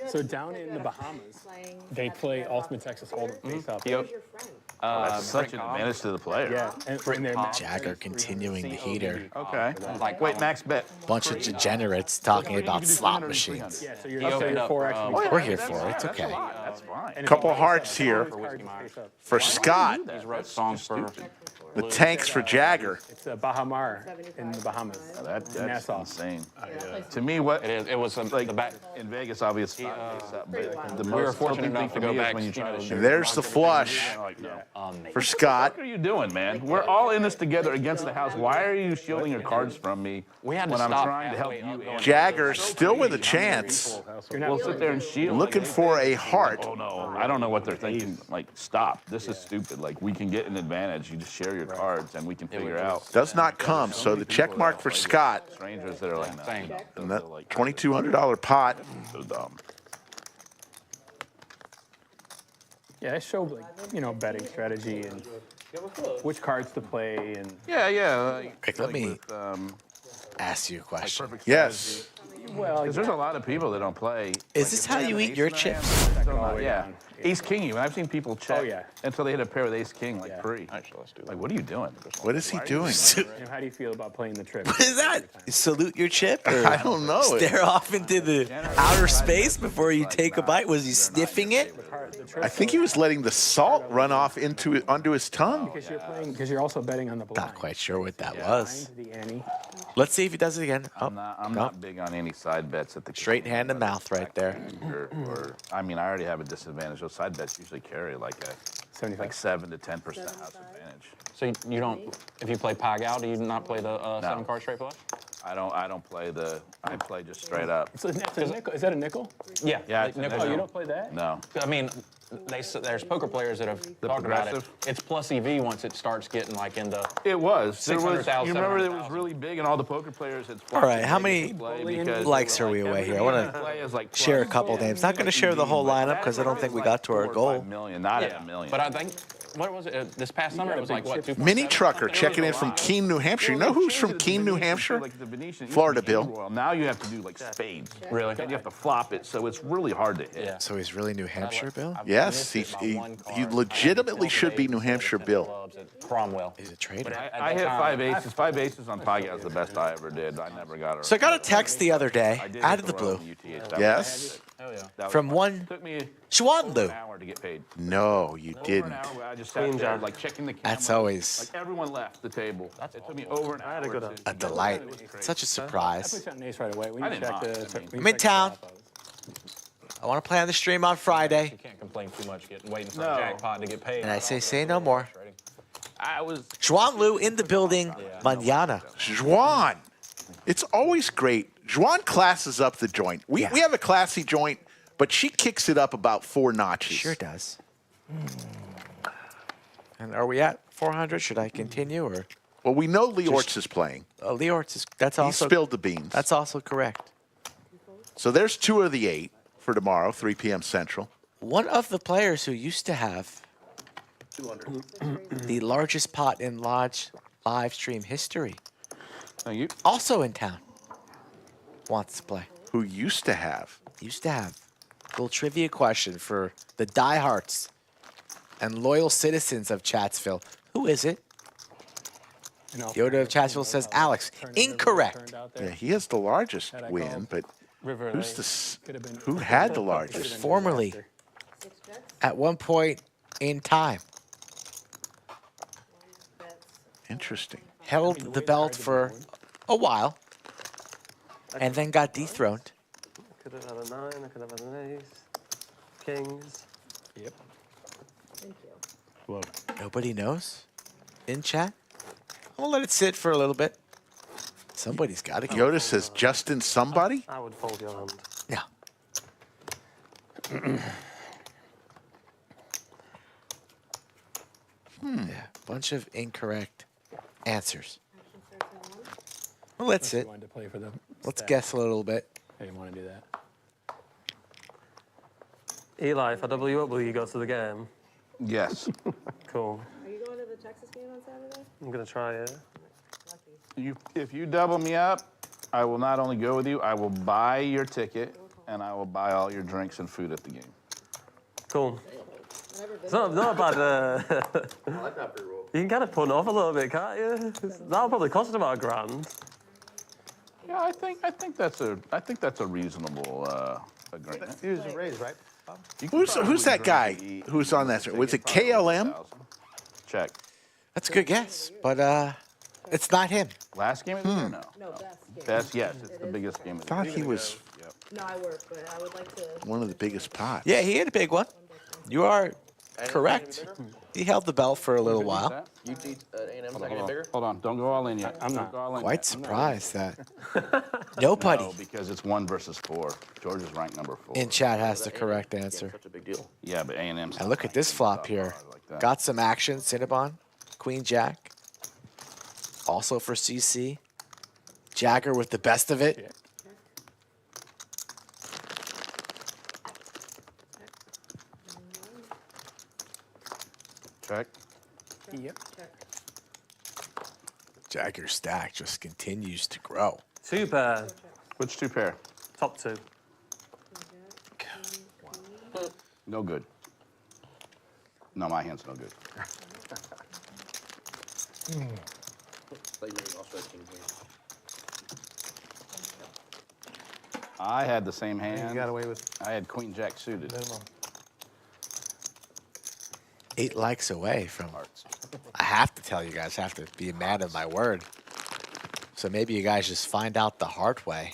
So down in the Bahamas, they play Ultimate Texas Hold'em face up. Who's your friend? That's such an advantage to the player. Yeah, and they're Jagger continuing the heater. Okay. Wait, max bet. Bunch of degenerates talking about slot machines. Yeah, so you're He opened up 4x. We're here for it. It's okay. That's fine. Couple hearts here for Scott. He's wrote songs for The tanks for Jagger. It's Bahamar in the Bahamas. That's Nassau. insane. To me, what it was like the back. in Vegas, obviously, but the We were most fortunate tilting enough thing to for go me is back. when you try to shoot. There's the flush Like, no. for Scott. What are you doing, man? We're all in this together against the house. Why are you shielding your cards from me We had to when I'm stop trying to help halfway you? up going. Jagger still with a chance. We'll sit there and shield. Looking for a heart. Oh no, I don't know what they're thinking. Like, stop. This is stupid. Like, we can get an advantage. You just share your cards and we can figure out. Does not come. So the check mark for Scott. Strangers that are like, no, Same. And that $2,200 pot. so dumb. Yeah, I showed like, betting strategy and which cards to play and Yeah. Rick, let me With, ask you a question. Yes. well, because there's a lot of people that don't play. Is this how you eat your chips? Yeah. Ace King, even. I've seen people check yeah. until they hit a pair with Ace King, like free. Actually, let's do that. Like, what are you doing? What is he doing? how do you feel about playing the trip? What is that? Salute your chip? Or I don't know. stare off into the outer space before you take a bite? Was he sniffing it? I think he was letting the salt run off onto his tongue. Because you're playing, because you're also betting on the blind. Not quite sure what that was. The ante. Let's see if he does it again. Oh, I'm not big on any side bets at the straight hand to mouth right there. I mean, I already have a disadvantage. Those side bets usually carry like 7 to 10% house advantage. So you don't, if you play Pagao, do you not play the 7-card straight flush? I don't play I play just straight up. So that's a nickel. Is that a nickel? Yeah. Yeah, like it's a nickel. Oh, you don't play that? No. I mean, there's poker players that have talked about it. progressive? It's plus EV once it starts getting like into. It was. There was. 600,000, You remember it was 700,000. really big, and all the poker players had. All right, how many likes are we away here? I want to share a couple names. Not going to share the whole lineup because I don't think we got to our goal. Not at a million. But I think, what was it? This past summer, it was like, what, 2.7? Mini Trucker checking in from Keene, New Hampshire. You know who's from Keene, New Hampshire? Florida Bill. Now you have to do like spades. Really? And you have to flop it, so it's really hard to hit. Yeah. So he's really New Hampshire, Bill? Yes, he legitimately should be New Hampshire Bill. Cromwell. He's a trader. I hit 5 aces. 5 aces on Pagao is the best I ever did. I never got it. So I got a text the other day, out of the blue, Yes? from one Took me Xuan Liu. an hour to get paid. No, you Over an didn't. hour where I just sat there, like checking the camera. That's always Like everyone left the table. It took me over an hour. a delight. Such a I surprise. put you on an ace right away. We I need to didn't check mind. the. I mean, we I'm in check the town. outflows. I want to play on the stream on Friday. You can't complain too much waiting for No. a jackpot to get paid. And I say no more. I was. Xuan Liu in the building, mañana. Xuan. It's always great. Xuan classes up the joint. We have a classy joint, but she kicks it up about 4 notches. Sure does. And are we at 400? Should I continue or? Well, we know Lee Orts is playing. Lee Orts is. That's He also. spilled the beans. That's also correct. So there's 2 of the 8 for tomorrow, 3 p.m. Central. One of the players who used to have 200. the largest pot in Lodge live stream history, Thank you. also in town, wants to play. Who used to have. Used to have. Little trivia question for the diehards and loyal citizens of Chatsville. Who is it? Yoda of Chatsville says Alex. Incorrect. Yeah, he has the largest win, but who had the largest? Formerly, at one point in time, Interesting. held the belt for a while and then got dethroned. Could have had a 9, I could have had an ace. Kings. Yep. Thank you. Nobody knows in chat. I'll let it sit for a little bit. Somebody's got to go. Yoda says Justin somebody? I would fold your hand. Yeah. Yeah, bunch of incorrect answers. Well, let's sit. Wanted to play for the Let's stats. guess a little bit. I didn't want to do that. Eli, if I double you up, will you go to the game? Yes. Cool. Are you going to the Texas game on Saturday? I'm going to try it. If you double me up, I will not only go with you, I will buy your ticket, and I will buy all your drinks and food at the game. Cool. It's not a bad. I like that free roll. You can kind of punt off a little bit, can't you? That'll probably cost about $1,000. Yeah, I think that's a reasonable agreement. Use a raise, right? Who's that guy who's on that? Was it KLM? Check. That's a good guess, but it's not him. Last game of the year? No. No, best game. Best, yes, it's the biggest game of the year. Thought he was No, I work, but I would like to. one of the biggest pots. Yeah, he had a big one. You are correct. He held the belt for a little while. You teach A&M is that getting bigger? Hold on, don't go all in yet. I'm not. Don't go all in Quite yet. surprised that nobody No, because it's 1 versus 4. Georgia's ranked number 4. in chat has the correct answer. Such a big deal. Yeah, but A&M's. And look at this flop here. Got some action. Cinnabon, Queen Jack. Also for CC. Jagger with the best of it. Check. Yep. Jagger's stack just continues to grow. 2 pair. Which 2 pair? Top 2. No good. No, my hand's no good. I had the same hand. You got away with I had Queen Jack suited. minimum. 8 likes away from. I have to tell you guys, I have to be a man of my word. So maybe you guys just find out the hard way.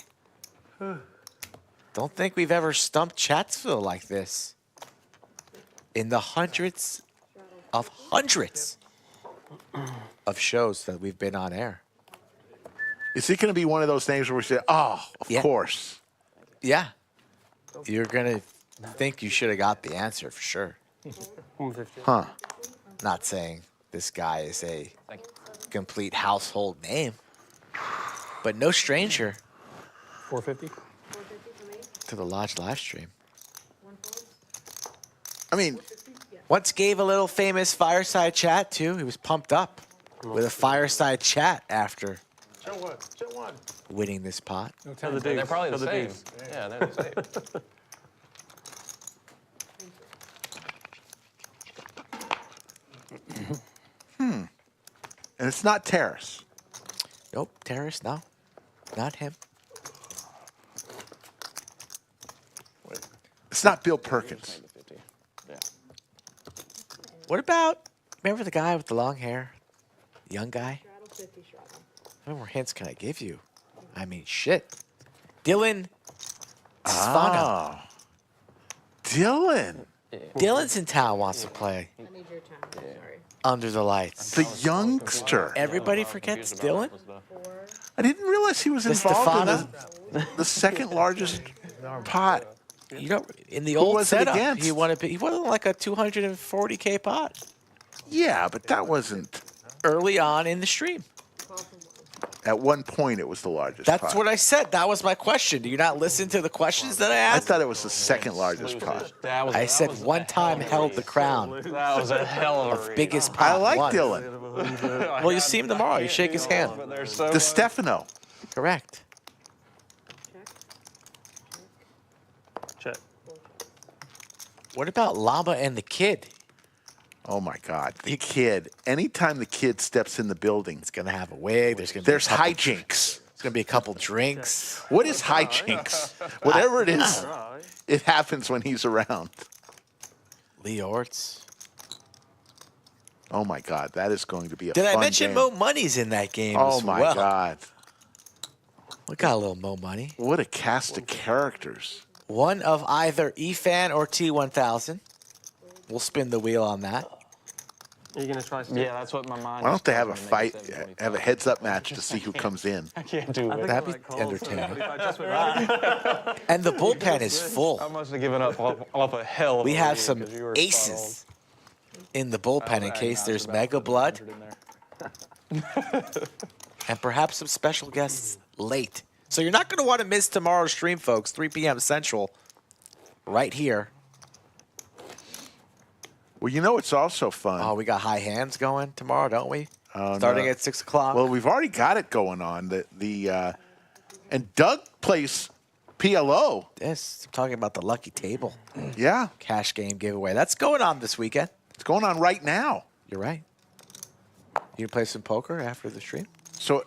Don't think we've ever stumped Chatsville like this. In the hundreds of shows that we've been on air. Is it going to be one of those names where we say, oh, of course? Yeah. You're going to think you should have got the answer for sure. Huh. Not saying this guy is a complete household name, but no stranger 450. to the Lodge live stream. I mean, once gave a little famous fireside chat too. He was pumped up with a fireside chat after winning this pot. They're probably the same. Yeah, they're the same. And it's not Terrace. Nope, Terrace, no. Not him. It's not Bill Perkins. What about, remember the guy with the long hair? The young guy? How many more hints can I give you? I mean, shit. Dylan Svano. Oh. Dylan. Dylan's in town, wants to play. I need your time, sorry. Under the lights. The youngster. Everybody forgets Dylan? I didn't realize he was The involved in the second largest pot. You know, in the Who old was it setup, against? he won like a 240K pot Yeah, but that wasn't. early on in the stream. At one point, it was the largest That's pot. what I said. That was my question. Do you not listen to the questions that I I asked? thought it was the second largest pot. I said one time held the crown That was a hell of a of read. biggest pot. I like won. Dylan. Well, you see him tomorrow. You shake his hand. De Stefano. Correct. Check. What about Llama and the Kid? Oh my God, the kid. Anytime the kid steps in the building, He's gonna have a wig. There's hijinks. gonna be a couple drinks. What is hijinks? Whatever it is, it happens when he's around. Lee Orts. Oh my God, that is going to be a Did fun I mention game. Mo Money's in that game Oh as my well? God, We got a little Mo Money. what a cast of characters. One of either EFAN or T1000. We'll spin the wheel on that. Are you going to try Yeah, that's what my mind. Why don't they have a just fight, tells me to make have a heads-up match to see who comes in? I can't do it. That'd be entertaining. And the bullpen is full. I must have given up off a hell of We a have lead, some 'cause you were aces in the bullpen in case there's Mega Blood and perhaps some special guests late. So you're not going to want to miss tomorrow's stream, folks. 3 p.m. Central, right here. Well, you know it's also fun. Oh, we got high hands going tomorrow, don't we? Oh, Starting no. at 6 o'clock. Well, we've already got it going on. And Doug plays PLO. Yes, I'm talking about the lucky table Yeah, cash game giveaway. That's going on this weekend. it's going on right now. You're right. You play some poker after the stream? So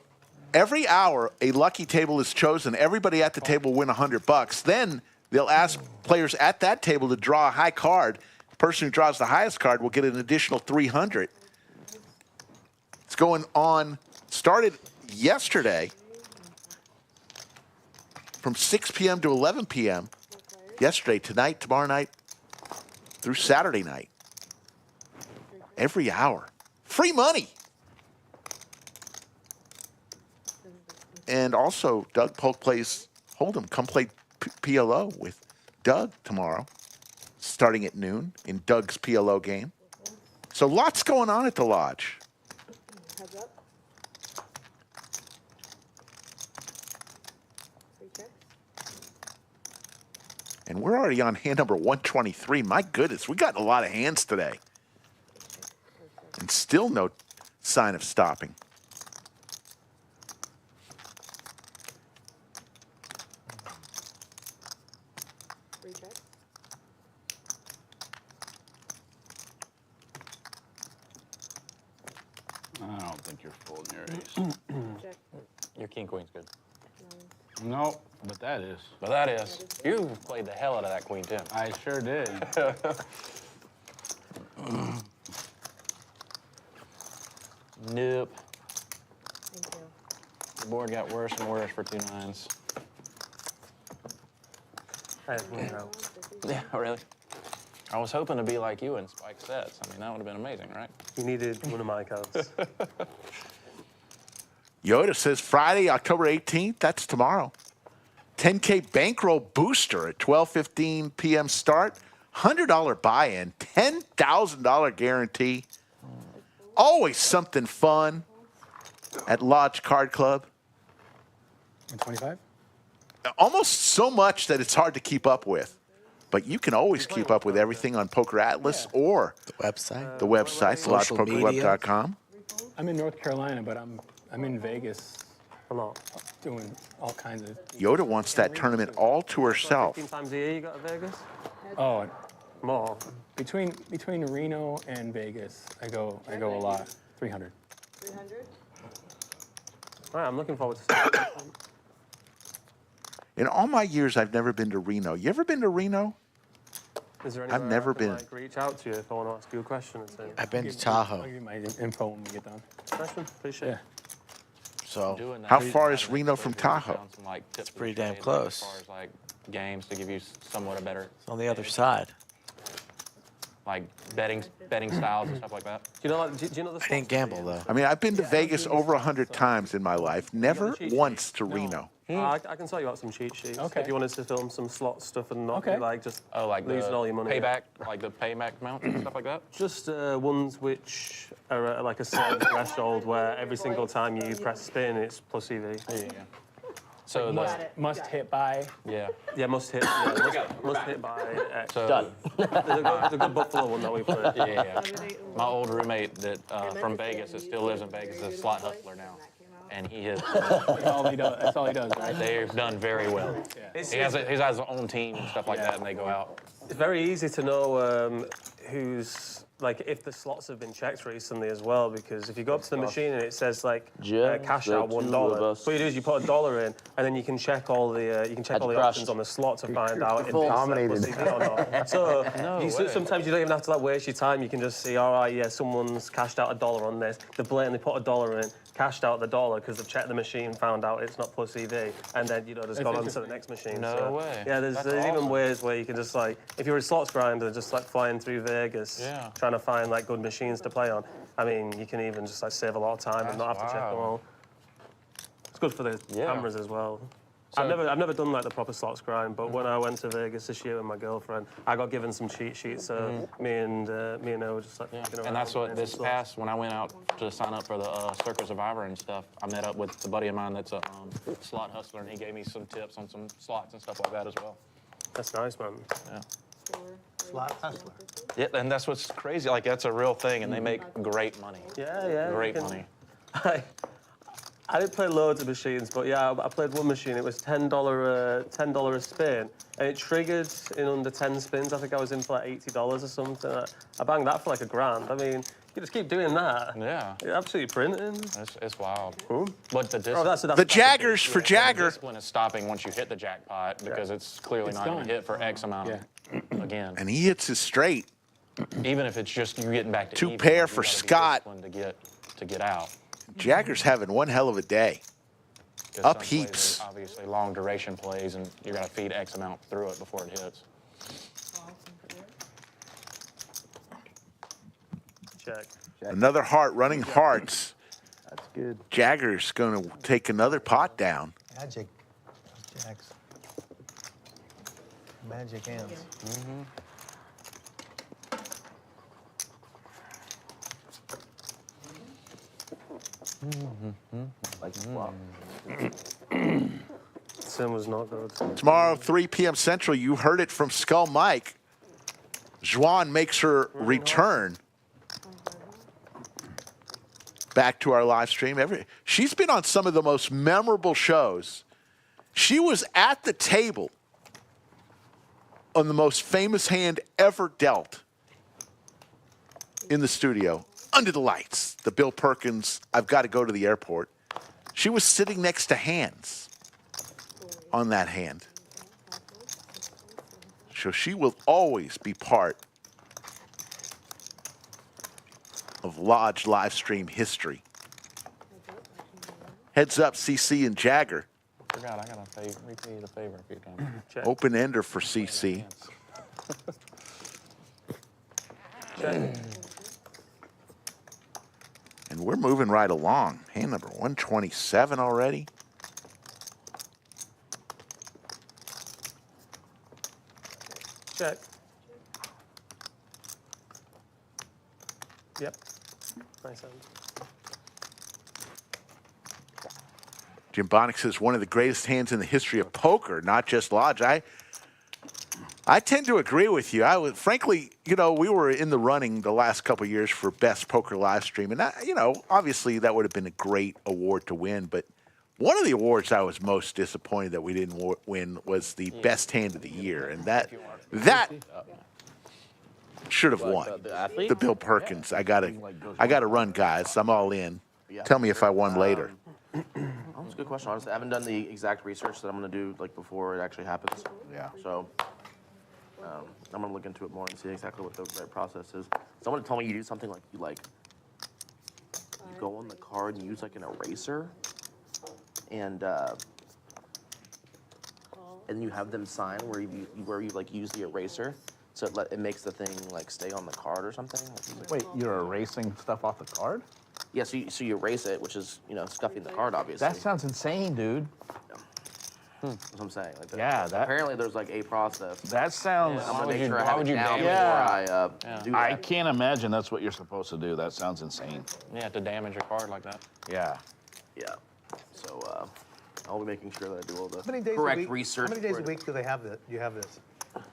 every hour, a lucky table is chosen. Everybody at the table will win $100. Then they'll ask players at that table to draw a high card. The person who draws the highest card will get an additional $300. It's going on, started yesterday from 6 p.m. to 11 p.m. Yesterday, tonight, tomorrow night, through Saturday night. Every hour. Free money. And also, Doug Polk plays Hold'em. Come play PLO with Doug tomorrow, starting at noon in Doug's PLO game. So lots going on at the Lodge. Heads up. Three checks. And we're already on hand number 123. My goodness, we got a lot of hands today. And still no sign of stopping. Three checks. I don't think you're full in your ace. Check. Your king queen's good. No, but that is. But that is. You played the hell out of that queen, Tim. I sure did. Nope. Thank you. The board got worse and worse for 2 9s. Hey, you know. Yeah, really. I was hoping to be like you and spike sets. I mean, that would have been amazing, right? You needed one of my cards. Yoda says Friday, October 18th. That's tomorrow. 10K bankroll booster at 12:15 p.m. start. $100 buy-in. $10,000 guarantee. Always something fun at Lodge Card Club. And 25? Almost so much that it's hard to keep up with. But you can always keep up with everything on Poker Atlas or The website. the website, Social lodgepokerweb.com. I'm in North Carolina, but I'm in Vegas A lot. doing all kinds of. Yoda wants that tournament all to herself. 15 times a year you go to Vegas? Oh, More. between Reno and Vegas, I go a lot. 300. 300? All right, I'm looking forward to seeing it. In all my years, I've never been to Reno. You ever been to Reno? Is there I've anywhere never I can, been. like, reach out to you if I want to ask you a question or something? I've been to I'll Tahoe. give you my info when we get done. Question? Appreciate it. So Doing that, How we far have is it, Reno so from we found Tahoe? some, like, tips of pretty the damn trade, close. As far as like games to give you somewhat a better, it's on the other side. like betting styles and stuff like that. Do you know, like, do you know the I didn't gamble though. I mean, I've been to Vegas over 100 times in my life. Never once to Reno. I can tell you about some cheat sheets. Okay. If you wanted to film some slot stuff and not Okay. be like just Like losing the all your money. payback, like the payback amount and stuff like that. Just ones which are at like a certain threshold where every single time you press spin, it's plus EV. Yeah. So Must hit by. yeah. Yeah, must hit. Yeah, must hit by X. So Done. The good Buffalo one that we played. yeah. My old roommate that from Vegas that still lives in Vegas is a slot hustler now, and he has. That's all he does. That's all he does, right? They've done very well. Yeah. He has his own team and stuff like that, and they go out. It's very easy to know who's like if the slots have been checked recently as well, because if you go up to the machine and it says like cash out $1, what you do is you put $1 in, and then you can check all the options on the slot to find out if it's Dominated. plus EV or not. So way. sometimes you don't even have to like waste your time. You can just see, all right, yeah, someone's cashed out $1 on this. They blatantly put $1 in, cashed out the $1 because they've checked the machine, found out it's not plus EV, and then just gone on to the next machine. No way. Yeah, there's That's even awesome. ways where you can just like, if you're a slots grinder, just like flying through Vegas, Yeah. trying to find like good machines to play on. I mean, you can even just like save a lot of time and not have to check them all. It's good for the cameras as well. I've never done like the proper slots grind, but when I went to Vegas this year with my girlfriend, I got given some cheat sheets. So me and her were just like, fucking around And that's what playing this some slots. past when I went out to sign up for the Circle Survivor and stuff. I met up with a buddy of mine that's a slot hustler, and he gave me some tips on some slots and stuff like that as well. That's nice, man. Yeah. Slot hustler. Yeah, and that's what's crazy. Like that's a real thing, and they make great money. Yeah. Great money. I didn't play loads of machines, but yeah, I played one machine. It was $10 a spin, and it triggered in under 10 spins. I think I was in for like $80 or something. I banged that for like $1,000. I mean, you just keep doing that. Yeah. You're absolutely printing. It's wild. Cool. But the The Jaggers for Jagger. discipline is stopping once you hit the jackpot because it's clearly not going done. to hit for X amount again. And he hits his straight. Even if it's just you getting back to Two even, pair you for gotta be Scott. disciplined to get out. Jagger's having one hell of a day. 'Cause Up some plays heaps. are obviously long duration plays, and you're going to feed X amount through it before it hits. Check. Another heart running hearts. That's good. Jagger's going to take another pot down. Magic. Jacks. Magic hands. Like flop. Sim was not good. Tomorrow, 3 p.m. Central, you heard it from Skull Mike. Xuan makes her return back to our live stream. She's been on some of the most memorable shows. She was at the table on the most famous hand ever dealt in the studio, under the lights, the Bill Perkins, I've got to go to the airport. She was sitting next to Hands on that hand. So she will always be part of Lodge live stream history. Heads up, CC and Jagger. I forgot, I got to repay the favor a few times. Open ender for CC. And we're moving right along. Hand number 127 already. Check. Yep. Nice hand. Jim Bonnick says one of the greatest hands in the history of poker, not just Lodge. I tend to agree with you. I would, frankly, you know, we were in the running the last couple of years for best poker live stream, and that, you know, obviously that would have been a great award to win. But one of the awards I was most disappointed that we didn't win was the best hand of the year, and that should have won. The Bill Perkins. I gotta run, guys. I'm all in. Tell me if I won later. That's a good question. Honestly, I haven't done the exact research that I'm going to do like before it actually happens. Yeah. So I'm going to look into it more and see exactly what the right process is. Someone told me you do something like you go on the card and use like an eraser, and you have them sign where you like use the eraser, so it makes the thing like stay on the card or something. Wait, you're erasing stuff off the card? Yeah, so you erase it, which is, you know, scuffing the card, obviously. That sounds insane, dude. That's what I'm saying. Like apparently there's like a process. That sounds. I'm gonna make sure I have it down before I do that. I can't imagine that's what you're supposed to do. That sounds insane. Yeah, to damage a card like that. Yeah. Yeah. So I'll be making sure that I do all the How many days correct a week, research. How many days a week do they have this? Do you have this?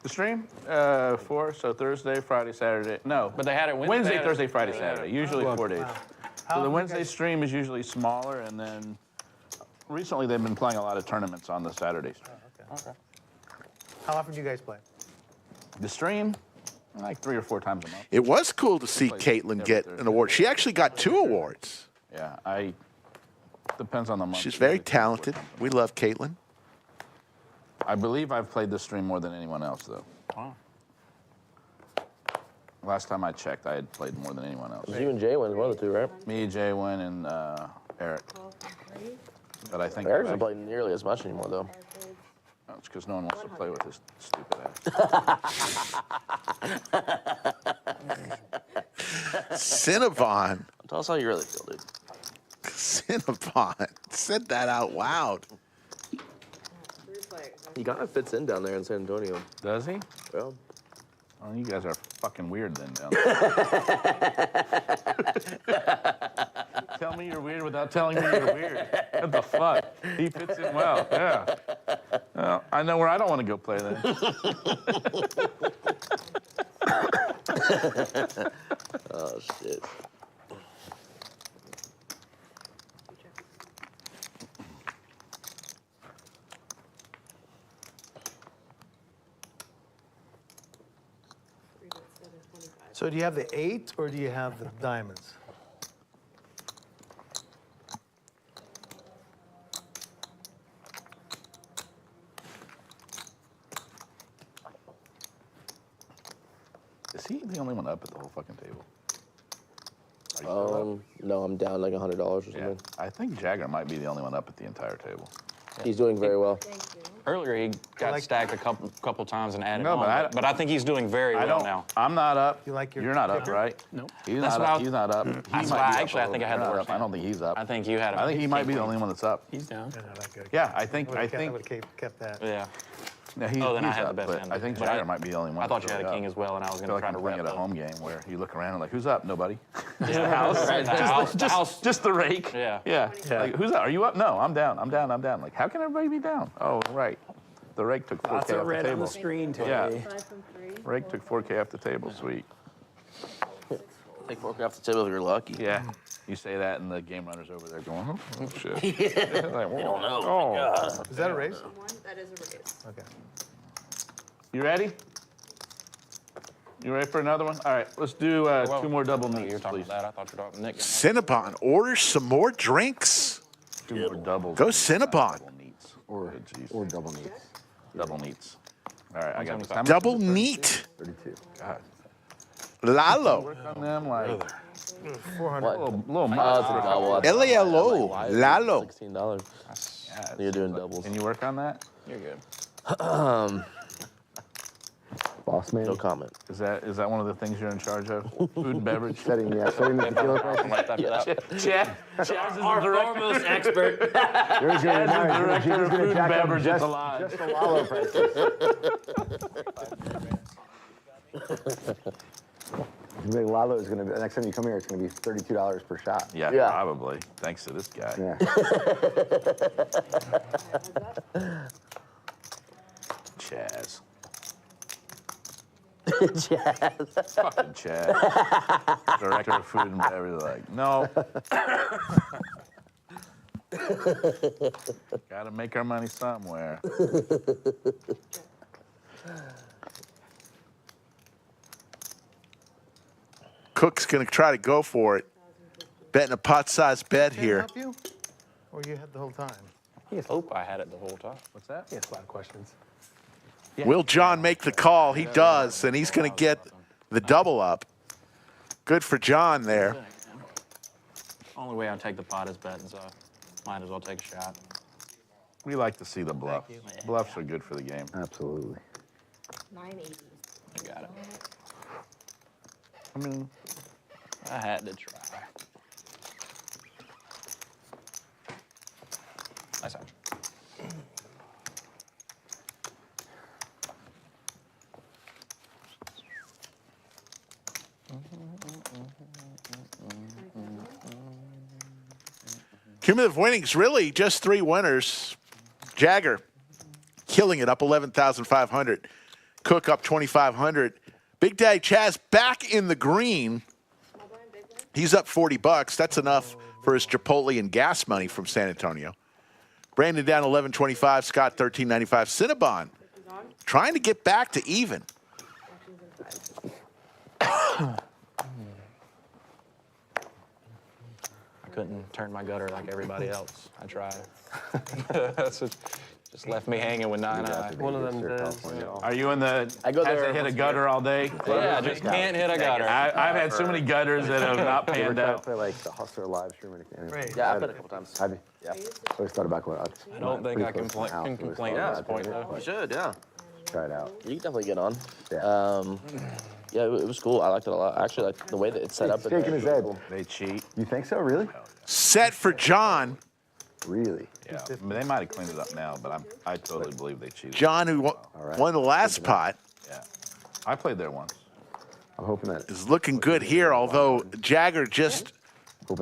The stream? 4, so Thursday, Friday, Saturday. No. But they had it Wednesday, Thursday, Friday, Saturday. Usually 4 days. How So the often Wednesday guys- stream is usually smaller, and then recently they've been playing a lot of tournaments on the Saturday stream. Okay. How often do you guys play? The stream, like 3 or 4 times a month. It was cool to see Caitlin get an award. She actually got 2 awards. Yeah, depends on the month. She's very talented. We love Caitlin. I believe I've played this stream more than anyone else, though. Wow. Last time I checked, I had played more than anyone else. You and Jay win one of the two, right? Me, Jay Wynn, and Eric. But I think Eric doesn't play nearly as much anymore, though. It's because no one wants to play with this stupid ass. Cinnabon. Tell us how you really feel, dude. Cinnabon. Said that out loud. He kind of fits in down there in San Antonio. Does he? Well. Oh, you guys are fucking weird then, down Tell me you're weird without telling me you're weird. What the fuck? He fits in well, yeah. Well, I know where I don't want to go play then. Oh, shit. So do you have the 8 or do you have the diamonds? Is he the only one up at the whole fucking table? No, I'm down like $100 or something. Yeah, I think Jagger might be the only one up at the entire table. He's doing very well. Earlier he got stacked a couple times and added No, on, but I think he's doing very well now. I'm not up. You like your You're not up, kicker? right? Nope. He's That's not why up. He's not up. That's why actually I think I had the worst. I don't think he's up. I think you had him. I think he might be the only one that's up. He's down. You're not that good. Yeah, I think. I would have kept that. Yeah. No, Then I he's had the up, best but hand. I think But Jagger might be the only one. I thought you that's had a really king up. as well, and I was I going feel to like try I'm to playing rep at a up. home game where you look around and like, who's up? Nobody. Just the rake. Yeah. Yeah. Like, who's up? Are you up? No, I'm down. I'm down. I'm down. Like, how can everybody be down? Oh, right. The rake took 4K Lots off of red the on table. the screen today. Yeah. 5 from 3. Rake took 4K off the table. Sweet. Take 4K off the table if you're lucky. Yeah. You say that, and the game runner's over there going, oh shit. Like, They don't know. oh. Is that a raise? That is a raise. Okay. You ready? You ready for another one? All right, let's do 2 more double meats, You're talking please. about that. I thought you were talking Nick. Cinnabon orders some more drinks. 2 more doubles. Go Cinnabon. Double meats. Or double neats. Double meats. All right, I got this. Double neat. 32. God. Lalo. Work on them like 400. Little Hello, Lalo. $16. You're doing doubles. Can you work on that? You're good. Boss man. No comment. Is that one of the things you're in charge of? Food and beverage? Setting the tequila prices. Chad is Our foremost expert. There's your director of food and beverage at the just lodge. the Lalo prices. Lalo is gonna be, next time you come here, it's gonna be $32 per shot. Yeah, Yeah. probably. Thanks to this guy. Yeah. Chaz. Chaz. Fucking Chaz. Director of food and beverage. Like, no. Gotta make our money somewhere. Cook's going to try to go for it. Betting a pot-sized bet Can I here. help you? Or you had the whole time? I hope I had it the whole time. What's that? He has a lot of questions. Will John make the call? He does, and he's going to get the double up. Good for John there. Only way I take the pot is betting, so might as well take a shot. We like to see the bluff. Thank you. Bluffs are good for the game. Absolutely. 980. I got it. I mean, I had to try. Nice action. Cumulative winnings, really just 3 winners. Jagger killing it, up 11,500. Cook up 2,500. Big Daddy Chaz back in the green. He's up $40. That's enough for his Chipotle and gas money from San Antonio. Brandon down 11.25. Scott 13.95. Cinnabon trying to get back to even. I couldn't turn my gutter like everybody else. I tried. Just left me hanging with 9 eye. One of them days. are you in the I go has there to hit a once a gutter all day? Yeah, I just can't hit a gutter. I've had so many gutters that have not You ever panned tried to out. play like the Hustler live stream or anything? Great. Yeah, I've been a couple times. Have you? Yeah. Always thought about going out. I don't think I can complain at this point, though. You should, yeah. Try it out. You can definitely get on. Yeah. Yeah, it was cool. I liked it a lot. Actually, like the way that it's set up. Shaking his head. They cheat. You think so? Really? Set for John. Really? Yeah, I mean, they might have cleaned it up now, but I totally believe they cheated. John, who won the last pot, Yeah, I played there once. I'm hoping that. is looking good here, although Jagger just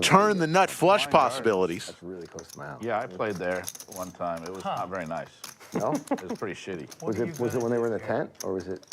turned the nut flush possibilities. That's really close to my house. Yeah, I played there one time. It was not very nice. No? It was pretty shitty. Was it when they were in the tent, or was it?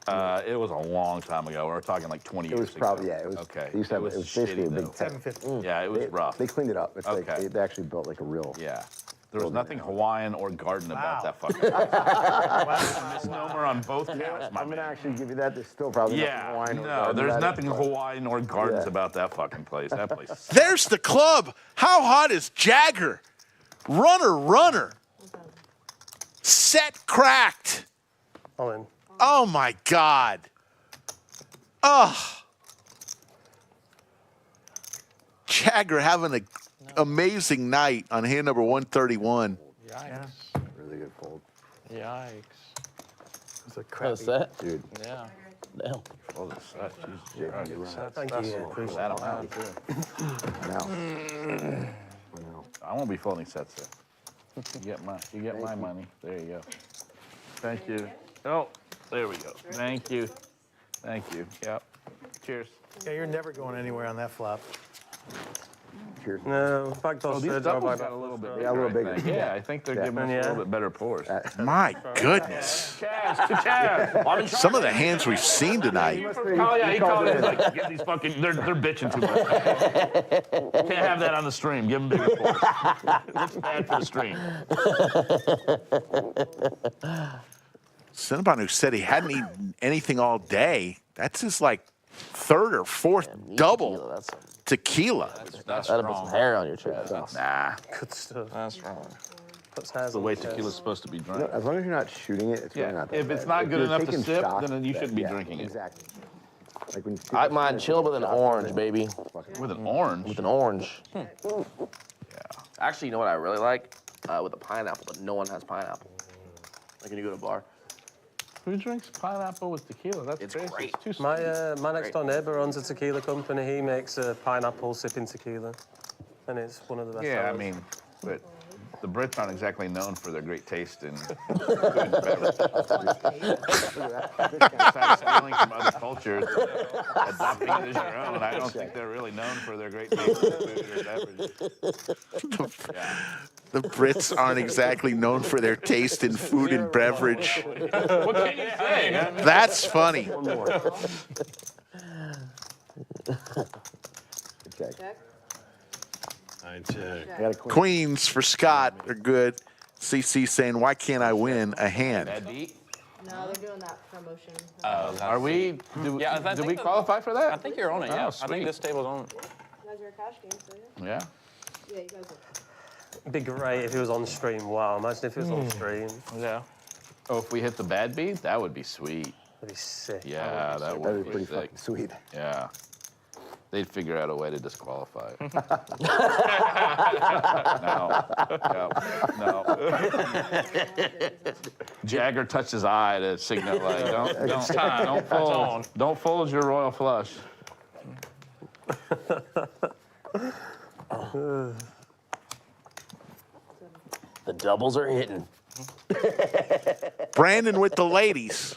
It was a long time ago. We're talking like 20 It years was ago. probably, yeah. It was. Okay. They used to have, it was basically shitty, a big though. tent. 750. Yeah, it was rough. They cleaned it up. It's like Okay. they actually built like a real. Yeah. There was nothing Hawaiian or garden about Wow. that fucking place. Misnomer on both counts, my I'm gonna man. actually give you that. There's still probably nothing Yeah, Hawaiian or no, garden there's about it, nothing but- Hawaiian or gardens Yeah. about that fucking place. That place is There's the club. How hot is Jagger? Runner. Set cracked. All in. Oh, my God. Oh. Jagger having an amazing night on hand number 131. Yikes. Really good fold. Yikes. It's a What's crappy. that? Dude. Yeah. Damn. full of such. Jesus Christ. Thank you. Appreciate That'll it. help too. Now. I won't be folding sets there. You get my money. There you go. Thank you. Oh, there we go. Thank you. Thank you. Yep. Cheers. Yeah, you're never going anywhere on that flop. Cheers. No, backdoor Oh, these surge. doubles got a little bit bigger. Yeah, a little I bigger. think. Yeah, I think they're giving us a little bit better pours. My goodness. Chaz. Some of the hands we've seen tonight. Oh yeah, he called it like, get these fucking, they're bitching too much. Can't have that on the stream. Give them bigger pours. Looks bad for the stream. Cinnabon, who said he hadn't eaten anything all day, that's his like third or fourth double tequila. That's That'll put some hair on your chest. Nah. Good stuff. That's wrong. Puts hairs The on way your chest. tequila's supposed to be No, drunk. as long as you're not shooting it, it's really Yeah, not that if it's bad. not If good you're enough to taking sip, shots, then you shouldn't be yeah, drinking it. Exactly. Like when I mine chilled with an orange, baby. With an orange? With an orange. Yeah. Actually, you know what I really like? With a pineapple, but no one has pineapple. Like when you go to a bar. Who drinks pineapple with tequila? That's It's crazy. great. It's too My sweet. my next door neighbour owns a tequila company. He makes a pineapple sipping tequila, and it's one of the best. Yeah, I sellers. mean, but the Brits aren't exactly known for their great taste in food and beverage. Besides stealing from other cultures, adopting it as your own, I don't think they're really known for their great taste in food or beverage. Yeah. The Brits aren't exactly known for their taste in food and beverage. What can you say? That's funny. One more. Check. Check. I check. I got a queen. Queens for Scott are good. CC saying, why can't I win a hand? Bad beat? No, they're doing that promotion. Are we? Yeah, I Do we think qualify for that? I think you're on it, yeah. I sweet. think this table's on. You guys are a cash game, so yeah. Yeah. Yeah, you guys are. It'd be great if he was on stream. Wow, imagine if he was on stream. Yeah. Oh, if we hit the bad beat, that would be sweet. That'd be sick. Yeah, that That'd would be pretty sick. fucking sweet. Yeah. They'd figure out a way to disqualify it. No. Jagger touched his eye to signal like, don't fold your royal flush. The doubles are hitting. Brandon with the ladies.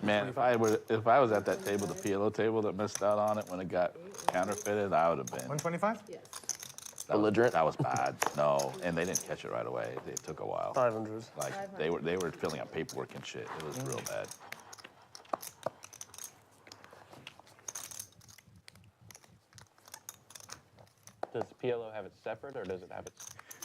Man, if I was at that table, the PLO table that missed out on it when it got counterfeited, I would have been. 125? Yes. Belligerent. That was bad. No, and they didn't catch it right away. It took a while. 500. Like they were filling out paperwork and shit. It was real bad. Does PLO have it separate or does it have it?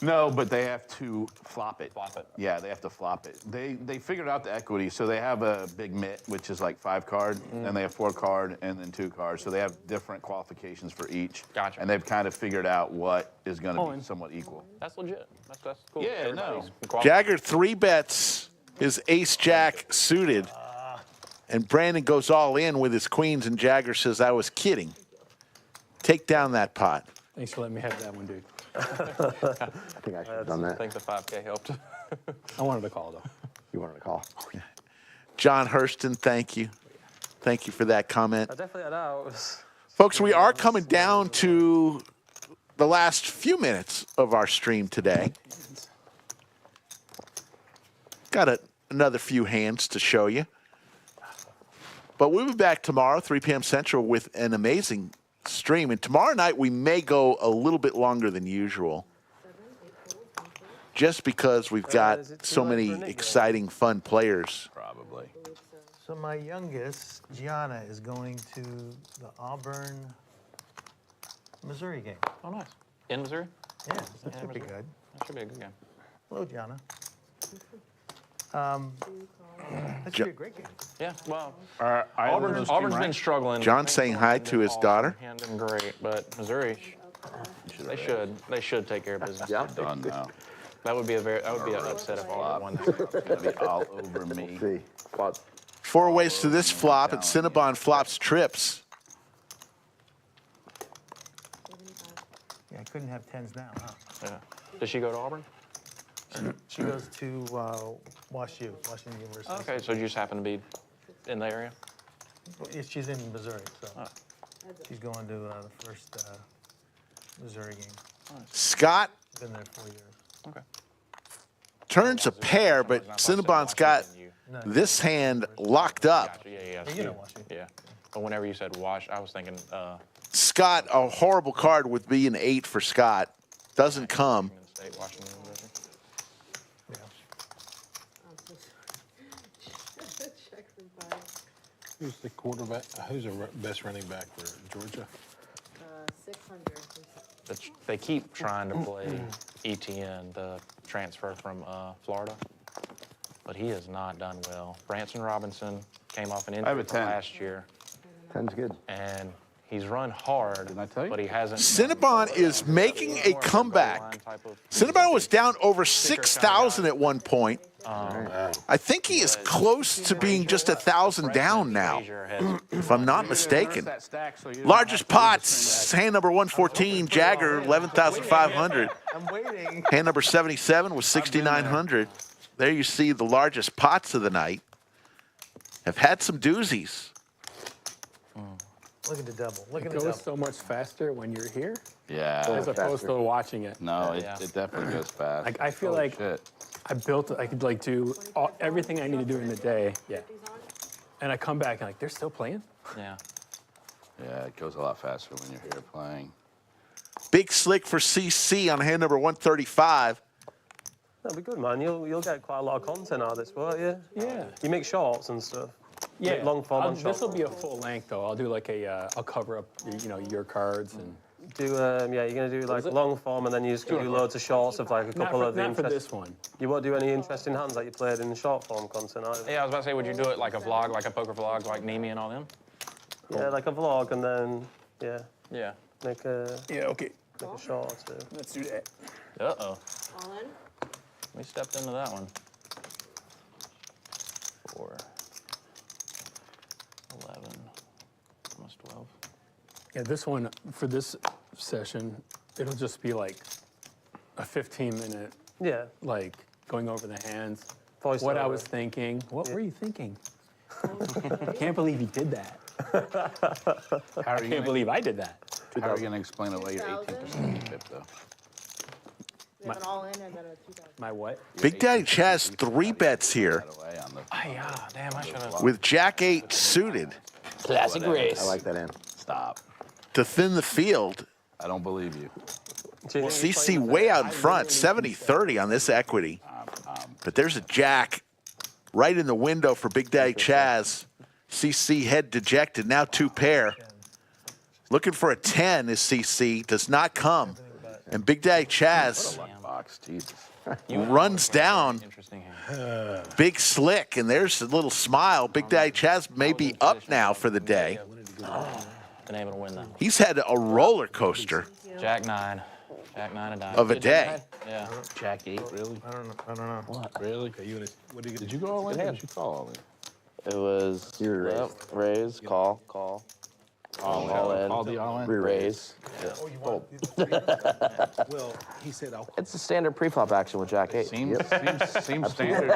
No, but they have to flop it. Flop it. Yeah, they have to flop it. They figured out the equity, so they have a big mitt, which is like 5 card, and they have 4 card and then 2 cards. So they have different qualifications for each. Gotcha. And they've kind of figured out what is going to be somewhat equal. That's legit. That's cool. Yeah, Everybody's no. qualified. Jagger 3 bets his ace jack suited. And Brandon goes all in with his queens, and Jagger says, I was kidding. Take down that pot. Thanks for letting me have that one, dude. I think I should have done I that. think the 5K helped. I wanted to call, though. You wanted to call? John Hurston, thank you. Thank you for that comment. I definitely had out. Folks, we are coming down to the last few minutes of our stream today. Got another few hands to show you. But we'll be back tomorrow, 3 p.m. Central, with an amazing stream. And tomorrow night, we may go a little bit longer than usual, just because we've got so many exciting, fun players. Probably. So my youngest, Gianna, is going to the Auburn, Missouri game. Oh, nice. In Missouri? Yeah, that should be Missouri. good. That should be a good game. Hello, Gianna. That should be a great game. Yeah, well, Auburn's been struggling. John saying hi to his daughter. Handling great, but Missouri, they should take care of business. Yeah. Done now. That would be an upset if Auburn won. It's going to be all over me. See. Quad. 4 ways to this flop, and Cinnabon flops trips. Yeah, I couldn't have 10s now, huh? Yeah. Does she go to Auburn? She goes to Washington University. Okay, so you just happen to be in the area? Well, yeah, she's in Missouri, so she's going to the first Missouri game. Scott Been there 4 years. Okay. turns a pair, but Cinnabon's got this hand locked up. Gotcha. Yeah. Yeah, you know Washington. Yeah. But whenever you said wash, I was thinking Scott, a horrible card would be an 8 for Scott. Doesn't come. State, Washington University. Check from 5. Who's the quarterback? Who's the best running back for Georgia? 600. They keep trying to play ETN, the transfer from Florida, but he has not done well. Branson Robinson came off an I have injury a 10. last year, 10's good. and He's run hard, Didn't I tell you? but he hasn't. Cinnabon is making a comeback. Cinnabon was down over 6,000 at one point. I think he is close to being just 1,000 down now, if I'm not mistaken. Largest pots, hand number 114, Jagger, 11,500. I'm waiting. Hand number 77 was 6,900. There you see the largest pots of the night. Have had some doozies. Look at the double. Look at It the double. goes so much faster when you're here Yeah. as opposed to watching it. No, it definitely goes fast. Like, I feel Holy like shit. I could like do everything I need to do in the day. Yeah. And I come back and like, they're still playing? Yeah. Yeah, it goes a lot faster when you're here playing. Big slick for CC on hand number 135. That'll be good, man. You'll get quite a lot of content out of this, won't you? Yeah. You make shorts and stuff. Yeah. Make long form on shorts. This will be a full length though. I'll do like I'll cover up, your cards and. Do yeah, you're gonna do like long form, and then you're just gonna do loads of shorts of like a couple of the Not for interest. this one. You won't do any interesting hands like you played in the short form content, either. Yeah, I was about to say, would you do it like a vlog, like a poker vlog, like Neeme and all them? Yeah, like a vlog, and then Yeah. make a Okay. make a short or two. Let's do that. Uh-oh. All in? We stepped into that one. 4, 11, almost 12. Yeah, this one, for this session, it'll just be like a 15-minute, Yeah. like, going over the hands. Voice What I over. was thinking. What were you thinking? I can't believe he did that. How I can't believe I did that. How are you going to explain away your 18% tip, though? We have an all in and then a 2,000. My what? Big Daddy Chaz 3 bets here Damn, I should have. with Jack 8 suited Classic race. I like that in. Stop. to thin the field. I don't believe you. CC way out in front, 70-30 on this equity. But there's a jack right in the window for Big Daddy Chaz. CC head dejected, now 2 pair. Looking for a 10 is CC, does not come. And Big Daddy Chaz Box, Jesus. runs down Interesting hand. Big Slick, and there's a little smile. Big Daddy Chaz may be up now for the day. Been able to win that. He's had a roller coaster Jack 9. Jack 9 of diamonds. of a day. Yeah. Jack 8, really? I don't know. What? Really? Did you go all in or did you call all in? It was raise, call. All in. All the all in? Re-raise. Well, he said, I'll It's a standard pre-flop action with Jack 8. Seems standard.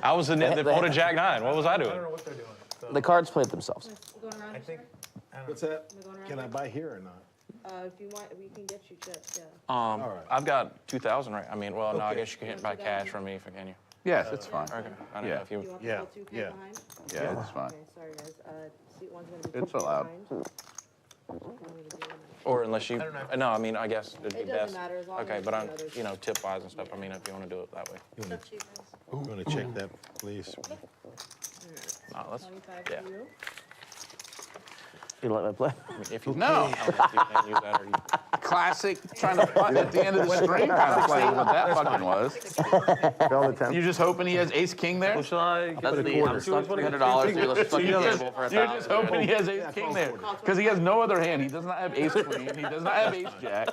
I was the nit that pulled a Jack 9. What was I I don't doing? know what they're doing. So The cards played themselves. We're going around. I think, What's that? We're going around. Can I buy here or not? If you want, we can get you chips, yeah. All right. I've got 2,000 right. I mean, well, no, I Okay. guess you can buy cash from me, can you? Yes, it's fine. Okay. I don't Yeah. know if you. Do you want Yeah, people to yeah. come behind? Yeah, it's fine. Okay, sorry guys. Seat one's gonna be It's two allowed. behind. Want me to do it? Or unless you. No, I mean, I guess it'd be It doesn't best. matter, as long Okay, as, but you I'm, know, there's- tip wise and stuff. I mean, if you want to do it that way. It's up to you guys. You want to check that, please? No, let's. 25 Yeah. for you. You let me play? If you No. I don't know if you can use that or you. Classic, trying to putt at the end of the string kind of play what that fucking was. Fill the 10. You're just hoping he has ace king there? Well, shall I get That's the me. I'm stuck $300. You're let's fucking You're table for just 1,000. hoping he has ace king there. Because he has no other hand. He does not have ace queen. He does not have ace jack.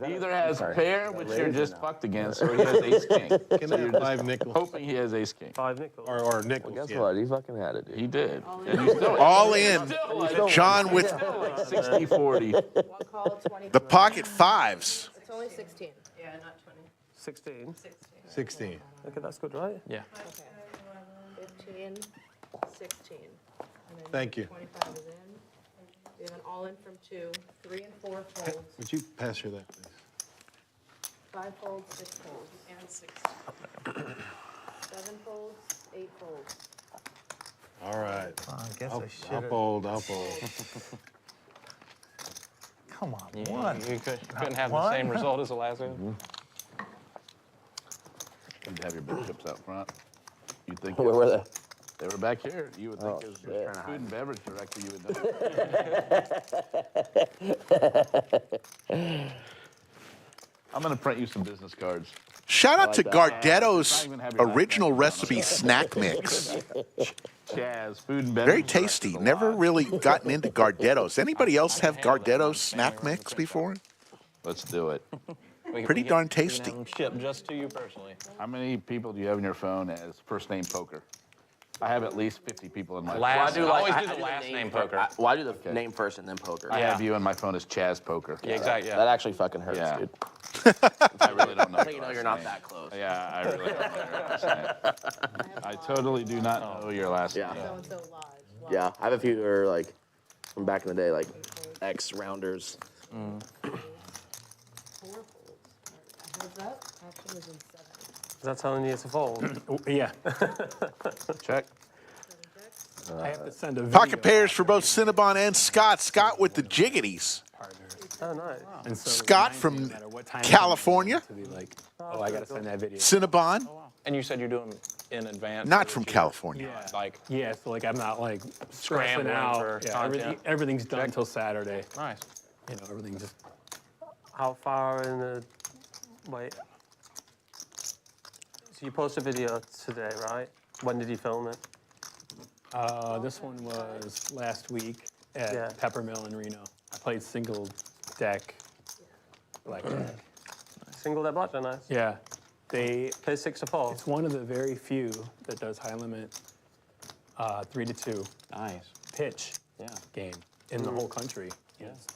He either has pair, which you're just fucked against, or he has ace king. Can I have 5 nickels? Hoping he has ace king. 5 nickels. Or nickels, Guess yeah. what? He fucking had it, dude. He did. And you still All in. John with 60-40. One call at 20. the pocket fives. It's only 16. Yeah, not 20. 16. 16. Okay, that's good, right? Yeah. Okay. 15, 16. And then Thank you. 25 is in. We have an all in from 2, 3 and 4 folds, Would you pass her that, please? 5 folds, 6 folds. And 6. 7 folds, 8 folds. All right. I guess I should I'll have. fold, I'll fold. Come on, You, one. you couldn't have the One? same result as the last one. You'd have your big chips out front. You'd think Where were they? they were back here. You would think Oh, as shit. food and beverage director, you would know. I'm going to print you some business cards. Shout out to Not Gardetto's even have your knife original back. recipe snack mix. Chaz, food and beverage. Very director of tasty. the Never lodge. really gotten into Gardettos. Anybody else have Gardettos snack mix before? Let's do it. Pretty darn We can tasty. have them shipped just to you personally. How many people do you have in your phone as first name poker? I have at least 50 people in my Last, phone. I always do I the do last name fir- poker. Well, I do the name first and then poker. I have you in my phone as Chaz Poker. Yeah, exactly. That actually fucking hurts, Yeah. dude. I really don't know. I think you know your you're last not name. that close. Yeah, I really don't know your last name. I totally do not know your last Yeah. name. So-and-so lodge. Yeah, I have a few that are like from back in the day, like ex-rounders. Four folds. Heads up, action is in 7. Is that telling you to fold? Yeah. Check. I have to send a video. Pocket pairs for both Cinnabon and Scott. Scott with the jiggities. Oh, nice. And so Scott it reminds from me no matter what time California. To be like, oh, I gotta send that video. Cinnabon, And you said you're doing in advance. not so from that you're, California. Like, Yeah, so like I'm not like stressing Scrambling out. for Yeah, content. everything's done until Saturday. nice. You know, everything's just. How far in the... Wait. So you posted a video today, right? When did you film it? This one was last week at Yeah. Peppermill in Reno. I played single deck blackjack. Single deck blackjack, nice. Yeah, they. Play 6 to 4. It's one of the very few that does high limit 3-2 Nice. pitch Yeah. game in the whole country.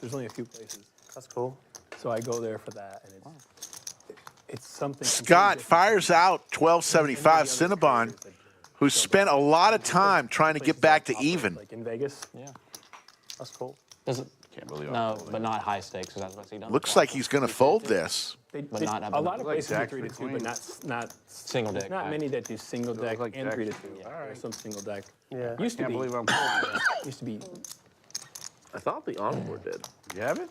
There's only a few places. That's cool. So I go there for that, and it's something. Scott fires out 1275 Cinnabon, who spent a lot of time trying to get back to even. Like in Vegas. Yeah. That's cool. Does it? Can't believe No, but not high stakes. Because that's what he done. Looks like he's going to fold this. But not a lot of like places do Jack 3-2, Queen. but not Single There's deck. not many that do single deck like and Jack 3-2. Queen. There's some single deck. Yeah. Used to Can't be. believe I'm. Used to be. I thought the onboard did. You have it?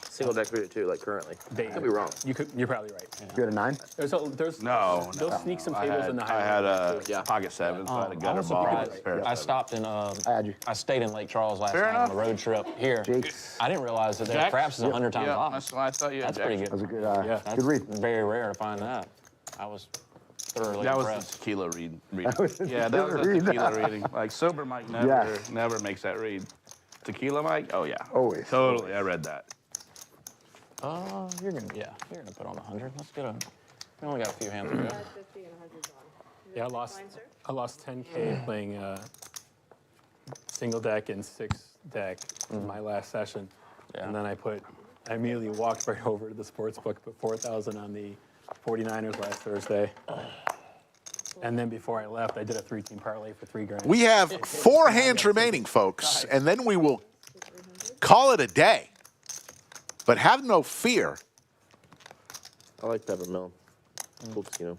Single deck 3-2, like currently. I could be wrong. You're probably right. You had a 9? There's No. They'll sneak some I tables had, in the high. I had limit, a too. pocket 7, so I had a I gutter was ball. surprised. and a pair of I sevens. stopped in. I had you. I stayed in Lake Charles last Fair night enough. on the road trip here. Jakes. I didn't realize that their Jacks? craps is 100 times Yeah, off. that's what I thought you had. That's pretty Jacks. That was a good, That's good read. very rare to find that. I was thoroughly That was the impressed. tequila read. was the Yeah, that was tequila the read. tequila reading. Like sober Mike never makes that read. Tequila Mike? Oh yeah. Always. Totally. I read that. You're gonna put on 100. Let's get a. We only got a few hands to go. 50 and 100's on. Yeah, I lost 10K playing single deck and 6 deck in my last session. Yeah. And then I immediately walked right over to the sports book, put 4,000 on the 49ers last Thursday. And then before I left, I did a 3-team parlay for $3 grand. We have 4 hands remaining, folks, and then we will call it a day. But have no fear. I like Peppermill. Cool casino.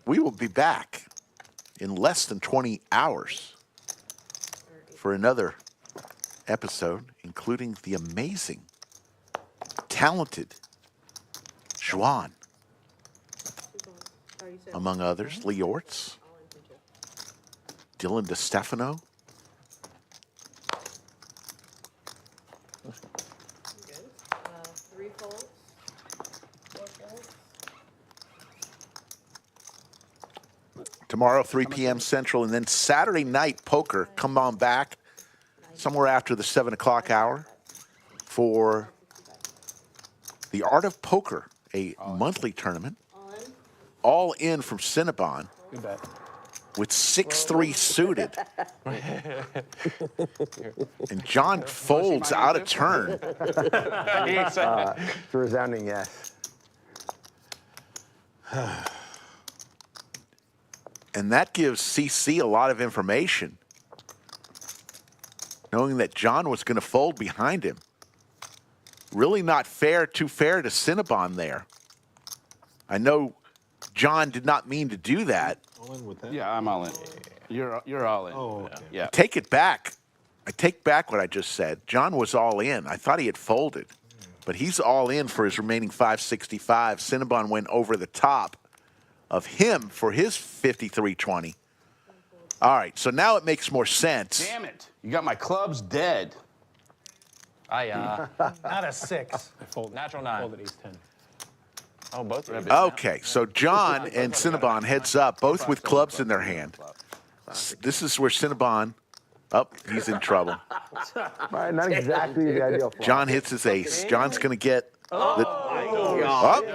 We will be back in less than 20 hours for another episode, including the amazing, talented Xuan, among others, Lee Orts, Dylan DeStefano. Good. 3 folds. 4 folds. Tomorrow, 3 p.m. Central, and then Saturday night poker. Come on back somewhere after the 7 o'clock hour for the Art of Poker, a monthly tournament. All in from Cinnabon Good bet. with 6-3 suited. And John folds out of turn. It's a resounding yes. And that gives CC a lot of information, knowing that John was going to fold behind him. Really not too fair to Cinnabon there. I know John did not mean to do that. All in with that? Yeah, I'm all in. You're all in. Oh, okay. Yeah. Take it back. I take back what I just said. John was all in. I thought he had folded, but he's all in for his remaining 565. Cinnabon went over the top of him for his 53-20. All right, so now it makes more sense. Damn it! You got my clubs dead. Not a 6. I folded. Natural 9. Folded ace 10. Oh, both of you. Okay, so John and Cinnabon heads up, both with clubs in their hand. This is where Cinnabon, he's in trouble. Right, not exactly the ideal flop. John hits his ace. John's going to get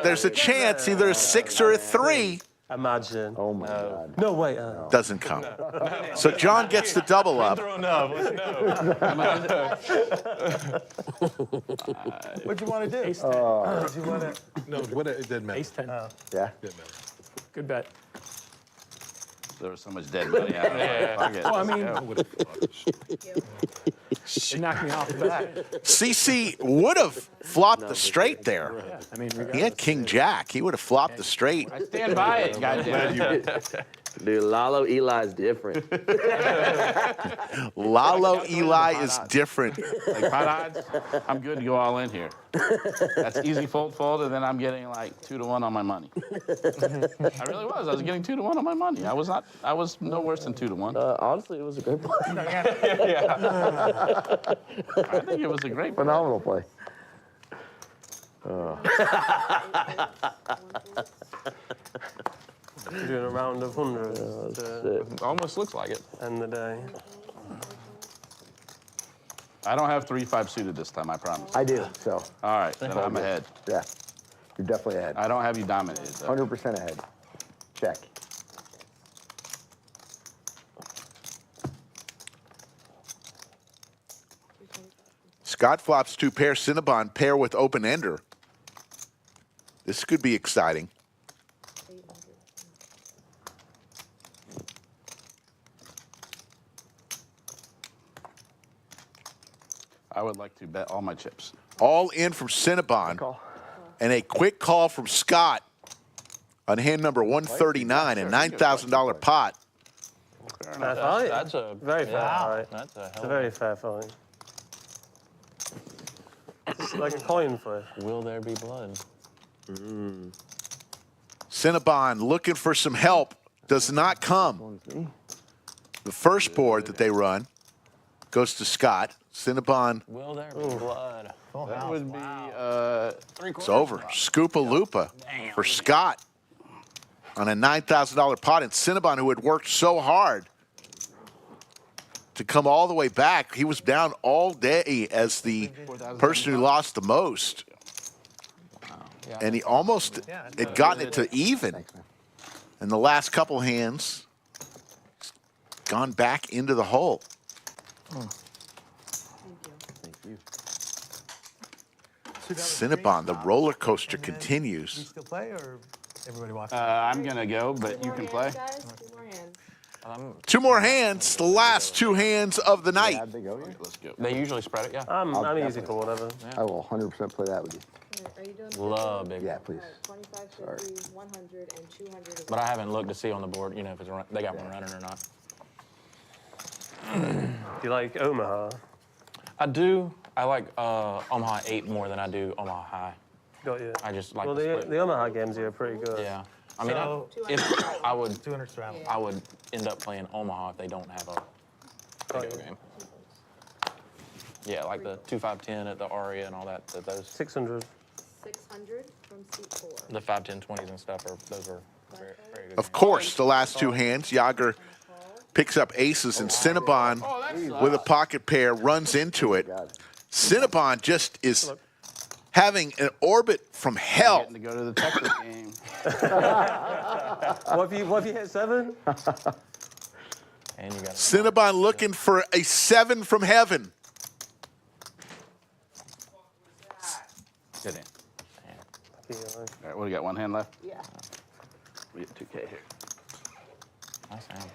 there's a chance, either a 6 or a 3. Imagine. Oh my God. No, wait. Doesn't come. So John gets the double up. What'd you want to do? Ace 10. Did you want to? No, it didn't matter. Ace 10. Yeah. Didn't matter. Good bet. There was so much dead money out there. Well, I mean, I would have it knocked me off the bat. CC would have flopped the straight there. Yeah, I mean, He had King Jack. He would have flopped the straight. I stand by it, goddamn. Dude, Lalo Eli's different. Lalo Eli is different. Like pot odds, I'm good to go all in here. That's easy fold, and then I'm getting like 2 to 1 on my money. I really was. I was getting 2 to 1 on my money. I was no worse than 2 to 1. Honestly, it was a great play. I think it was a great play. Phenomenal play. Doing a round of hundreds to Almost looks like it. end the day. I don't have 3-5 suited this time, I promise. I do, so All right, then I'm ahead. yeah. You're definitely ahead. I don't have you dominated, though. 100% ahead. Check. Scott flops 2 pair. Cinnabon pair with open ender. This could be exciting. I would like to bet all my chips. All in from Cinnabon. And a quick call from Scott on hand number 139, a $9,000 pot. Fair fight. That's a Very fair fight. That's a It's hell a very fair fight. It's like a coin flip. Will there be blood? Cinnabon looking for some help. Does not come. The first board that they run goes to Scott. Cinnabon, Will there be blood? That would be it's over. Scoop-a-loopa for Scott on a $9,000 pot. And Cinnabon, who had worked so hard to come all the way back, he was down all day as the person who lost the most. And he almost had gotten it to even. In the last couple hands, gone back into the hole. Cinnabon, the roller coaster continues. You still play or everybody watches? I'm going to go, but you can play. 2 more hands. 2 more hands, the last 2 hands of the night. How'd they go here? Let's go. They usually spread it, yeah. I'm easy for whatever. I will 100% play that with you. Are you doing Love big. Yeah, please. 25, 50, 100, and 200? But I haven't looked to see on the board, you know, if it's they got one running or not. Do you like Omaha? I do. I like Omaha 8 more than I do Omaha High. Got you. I just like Well, the split. the Omaha games here are pretty good. Yeah. I mean, So- if I would, 200 straddle. I would end up playing Omaha if they don't have a video game. Yeah, like the 2-5-10 at the Aria and all that. Those 600. 600 from seat 4. the 5-10-20s and stuff those are very, very good. Of course, the last 2 hands, Jagger picks up aces, and Cinnabon with a pocket pair runs into it. Cinnabon just is having an orbit from hell. Getting to go to the Texas game. What if you hit 7? And you got Cinnabon looking for a 7 from heaven. Get in. All right, what do you got? 1 hand left? Yeah. We get 2K here. nice hand.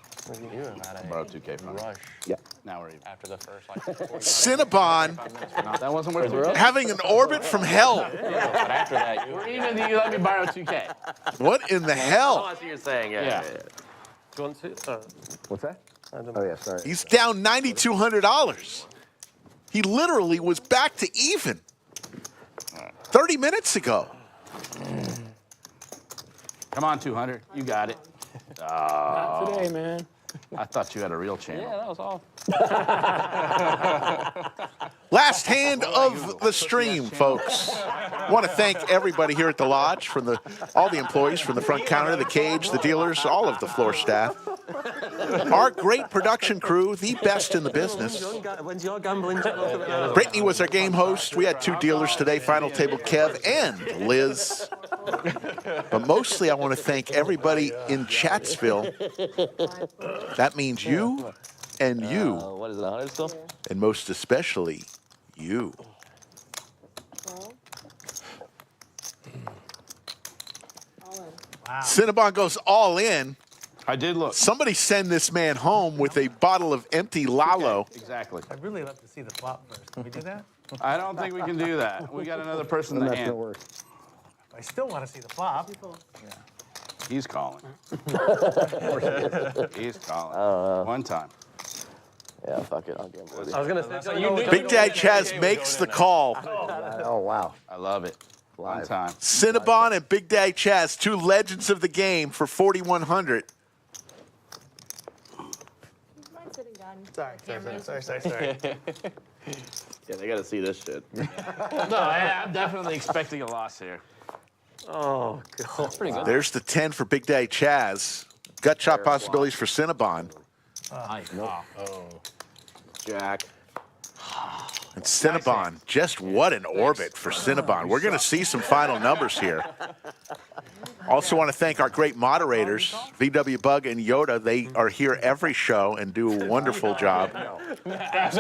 You have had a Borrow 2K from me. rush Yeah. Now we're even. after the first like 45 Cinnabon minutes. That wasn't worth it. having an orbit from hell. But after that, you Or even you let me borrow 2K. What in the Oh, hell? I see what you're saying. Yeah. Yeah. Do you want to? What's that? I don't Oh, yeah, sorry. He's down $9,200. He literally was back to even 30 minutes ago. Come on, 200. You got it. Not today, man. I thought you had a real channel. Yeah, that was off. Last hand of the stream, folks. I want to thank everybody here at the lodge, from all the employees, from the front counter, the cage, the dealers, all of the floor staff. Our great production crew, the best in the business. When's your gambling? Brittany was our game host. We had 2 dealers today, Final Table Kev and Liz. But mostly I want to thank everybody in Chatsville. That means you and you. What is it, 100 still? And most especially you. Wow. Cinnabon goes all in. I did look. Somebody send this man home with a bottle of empty Lalo. Exactly. I'd really love to see the flop first. Can we do that? I don't think we can do that. We got another person in the hand. I still want to see the flop. He's calling. He's calling. One time. Yeah, fuck it. I'll gamble with you. I was gonna say. Big Dad Chaz makes the call. Oh, wow. I love it. One time. Cinnabon and Big Daddy Chaz, 2 legends of the game for 4,100. Sorry. Yeah, they gotta see this shit. No, I'm definitely expecting a loss here. Oh, God. That's pretty good. There's the 10 for Big Daddy Chaz. Gut shot possibilities for Cinnabon. Jack. And Cinnabon, just what an orbit for Cinnabon. We're going to see some final numbers here. Also want to thank our great moderators, VW Bug and Yoda. They are here every show and do a wonderful job.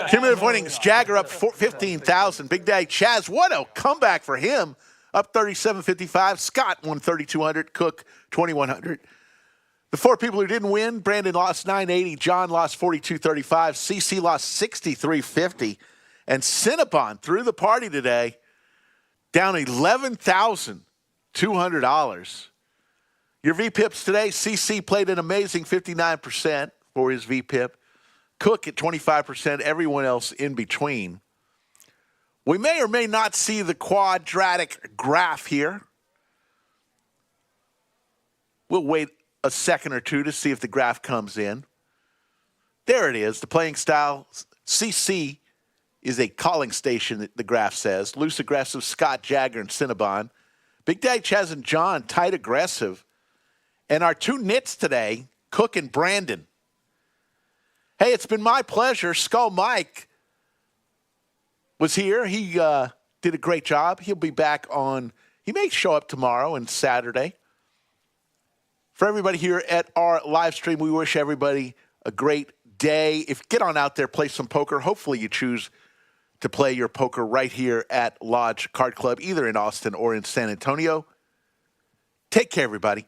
Cumulative winnings, Jagger up 15,000. Big Daddy Chaz, what a comeback for him. Up 37.55. Scott won 3,200. Cook 2,100. The 4 people who didn't win, Brandon lost 980. John lost 42.35. CC lost 63.50. And Cinnabon threw the party today, down $11,200. Your VPIPs today, CC played an amazing 59% for his VPIP. Cook at 25%, everyone else in between. We may or may not see the quadratic graph here. We'll wait a second or two to see if the graph comes in. There it is, the playing style. CC is a calling station, the graph says. Loose aggressive, Scott, Jagger, and Cinnabon. Big Daddy Chaz and John, tight aggressive. And our 2 nits today, Cook and Brandon. Hey, it's been my pleasure. Skull Mike was here. He did a great job. He'll be back on, he may show up tomorrow and Saturday. For everybody here at our live stream, we wish everybody a great day. If get on out there, play some poker. Hopefully you choose to play your poker right here at Lodge Card Club, either in Austin or in San Antonio. Take care, everybody.